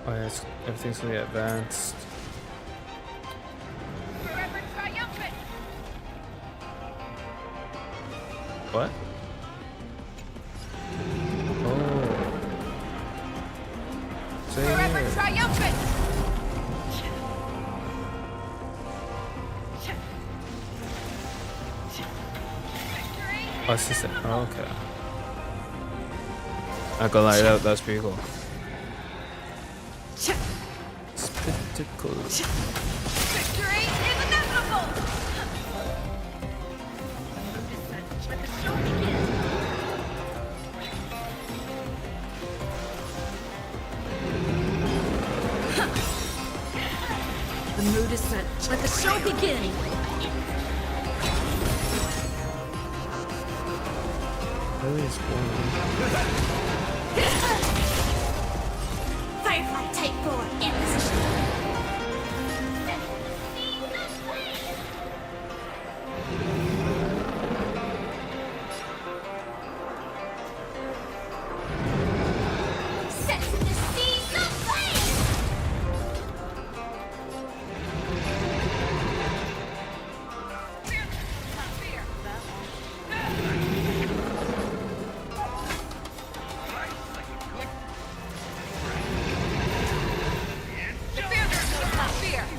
Speaker 1: Oh yeah, everything's really advanced. What? Oh.
Speaker 5: Forever triumphant!
Speaker 1: Oh, it's just oh, okay. Not gonna lie, that's pretty cool. Spectacle.
Speaker 5: Victory is inevitable!
Speaker 2: The mood is set. Let the show begin!
Speaker 1: Really is cool.
Speaker 11: Firefly Type 4 in position. Set to seize the flame!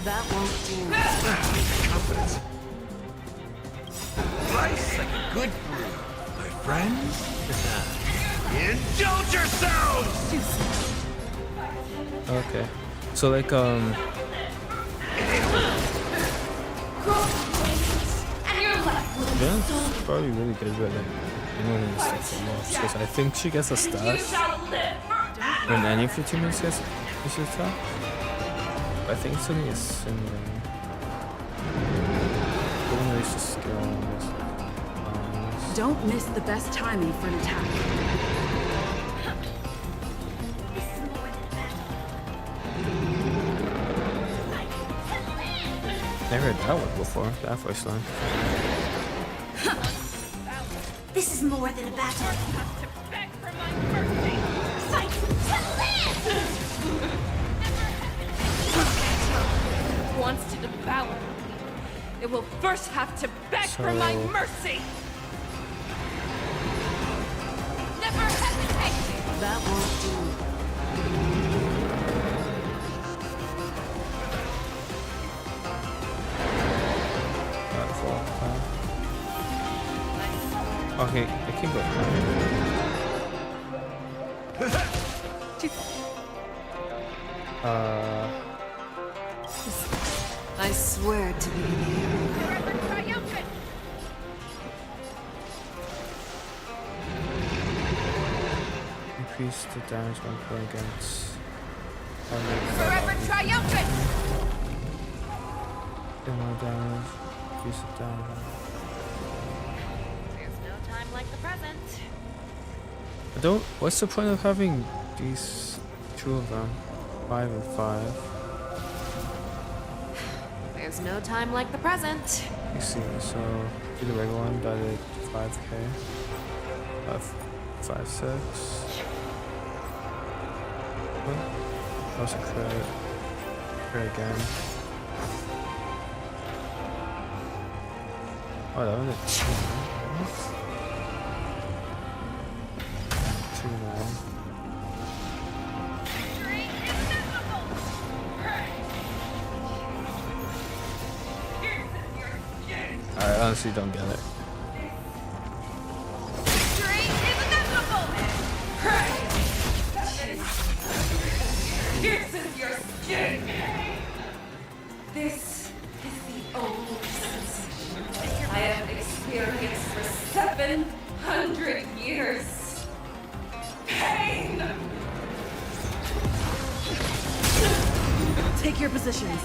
Speaker 16: That won't do.
Speaker 15: Confidence. Rice like a good brew, my friends. Indulge yourselves!
Speaker 1: Okay. So like yeah, it's probably really good with it. Anyone who sticks them off, because I think she gets a stash when any of your teammates gets a stash. I think it's only a single. Don't waste a skill on this.
Speaker 2: Don't miss the best timing for an attack.
Speaker 1: Never heard that one before, that voice line.
Speaker 11: This is more than a battle. Fight to live!
Speaker 5: Wants to devour me. It will first have to beg for my mercy. Never hesitate.
Speaker 16: That won't do.
Speaker 1: Okay, I can go.
Speaker 16: I swear to be
Speaker 5: Forever triumphant.
Speaker 1: Increase the damage when playing against.
Speaker 5: Forever triumphant.
Speaker 1: Get more damage. Increase the damage.
Speaker 5: There's no time like the present.
Speaker 1: I don't. What's the point of having these two of them? 5 and 5.
Speaker 5: There's no time like the present.
Speaker 1: You see, so do the regular one that did 5k. 5, 6. What? That was a crit. Crit again. Oh, that was a 2. 2 9. I honestly don't get it.
Speaker 5: Victory is inevitable. Pierces your skin. This is the only sensation I have experienced for 700 years. Pain.
Speaker 2: Take your positions.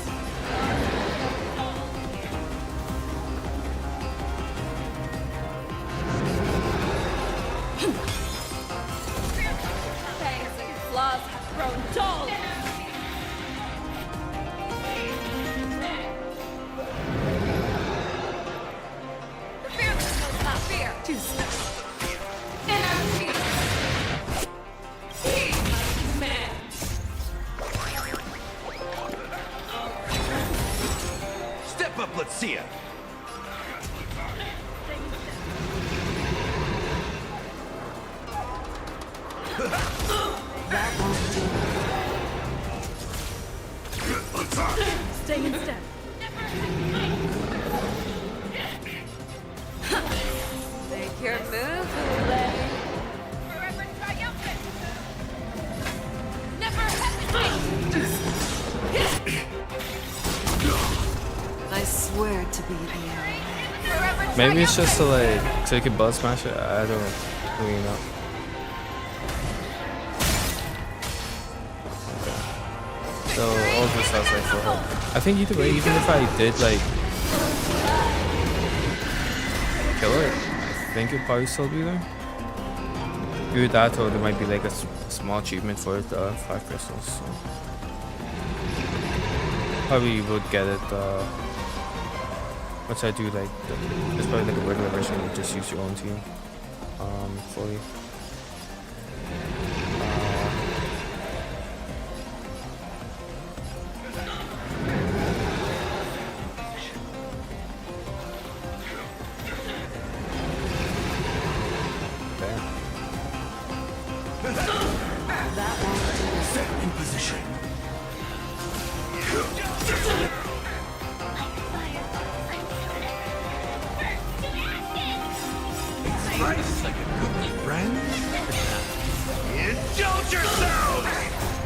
Speaker 5: Fangs and claws have grown dull. The fearless knows not fear. Inner peace. Heed my command.
Speaker 18: Step up, let's see ya.
Speaker 12: Stay in step.
Speaker 5: Make your move, Hule.
Speaker 12: Forever triumphant.
Speaker 5: Never hesitate.
Speaker 8: I swear to be the arrow.
Speaker 1: Maybe it's just to like so you can buzz smash it. I don't really know. So all this has like for her. I think either way, even if I did like kill it, I think it'd probably still be there. Either that or there might be like a small achievement for it, 5 crystals. So. Probably would get it once I do like there's probably like a regular version where you just use your own team fully.
Speaker 15: In position. Nice, like a good friend. Indulge yourselves!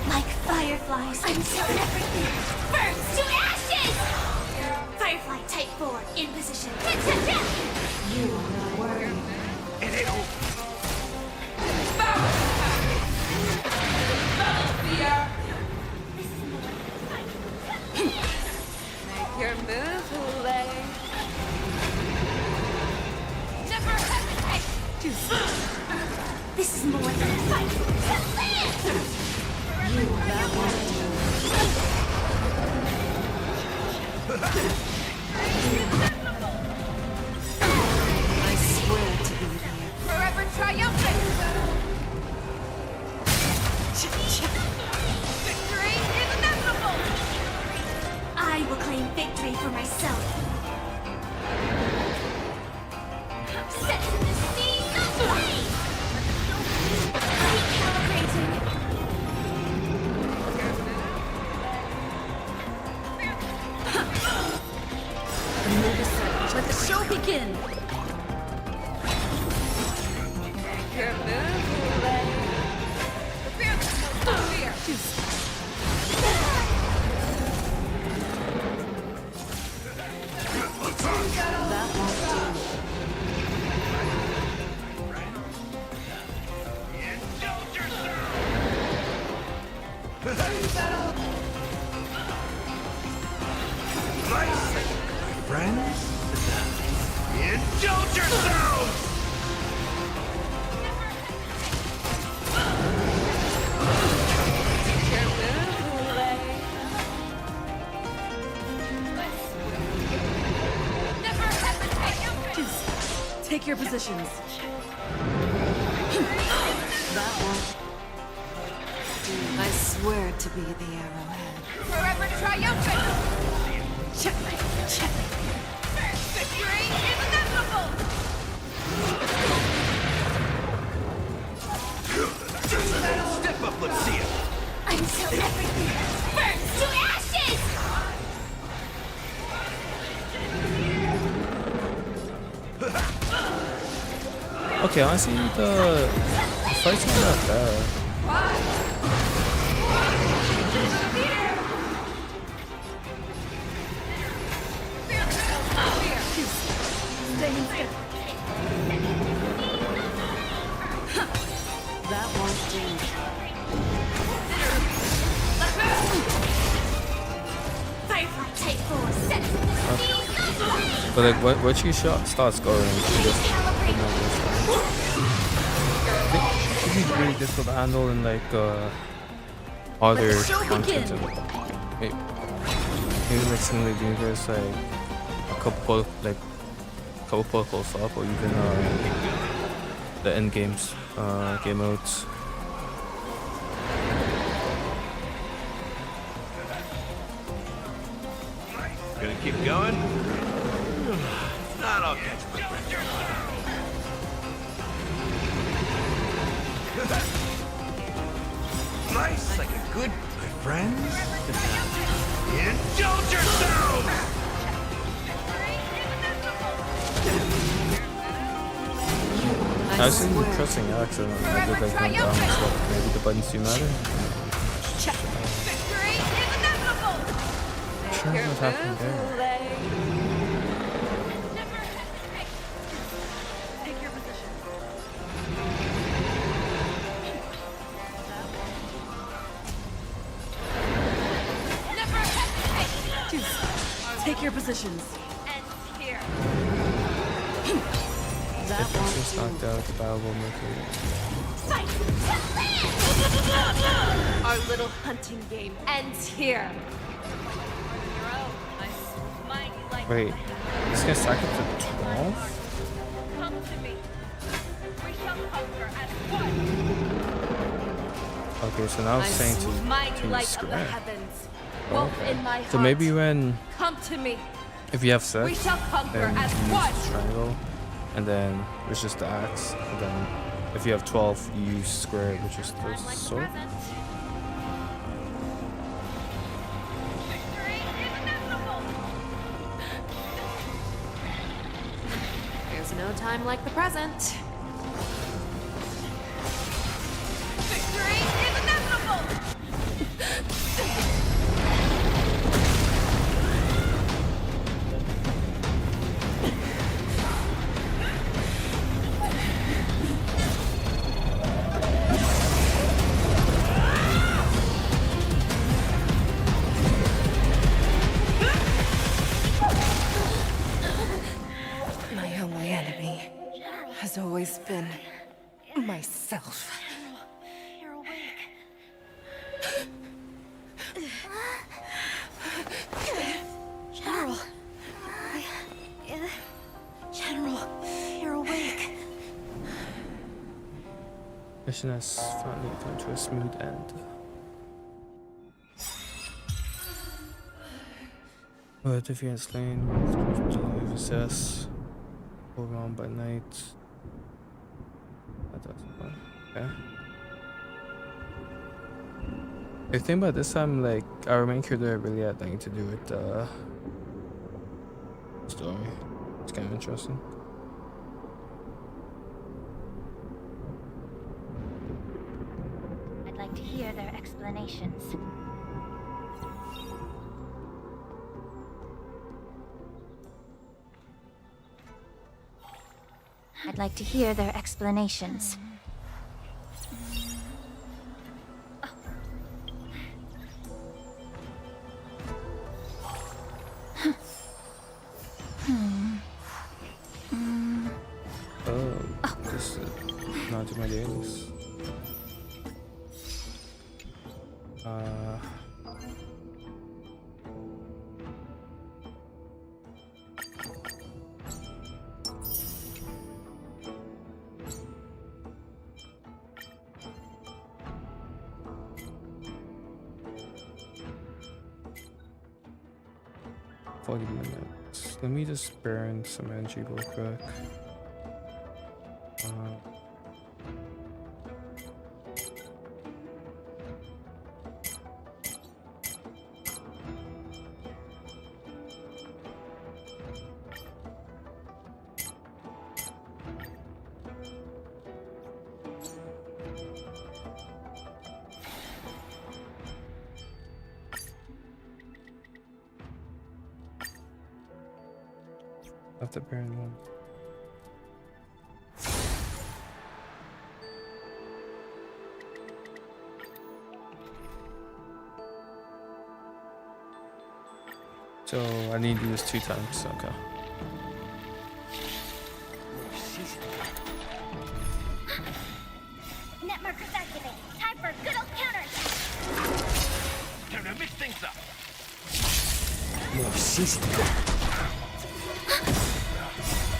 Speaker 17: Like fireflies, I'm so everything burns to ashes! Firefly type 4 in position.
Speaker 16: You are not worried.
Speaker 15: And it'll
Speaker 5: Make your move, Hule. Never hesitate.
Speaker 17: This is more than a fight.
Speaker 16: You are not worried.
Speaker 8: I swear to be the arrow.
Speaker 5: Forever triumphant. Victory is inevitable.
Speaker 17: I will claim victory for myself. Set to the seas of flame! Recalibrating.
Speaker 12: Let the show begin.
Speaker 5: Make your move, Hule. Prepare for fear.
Speaker 8: That won't do.
Speaker 15: friends. Indulge yourselves!
Speaker 12: Take your positions.
Speaker 8: That won't do. I swear to be the arrowhead.
Speaker 5: Forever triumphant!
Speaker 12: Checkmate! Checkmate!
Speaker 5: Victory is inevitable!
Speaker 15: Step up, let's see it!
Speaker 17: Until everything burns to ashes!
Speaker 1: Okay, honestly, the fight's not that bad.
Speaker 8: That won't do.
Speaker 17: Firefly take 4 sets in the seas of flame!
Speaker 1: But like, what she shot starts going, she just should be really difficult to handle in like other content. Maybe like similar to universe, like a couple protocols up, or even the end games, game modes.
Speaker 15: Gonna keep going? If not, I'll catch my breath.
Speaker 3: price like a good friend. Indulge yourselves!
Speaker 1: I was pressing X and I did like one down, so maybe the buttons do matter. I'm sure what happened there.
Speaker 16: Take your positions.
Speaker 1: If it's just knocked out, the battle will make it.
Speaker 5: Our little hunting game ends here.
Speaker 1: Wait, this gonna stack up to 12?
Speaker 5: Come to me. We shall conquer as one.
Speaker 1: Okay, so now it's saying to
Speaker 5: light of the
Speaker 1: square.
Speaker 5: heavens. Wolf in my
Speaker 1: So maybe when,
Speaker 5: come to me.
Speaker 1: if you have
Speaker 5: We
Speaker 1: sex,
Speaker 5: shall conquer
Speaker 1: then
Speaker 5: as
Speaker 1: you use
Speaker 5: one.
Speaker 1: the triangle, and then it's just the axe, and then if you have 12, you use square, which is the sword.
Speaker 5: There's no time like the present. Victory is inevitable!
Speaker 8: My only enemy has always been myself.
Speaker 11: You're awake. General. General, you're awake.
Speaker 1: Mission has finally come to a smooth end. But if you had slain, with possess, hold on by night. That's fun. Okay. The thing about this time, like, our main character really had nothing to do with the story. It's kind of interesting.
Speaker 11: I'd like to hear their explanations. I'd like to hear their explanations.
Speaker 1: Oh, just not do my dailies. Minutes. Let me just burn some energy real quick. Have to burn one. So I need to do this 2 times, okay.
Speaker 11: Net markers activated. Time for good old counterattack.
Speaker 3: Time to mix things up.
Speaker 7: More seasoning.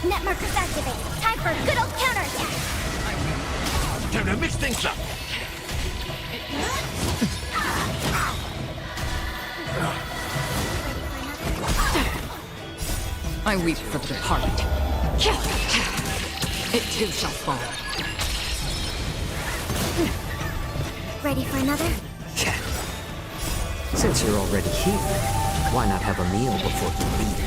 Speaker 11: Net markers activated. Time for good old counterattack.
Speaker 3: Time to mix things up.
Speaker 23: I weep for the departed. It too shall fall.
Speaker 11: Ready for another?
Speaker 7: Since you're already here, why not have a meal before you leave?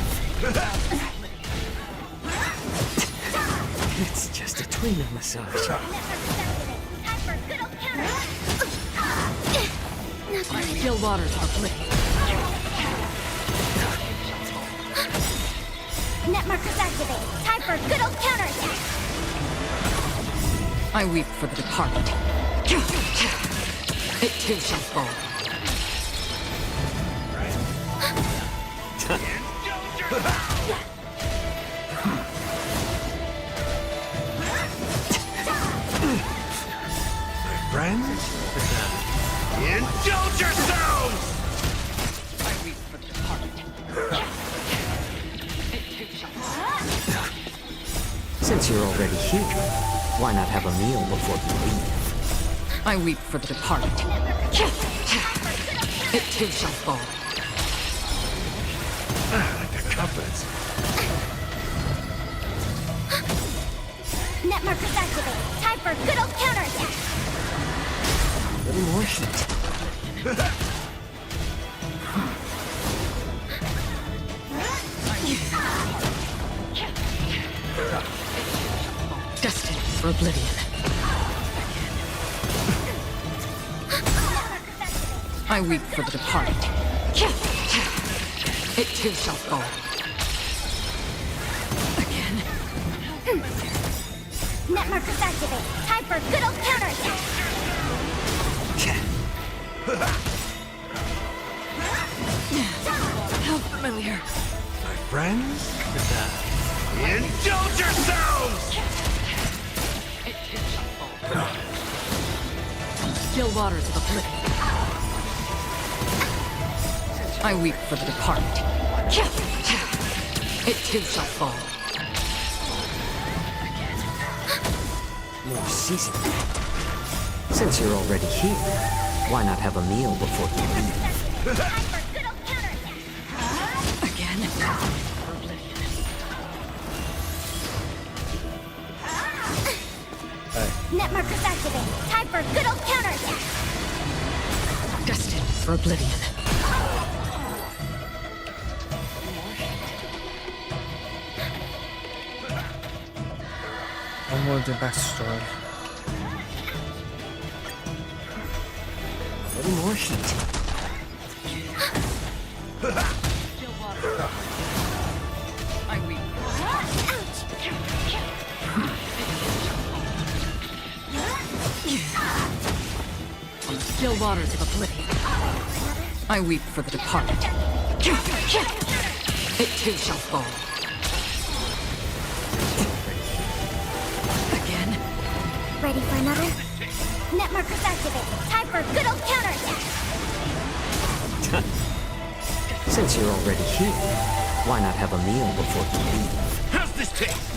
Speaker 7: It's just a tweener massage.
Speaker 23: Still waters are flicking.
Speaker 17: Net markers activated. Time for a good old counterattack.
Speaker 23: I weep for the departed. It too shall fall.
Speaker 3: Friends? Indulge yourselves!
Speaker 23: I weep for the departed.
Speaker 7: Since you're already here, why not have a meal before you leave?
Speaker 23: I weep for the departed. It too shall fall.
Speaker 3: I like their confidence.
Speaker 17: Net markers activated. Time for a good old counterattack.
Speaker 7: A little more heat.
Speaker 23: Destined for oblivion. I weep for the departed. It too shall fall. Again.
Speaker 17: Net markers activated. Time for a good old counterattack.
Speaker 23: How familiar.
Speaker 3: My friends? Indulge yourselves!
Speaker 23: Still waters of oblivion. I weep for the departed. It too shall fall.
Speaker 7: More seasoning. Since you're already here, why not have a meal before you leave?
Speaker 23: Again.
Speaker 17: Net markers activated. Time for a good old counterattack.
Speaker 23: Destined for oblivion.
Speaker 1: One more the backstory.
Speaker 7: A little more heat.
Speaker 23: I weep. Still waters of oblivion. I weep for the departed. It too shall fall. Again.
Speaker 17: Ready for another? Net markers activated. Time for a good old counterattack.
Speaker 7: Since you're already here, why not have a meal before you leave?
Speaker 3: How's this taste?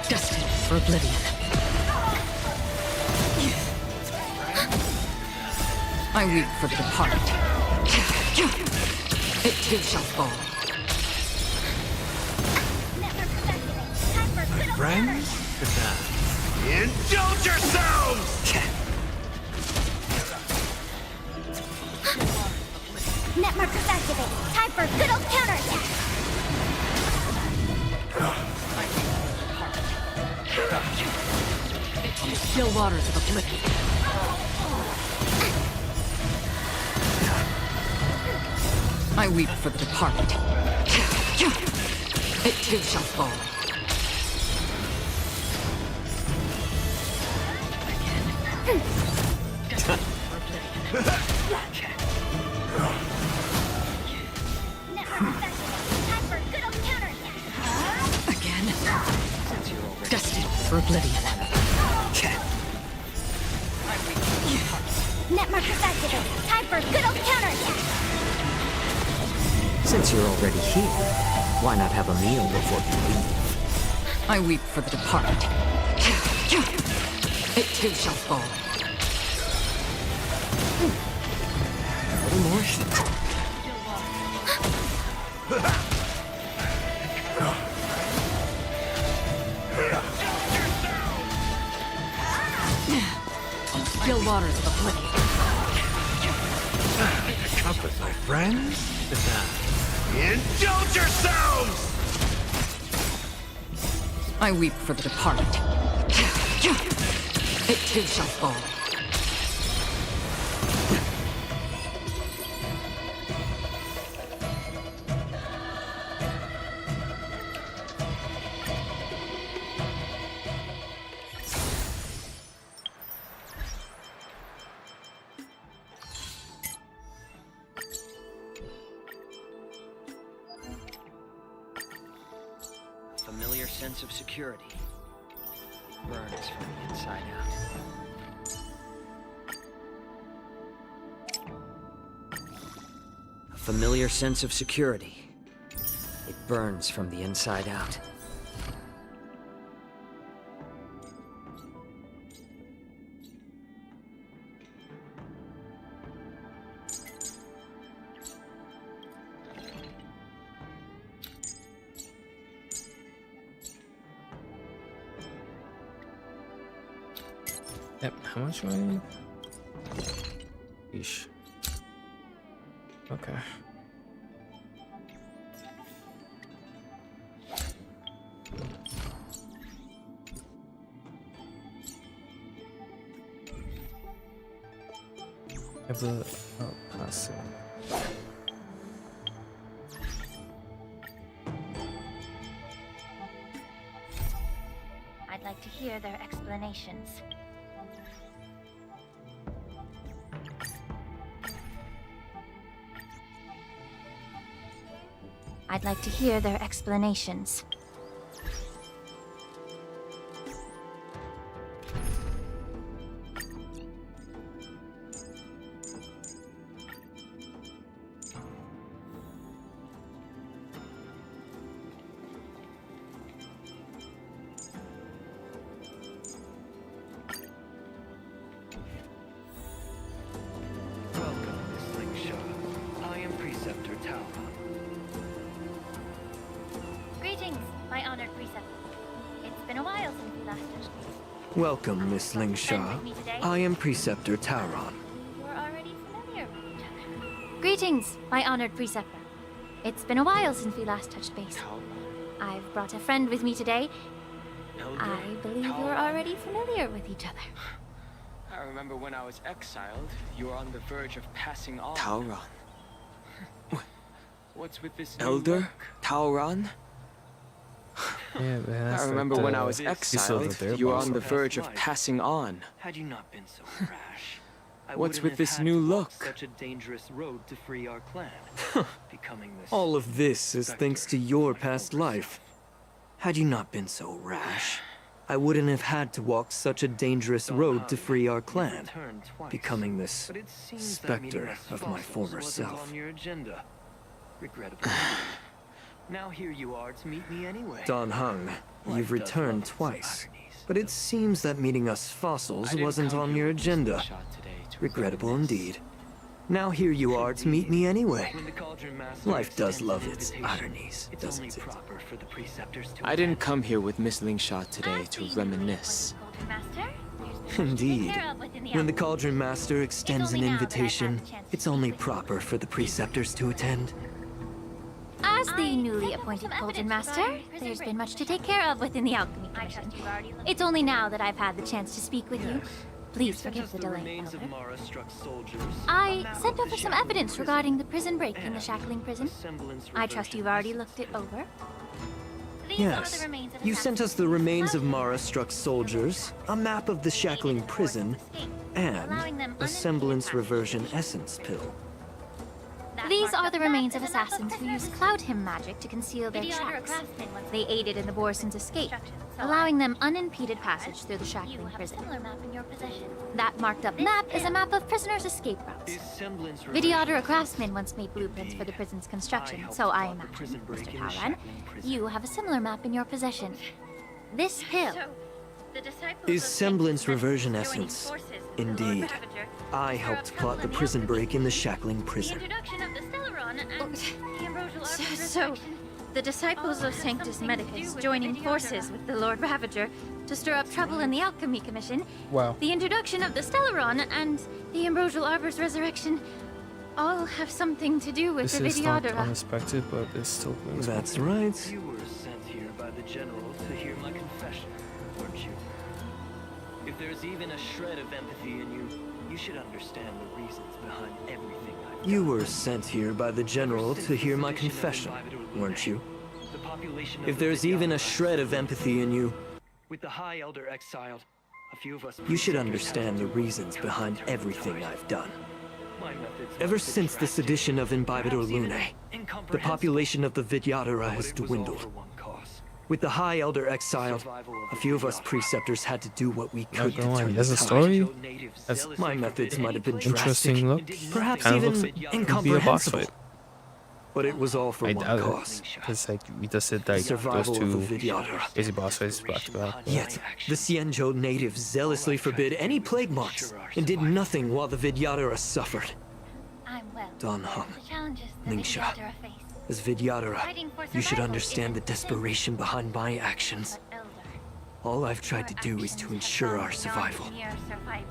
Speaker 23: Destined for oblivion. I weep for the departed. It too shall fall.
Speaker 3: My friends? Indulge yourselves!
Speaker 17: Net markers activated. Time for a good old counterattack.
Speaker 23: Still waters of oblivion. I weep for the departed. It too shall fall. Again. Destined for oblivion.
Speaker 17: Net markers activated. Time for a good old counterattack.
Speaker 7: Since you're already here, why not have a meal before you leave?
Speaker 23: I weep for the departed. It too shall fall.
Speaker 7: A little more heat.
Speaker 23: still waters of oblivion.
Speaker 3: The compass, my friends. Indulge yourselves!
Speaker 23: I weep for the departed. It too shall fall.
Speaker 10: Familiar sense of security. Burns from the inside out. A familiar sense of security. It burns from the inside out.
Speaker 1: Yep, how much do I need? Yeesh. Okay. Ever passing.
Speaker 11: I'd like to hear their explanations. I'd like to hear their explanations.
Speaker 10: Welcome, Miss Lingshaw. I am Preceptor Talon.
Speaker 11: Greetings, my honored preceptor. It's been a while since we last touched base.
Speaker 10: Welcome, Miss Lingshaw. I am Preceptor Tauron.
Speaker 11: We're already familiar with each other. Greetings, my honored preceptor. It's been a while since we last touched base. I've brought a friend with me today. I believe you're already familiar with each other.
Speaker 10: I remember when I was exiled, you were on the verge of passing on.
Speaker 14: Tauron.
Speaker 10: What's with this new
Speaker 14: Elder?
Speaker 10: look?
Speaker 14: Tauron?
Speaker 1: Yeah, man.
Speaker 14: I remember when I was exiled, you were on the verge of passing on.
Speaker 10: Had you not been so rash, I
Speaker 14: What's
Speaker 10: wouldn't
Speaker 14: with
Speaker 10: have
Speaker 14: this
Speaker 10: had
Speaker 14: new
Speaker 10: to walk
Speaker 14: look?
Speaker 10: Such a dangerous road to free our clan. Becoming this
Speaker 14: All of this is thanks to your past life. Had you not been so rash, I wouldn't have had to walk such a dangerous road to free our clan, becoming this
Speaker 10: But it seems that meeting
Speaker 14: specter
Speaker 10: us
Speaker 14: of my
Speaker 10: fossils
Speaker 14: former
Speaker 10: wasn't
Speaker 14: self.
Speaker 10: on your agenda. Regrettably. Now here you are to meet me anyway.
Speaker 14: Don Hung, you've returned twice, but it seems that meeting us fossils wasn't on your agenda. Regrettable indeed. Now here you are to meet me anyway. Life does love its ironies, doesn't it? I didn't come here with Miss Lingshaw today to reminisce. Indeed. When the Cauldron Master extends an invitation, it's only proper for the Preceptors to attend.
Speaker 11: As the newly appointed Cauldron Master, there's been much to take care of within the Alchemy Commission. It's only now that I've had the chance to speak with you. Please forgive the delay, Elder. I sent over some evidence regarding the prison break in the Shackling prison. I trust you've already looked it over.
Speaker 14: Yes. You sent us the remains of Mara-struck soldiers, a map of the Shackling prison, and a semblance reversion essence pill.
Speaker 11: These are the remains of assassins who used Cloud Hymn magic to conceal their tracks. They aided in the Borison's escape, allowing them unimpeded passage through the Shackling prison. That marked up map is a map of prisoners' escape routes. Vidyadhara craftsmen once made blueprints for the prison's construction, so I imagine, Mr. Tauron, you have a similar map in your possession. This pill
Speaker 14: Is semblance reversion essence. Indeed. I helped plot the prison break in the Shackling prison.
Speaker 11: So, the disciples of Sanctus Medicus joining forces with the Lord Ravager to stir up trouble in the Alchemy Commission,
Speaker 1: Wow.
Speaker 11: the introduction of the Stellaron, and the Ambrosial Arbor's resurrection all have something to do with
Speaker 1: This
Speaker 11: the
Speaker 1: is not
Speaker 11: Vidyadhara.
Speaker 1: unexpected, but it's still
Speaker 14: That's right.
Speaker 10: You were sent here by the General to hear my confession, weren't you? If there's even a shred of empathy in you, you should understand the reasons behind everything I've done.
Speaker 14: You were sent here by the General to hear my confession, weren't you?
Speaker 10: The population
Speaker 14: If there's even a shred of empathy in you,
Speaker 10: with the High Elder exiled, a few of us
Speaker 14: you should understand the reasons behind everything I've done. Ever since the sedition of Imbibidor Lunae, the population of the Vidyadhara has dwindled. With the High Elder exiled, a few of us preceptors had to do what we could to turn
Speaker 1: There's
Speaker 14: the
Speaker 1: a
Speaker 14: tide.
Speaker 1: story. That's
Speaker 14: My methods might have been drastic,
Speaker 1: interesting look.
Speaker 14: perhaps
Speaker 1: Kind of
Speaker 14: even
Speaker 1: looks like it could be a boss
Speaker 14: incomprehensible.
Speaker 1: fight.
Speaker 14: But it was all for
Speaker 1: I
Speaker 14: one
Speaker 1: doubt
Speaker 14: cause.
Speaker 1: it. Because like we just did like those
Speaker 14: Survival of
Speaker 1: two
Speaker 14: the Vidyadhara.
Speaker 1: easy boss fights back to back.
Speaker 14: Yet, the Xianzhou natives zealously forbid any plague marks and did nothing while the Vidyadhara suffered.
Speaker 11: I'm well.
Speaker 14: Don Hum,
Speaker 11: The challenges the
Speaker 14: Lingsha,
Speaker 11: Vidyadhara face.
Speaker 14: as Vidyadhara,
Speaker 11: Fighting for
Speaker 14: you should
Speaker 11: survival
Speaker 14: understand the
Speaker 11: isn't a sin,
Speaker 14: desperation behind my actions.
Speaker 11: but elder.
Speaker 14: All I've tried to do is to ensure our
Speaker 11: Beyond
Speaker 14: survival.
Speaker 11: mere survival.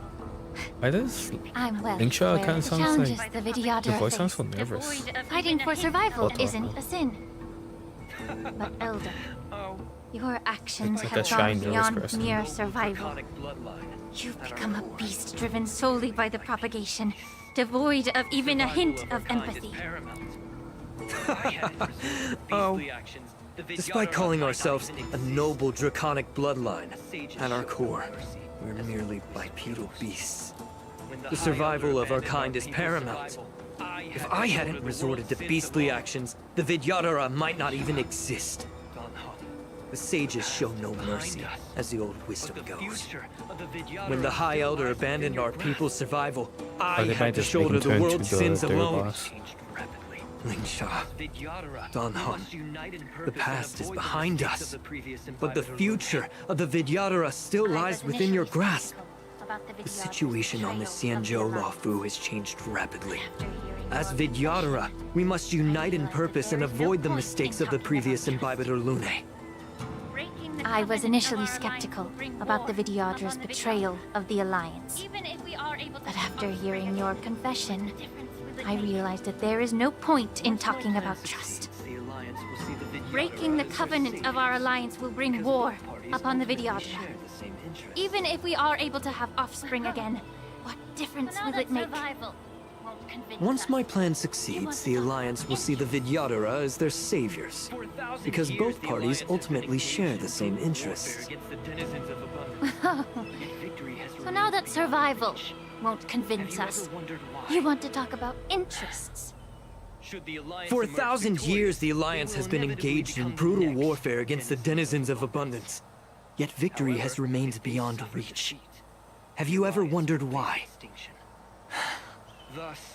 Speaker 1: Why does
Speaker 11: I'm well
Speaker 1: Lingsha
Speaker 11: aware
Speaker 1: kind of
Speaker 11: of the
Speaker 1: sounds
Speaker 11: challenges
Speaker 1: like
Speaker 11: the
Speaker 1: the
Speaker 11: Vidyadhara
Speaker 1: voice sounds so
Speaker 11: face.
Speaker 1: nervous.
Speaker 11: Fighting for survival
Speaker 1: What
Speaker 11: isn't a sin. But Elder, your actions
Speaker 1: Like a
Speaker 11: have
Speaker 1: shy,
Speaker 11: gone
Speaker 1: nervous
Speaker 11: beyond
Speaker 1: person.
Speaker 11: mere survival. You've become a beast driven solely by the propagation, devoid of even a hint of empathy.
Speaker 14: Oh, despite calling ourselves a noble draconic bloodline, at our core, we're merely bipedal beasts. The survival of our kind is paramount. If I hadn't resorted to beastly actions, the Vidyadhara might not even exist. The sages show no mercy, as the old wisdom goes. When the High Elder abandoned our people's survival, I
Speaker 1: they
Speaker 14: had
Speaker 1: might
Speaker 14: to
Speaker 1: just make
Speaker 14: shoulder
Speaker 1: him
Speaker 14: the
Speaker 1: turn
Speaker 14: world's
Speaker 1: to
Speaker 14: sins
Speaker 1: their
Speaker 14: alone.
Speaker 1: boss.
Speaker 14: Lingsha, Don Hum, the past is behind us, but the future of the Vidyadhara still lies within your grasp. The situation on the Xianzhou Luofu has changed rapidly. As Vidyadhara, we must unite in purpose and avoid the mistakes of the previous Imbibidor Lunae.
Speaker 11: I was initially skeptical about the Vidyadhara's betrayal of the Alliance. But after hearing your confession, I realized that there is no point in talking about trust. Breaking the covenant of our alliance will bring war upon the Vidyadhara. Even if we are able to have offspring again, what difference will it make?
Speaker 14: Once my plan succeeds, the Alliance will see the Vidyadhara as their saviors, because both parties ultimately share the same interests.
Speaker 11: So now that survival won't convince us, you want to talk about interests.
Speaker 14: For 1,000 years, the Alliance has been engaged in brutal warfare against the denizens of abundance. Yet victory has remained beyond reach. Have you ever wondered why?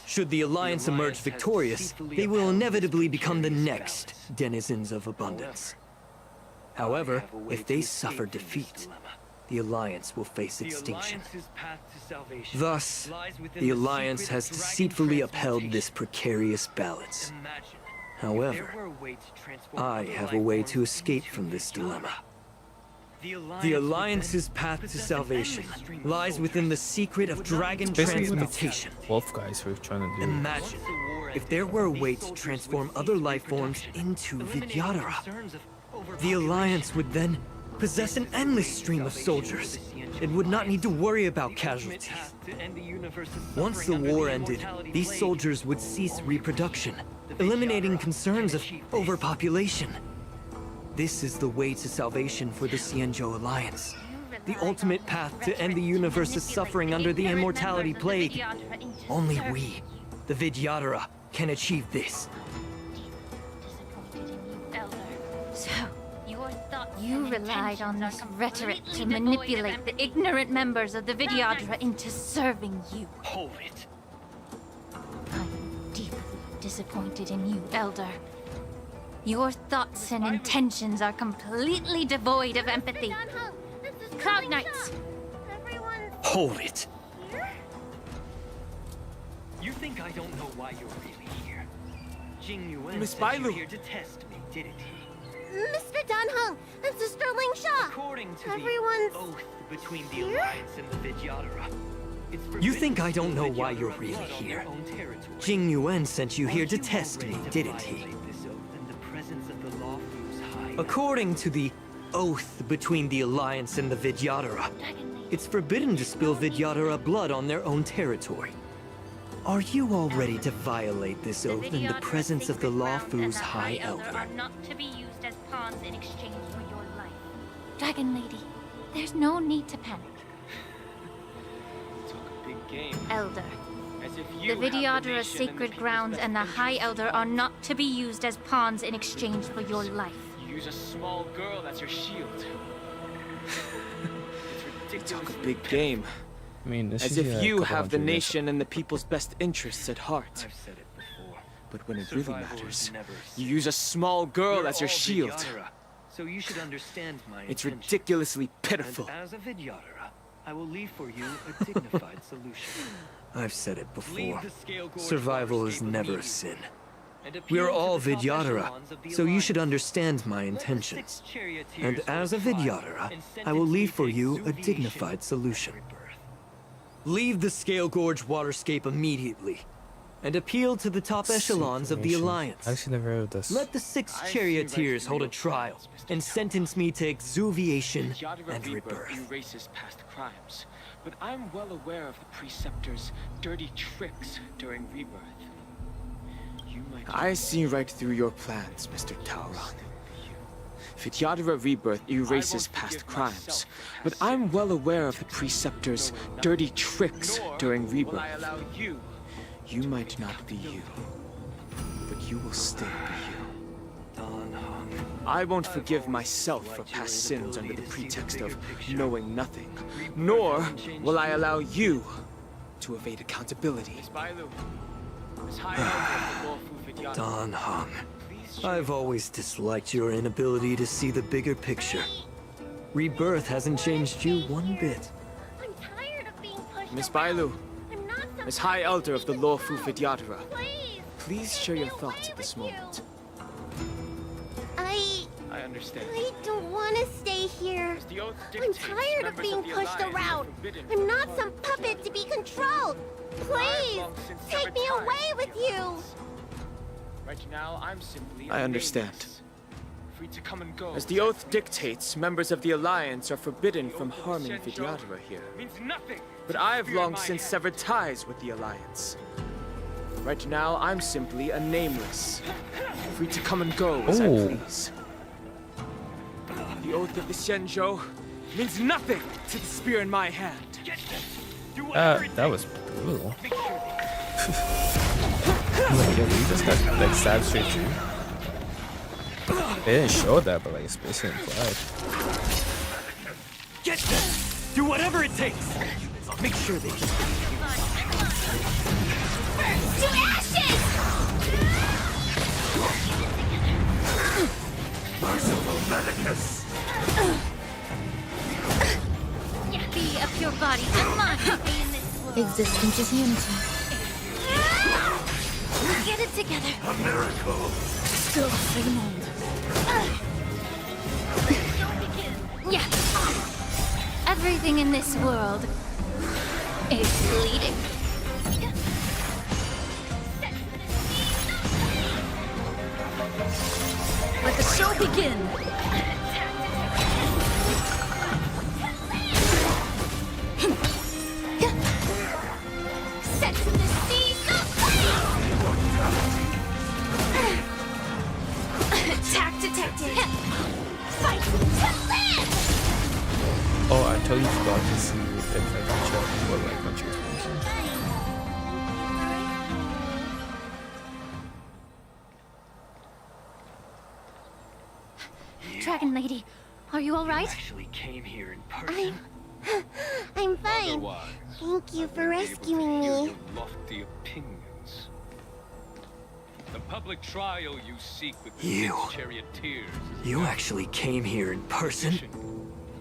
Speaker 14: Should the Alliance emerge victorious, they will inevitably become the next denizens of abundance. However, if they suffer defeat, the Alliance will face extinction. Thus, the Alliance has deceitfully upheld this precarious balance. However, I have a way to escape from this dilemma. The Alliance's path to salvation lies within the secret of dragon transmutation.
Speaker 1: Wolf guys were trying to do.
Speaker 14: Imagine if there were a way to transform other life forms into Vidyadhara. The Alliance would then possess an endless stream of soldiers. It would not need to worry about casualties. Once the war ended, these soldiers would cease reproduction, eliminating concerns of overpopulation. This is the way to salvation for the Xianzhou Alliance. The ultimate path to end the universe's suffering under the immortality plague. Only we, the Vidyadhara, can achieve this.
Speaker 11: So, you relied on this rhetoric to manipulate the ignorant members of the Vidyadhara into serving you.
Speaker 10: Hold it.
Speaker 11: I'm deeply disappointed in you, Elder. Your thoughts and intentions are completely devoid of empathy. Cloud Knights!
Speaker 14: Hold it.
Speaker 10: You think I don't know why you're really here? Jing Yuan
Speaker 14: Miss
Speaker 10: sent you
Speaker 14: Bailu.
Speaker 10: here to test me, didn't he?
Speaker 4: Mr. Dunhung and Sister Ling Sha.
Speaker 10: According to
Speaker 4: Everyone's
Speaker 10: the oath between the
Speaker 4: here?
Speaker 10: Alliance and the Vidyadhara, it's
Speaker 14: You
Speaker 10: forbidden
Speaker 14: think I
Speaker 10: to
Speaker 14: don't
Speaker 10: kill
Speaker 14: know why
Speaker 10: Vidyadhara
Speaker 14: you're really
Speaker 10: blood on
Speaker 14: here?
Speaker 10: their own territory.
Speaker 14: Jing Yuan sent you here to
Speaker 10: Aren't you
Speaker 14: test
Speaker 10: ready
Speaker 14: me,
Speaker 10: to
Speaker 14: didn't he?
Speaker 10: violate this oath in the presence of the Lawfu's high
Speaker 14: According to the oath between the Alliance and the Vidyadhara, it's forbidden to spill Vidyadhara blood on their own territory. Are you all ready to violate this oath in the presence of the Lawfu's High Elder?
Speaker 11: Are not to be used as pawns in exchange for your life. Dragon Lady, there's no need to panic.
Speaker 10: Took a big game.
Speaker 11: Elder,
Speaker 10: As if
Speaker 11: the
Speaker 10: you have the
Speaker 11: Vidyadhara's
Speaker 10: nation and the
Speaker 11: sacred
Speaker 10: people's
Speaker 11: grounds
Speaker 10: best
Speaker 11: and the High
Speaker 10: interests.
Speaker 11: Elder are not to be used as pawns in exchange for your life.
Speaker 10: You use a small girl as your shield. It's
Speaker 19: Talk a
Speaker 10: ridiculous.
Speaker 19: big game.
Speaker 1: I mean, this
Speaker 19: As
Speaker 1: is
Speaker 19: if you
Speaker 1: a couple
Speaker 19: have the
Speaker 1: hundred years.
Speaker 19: nation and the people's best interests at heart.
Speaker 10: I've said it before.
Speaker 19: But when it really
Speaker 10: Survival is
Speaker 19: matters,
Speaker 10: never
Speaker 19: you use a small girl
Speaker 10: We're
Speaker 19: as your
Speaker 10: all
Speaker 19: shield.
Speaker 10: Vidyadhara, so you should understand my
Speaker 19: It's
Speaker 10: intentions.
Speaker 19: ridiculously pitiful.
Speaker 10: And as a Vidyadhara, I will leave for you a dignified solution.
Speaker 14: I've said it before.
Speaker 10: Leave the Scale Gorge
Speaker 14: Survival is
Speaker 10: waterscape
Speaker 14: never a
Speaker 10: immediately,
Speaker 14: sin.
Speaker 10: and appeal
Speaker 14: We're
Speaker 10: to
Speaker 14: all
Speaker 10: the top
Speaker 14: Vidyadhara,
Speaker 10: echelons of the
Speaker 14: so you should
Speaker 10: Alliance.
Speaker 14: understand my
Speaker 10: Let the
Speaker 14: intentions.
Speaker 10: 6 charioteers
Speaker 14: And as a
Speaker 10: hold trial
Speaker 14: Vidyadhara,
Speaker 10: and
Speaker 14: I will
Speaker 10: sentence
Speaker 14: leave
Speaker 10: me
Speaker 14: for
Speaker 10: to
Speaker 14: you a
Speaker 10: exuviation
Speaker 14: dignified solution.
Speaker 10: and rebirth.
Speaker 14: Leave the Scale Gorge waterscape immediately, and appeal to the top echelons of the
Speaker 1: Information.
Speaker 14: Alliance.
Speaker 1: I actually never heard of this.
Speaker 14: Let the 6
Speaker 10: I see right
Speaker 14: charioteers
Speaker 10: through
Speaker 14: hold a
Speaker 10: your
Speaker 14: trial
Speaker 10: plans, Mr.
Speaker 14: and
Speaker 10: Tower.
Speaker 14: sentence me to exuviation
Speaker 19: Vidyadhara
Speaker 14: and rebirth.
Speaker 19: erases past crimes, but I'm well aware of the Preceptor's dirty tricks during rebirth.
Speaker 10: You might
Speaker 19: I see right through your plans, Mr. Tauron. Vidyadhara rebirth erases past crimes, but I'm well aware of the Preceptor's dirty tricks during
Speaker 10: will I
Speaker 19: rebirth.
Speaker 10: allow you.
Speaker 19: You might not be you, but you will still be you. I won't forgive myself for past sins under the pretext of knowing nothing, nor will I allow you to evade accountability.
Speaker 14: Don Hong, I've always disliked your inability to see the bigger picture. Rebirth hasn't changed you one bit.
Speaker 4: I'm tired of being pushed
Speaker 19: Miss
Speaker 4: around.
Speaker 19: Bailu,
Speaker 4: I'm not some
Speaker 19: as High Elder of the Lawfu
Speaker 4: puppet.
Speaker 19: Vidyadhara,
Speaker 4: Please,
Speaker 19: please share your thoughts at this moment.
Speaker 10: I understand.
Speaker 4: I don't want to stay here.
Speaker 10: The oath
Speaker 4: I'm
Speaker 10: dictates
Speaker 4: tired of
Speaker 10: members
Speaker 4: being
Speaker 10: the
Speaker 4: pushed
Speaker 10: Alliance are
Speaker 4: around.
Speaker 10: forbidden
Speaker 4: I'm
Speaker 10: from
Speaker 4: not
Speaker 10: harm.
Speaker 4: some puppet to be controlled. Please,
Speaker 10: long since
Speaker 4: take
Speaker 10: severed
Speaker 4: me
Speaker 10: ties
Speaker 4: away
Speaker 10: with
Speaker 4: with
Speaker 10: the
Speaker 4: you.
Speaker 10: Alliance. Right now, I'm simply
Speaker 19: I
Speaker 10: a
Speaker 19: understand.
Speaker 10: nameless, free to come and go.
Speaker 19: As the oath dictates, members of the Alliance are forbidden from harming
Speaker 10: Xianzhou
Speaker 19: Vidyadhara here.
Speaker 10: means nothing.
Speaker 19: But
Speaker 10: to the
Speaker 19: I've
Speaker 10: spirit
Speaker 19: long
Speaker 10: of my
Speaker 19: since
Speaker 10: hand.
Speaker 19: severed ties with the Alliance. Right now, I'm simply a nameless, free to come and go as I
Speaker 1: Oh.
Speaker 19: please. The oath of the Xianzhou means nothing to the spear in my hand.
Speaker 1: That was brutal. Like, yo, you just got like stabbed straight through. They didn't show that, but like it's basically implied.
Speaker 14: Get them! Do whatever it takes! I'll make sure they can.
Speaker 4: To ashes!
Speaker 15: Merciful Medicus!
Speaker 11: Be a pure body and mind in this world.
Speaker 4: Existence is unity. Get it together.
Speaker 15: A miracle!
Speaker 4: Still the same old. Yeah. Everything in this world is bleeding. Let the show begin. Set the seas Attack detected. Fight to live.
Speaker 1: Oh, I totally forgot to see if I can check what like country is from.
Speaker 11: Dragon Lady, are you all right?
Speaker 10: Actually came here in person.
Speaker 17: I'm fine.
Speaker 13: Otherwise,
Speaker 17: Thank you for
Speaker 13: I won't be able to
Speaker 17: rescuing
Speaker 13: hear
Speaker 17: me.
Speaker 13: your lofty opinions. The public trial you seek with the
Speaker 14: You.
Speaker 13: 6 charioteers is
Speaker 14: You actually came here in person?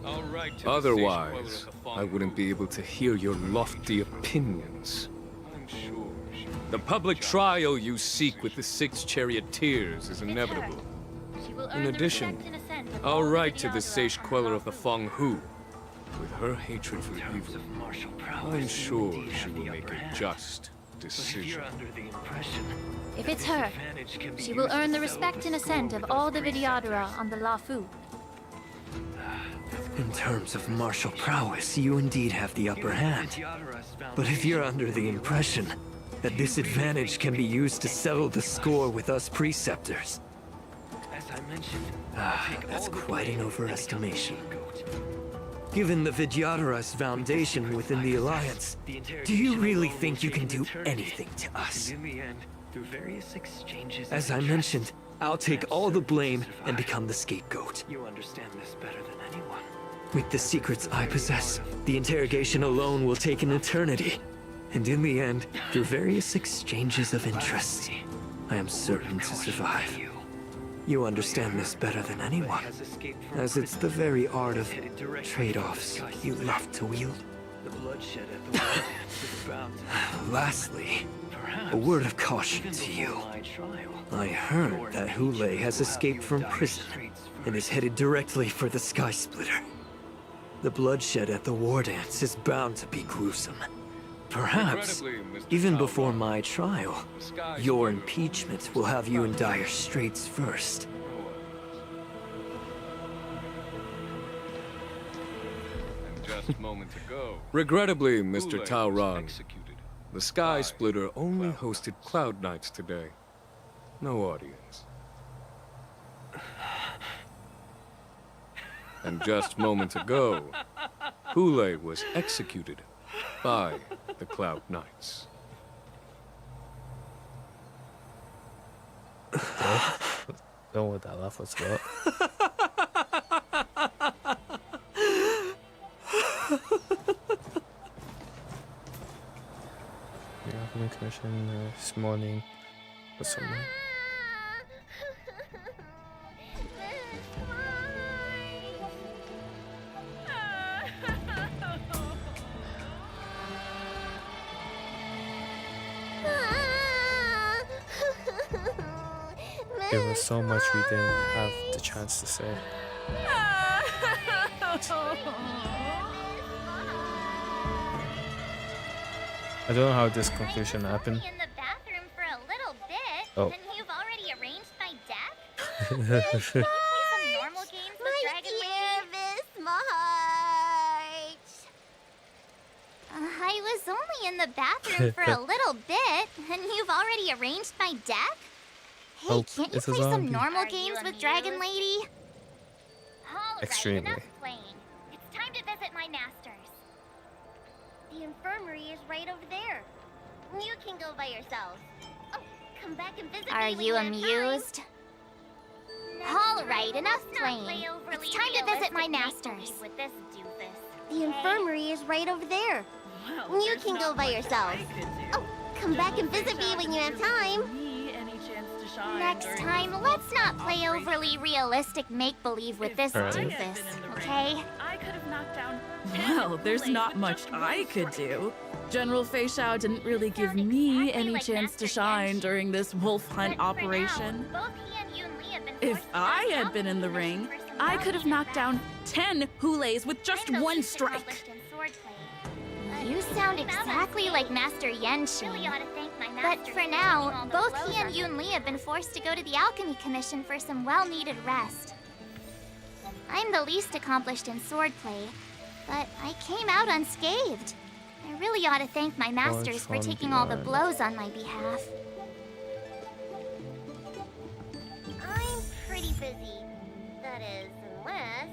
Speaker 13: all right. To
Speaker 20: Otherwise, I wouldn't be able to hear your lofty opinions.
Speaker 13: I'm sure
Speaker 20: The public trial you seek with the 6 charioteers is inevitable. In addition, I'll write to the sage queller of the Feng Hu. With her hatred for evil, I'm sure she will make a just decision.
Speaker 11: If it's her, she will earn the respect and assent of all the Vidyadhara on the Lafu.
Speaker 14: In terms of martial prowess, you indeed have the upper hand. But if you're under the impression that this advantage can be used to settle the score with us preceptors, that's quite an overestimation. Given the Vidyadhara's foundation within the Alliance, do you really think you can do anything to us? As I mentioned, I'll take all the blame and become the scapegoat.
Speaker 10: You understand this better than anyone.
Speaker 14: With the secrets I possess, the interrogation alone will take an eternity. And in the end, through various exchanges of interests, I am certain to survive. You understand this better than anyone, as it's the very art of trade-offs you love to wield. Lastly, a word of caution to you. I heard that Hule has escaped from prison and is headed directly for the Sky Splitter. The bloodshed at the war dance is bound to be gruesome. Perhaps, even before my trial, your impeachment will have you in dire straits first.
Speaker 20: Just moments ago. Regrettably, Mr. Taurang, the Sky Splitter only hosted Cloud Knights today. No audience. And just moments ago, Hule was executed by the Cloud Knights.
Speaker 1: Don't know what that laugh was about. We have a commission this morning or something. There was so much we didn't have the chance to say. I don't know how this conclusion happened.
Speaker 17: In the bathroom for a little bit,
Speaker 1: Oh.
Speaker 17: and you've already arranged my death? Can you play some normal games with Dragon Lady? Miss March. I was only in the bathroom for a little bit, and you've already arranged my death? Hey,
Speaker 1: Oh,
Speaker 17: can't you
Speaker 1: it's a
Speaker 17: play some
Speaker 1: zombie.
Speaker 17: normal games with Dragon Lady?
Speaker 1: Extremely.
Speaker 17: Enough playing. It's time to visit my masters. The infirmary is right over there. You can go by yourself. Oh, come back and visit
Speaker 11: Are
Speaker 17: me when
Speaker 11: you
Speaker 17: have time.
Speaker 11: amused?
Speaker 17: All right, enough playing. It's time to visit my masters.
Speaker 11: With this doofus.
Speaker 17: The infirmary is right over there. You can go by yourself. Oh, come back and visit me when you have time. Next time, let's not play overly realistic make-believe with this
Speaker 1: Alright.
Speaker 17: doofus, okay?
Speaker 12: I could have knocked down.
Speaker 6: Well, there's not much I could do. General Fei Shao didn't really give me any chance to shine during this wolf hunt operation. If I had been in the ring, I could have knocked down 10 Hules with just one strike.
Speaker 17: You sound exactly like Master Yenshi. But for now, both he and Yun Li have been forced to go to the Alchemy Commission for some well-needed rest. I'm the least accomplished in swordplay, but I came out unscathed. I really ought to thank my masters for taking all the blows on my behalf. I'm pretty busy. That is, unless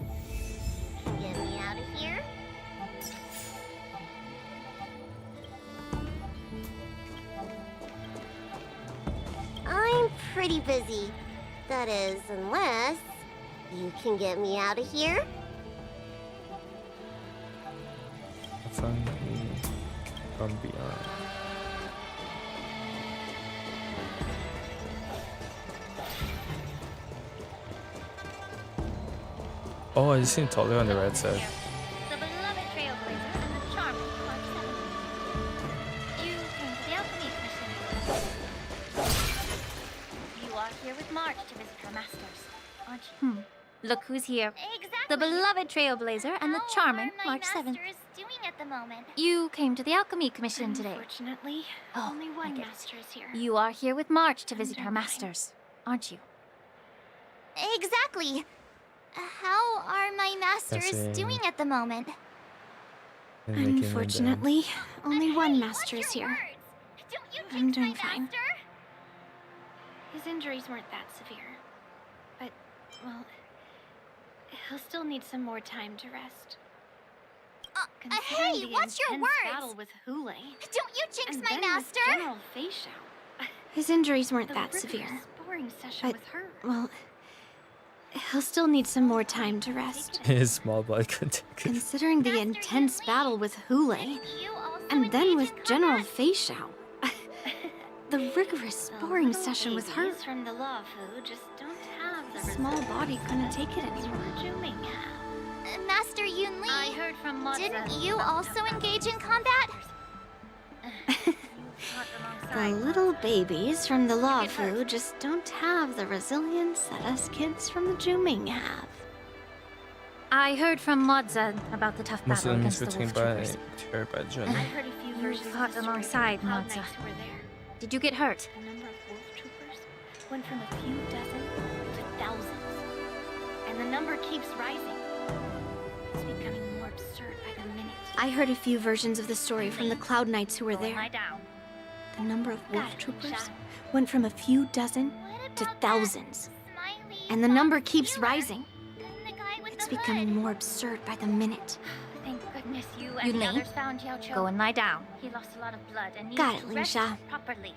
Speaker 17: you get me out of here. I'm pretty busy. That is, unless you can get me out of here.
Speaker 1: From beyond. Oh, I just seen Taller on the right side.
Speaker 17: The beloved trailblazer and the charming Clark 7. You came to the Alchemy Commission. You are here with March to visit her masters.
Speaker 11: Look who's here. The beloved Trailblazer and the charming March 7th.
Speaker 17: Doing at the moment.
Speaker 11: You came to the Alchemy Commission today.
Speaker 17: Unfortunately, only one master is here.
Speaker 11: You are here with March to visit her masters, aren't you?
Speaker 17: Exactly. How are my masters doing at the moment? Unfortunately, only one master is here. I'm doing fine.
Speaker 9: His injuries weren't that severe. But, well, he'll still need some more time to rest.
Speaker 17: Hey, what's your words?
Speaker 9: Battle with Hule.
Speaker 17: Don't you jinx my
Speaker 9: With
Speaker 17: master!
Speaker 9: General Feishao.
Speaker 17: His injuries weren't
Speaker 9: The
Speaker 17: that
Speaker 9: rigorous
Speaker 17: severe.
Speaker 9: sparring session
Speaker 17: But,
Speaker 9: with her.
Speaker 17: well, he'll still need some more time to rest.
Speaker 1: His small boy could take it.
Speaker 17: Considering the intense battle with Hule, and then with General Feishao. The rigorous sparring session with her.
Speaker 9: From the Law Fu just don't have the
Speaker 17: His small body couldn't take it anymore. Master Yun Li,
Speaker 9: I heard from Moza.
Speaker 17: didn't you also engage in combat? The little babies from the Law Fu just don't have the resilience that us kids from the Juming have.
Speaker 11: I heard from Moza about the tough battle
Speaker 1: Muslims
Speaker 11: against the
Speaker 1: between
Speaker 11: wolf
Speaker 1: by
Speaker 11: troopers.
Speaker 1: Azerbaijan.
Speaker 9: I heard a few
Speaker 11: You
Speaker 9: versions
Speaker 11: fought
Speaker 9: of the story
Speaker 11: alongside
Speaker 9: from Cloud
Speaker 11: Moza.
Speaker 9: Knights who were there.
Speaker 11: Did you get hurt?
Speaker 9: The number of wolf troopers went from a few dozen to thousands. And the number keeps rising. It's becoming more absurd by the minute.
Speaker 17: I heard a few versions of the story from the Cloud Knights who were there.
Speaker 9: Lie down.
Speaker 17: The number of wolf troopers went from a few dozen to thousands. And the number keeps rising. It's becoming more absurd by the minute.
Speaker 9: Thank goodness you
Speaker 11: Yun
Speaker 9: and the
Speaker 11: Li,
Speaker 9: others found Yao Cho.
Speaker 11: go and lie down.
Speaker 9: He lost a lot of blood and needs
Speaker 17: Got
Speaker 9: to
Speaker 17: it,
Speaker 9: rest
Speaker 17: Lingsha.
Speaker 9: properly.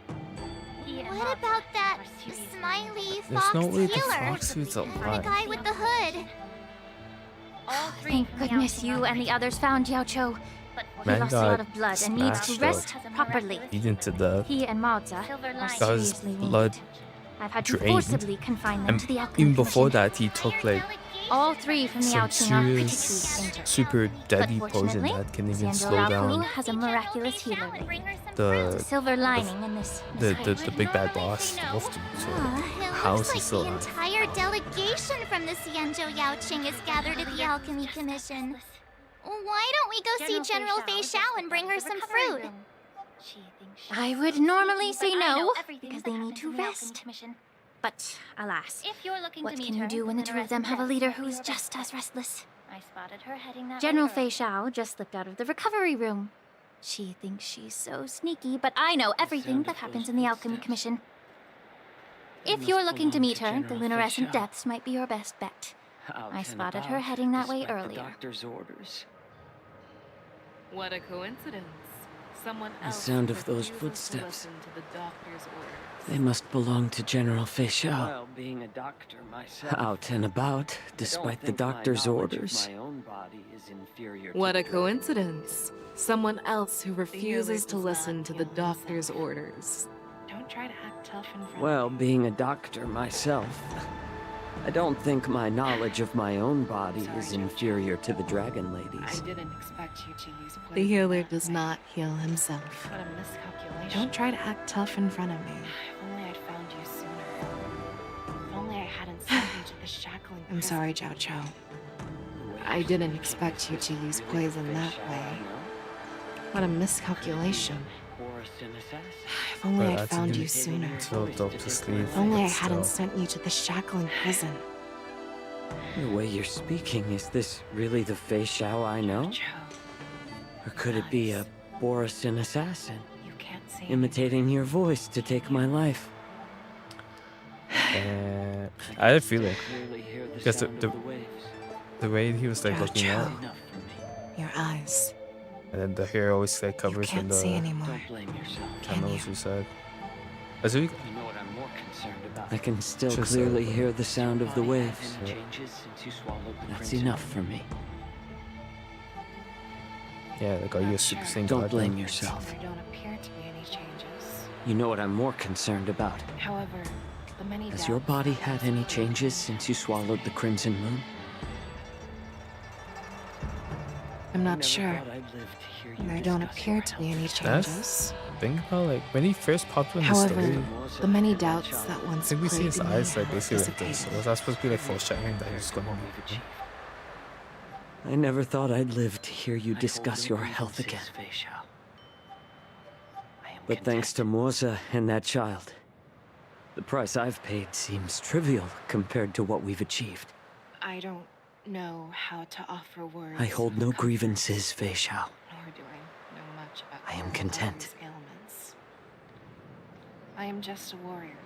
Speaker 9: He and
Speaker 17: What
Speaker 9: Moza
Speaker 17: about that
Speaker 9: are seriously
Speaker 17: smiley
Speaker 1: There's
Speaker 17: fox
Speaker 1: no way the
Speaker 17: healer?
Speaker 1: fox suit's
Speaker 17: The
Speaker 1: alive.
Speaker 17: guy with the hood.
Speaker 9: all three
Speaker 11: Thank
Speaker 9: from the
Speaker 11: goodness
Speaker 9: Alchemy
Speaker 11: you and the others found Yao Cho. He
Speaker 1: Man
Speaker 11: lost a
Speaker 1: got
Speaker 11: lot of blood and needs to
Speaker 1: smashed
Speaker 11: rest
Speaker 1: up.
Speaker 11: properly.
Speaker 1: Beaten to death.
Speaker 11: He and Moza
Speaker 9: Silver
Speaker 11: are
Speaker 9: lining.
Speaker 1: Got his
Speaker 11: seriously
Speaker 1: blood
Speaker 11: wounded. I've had to
Speaker 1: drained.
Speaker 11: forcibly confine them
Speaker 1: And
Speaker 11: to the Alchemy
Speaker 1: even before
Speaker 11: Commission.
Speaker 1: that, he took like
Speaker 11: All three from the
Speaker 1: some
Speaker 11: Outing are particularly
Speaker 1: serious,
Speaker 11: injured.
Speaker 1: super deadly poison
Speaker 11: Fortunately,
Speaker 1: that can even
Speaker 11: Xianzhou
Speaker 1: slow
Speaker 11: Laofu
Speaker 1: down
Speaker 11: has a miraculous healer lately.
Speaker 1: the
Speaker 11: Silver lining in this.
Speaker 1: the big bad boss, the wolf dude. So
Speaker 17: It
Speaker 1: how
Speaker 17: looks
Speaker 1: is he
Speaker 17: like
Speaker 1: still
Speaker 17: the
Speaker 1: alive?
Speaker 17: entire delegation from the Xianzhou Yaoqing is gathered at the Alchemy Commission. Why don't we go see General Feishao and bring her some fruit?
Speaker 11: I would normally say
Speaker 9: But I know
Speaker 11: no,
Speaker 9: everything
Speaker 11: because
Speaker 9: that
Speaker 11: they need
Speaker 9: happens
Speaker 11: to
Speaker 9: in the Alchemy
Speaker 11: rest.
Speaker 9: Commission.
Speaker 11: But alas,
Speaker 9: If you're looking
Speaker 11: what
Speaker 9: to meet
Speaker 11: can you
Speaker 9: her,
Speaker 11: do when the
Speaker 9: then
Speaker 11: two of them have a
Speaker 9: rest
Speaker 11: leader
Speaker 9: might be
Speaker 11: who's
Speaker 9: your
Speaker 11: just
Speaker 9: best
Speaker 11: as restless?
Speaker 9: I spotted her heading that
Speaker 11: General
Speaker 9: way.
Speaker 11: Feishao just slipped out of the recovery room. She thinks she's so sneaky, but I know everything that happens in the Alchemy Commission. If you're looking to meet her, the luminescent depths might be your best bet. I spotted her heading that way earlier.
Speaker 10: Doctor's orders.
Speaker 8: What a coincidence. Someone
Speaker 7: The
Speaker 8: else
Speaker 7: sound of those
Speaker 8: refuses to
Speaker 7: footsteps.
Speaker 8: listen to the doctor's orders.
Speaker 7: They must belong to General Feishao.
Speaker 10: Well, being a doctor myself,
Speaker 7: Out and about, despite the doctor's orders.
Speaker 10: my own body is inferior
Speaker 8: What
Speaker 10: to
Speaker 8: a coincidence. Someone else who refuses to
Speaker 10: does
Speaker 8: listen
Speaker 10: not
Speaker 8: to the
Speaker 10: heal
Speaker 8: doctor's orders.
Speaker 9: Don't try to act tough in front
Speaker 7: Well, being a doctor myself, I don't think my knowledge of my own body is inferior to the Dragon Ladies.
Speaker 8: didn't expect you to use poison. The healer does not heal himself.
Speaker 9: What a miscalculation.
Speaker 8: Don't try to act tough in front of me.
Speaker 9: If only I'd found you sooner. If only I hadn't sent you to the shackling
Speaker 8: I'm
Speaker 9: prison.
Speaker 8: sorry, Jiao Chao. I didn't expect you to use poison that way. What a miscalculation. If only I found you sooner.
Speaker 1: Tilted up to sleep.
Speaker 8: If only I
Speaker 1: but
Speaker 8: hadn't
Speaker 1: still.
Speaker 8: sent you to the shackling prison.
Speaker 7: The way you're speaking, is this really the Feishao I know? Or could it be a Borisin assassin? Imitating your voice to take my life?
Speaker 1: I had a feeling because the way he was like
Speaker 8: Jiao
Speaker 1: looking
Speaker 8: Chao.
Speaker 1: out,
Speaker 8: Your eyes.
Speaker 1: and then the hair always like covers when
Speaker 8: Can't see
Speaker 1: the
Speaker 8: anymore.
Speaker 10: Don't blame yourself.
Speaker 1: camera suicide. As we
Speaker 10: You know what I'm more concerned about?
Speaker 7: I can still
Speaker 1: Just,
Speaker 7: clearly hear the sound of the waves.
Speaker 10: Any changes since you swallowed the
Speaker 7: That's
Speaker 10: crimson?
Speaker 7: enough for me.
Speaker 1: yeah, like are you a super saiyan?
Speaker 7: Don't
Speaker 1: god
Speaker 7: blame
Speaker 1: then?
Speaker 7: yourself.
Speaker 9: There don't appear to be any changes.
Speaker 7: You know what I'm more concerned about?
Speaker 9: However, the many
Speaker 7: Has your
Speaker 9: doubts
Speaker 7: body had any changes since you swallowed the Crimson Moon?
Speaker 8: I'm not sure. There don't appear to be any changes.
Speaker 1: That's think about like when he first popped in the
Speaker 8: However,
Speaker 1: story.
Speaker 8: the many doubts that
Speaker 1: I
Speaker 8: once
Speaker 1: think we see his
Speaker 8: plagued me
Speaker 1: eyes like
Speaker 8: have
Speaker 1: basically like this.
Speaker 8: dissipated.
Speaker 1: So was that supposed to be like foreshadowing that he's gonna be?
Speaker 7: I never thought I'd live to hear you discuss your health again. But thanks to Morza and that child, the price I've paid seems trivial compared to what we've achieved.
Speaker 8: I don't know how to offer words.
Speaker 7: I hold no grievances, Fei Xiao.
Speaker 8: Nor do I know much about
Speaker 7: I am content.
Speaker 8: ailments. I am just a warrior,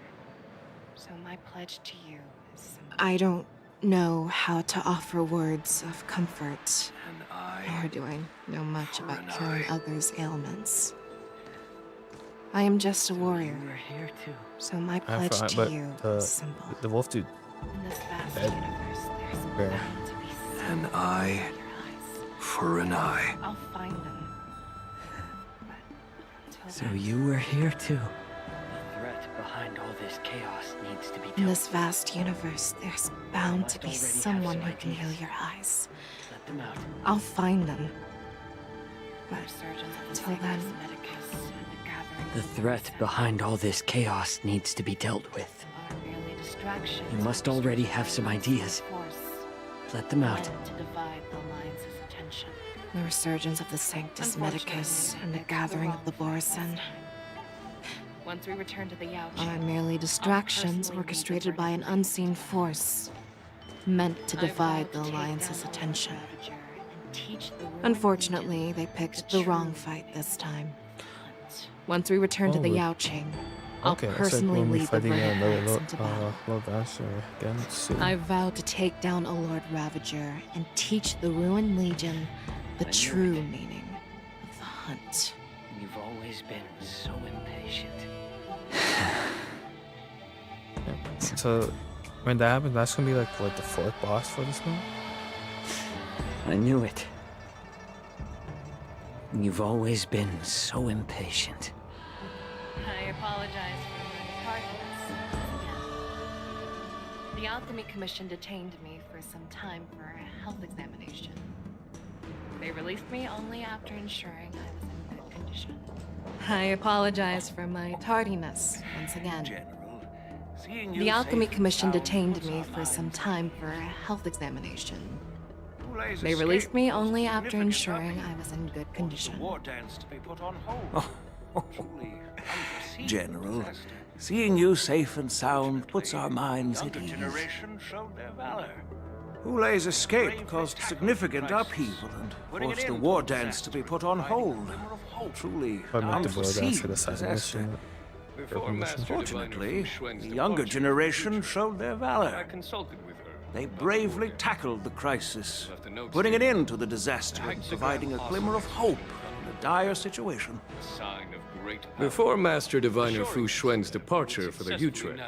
Speaker 8: so my pledge to you is simple. I don't know how to offer words of comfort. Nor do I know much about curing others' ailments. I am just a warrior, so my pledge to
Speaker 1: but
Speaker 8: you
Speaker 1: the
Speaker 8: is simple.
Speaker 1: the wolf dude.
Speaker 8: In this vast
Speaker 1: Dead.
Speaker 8: universe, there's
Speaker 1: Where?
Speaker 8: bound to be
Speaker 15: An eye for an eye.
Speaker 8: I'll find them.
Speaker 7: So you were here too.
Speaker 10: The threat behind all this chaos needs to be
Speaker 8: In this vast universe, there's bound to be someone who can heal your eyes.
Speaker 10: Let them out.
Speaker 8: I'll find them. But until then,
Speaker 7: The threat behind all this chaos needs to be dealt with. You must already have some ideas. Let them out.
Speaker 8: to divide the alliance's attention. The resurgence of the Sanctus Medicus and the gathering of the Borison
Speaker 12: Once we return to the Yao
Speaker 8: are merely distractions orchestrated by an unseen force, meant to divide the alliance's attention. Unfortunately, they picked the wrong fight this time. Once we return to the Yao Qing, I'll
Speaker 1: Okay,
Speaker 8: personally
Speaker 1: we're
Speaker 8: lead the
Speaker 1: fighting another
Speaker 8: Vermilions into battle.
Speaker 1: Lord Vassar again soon.
Speaker 8: I vow to take down a Lord Ravager and teach the Ruined Legion the true meaning of the hunt.
Speaker 10: You've always been so impatient.
Speaker 1: So when that happens, that's gonna be like what, the fourth boss for this one?
Speaker 7: I knew it. You've always been so impatient.
Speaker 12: I apologize for my tardiness.
Speaker 8: The Alchemy Commission detained me for some time for a health examination. They released me only after ensuring I was in good condition. I apologize for my tardiness once again. The Alchemy Commission detained me for some time for a health examination. They released me only after ensuring I was in good condition.
Speaker 18: General, seeing you safe and sound puts our minds at ease. Hulei's escape caused significant upheaval and forced the war dance to be put on hold. Truly
Speaker 1: Or make the war dance
Speaker 18: unforeseen
Speaker 1: for the
Speaker 18: disaster.
Speaker 1: assassination.
Speaker 18: Fortunately, the younger generation showed their valor. They bravely tackled the crisis, putting an end to the disaster and providing a glimmer of hope in a dire situation.
Speaker 20: Before Master Diviner Fu Xuan's departure for the Yutren,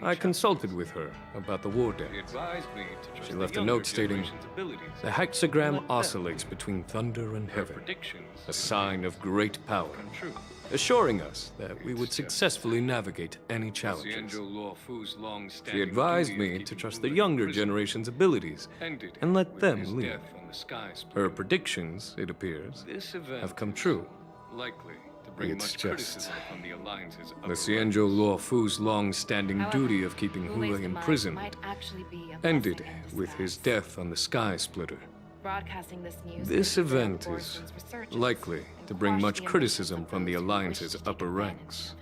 Speaker 20: I consulted with her about the war dance. She left a note stating, "The hexagram oscillates between thunder and heaven, a sign of great power," assuring us that we would successfully navigate any challenges. She advised me to trust the younger generation's abilities and let them lead. Her predictions, it appears, have come true. It's just the Xianzhou Luofu's long-standing duty of keeping Hulei in prison ended with his death on the Sky Splitter.
Speaker 8: Broadcasting this news
Speaker 20: This event is likely to bring much criticism from the Alliance's upper ranks.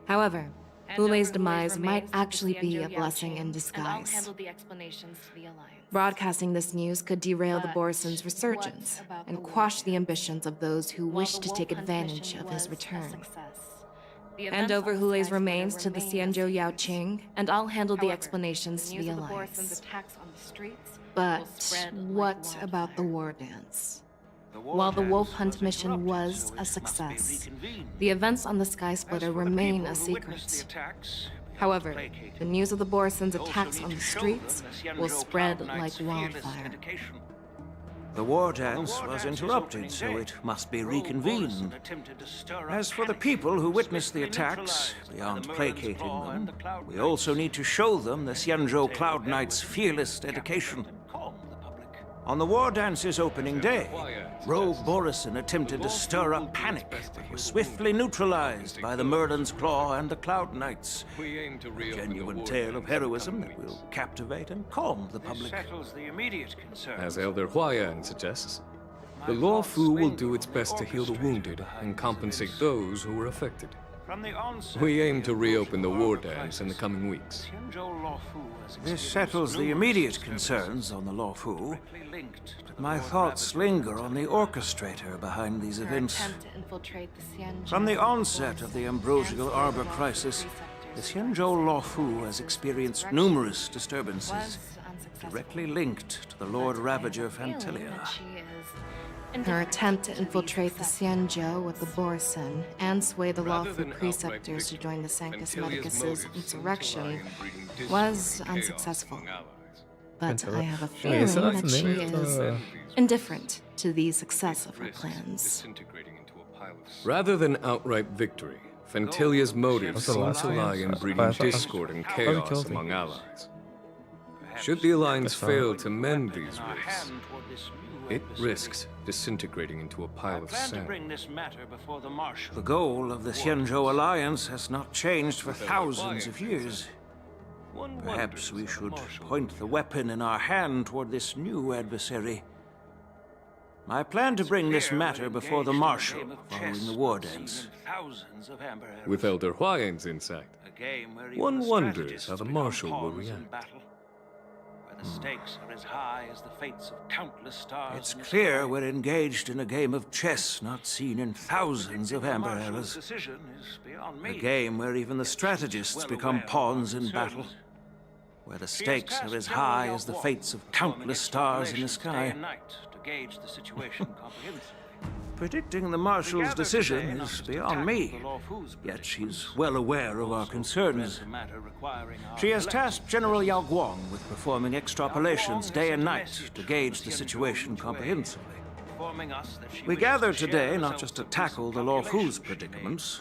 Speaker 8: However, Hulei's demise might actually be a blessing in disguise. Broadcasting this news could derail the Borison's resurgence and quash the ambitions of those who wish to take advantage of his return. Hand over Hulei's remains to the Xianzhou Yao Qing, and I'll handle the explanations to the Alliance. But what about the war dance? While the Wolf Hunt mission was a success, the events on the Sky Splitter remain a secret. However, the news of the Borison's attacks on the streets will spread like wildfire.
Speaker 18: The war dance was interrupted, so it must be reconvened. As for the people who witnessed the attacks, beyond placating them, we also need to show them the Xianzhou Cloud Knight's fearless dedication. On the war dance's opening day, Rogue Borison attempted to stir up panic, but was swiftly neutralized by the Merlin's Claw and the Cloud Knights. A genuine tale of heroism that will captivate and calm the public.
Speaker 20: As Elder Huayan suggests, the Law Fu will do its best to heal the wounded and compensate those who were affected. We aim to reopen the war dance in the coming weeks.
Speaker 18: This settles the immediate concerns on the Law Fu, but my thoughts linger on the orchestrator behind these events. From the onset of the Ambrosial Arbor crisis, the Xianzhou Law Fu has experienced numerous disturbances, directly linked to the Lord Ravager Fantilia.
Speaker 8: Her attempt to infiltrate the Xianzhou with the Borison and sway the lawful preceptors to join the Sanctus Medicus's insurrection was unsuccessful. But I have a feeling that she is indifferent to the success of her plans.
Speaker 20: Rather than outright victory, Fantilia's motives seem to lie in breeding discord and chaos among allies. Should the Alliance fail to mend these rifts, it risks disintegrating into a pile of sand.
Speaker 18: The goal of the Xianzhou Alliance has not changed for thousands of years. Perhaps we should point the weapon in our hand toward this new adversary. I plan to bring this matter before the Marshal following the war dance.
Speaker 20: With Elder Huayan's insight, one wonders how the Marshal will react.
Speaker 18: The stakes are as high as the fates of countless stars. It's clear we're engaged in a game of chess not seen in thousands of Amber Eras. A game where even the strategists become pawns in battle. Where the stakes are as high as the fates of countless stars in the sky. Predicting the Marshal's decision is beyond me, yet she's well aware of our concerns. She has tasked General Yao Guang with performing extrapolations day and night to gauge the situation comprehensively. We gather today not just to tackle the Law Fu's predicaments,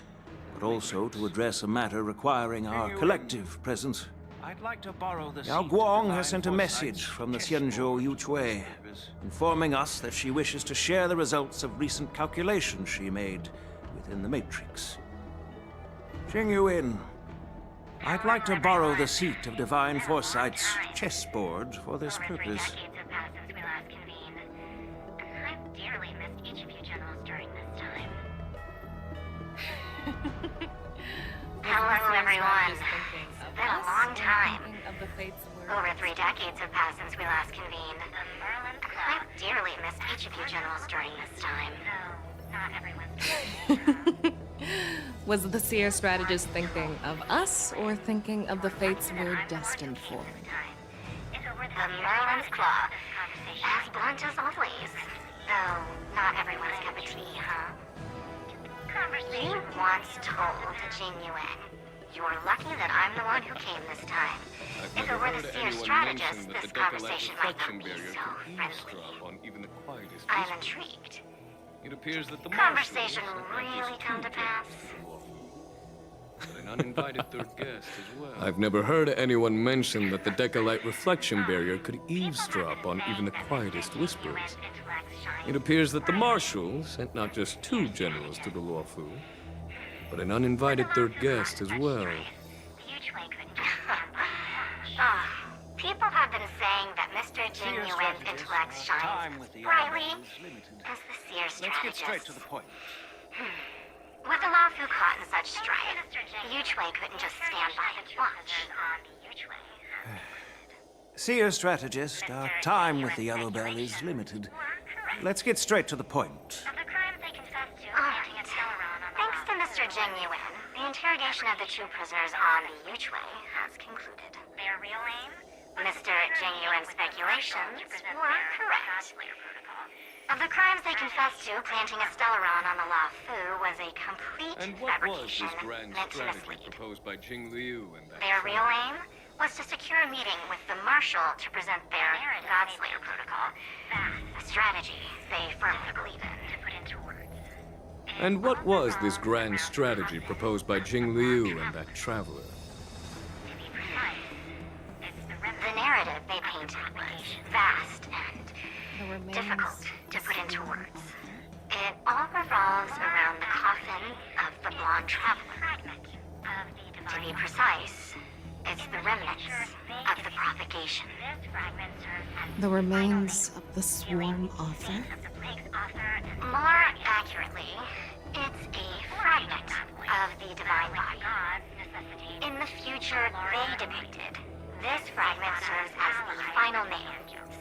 Speaker 18: but also to address a matter requiring our collective presence. Yao Guang has sent a message from the Xianzhou Yuchui, informing us that she wishes to share the results of recent calculations she made within the Matrix. Jing Yuan, I'd like to borrow the seat of Divine Foresight's chessboard for this purpose.
Speaker 9: I've dearly missed each of you generals during this time. Hello, everyone. It's been a long time. Over 3 decades have passed since we last convened. I've dearly missed each of you generals during this time. No, not everyone's.
Speaker 8: Was the Seer strategist thinking of us or thinking of the fates we're destined for?
Speaker 9: The Merlin's Claw. As blunt as always. Though, not everyone's cup of tea, huh? He once told Jing Yuan, "You're lucky that I'm the one who came this time. If it were the Seer strategist, this conversation might not be so friendly." I'm intrigued.
Speaker 20: It appears that the
Speaker 9: Conversation really come to pass?
Speaker 20: An uninvited third guest as well. I've never heard anyone mention that the Decalite reflection barrier could eavesdrop on even the quietest whispers. It appears that the Marshal sent not just 2 generals to the Law Fu, but an uninvited third guest as well.
Speaker 9: People have been saying that Mr. Jing Yuan's intellect shines brightly as the Seer strategist.
Speaker 18: Let's get straight to the point.
Speaker 9: With the Law Fu caught in such strife, the Yuchui couldn't just stand by and watch.
Speaker 18: Seer strategist, our time with the Yellow Bell is limited. Let's get straight to the point.
Speaker 9: Thanks to Mr. Jing Yuan, the interrogation of the 2 prisoners on the Yuchui has concluded. Their real aim? Mr. Jing Yuan's speculations were correct. Of the crimes they confessed to, planting a Stellaron on the Law Fu was a complete
Speaker 20: And what was
Speaker 9: fabrication
Speaker 20: this grand
Speaker 9: meant to
Speaker 20: strategy
Speaker 9: mislead.
Speaker 20: proposed by Jing Liu and that
Speaker 9: Their real aim was to secure a meeting with the Marshal to present their Godslayer protocol. A strategy they firmly believe in. To put into words.
Speaker 20: And what was this grand strategy proposed by Jing Liu and that traveler?
Speaker 9: The narrative they painted was vast and It all revolves around the coffin of the blonde traveler. To be precise, it's the remnants of the propagation.
Speaker 8: The remains of the swarm author?
Speaker 9: More accurately, it's a fragment of the divine body. In the future they depicted, this fragment serves as the final nail,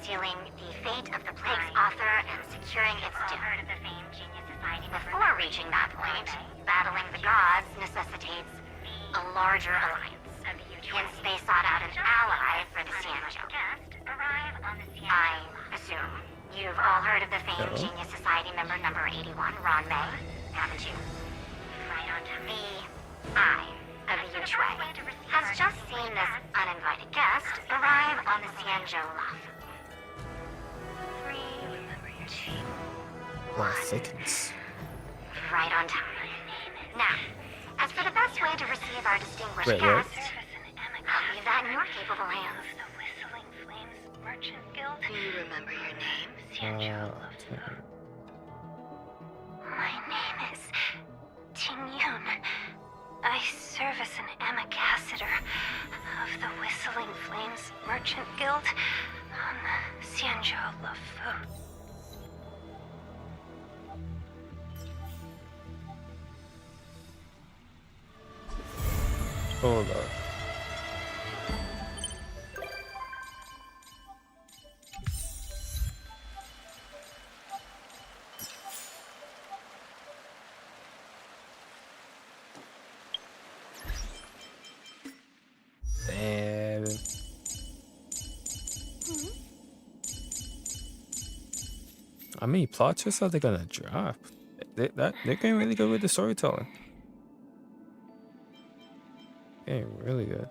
Speaker 9: sealing the fate of the plague's author and securing its doom. Before reaching that point, battling the gods necessitates a larger alliance. Hence, they sought out an ally for the Xianzhou. I assume you've all heard of the famed Genius Society member number 81, Ron May, haven't you? The Eye of the Yuchui has just seen this uninvited guest arrive on the Xianzhou Lafu. 3, 2,
Speaker 1: Thickens.
Speaker 9: right on time. Now, as for the best way to receive our distinguished
Speaker 1: Wait,
Speaker 9: guest, I'll leave that in your capable hands.
Speaker 17: Do you remember your name?
Speaker 9: My name is Tingyun. I serve as an ambassador of the Whistling Flames Merchant Guild on the Xianzhou Lafu.
Speaker 1: Hold up. Damn. How many plot twists are they gonna drop? They're getting really good with the storytelling. Getting really good.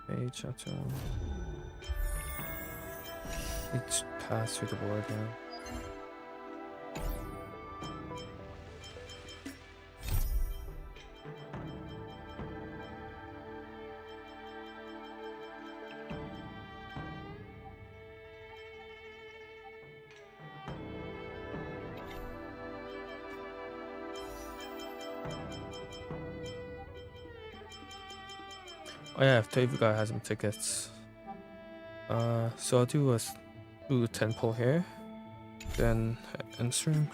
Speaker 1: Hey, Chacho. Each pass through the board now. Oh yeah, if Dave guy has some tickets. So I'll do a 10 pull here, then end stream.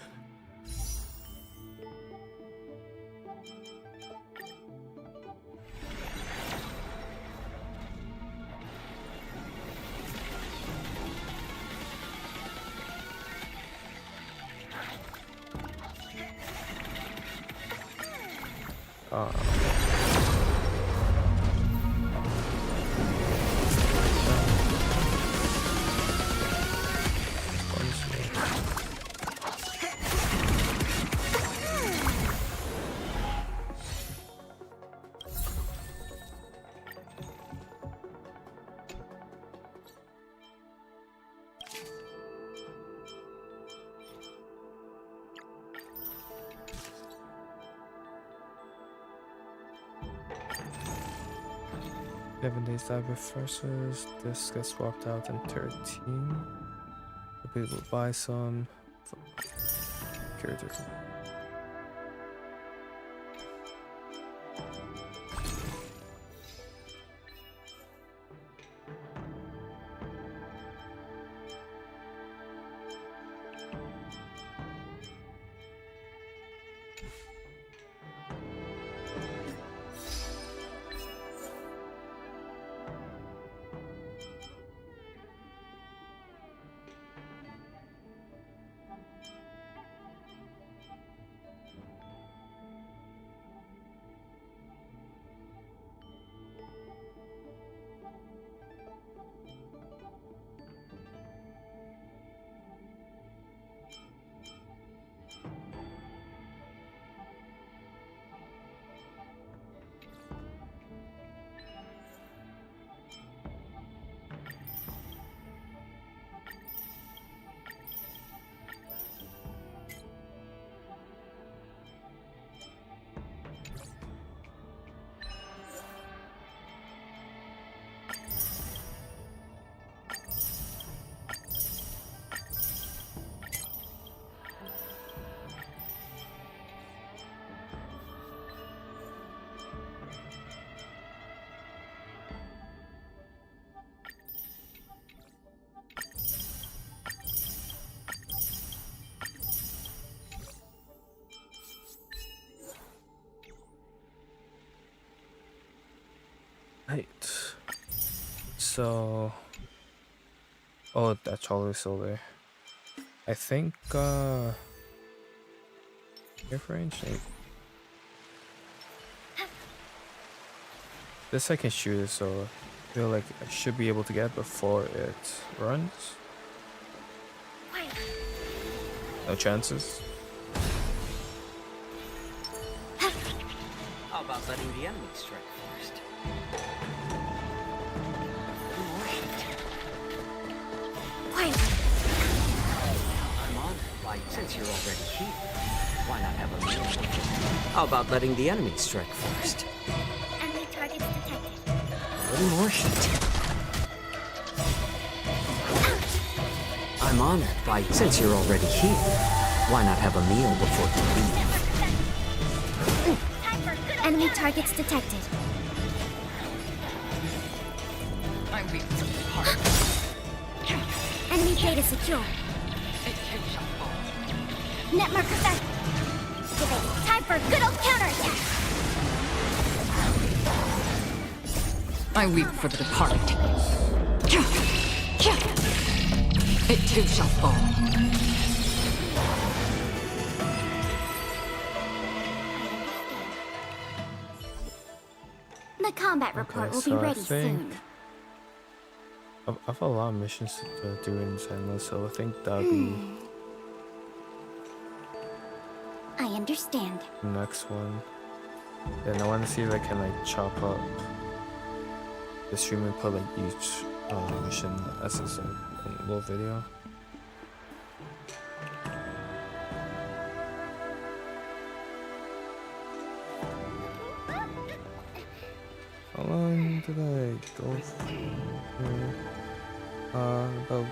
Speaker 1: Days die versus this gets swapped out in 13. I'll be able to buy some characters. So, oh, that trolley is still there. I think gift range. This I can shoot it, so I feel like I should be able to get before it runs. No chances.
Speaker 10: How about letting the enemy strike first? I'm on. Why, since you're already here, why not have a meal? How about letting the enemy strike first?
Speaker 17: Enemy targets detected.
Speaker 10: A little more shit. I'm honored. Why, since you're already here, why not have a meal before you leave?
Speaker 17: Enemy targets detected.
Speaker 16: I'm weak from the heart.
Speaker 17: Enemy data secure. Net marker back. Time for a good old counterattack.
Speaker 16: I weep for the departed. It too shall fall.
Speaker 17: The combat report will be ready soon.
Speaker 1: I've a lot of missions to do in Zenless, so I think that'll be
Speaker 17: I understand.
Speaker 1: the next one. Then I want to see if I can like chop up the stream and put like each mission as a little video. How long did I go for? About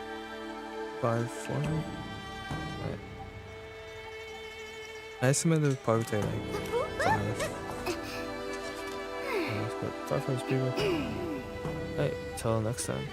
Speaker 1: 540. Right. I estimated probably take like 10 minutes. But 500 people. Hey, till next time.